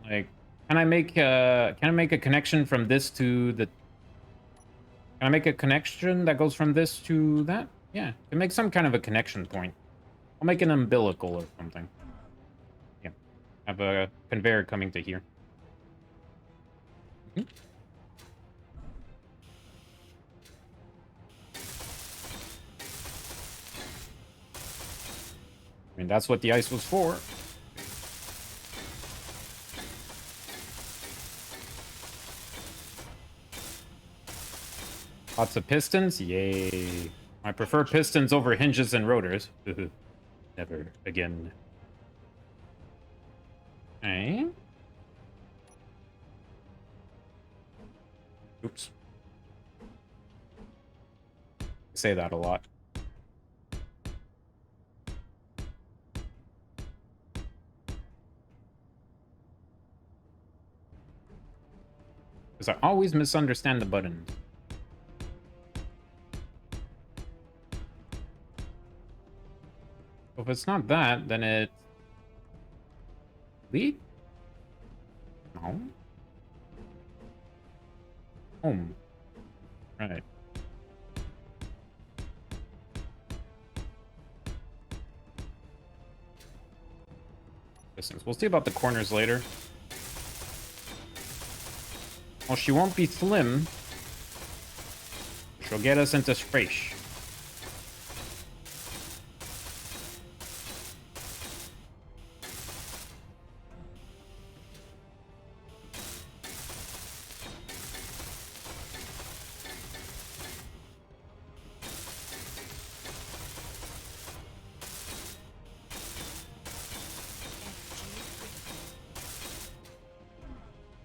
Like, can I make a connection from this to the? Can I make a connection that goes from this to that? Yeah, can make some kind of a connection point. I'll make an umbilical or something. Yeah, have a conveyor coming to here. I mean, that's what the ice was for. Lots of pistons? Yay. I prefer pistons over hinges and rotors. Never again. Okay. Oops. I say that a lot. Because I always misunderstand the buttons. If it's not that, then it's... Lead? No. Home. Right. Distance. We'll see about the corners later. Well, she won't be slim. She'll get us into space.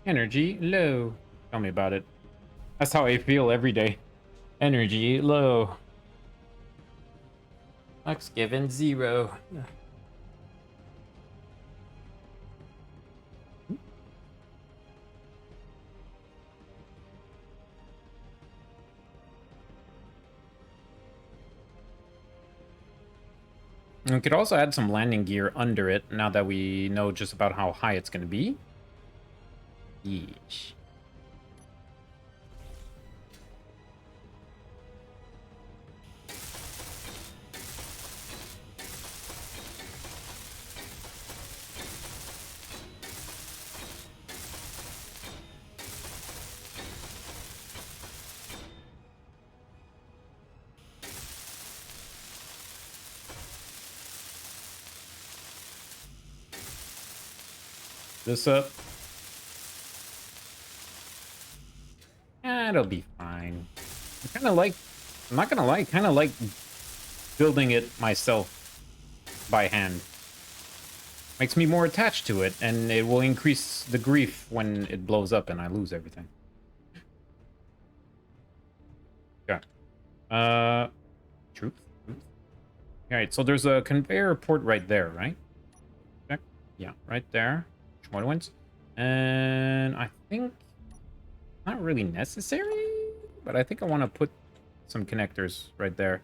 Energy low. Tell me about it. That's how I feel every day. Energy low. Max given 0. And we could also add some landing gear under it now that we know just about how high it's going to be. Yeesh. This up. It'll be fine. I'm not gonna lie, kind of like building it myself by hand. Makes me more attached to it, and it will increase the grief when it blows up and I lose everything. Okay. Truth? Alright, so there's a conveyor port right there, right? Check. Yeah, right there. Humanoids. And I think... not really necessary, but I think I want to put some connectors right there.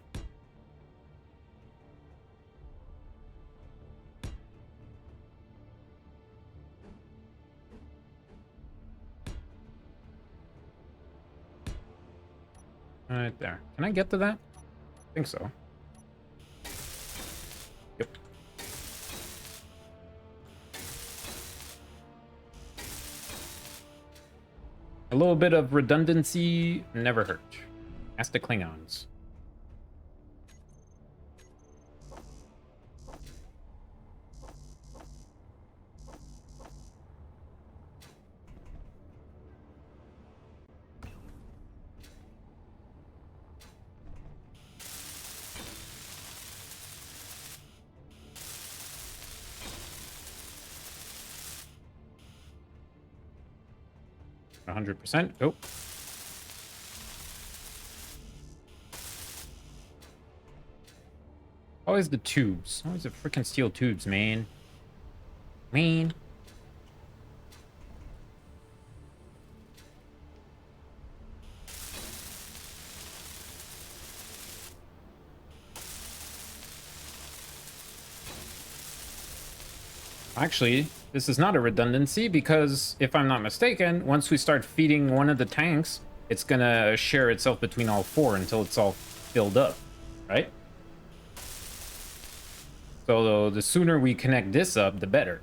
Right there. Can I get to that? I think so. Yep. A little bit of redundancy never hurt. Ask the Klingons. %. Oh. Always the tubes. Always the freaking steel tubes, man. Man. Actually, this is not a redundancy because, if I'm not mistaken, once we start feeding one of the tanks, it's gonna share itself between all 4 until it's all filled up, right? So the sooner we connect this up, the better.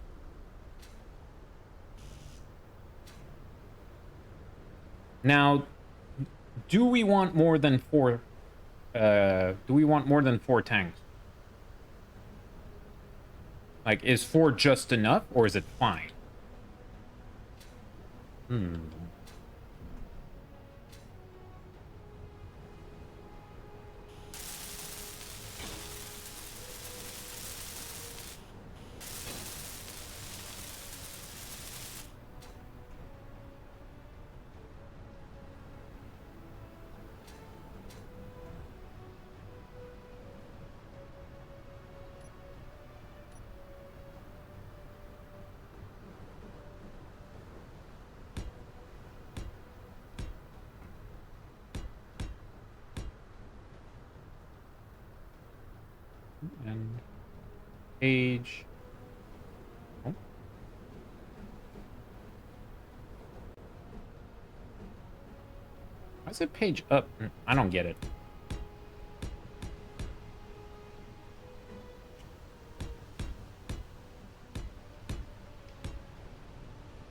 Now, do we want more than 4? Do we want more than 4 tanks? Like, is 4 just enough, or is it fine? And page. Oh. Why is it page up? I don't get it.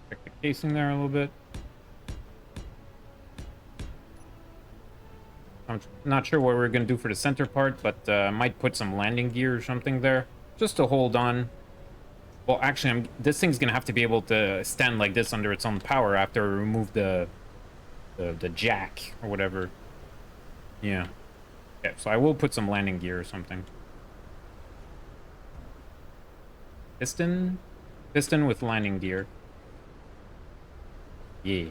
Check the casing there a little bit. I'm not sure what we're going to do for the center part, but I might put some landing gear or something there just to hold on. Well, actually, this thing's going to have to be able to stand like this under its own power after I remove the jack or whatever. Yeah. Okay, so I will put some landing gear or something. Piston with landing gear. Yeah.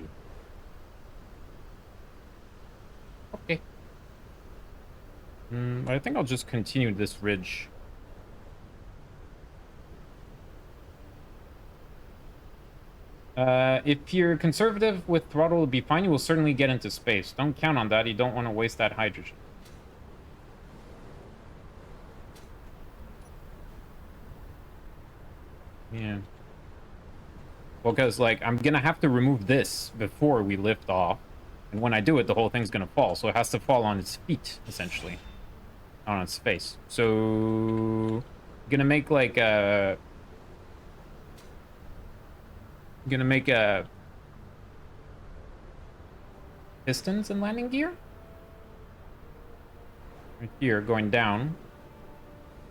Okay. But I think I'll just continue this ridge. If you're conservative with throttle, it'll be fine. You will certainly get into space. Don't count on that. You don't want to waste that hydrogen. Yeah. Well, because, like, I'm gonna have to remove this before we lift off. And when I do it, the whole thing's gonna fall. So it has to fall on its feet, essentially. Not on its face. So... I'm gonna make, like, a... I'm gonna make a... pistons and landing gear? Right here, going down.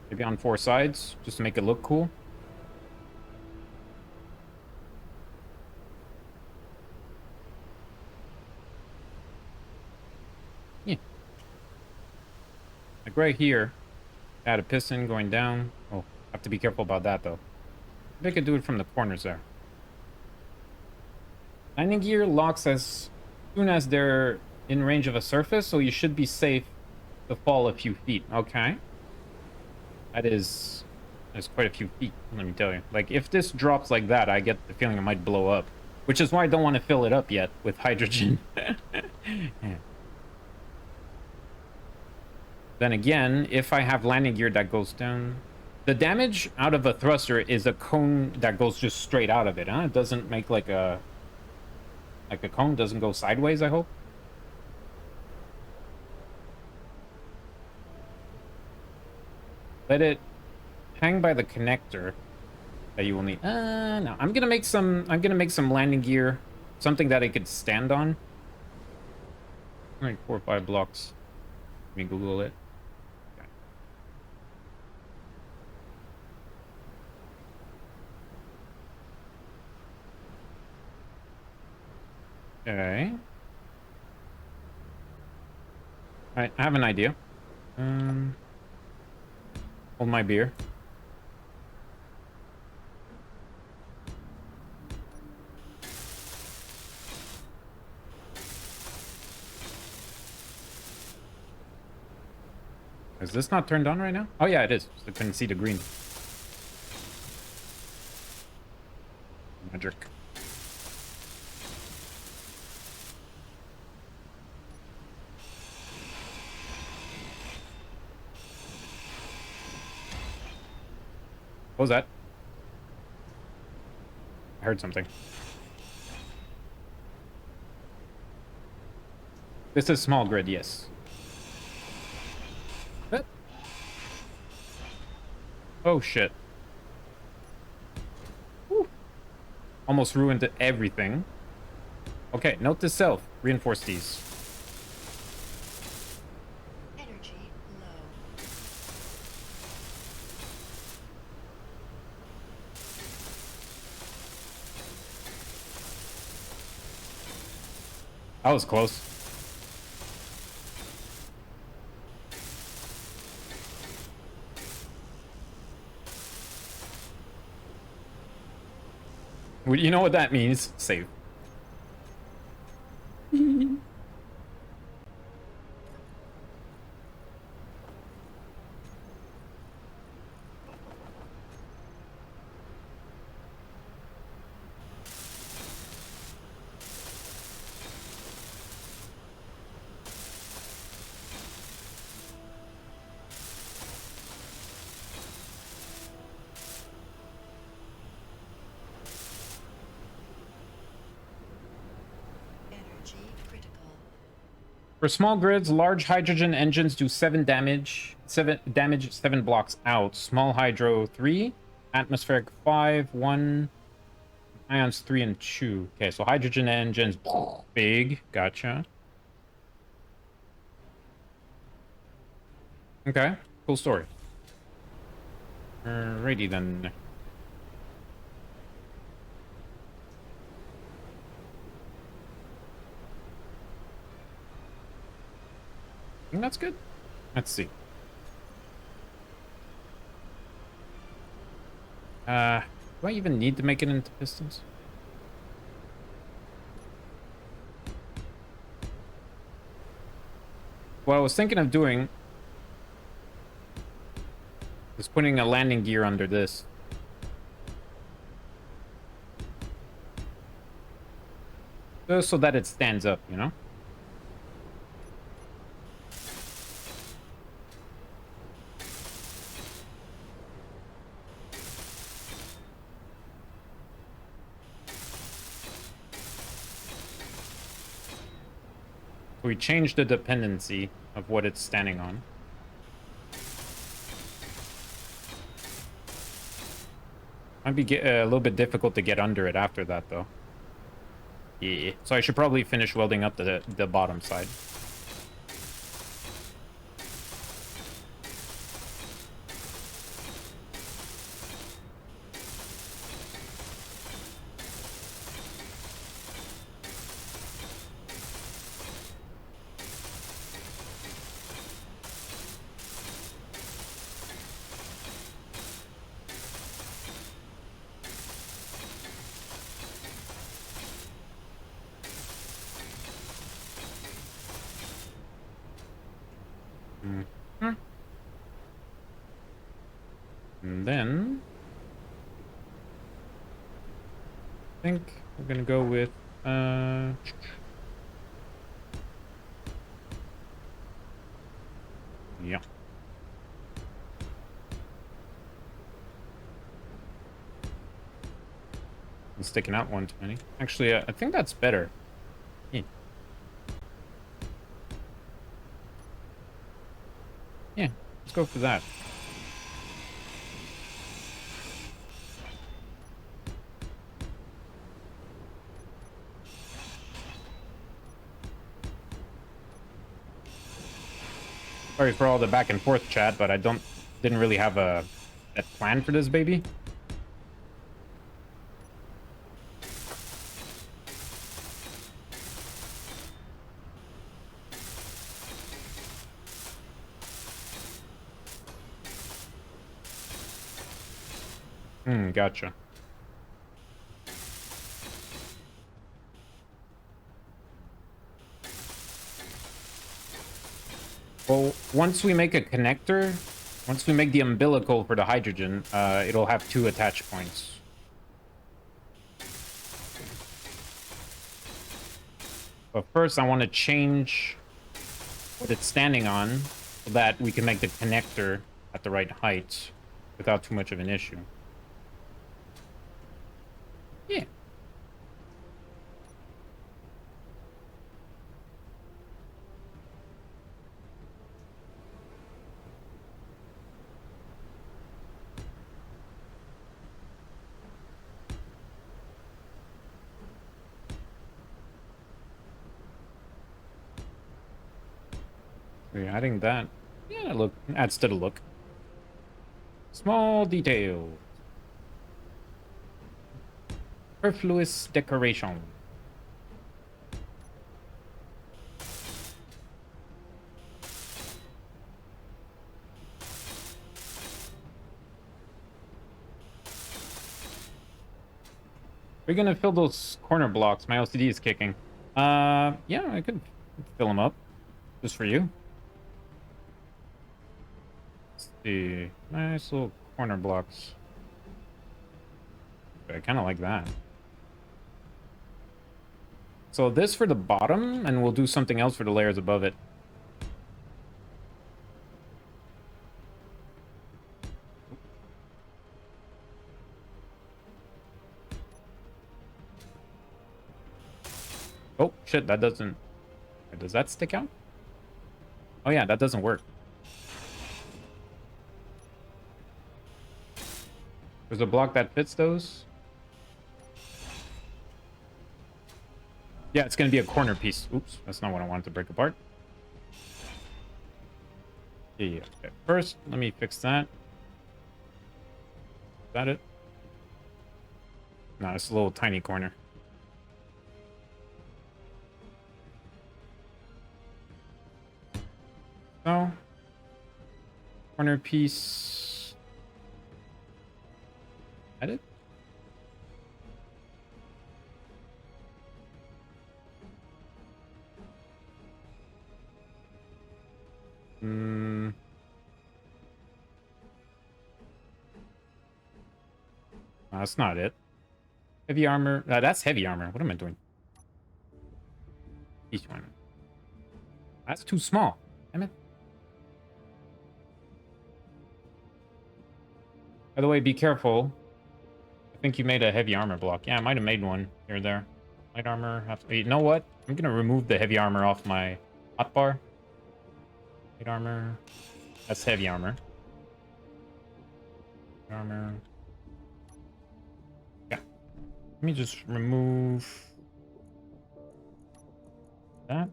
Maybe on 4 sides, just to make it look cool. Yeah. Like right here, add a piston going down. Oh, have to be careful about that though. Maybe I could do it from the corners there. Landing gear locks as soon as they're in range of a surface, so you should be safe to fall a few feet. Okay. That's quite a few feet, let me tell you. Like, if this drops like that, I get the feeling it might blow up. Which is why I don't want to fill it up yet with hydrogen. Yeah. Then again, if I have landing gear that goes down... The damage out of a thruster is a cone that goes just straight out of it, huh? It doesn't make like a... Like a cone doesn't go sideways, I hope? Let it hang by the connector that you will need. No, I'm gonna make some landing gear, something that I could stand on. Like 4 or 5 blocks. Let me Google it. Okay. Alright, I have an idea. Hold my beer. Is this not turned on right now? Oh yeah, it is. I couldn't see the green. Magic. What was that? I heard something. This is small grid, yes. What? Oh shit. Whew. Almost ruined everything. Okay, note to self. Reinforce these. Energy low. That was close. Well, you know what that means? Save. For small grids, large hydrogen engines do 7 damage. 7 damage, 7 blocks out. Small hydro 3, atmospheric 5, 1, ions 3 and 2. Okay, so hydrogen engines big. Gotcha. Okay, cool story. Alrighty then. I think that's good. Let's see. Do I even need to make it into pistons? What I was thinking of doing is putting a landing gear under this. Just so that it stands up, you know? We changed the dependency of what it's standing on. Might be a little bit difficult to get under it after that, though. Yeah, so I should probably finish welding up the bottom side. And then I think we're gonna go with yeah. It's sticking out 120. Actually, I think that's better. Yeah. Yeah, let's go for that. Sorry for all the back and forth chat, but I didn't really have a plan for this baby. Gotcha. Well, once we make a connector, once we make the umbilical for the hydrogen, it'll have 2 attach points. But first, I want to change what it's standing on so that we can make the connector at the right height without too much of an issue. Yeah. We're adding that. Yeah, look, adds to the look. Small detail. Superfluous decoration. We're gonna fill those corner blocks. My LCD is kicking. Yeah, I could fill them up. Just for you. Let's see. Nice little corner blocks. I kind of like that. So this for the bottom, and we'll do something else for the layers above it. Oh, shit, that doesn't... Does that stick out? Oh yeah, that doesn't work. There's a block that fits those. Yeah, it's going to be a corner piece. Oops, that's not what I wanted to break apart. Yeah, okay. First, let me fix that. Is that it? No, it's a little tiny corner. So, corner piece. Edit? Hmm. No, that's not it. Heavy armor. That's heavy armor. What am I doing? Each one. That's too small. Damn it. By the way, be careful. I think you made a heavy armor block. Yeah, I might have made one here or there. Light armor. You know what? I'm going to remove the heavy armor off my hotbar. Light armor. That's heavy armor. Light armor. Yeah. Let me just remove that.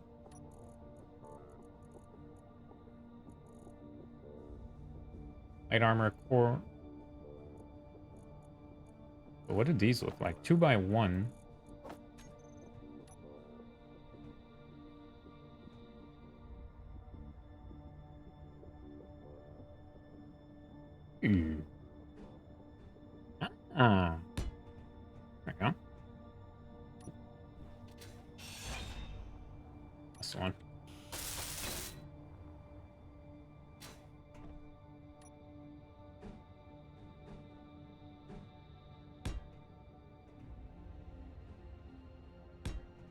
Light armor core. So what did these look like? 2x1. Ooh. Ah. There we go. That's the one.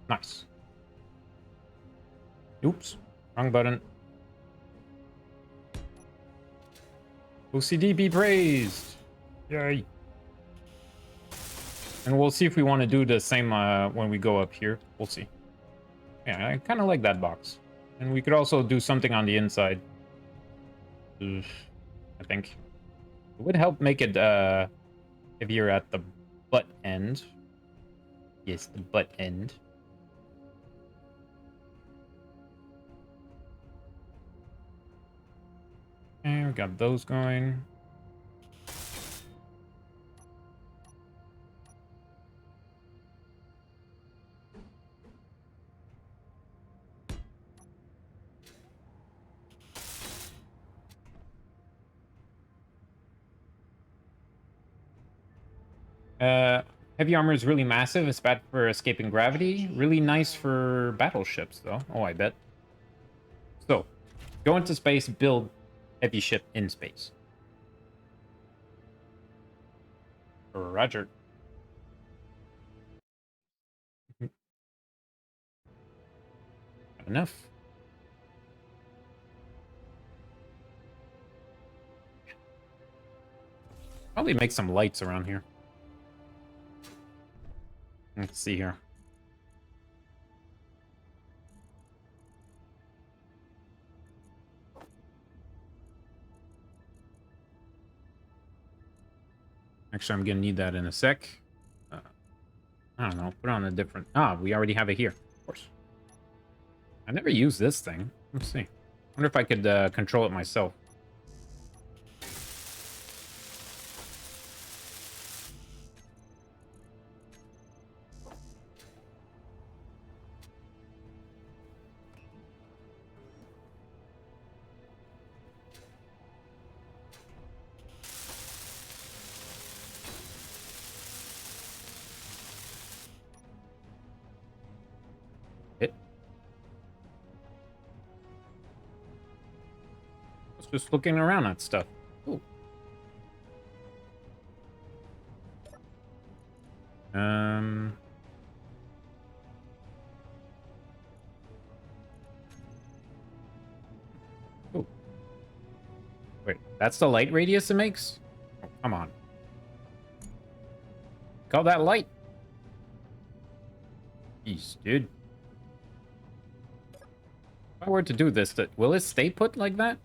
Nice. Oops. Wrong button. OCD be praised. Yay. And we'll see if we want to do the same when we go up here. We'll see. Yeah, I kind of like that box. And we could also do something on the inside. I think. It would help make it heavier at the butt end. Yes, the butt end. And we got those going. Heavy armor is really massive. It's bad for escaping gravity. Really nice for battleships, though. Oh, I bet. So, go into space, build heavy ship in space. Roger. Enough. Probably make some lights around here. Let's see here. Actually, I'm gonna need that in a sec. I don't know. Put on a different... Ah, we already have it here. Of course. I never used this thing. Let's see. Wonder if I could control it myself. Hit. I was just looking around at stuff. Ooh. Ooh. Wait, that's the light radius it makes? Oh, come on. Call that light. Jeez, dude. If I were to do this, will it stay put like that?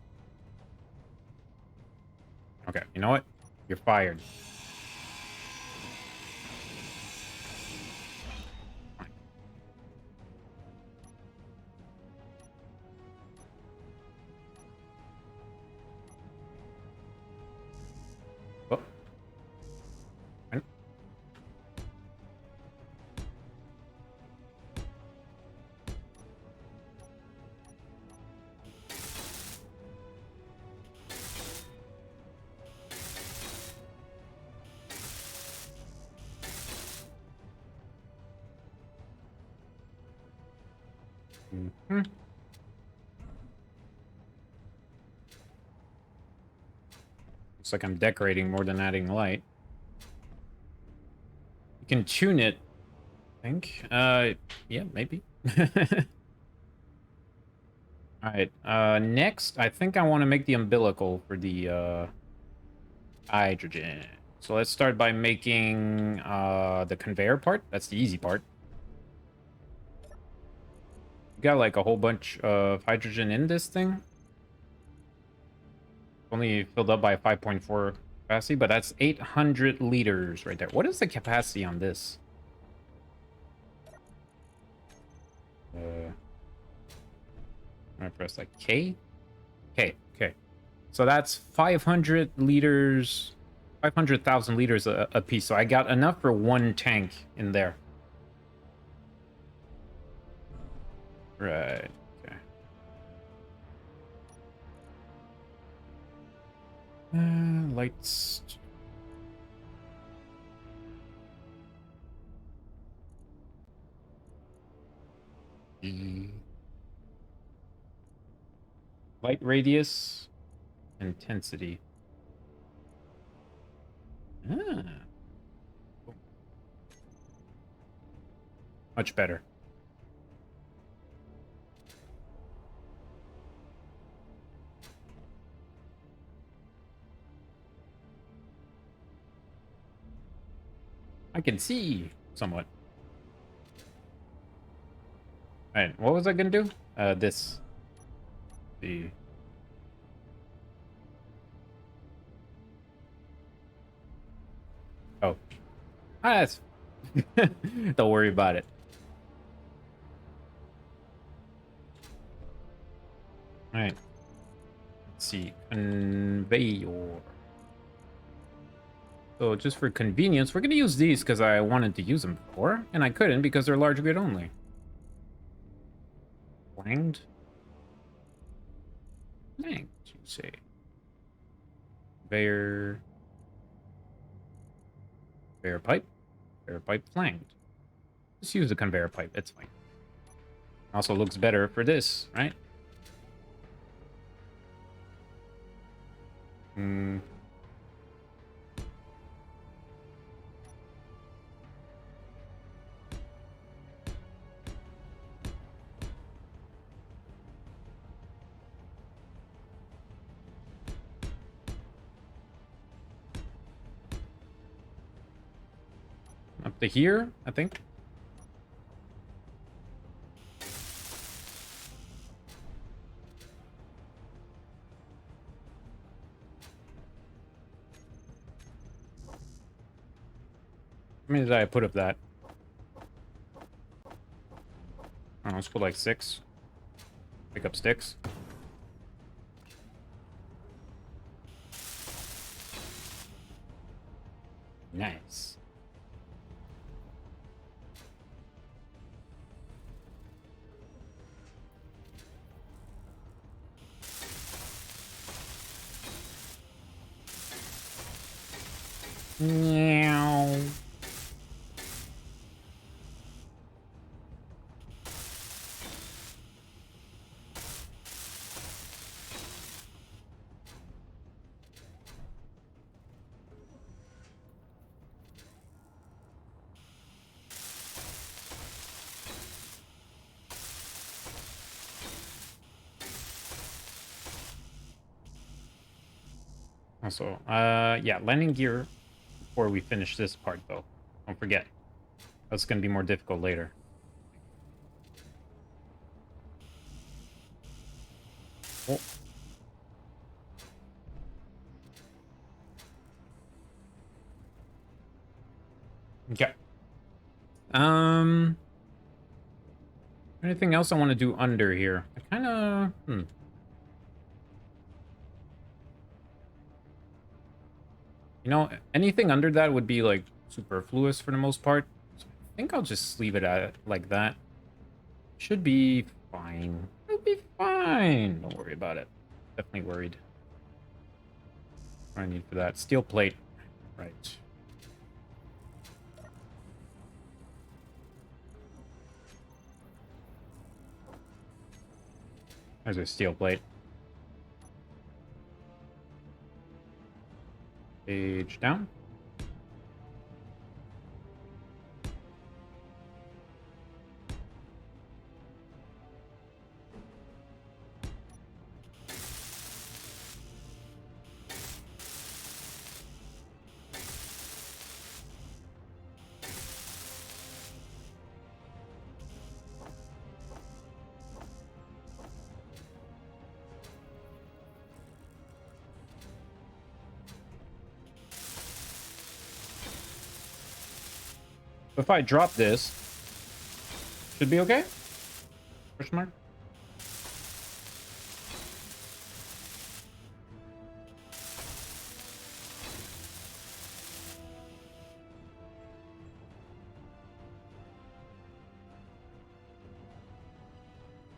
Okay, you know what? You're fired. Oh. Fine. Mhm. Looks like I'm decorating more than adding light. You can tune it, I think. Yeah, maybe. Alright, next, I think I want to make the umbilical for the, hydrogen. So let's start by making, the conveyor part. That's the easy part. We got, like, a whole bunch of hydrogen in this thing. Only filled up by 5.4 capacity, but that's 800 liters right there. What is the capacity on this? I press like K? K, okay. So that's 500 liters, 500,000 liters a piece. So I got enough for one tank in there. Right, okay. Lights. Light radius, intensity. Ah. Much better. I can see somewhat. Alright, what was I gonna do? This. The. Oh. Ah, that's... Don't worry about it. Alright. Let's see. Conveyor. So just for convenience, we're going to use these because I wanted to use them before, and I couldn't because they're large grid only. Flanged? Flanged, you say. Conveyor. Conveyor pipe. Conveyor pipe flanged. Just use the conveyor pipe, it's fine. Also looks better for this, right? Hmm. Up to here, I think. How many did I put of that? I don't know, let's put like 6. Pick up sticks. Nice. Meow. Also, yeah, landing gear before we finish this part, though. Don't forget. That's going to be more difficult later. Okay. Anything else I want to do under here? I kind of... You know, anything under that would be, like, superfluous for the most part. So I think I'll just leave it at like that. Should be fine. It'll be fine. Don't worry about it. Definitely worried. What do I need for that? Steel plate. Right. There's a steel plate. Page down. If I drop this, should be okay? Question mark?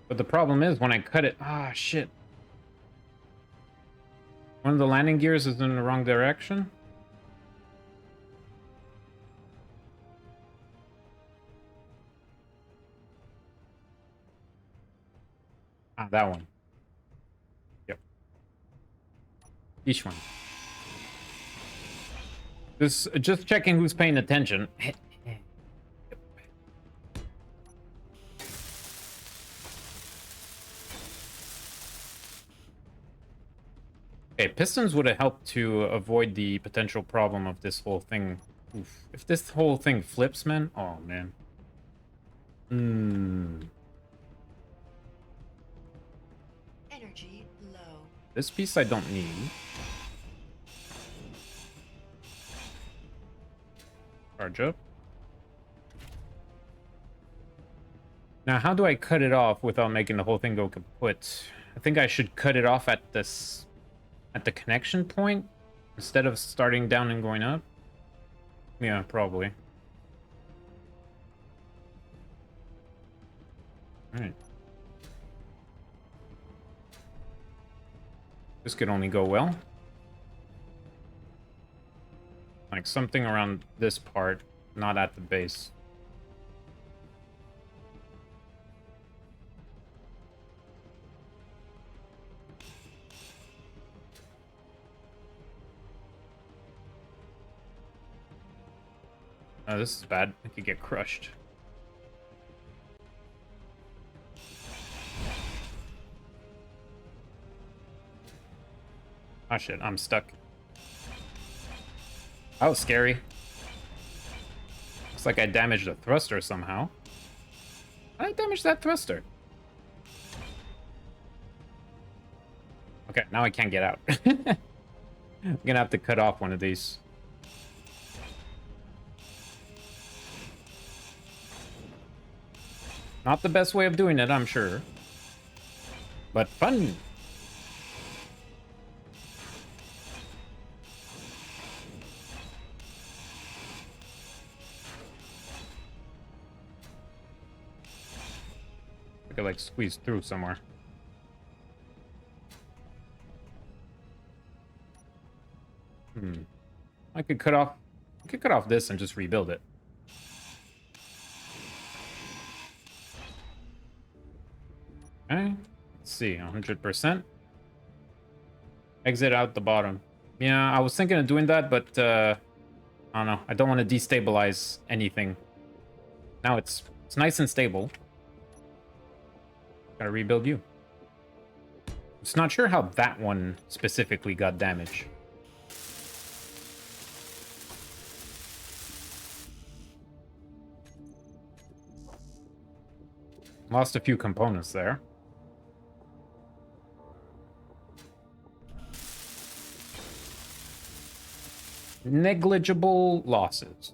But the problem is when I cut it, shit. One of the landing gears is in the wrong direction. That one. Yep. Each one. Just checking who's paying attention. Okay, pistons would have helped to avoid the potential problem of this whole thing. Oof. If this whole thing flips, man. Oh, man. Energy low. This piece I don't need. Charge up. Now, how do I cut it off without making the whole thing go kaput? I think I should cut it off at this... at the connection point? Instead of starting down and going up? Yeah, probably. Alright. This could only go well. Like something around this part, not at the base. Oh, this is bad. I could get crushed. Oh shit, I'm stuck. That was scary. Looks like I damaged a thruster somehow. How did I damage that thruster? Okay, now I can't get out. I'm gonna have to cut off one of these. Not the best way of doing it, I'm sure. But fun. I could like squeeze through somewhere. I could cut off this and just rebuild it. Okay, let's see, 100%. Exit out the bottom. Yeah, I was thinking of doing that, but I don't know. I don't want to destabilize anything. Now it's nice and stable. Gotta rebuild you. Just not sure how that one specifically got damage. Lost a few components there. Negligible losses.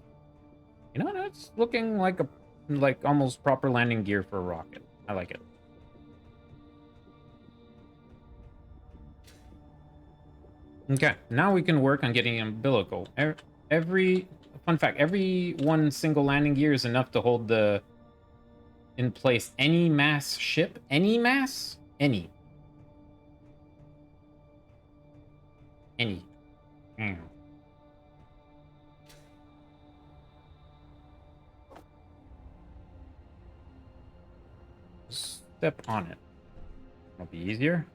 You know, that's looking like almost proper landing gear for a rocket. I like it. Okay, now we can work on getting umbilical. Every fun fact, every one single landing gear is enough to hold the in place any mass ship. Any mass? Any. Mm. Step on it. It'll be easier.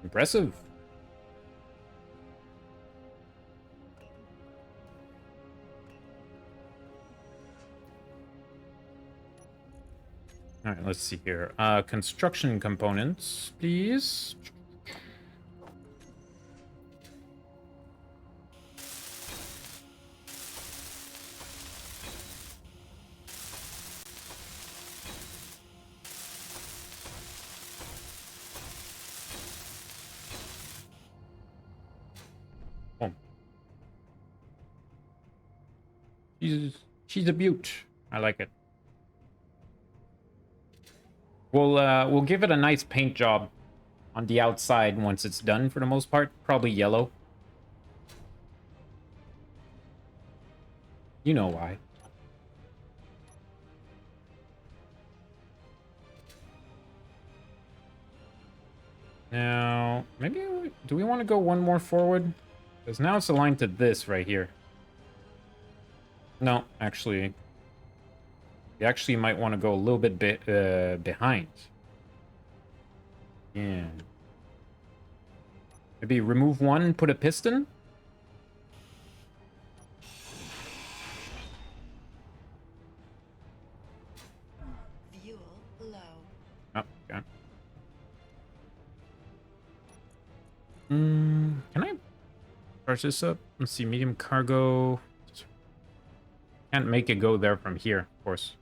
Impressive. All right, let's see here. Construction components, please. Oh. She's a beaut. I like it. We'll give it a nice paint job on the outside once it's done for the most part. Probably yellow. You know why. Now, maybe do we want to go one more forward? Because now it's aligned to this right here. No, actually, we actually might want to go a little bit behind. Yeah. Maybe remove one, put a piston. Fuel low. Oh, okay. Can I charge this up? Let's see, medium cargo. Can't make it go there from here, of course.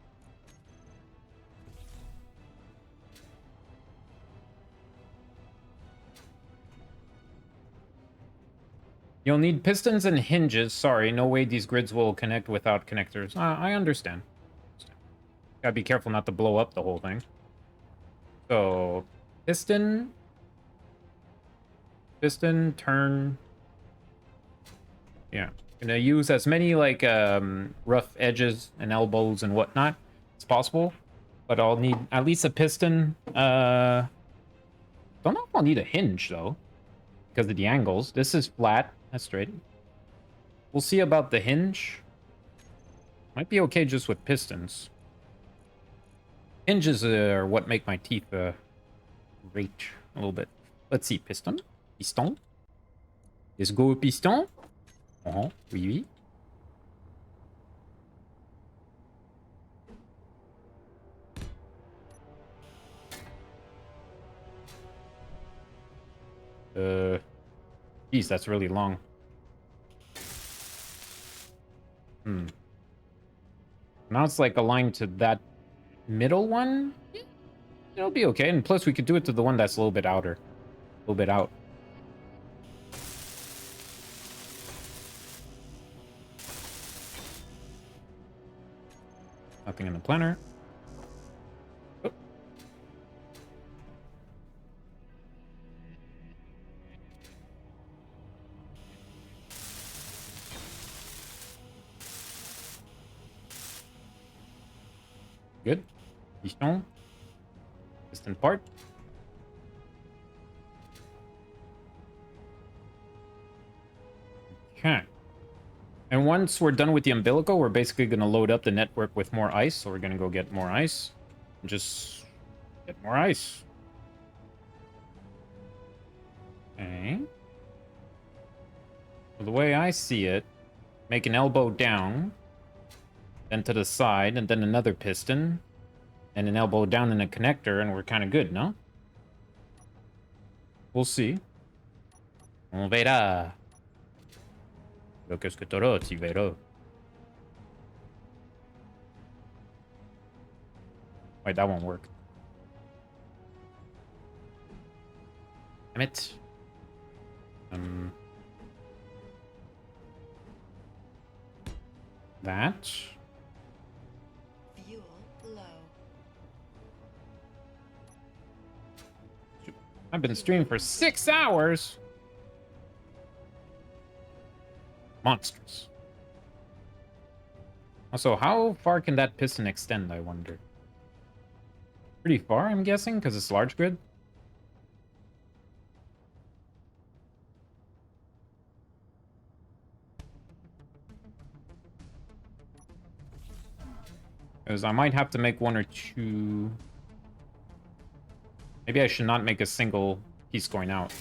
You'll need pistons and hinges. Sorry, no way these grids will connect without connectors. I understand. Gotta be careful not to blow up the whole thing. So, piston, turn. Yeah, gonna use as many like rough edges and elbows and whatnot as possible, but I'll need at least a piston. Don't know if I'll need a hinge though, because of the angles. This is flat. That's straight. We'll see about the hinge. Might be okay just with pistons. Hinges are what make my teeth grate a little bit. Let's see, piston. Let's go piston. Oui, oui. Geez, that's really long. Now it's like aligned to that middle one. It'll be okay. And plus we could do it to the one that's a little bit outer. A little bit out. Nothing in the planner. Oh. Good. Piston. Piston part. Okay. And once we're done with the umbilical, we're basically going to load up the network with more ice. So we're going to go get more ice. And just get more ice. Okay. Well, the way I see it, make an elbow down, then to the side, and then another piston, and an elbow down in a connector, and we're kind of good, no? We'll see. On verra. Lo que escucharò, si verrò. Wait, that won't work. Damn it. That. Fuel low. I've been streaming for 6 hours. Monstrous. Also, how far can that piston extend, I wonder? Pretty far, I'm guessing, because it's large grid. Because I might have to make one or two. Maybe I should not make a single piece going out.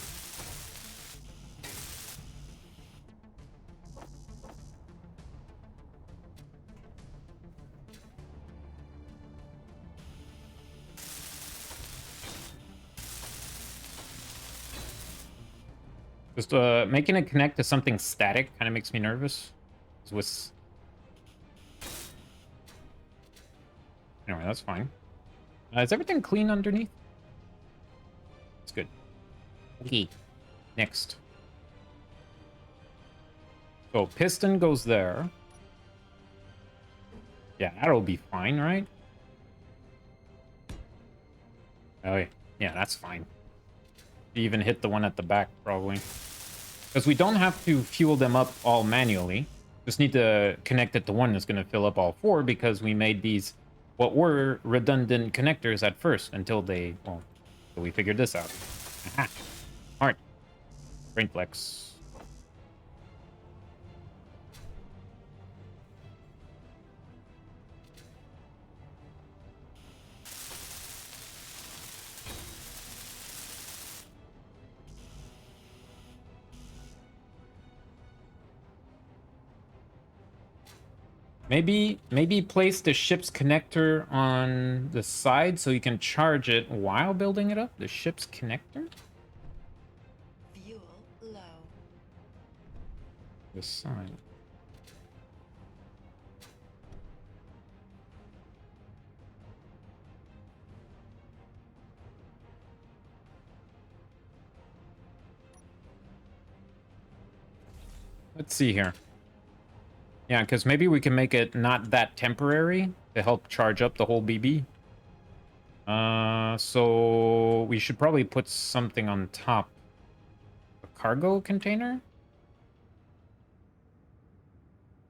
Just making it connect to something static kind of makes me nervous. With... Anyway, that's fine. Is everything clean underneath? It's good. Okay. Next. So piston goes there. Yeah, that'll be fine, right? Oh, yeah, that's fine. Even hit the one at the back, probably. Because we don't have to fuel them up all manually. Just need to connect it to one that's going to fill up all four, because we made these what were redundant connectors at first until they, well, until we figured this out. Aha. Alright. Brain flex. Maybe place the ship's connector on the side so you can charge it while building it up. The ship's connector? Fuel low. The side. Let's see here. Yeah, because maybe we can make it not that temporary to help charge up the whole BB. So we should probably put something on top. A cargo container?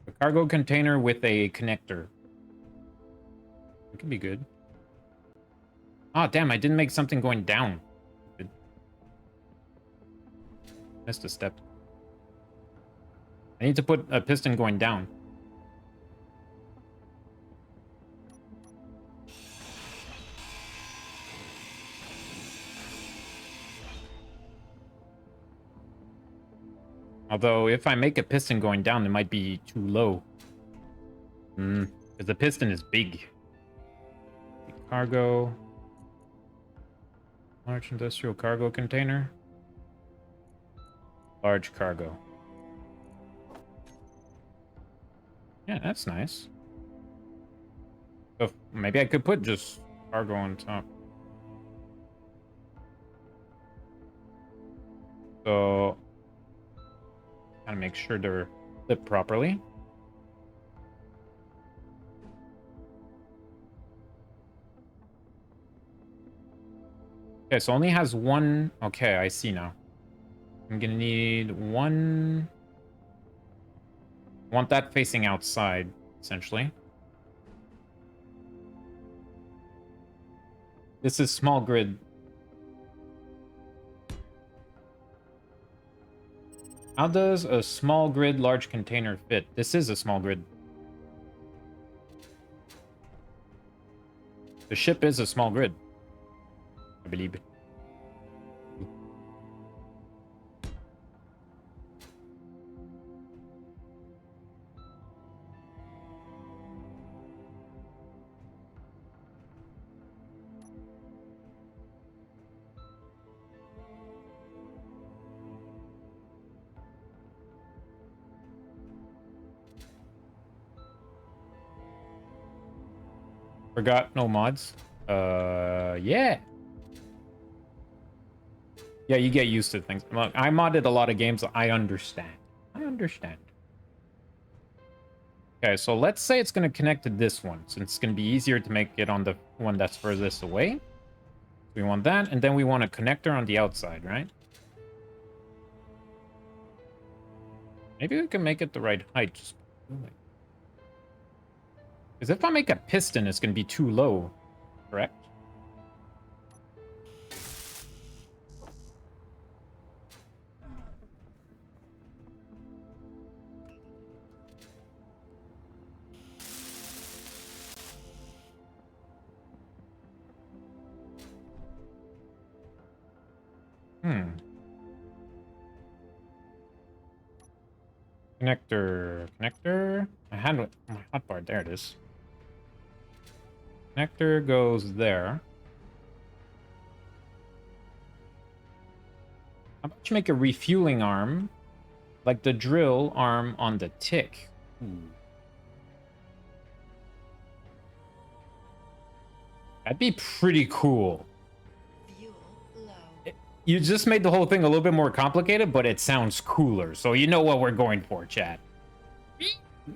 A cargo container with a connector. It could be good. Ah, damn, I didn't make something going down. Good. Missed a step. I need to put a piston going down. Although, if I make a piston going down, it might be too low. Because the piston is big. Cargo. Large industrial cargo container. Large cargo. Yeah, that's nice. So maybe I could put just cargo on top. So, gotta make sure they're lit properly. Okay, so only has one. Okay, I see now. I'm gonna need one. Want that facing outside, essentially. This is small grid. How does a small grid large container fit? This is a small grid. The ship is a small grid, I believe. Forgot no mods. Yeah. Yeah, you get used to things. Look, I modded a lot of games. I understand. I understand. Okay, so let's say it's going to connect to this one, since it's going to be easier to make it on the one that's furthest away. We want that, and then we want a connector on the outside, right? Maybe we can make it the right height. Because if I make a piston, it's going to be too low, correct? Connector. I had my hotbar. There it is. Connector goes there. How about you make a refueling arm, like the drill arm on the tick? That'd be pretty cool. Fuel low. You just made the whole thing a little bit more complicated, but it sounds cooler. So you know what we're going for, chat.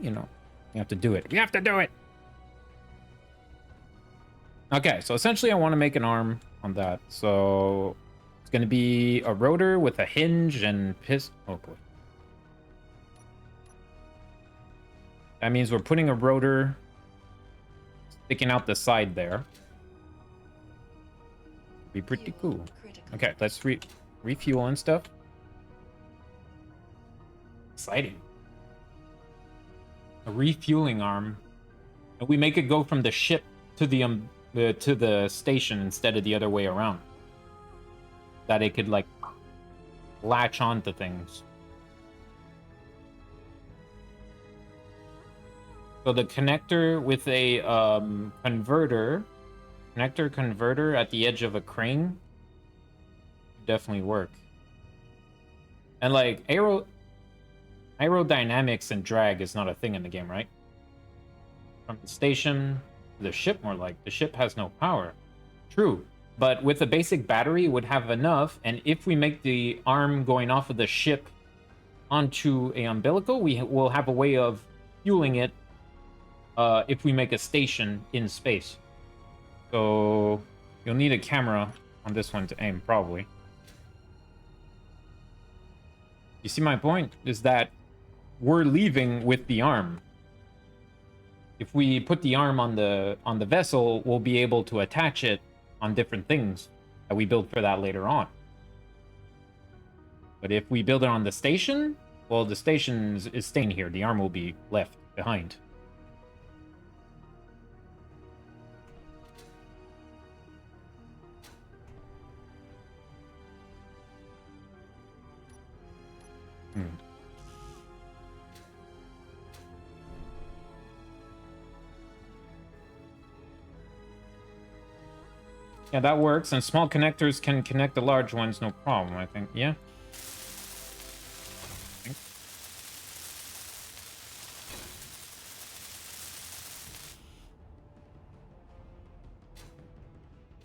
You know, we have to do it. We have to do it. Okay, so essentially I want to make an arm on that. So it's going to be a rotor with a hinge and piston. Oh, boy. That means we're putting a rotor sticking out the side there. Be pretty cool. Okay, let's refuel and stuff. Exciting. A refueling arm. And we make it go from the ship to the station instead of the other way around. That it could like latch onto things. So the connector with a converter at the edge of a crane definitely work. And like aerodynamics and drag is not a thing in the game, right? From the station to the ship, more like the ship has no power. True, but with a basic battery, it would have enough. And if we make the arm going off of the ship onto a umbilical, we will have a way of fueling it. If we make a station in space. So you'll need a camera on this one to aim, probably. You see my point? Is that we're leaving with the arm. If we put the arm on the vessel, we'll be able to attach it on different things that we build for that later on. But if we build it on the station, well, the station is staying here. The arm will be left behind. Yeah, that works, and small connectors can connect the large ones, no problem, I think. Yeah.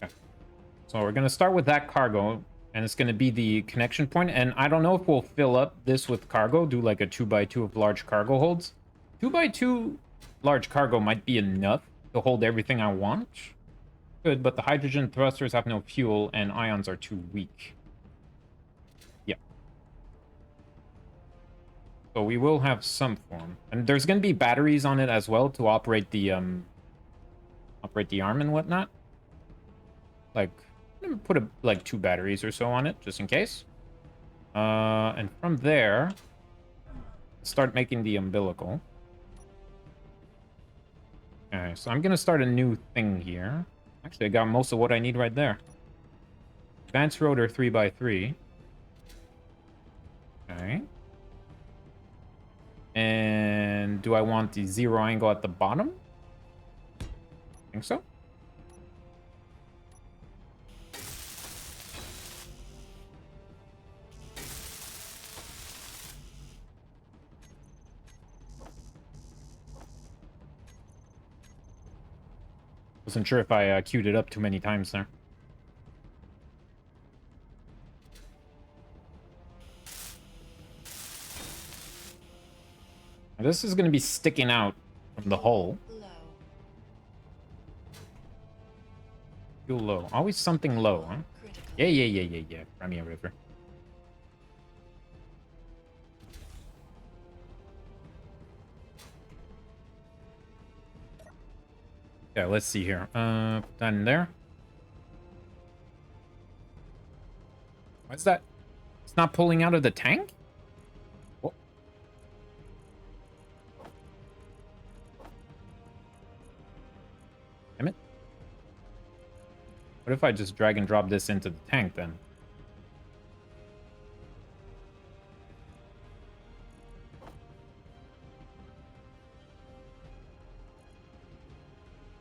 Okay. So we're gonna start with that cargo, and it's gonna be the connection point, and I don't know if we'll fill up this with cargo, do like a 2x2 of large cargo holds. 2x2 large cargo might be enough to hold everything I want. Good, but the hydrogen thrusters have no fuel and ions are too weak. Yeah. So we will have some form. And there's going to be batteries on it as well to operate the arm and whatnot. Like, put like 2 batteries or so on it, just in case. And from there, start making the umbilical. Okay, so I'm going to start a new thing here. Actually, I got most of what I need right there. Advanced rotor 3x3. Okay. And do I want the 0 angle at the bottom? I think so. Wasn't sure if I queued it up too many times there. This is going to be sticking out from the hull. Low. Fuel low. Always something low, huh? Critical. Yeah. Crimea River. Yeah, let's see here. Put that in there. What's that? It's not pulling out of the tank? Oh. Damn it. What if I just drag and drop this into the tank then?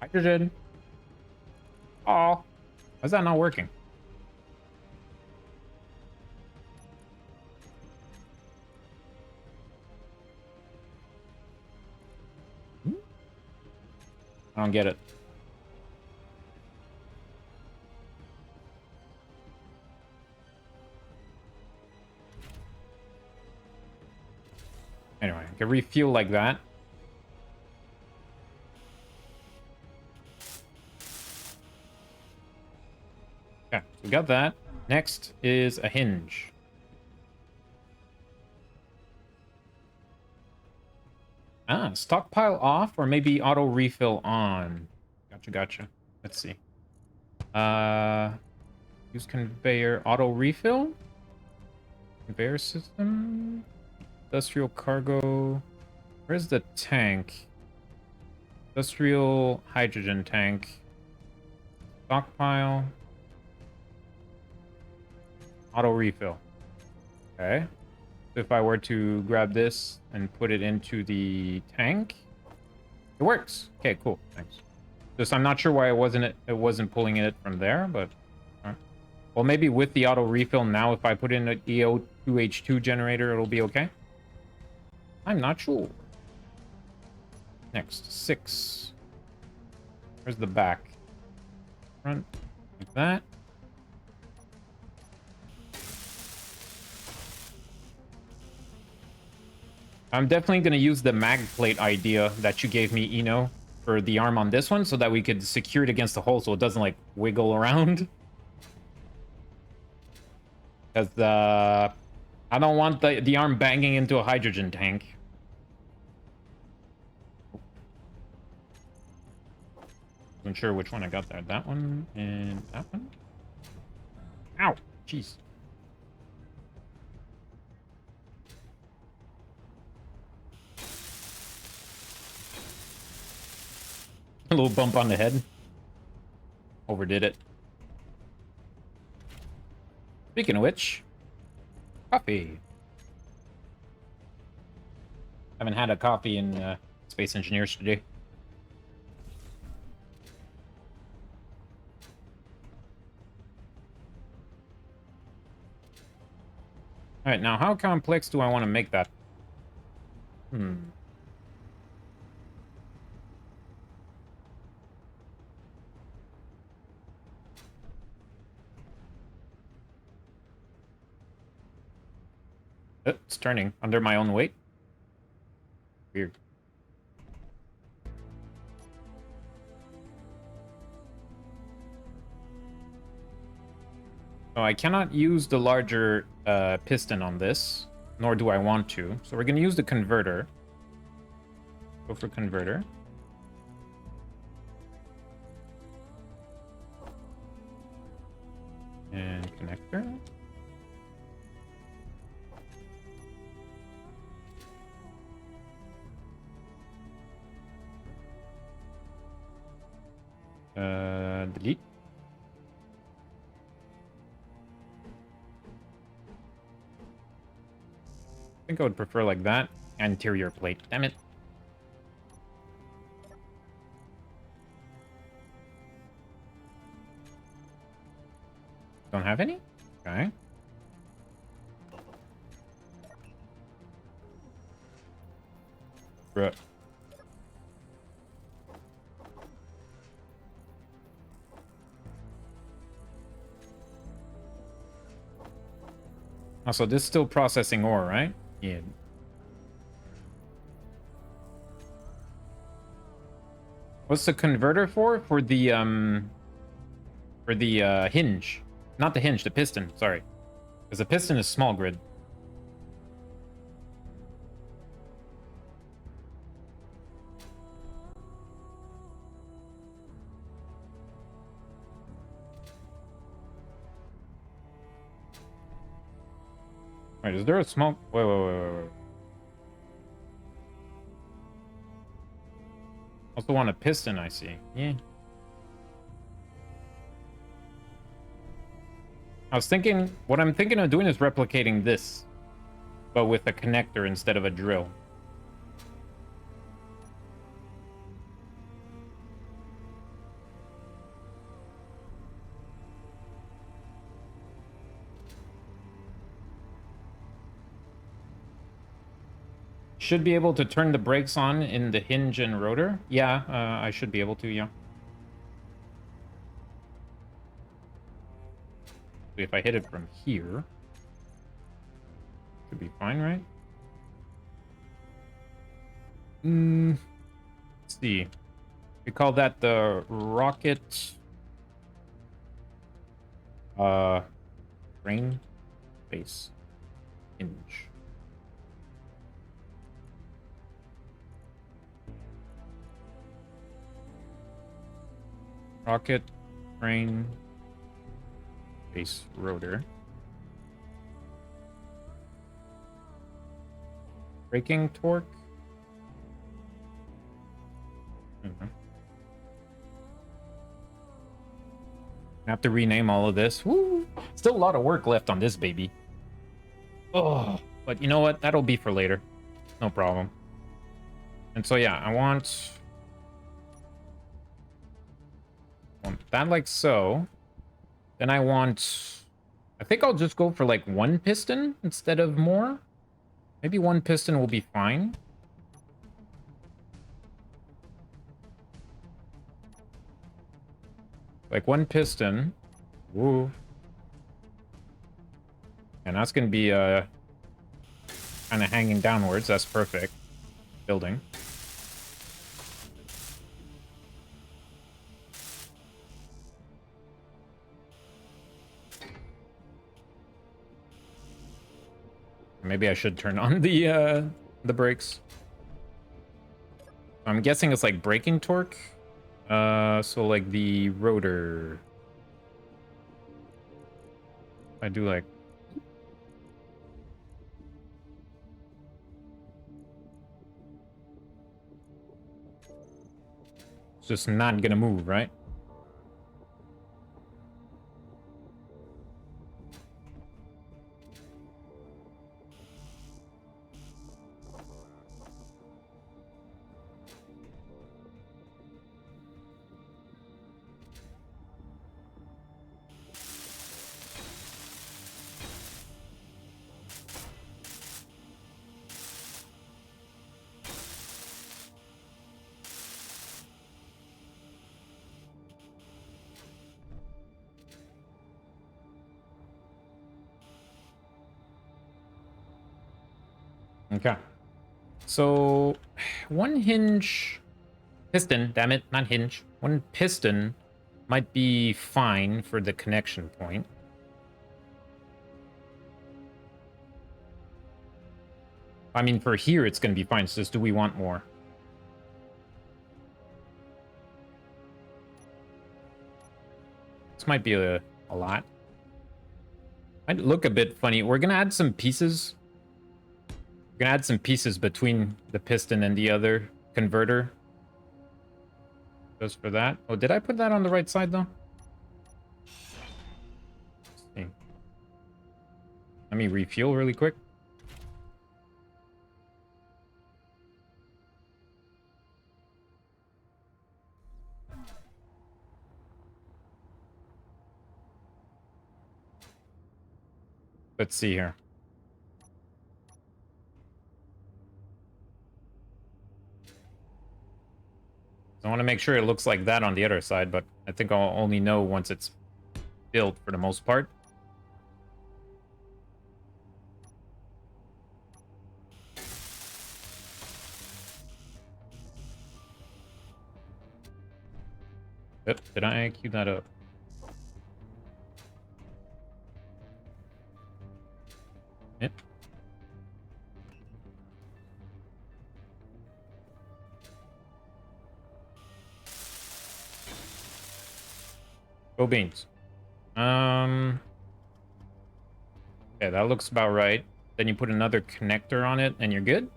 Hydrogen. Oh, why is that not working? I don't get it. Anyway, I can refuel like that. Okay, so we got that. Next is a hinge. Ah, stockpile off or maybe auto refill on. Gotcha. Let's see. Use conveyor auto refill. Conveyor system. Industrial cargo. Where's the tank? Industrial hydrogen tank. Stockpile. Auto refill. Okay. So if I were to grab this and put it into the tank, it works. Okay, cool. Thanks. Just I'm not sure why it wasn't pulling it from there, but all right. Well, maybe with the auto refill now, if I put in an EO2H2 generator, it'll be okay. I'm not sure. Next, 6. Where's the back? Front, like that. I'm definitely going to use the mag plate idea that you gave me, Eno, for the arm on this one so that we could secure it against the hull so it doesn't, like, wiggle around. Because I don't want the arm banging into a hydrogen tank. I'm sure which one I got there. That one and that one. Ow! Jeez. A little bump on the head. Overdid it. Speaking of which, coffee. Haven't had a coffee in Space Engineers today. All right, now how complex do I want to make that? It's turning under my own weight. Weird. So I cannot use the larger piston on this, nor do I want to. So we're going to use the converter. Go for converter. And connector. Delete. I think I would prefer like that. Anterior plate. Damn it. Don't have any? Okay. Bruh. Also, this is still processing ore, right? Yeah. What's the converter for? For the hinge. Not the hinge, the piston, sorry. Because the piston is small grid. Wait, is there a small... Wait. Also want a piston, I see. Yeah. What I'm thinking of doing is replicating this, but with a connector instead of a drill. Should be able to turn the brakes on in the hinge and rotor. Yeah, I should be able to, yeah. If I hit it from here, should be fine, right? Let's see. We call that the rocket brain base hinge. Rocket brain base rotor. Braking torque. I have to rename all of this. Woo! Still a lot of work left on this baby. Oh, but you know what? That'll be for later. No problem. And so yeah, I want that like so. Then I think I'll just go for like one piston instead of more. Maybe one piston will be fine. Like one piston. Woo. And that's gonna be kind of hanging downwards. That's perfect. Building. Maybe I should turn on the brakes. I'm guessing it's like braking torque. So like the rotor. I do like. It's just not gonna move, right? Okay. So, one hinge... Piston, damn it, not hinge. One piston might be fine for the connection point. I mean, for here, it's going to be fine. It's just, do we want more? This might be a lot. Might look a bit funny. We're going to add some pieces. We're going to add some pieces between the piston and the other converter. Just for that. Oh, did I put that on the right side, though? Let's see. Let me refuel really quick. Let's see here. I want to make sure it looks like that on the other side, but I think I'll only know once it's built for the most part. Yep, did I queue that up? Yep. Go beans. Yeah, that looks about right. Then you put another connector on it and you're good.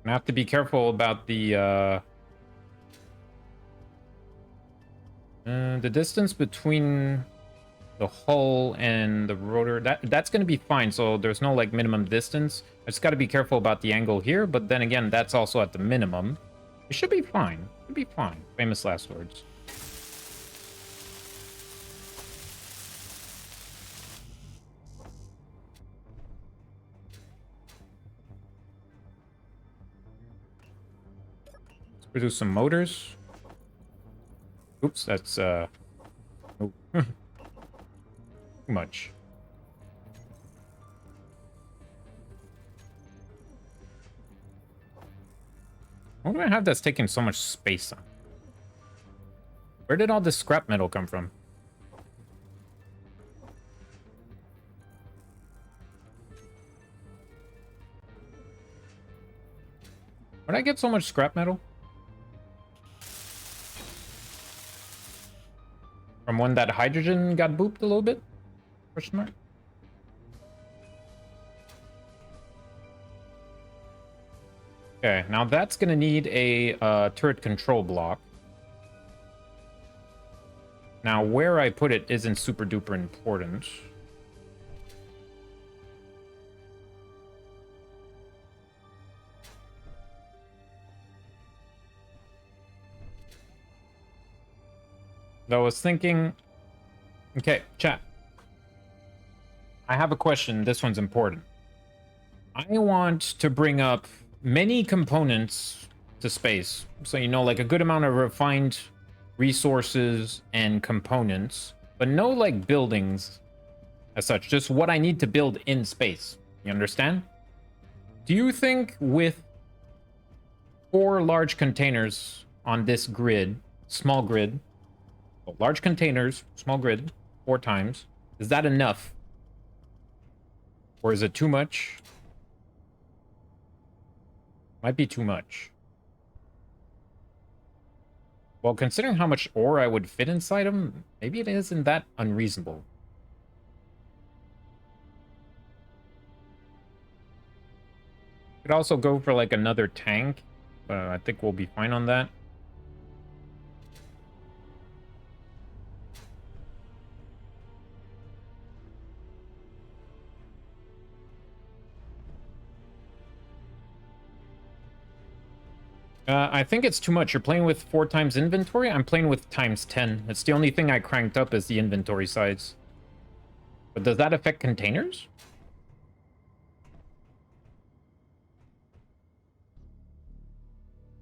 I have to be careful about the distance between the hull and the rotor. That's going to be fine. So there's no like minimum distance. I just got to be careful about the angle here. But then again, that's also at the minimum. It should be fine. It should be fine. Famous last words. Let's produce some motors. Oops, that's oh. Too much. What do I have that's taking so much space on? Where did all this scrap metal come from? Where'd I get so much scrap metal? From when that hydrogen got booped a little bit? Question mark? Okay, now that's gonna need a turret control block. Now, where I put it isn't super duper important. I was thinking... Okay, chat. I have a question. This one's important. I want to bring up many components to space. So, you know, like a good amount of refined resources and components, but no like buildings as such, just what I need to build in space. You understand? Do you think with 4 large containers on this grid, small grid, well, large containers, small grid, 4 times, is that enough? Or is it too much? Might be too much. Well, considering how much ore I would fit inside them, maybe it isn't that unreasonable. Could also go for like another tank, but I think we'll be fine on that. I think it's too much. You're playing with 4 times inventory. I'm playing with times 10. It's the only thing I cranked up is the inventory size. But does that affect containers?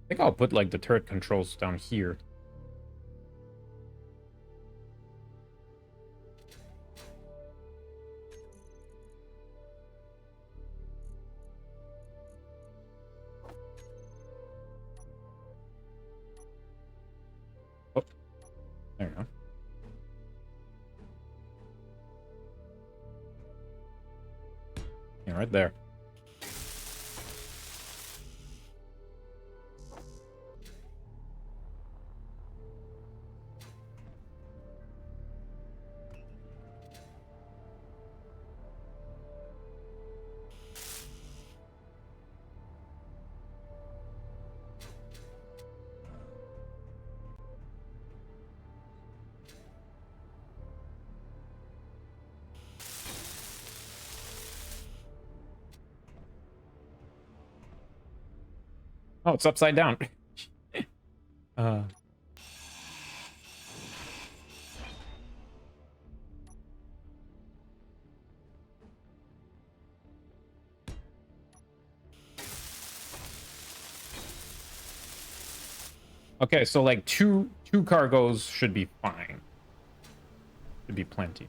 I think I'll put like the turret controls down here. Oh, there you go. Yeah, right there. Oh, it's upside down. uh Okay, so like two cargos should be fine. Should be plenty.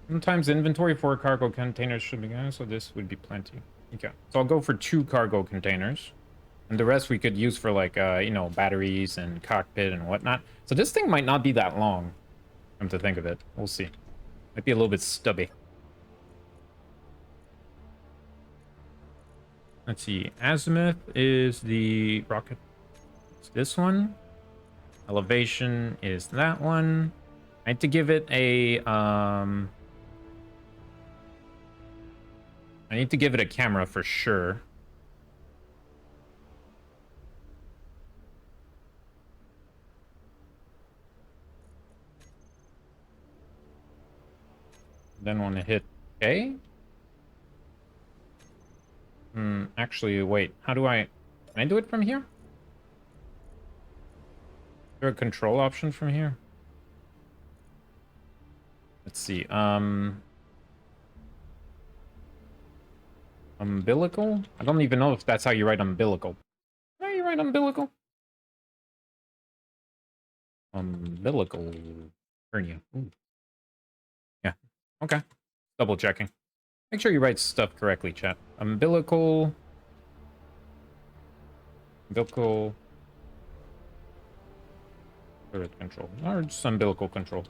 Sometimes inventory for cargo containers should be good, so this would be plenty. Okay, so I'll go for 2 cargo containers. And the rest we could use for like, you know, batteries and cockpit and whatnot. So this thing might not be that long, come to think of it. We'll see. Might be a little bit stubby. Let's see. Azimuth is the rocket. It's this one. Elevation is that one. I need to give it a, I need to give it a camera for sure. Then want to hit A. Actually, wait. How do I... Can I do it from here? Is there a control option from here? Let's see. Umbilical? I don't even know if that's how you write umbilical. How you write umbilical? Umbilical hernia. Ooh. Yeah. Okay. Double checking. Make sure you write stuff correctly, chat. Umbilical turret control. Or just umbilical control.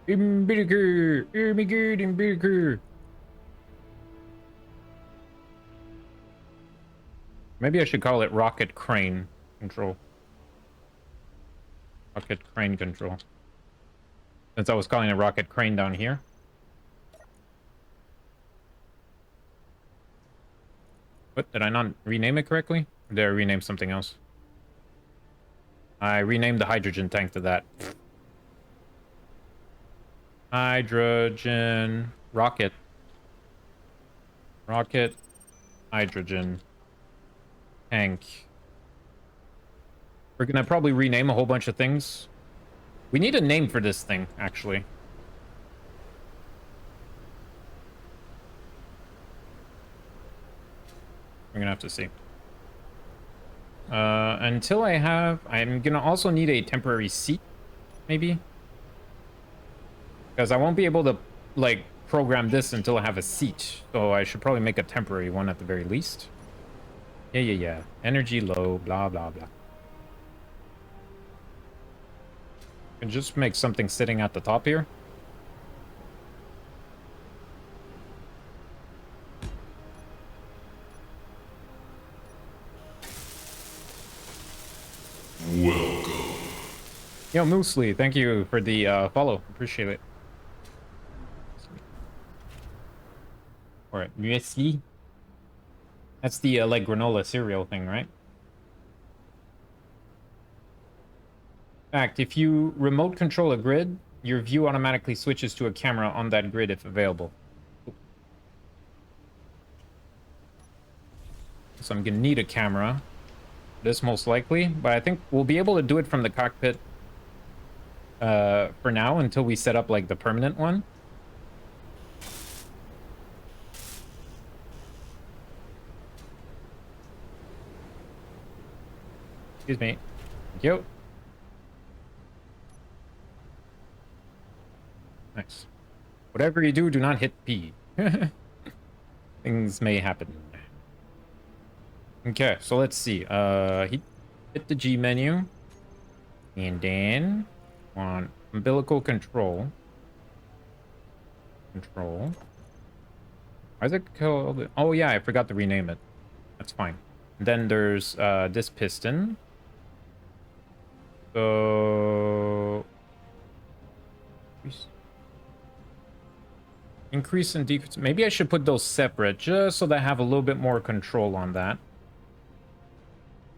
Umbilical. Oh my god, umbilical. Maybe I should call it rocket crane control. Rocket crane control. Since I was calling it rocket crane down here. What? Did I not rename it correctly? Or did I rename something else? I renamed the hydrogen tank to that. Hydrogen rocket. Rocket hydrogen tank. We're gonna probably rename a whole bunch of things. We need a name for this thing, actually. We're gonna have to see. Until I have... I'm gonna also need a temporary seat, maybe. Because I won't be able to, like, program this until I have a seat. So I should probably make a temporary one at the very least. Yeah. Energy low, blah, blah, blah. And just make something sitting at the top here. Welcome. Yo, Moosely, thank you for the follow. Appreciate it. Alright, muesli. That's the like granola cereal thing, right? In fact, if you remote control a grid, your view automatically switches to a camera on that grid if available. So I'm gonna need a camera. This most likely, but I think we'll be able to do it from the cockpit for now until we set up like the permanent one. Excuse me. Thank you. Nice. Whatever you do, do not hit P. Things may happen. Okay, so let's see. Hit the G menu. And then on umbilical control. Why is it called? Oh yeah, I forgot to rename it. That's fine. And then there's this piston. So increase and decrease. Maybe I should put those separate just so that I have a little bit more control on that.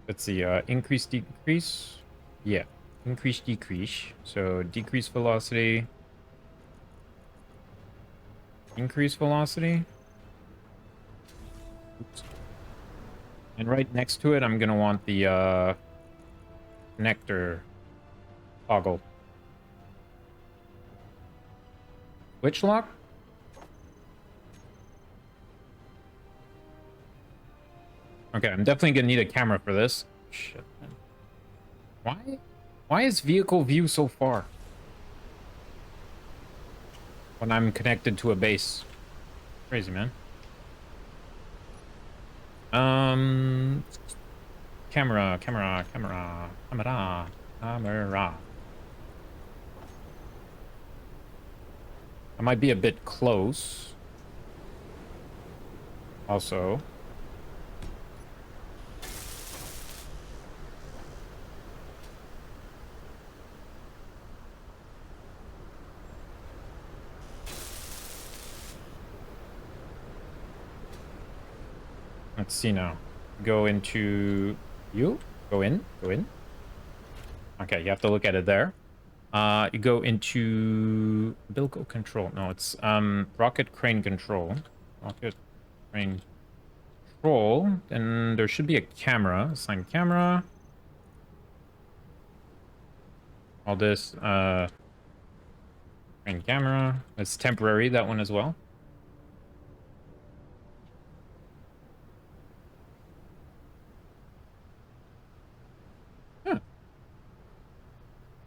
Let's see, increase, decrease. Yeah, increase, decrease. So decrease velocity. Increase velocity. Oops. And right next to it, I'm gonna want the connector toggle. Switch lock? Okay, I'm definitely gonna need a camera for this. Shit, man. Why? Why is vehicle view so far? When I'm connected to a base. Crazy, man. Camera. I might be a bit close. Also. Let's see now. Go into you. Go in. Go in. Okay, you have to look at it there. You go into umbilical control. No, it's rocket crane control. Rocket crane control. Then there should be a camera. Assign camera. All this crane camera. It's temporary, that one as well.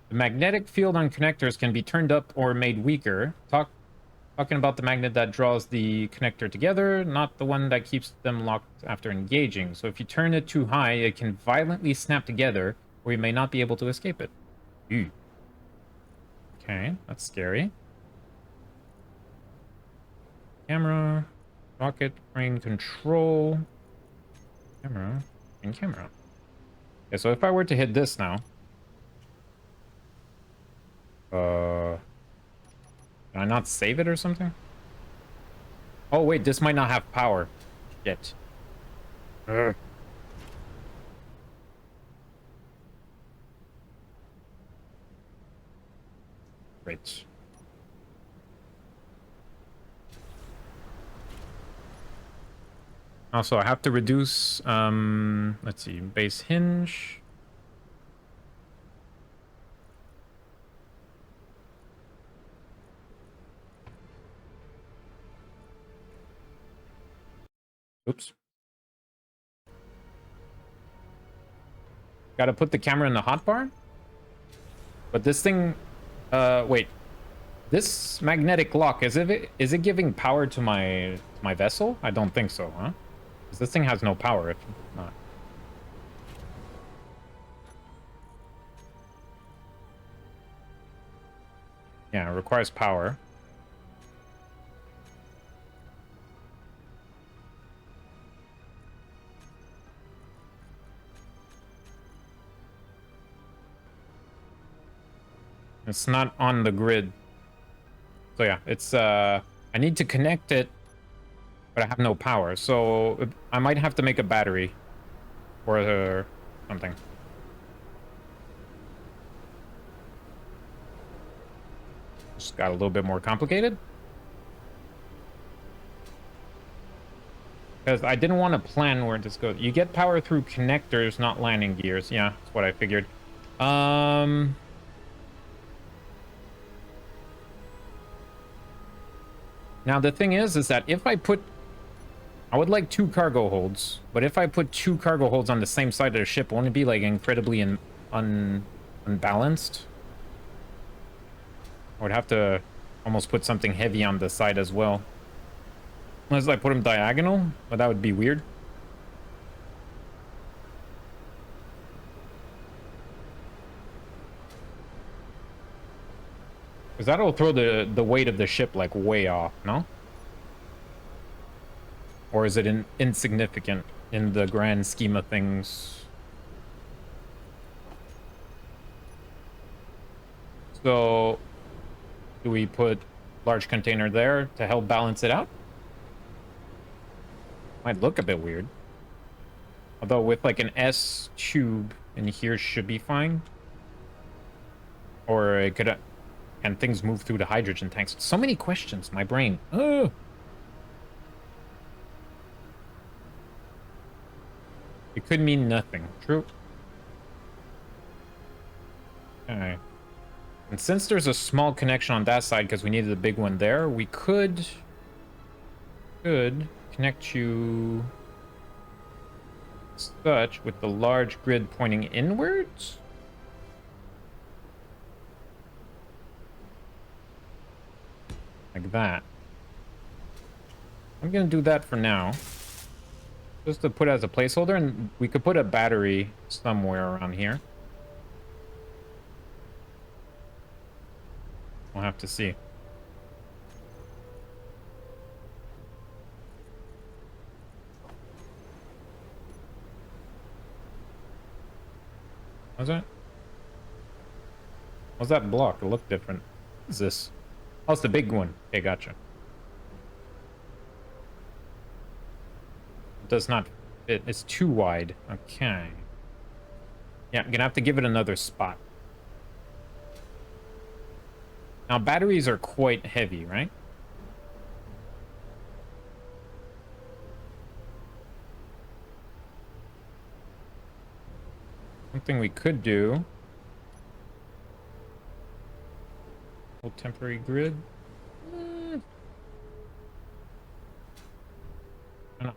The magnetic field on connectors can be turned up or made weaker. Talking about the magnet that draws the connector together, not the one that keeps them locked after engaging. So if you turn it too high, it can violently snap together, or you may not be able to escape it. Ew. Okay, that's scary. Camera, rocket crane control. Camera, and camera. Okay, so if I were to hit this now. Can I not save it or something? Oh, wait, this might not have power. Shit. Ugh. Great. Also, I have to reduce, let's see, base hinge. Oops. Gotta put the camera in the hotbar? But this thing, wait. This magnetic lock, is it giving power to my vessel? I don't think so, huh? Because this thing has no power if not. Yeah, it requires power. It's not on the grid. So yeah, it's I need to connect it, but I have no power. So I might have to make a battery or something. Just got a little bit more complicated. Because I didn't want to plan where this goes. You get power through connectors, not landing gears. Yeah, that's what I figured. Now, the thing is that if I put... I would like 2 cargo holds, but if I put 2 cargo holds on the same side of the ship, won't it be, like, incredibly unbalanced? I would have to almost put something heavy on the side as well. Unless I put them diagonal, but that would be weird. Because that'll throw the weight of the ship, like, way off, no? Or is it insignificant in the grand scheme of things? So, do we put large container there to help balance it out? Might look a bit weird. Although with, like, an S tube in here should be fine. Or it could... Can things move through the hydrogen tanks? So many questions, my brain. Oh. It could mean nothing. True. Okay. And since there's a small connection on that side because we needed a big one there, we could connect you such with the large grid pointing inwards. Like that. I'm gonna do that for now. Just to put as a placeholder, and we could put a battery somewhere around here. We'll have to see. What's that? What's that block? It looked different. What is this? Oh, it's the big one. Okay, gotcha. It does not fit. It's too wide. Okay. Yeah, I'm gonna have to give it another spot. Now, batteries are quite heavy, right? Something we could do. Hold temporary grid.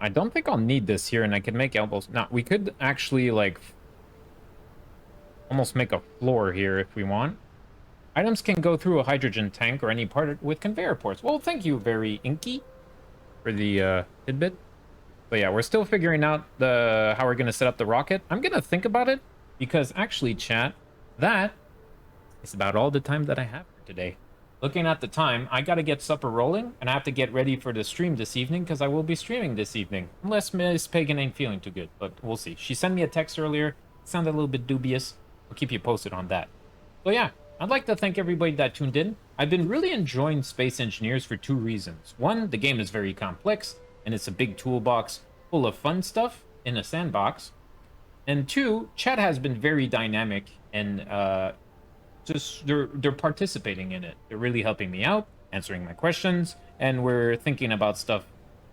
I don't think I'll need this here, and I can make elbows. Now, we could actually, like, almost make a floor here if we want. Items can go through a hydrogen tank or any part with conveyor ports. Well, thank you, very inky, for the tidbit. But yeah, we're still figuring out how we're going to set up the rocket. I'm going to think about it, because actually, chat, that is about all the time that I have for today. Looking at the time, I got to get supper rolling, and I have to get ready for the stream this evening, because I will be streaming this evening. Unless Miss Pagan ain't feeling too good, but we'll see. She sent me a text earlier. It sounded a little bit dubious. I'll keep you posted on that. So yeah, I'd like to thank everybody that tuned in. I've been really enjoying Space Engineers for 2 reasons. One, the game is very complex, and it's a big toolbox full of fun stuff in a sandbox. And 2, chat has been very dynamic, and just they're participating in it. They're really helping me out, answering my questions, and we're thinking about stuff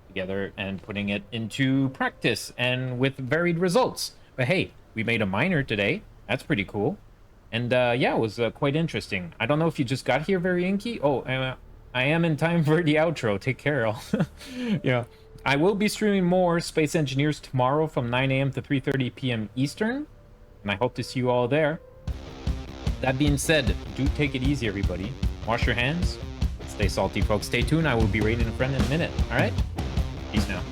together and putting it into practice and with varied results. But hey, we made a miner today. That's pretty cool. And yeah, it was quite interesting. I don't know if you just got here, very inky. Oh, I am in time for the outro. Take care, all. Yeah. I will be streaming more Space Engineers tomorrow from 9 a.m. to 3:30 p.m. Eastern. And I hope to see you all there. That being said, do take it easy, everybody. Wash your hands. Stay salty, folks. Stay tuned. I will be raiding a friend in a minute. All right? Peace now.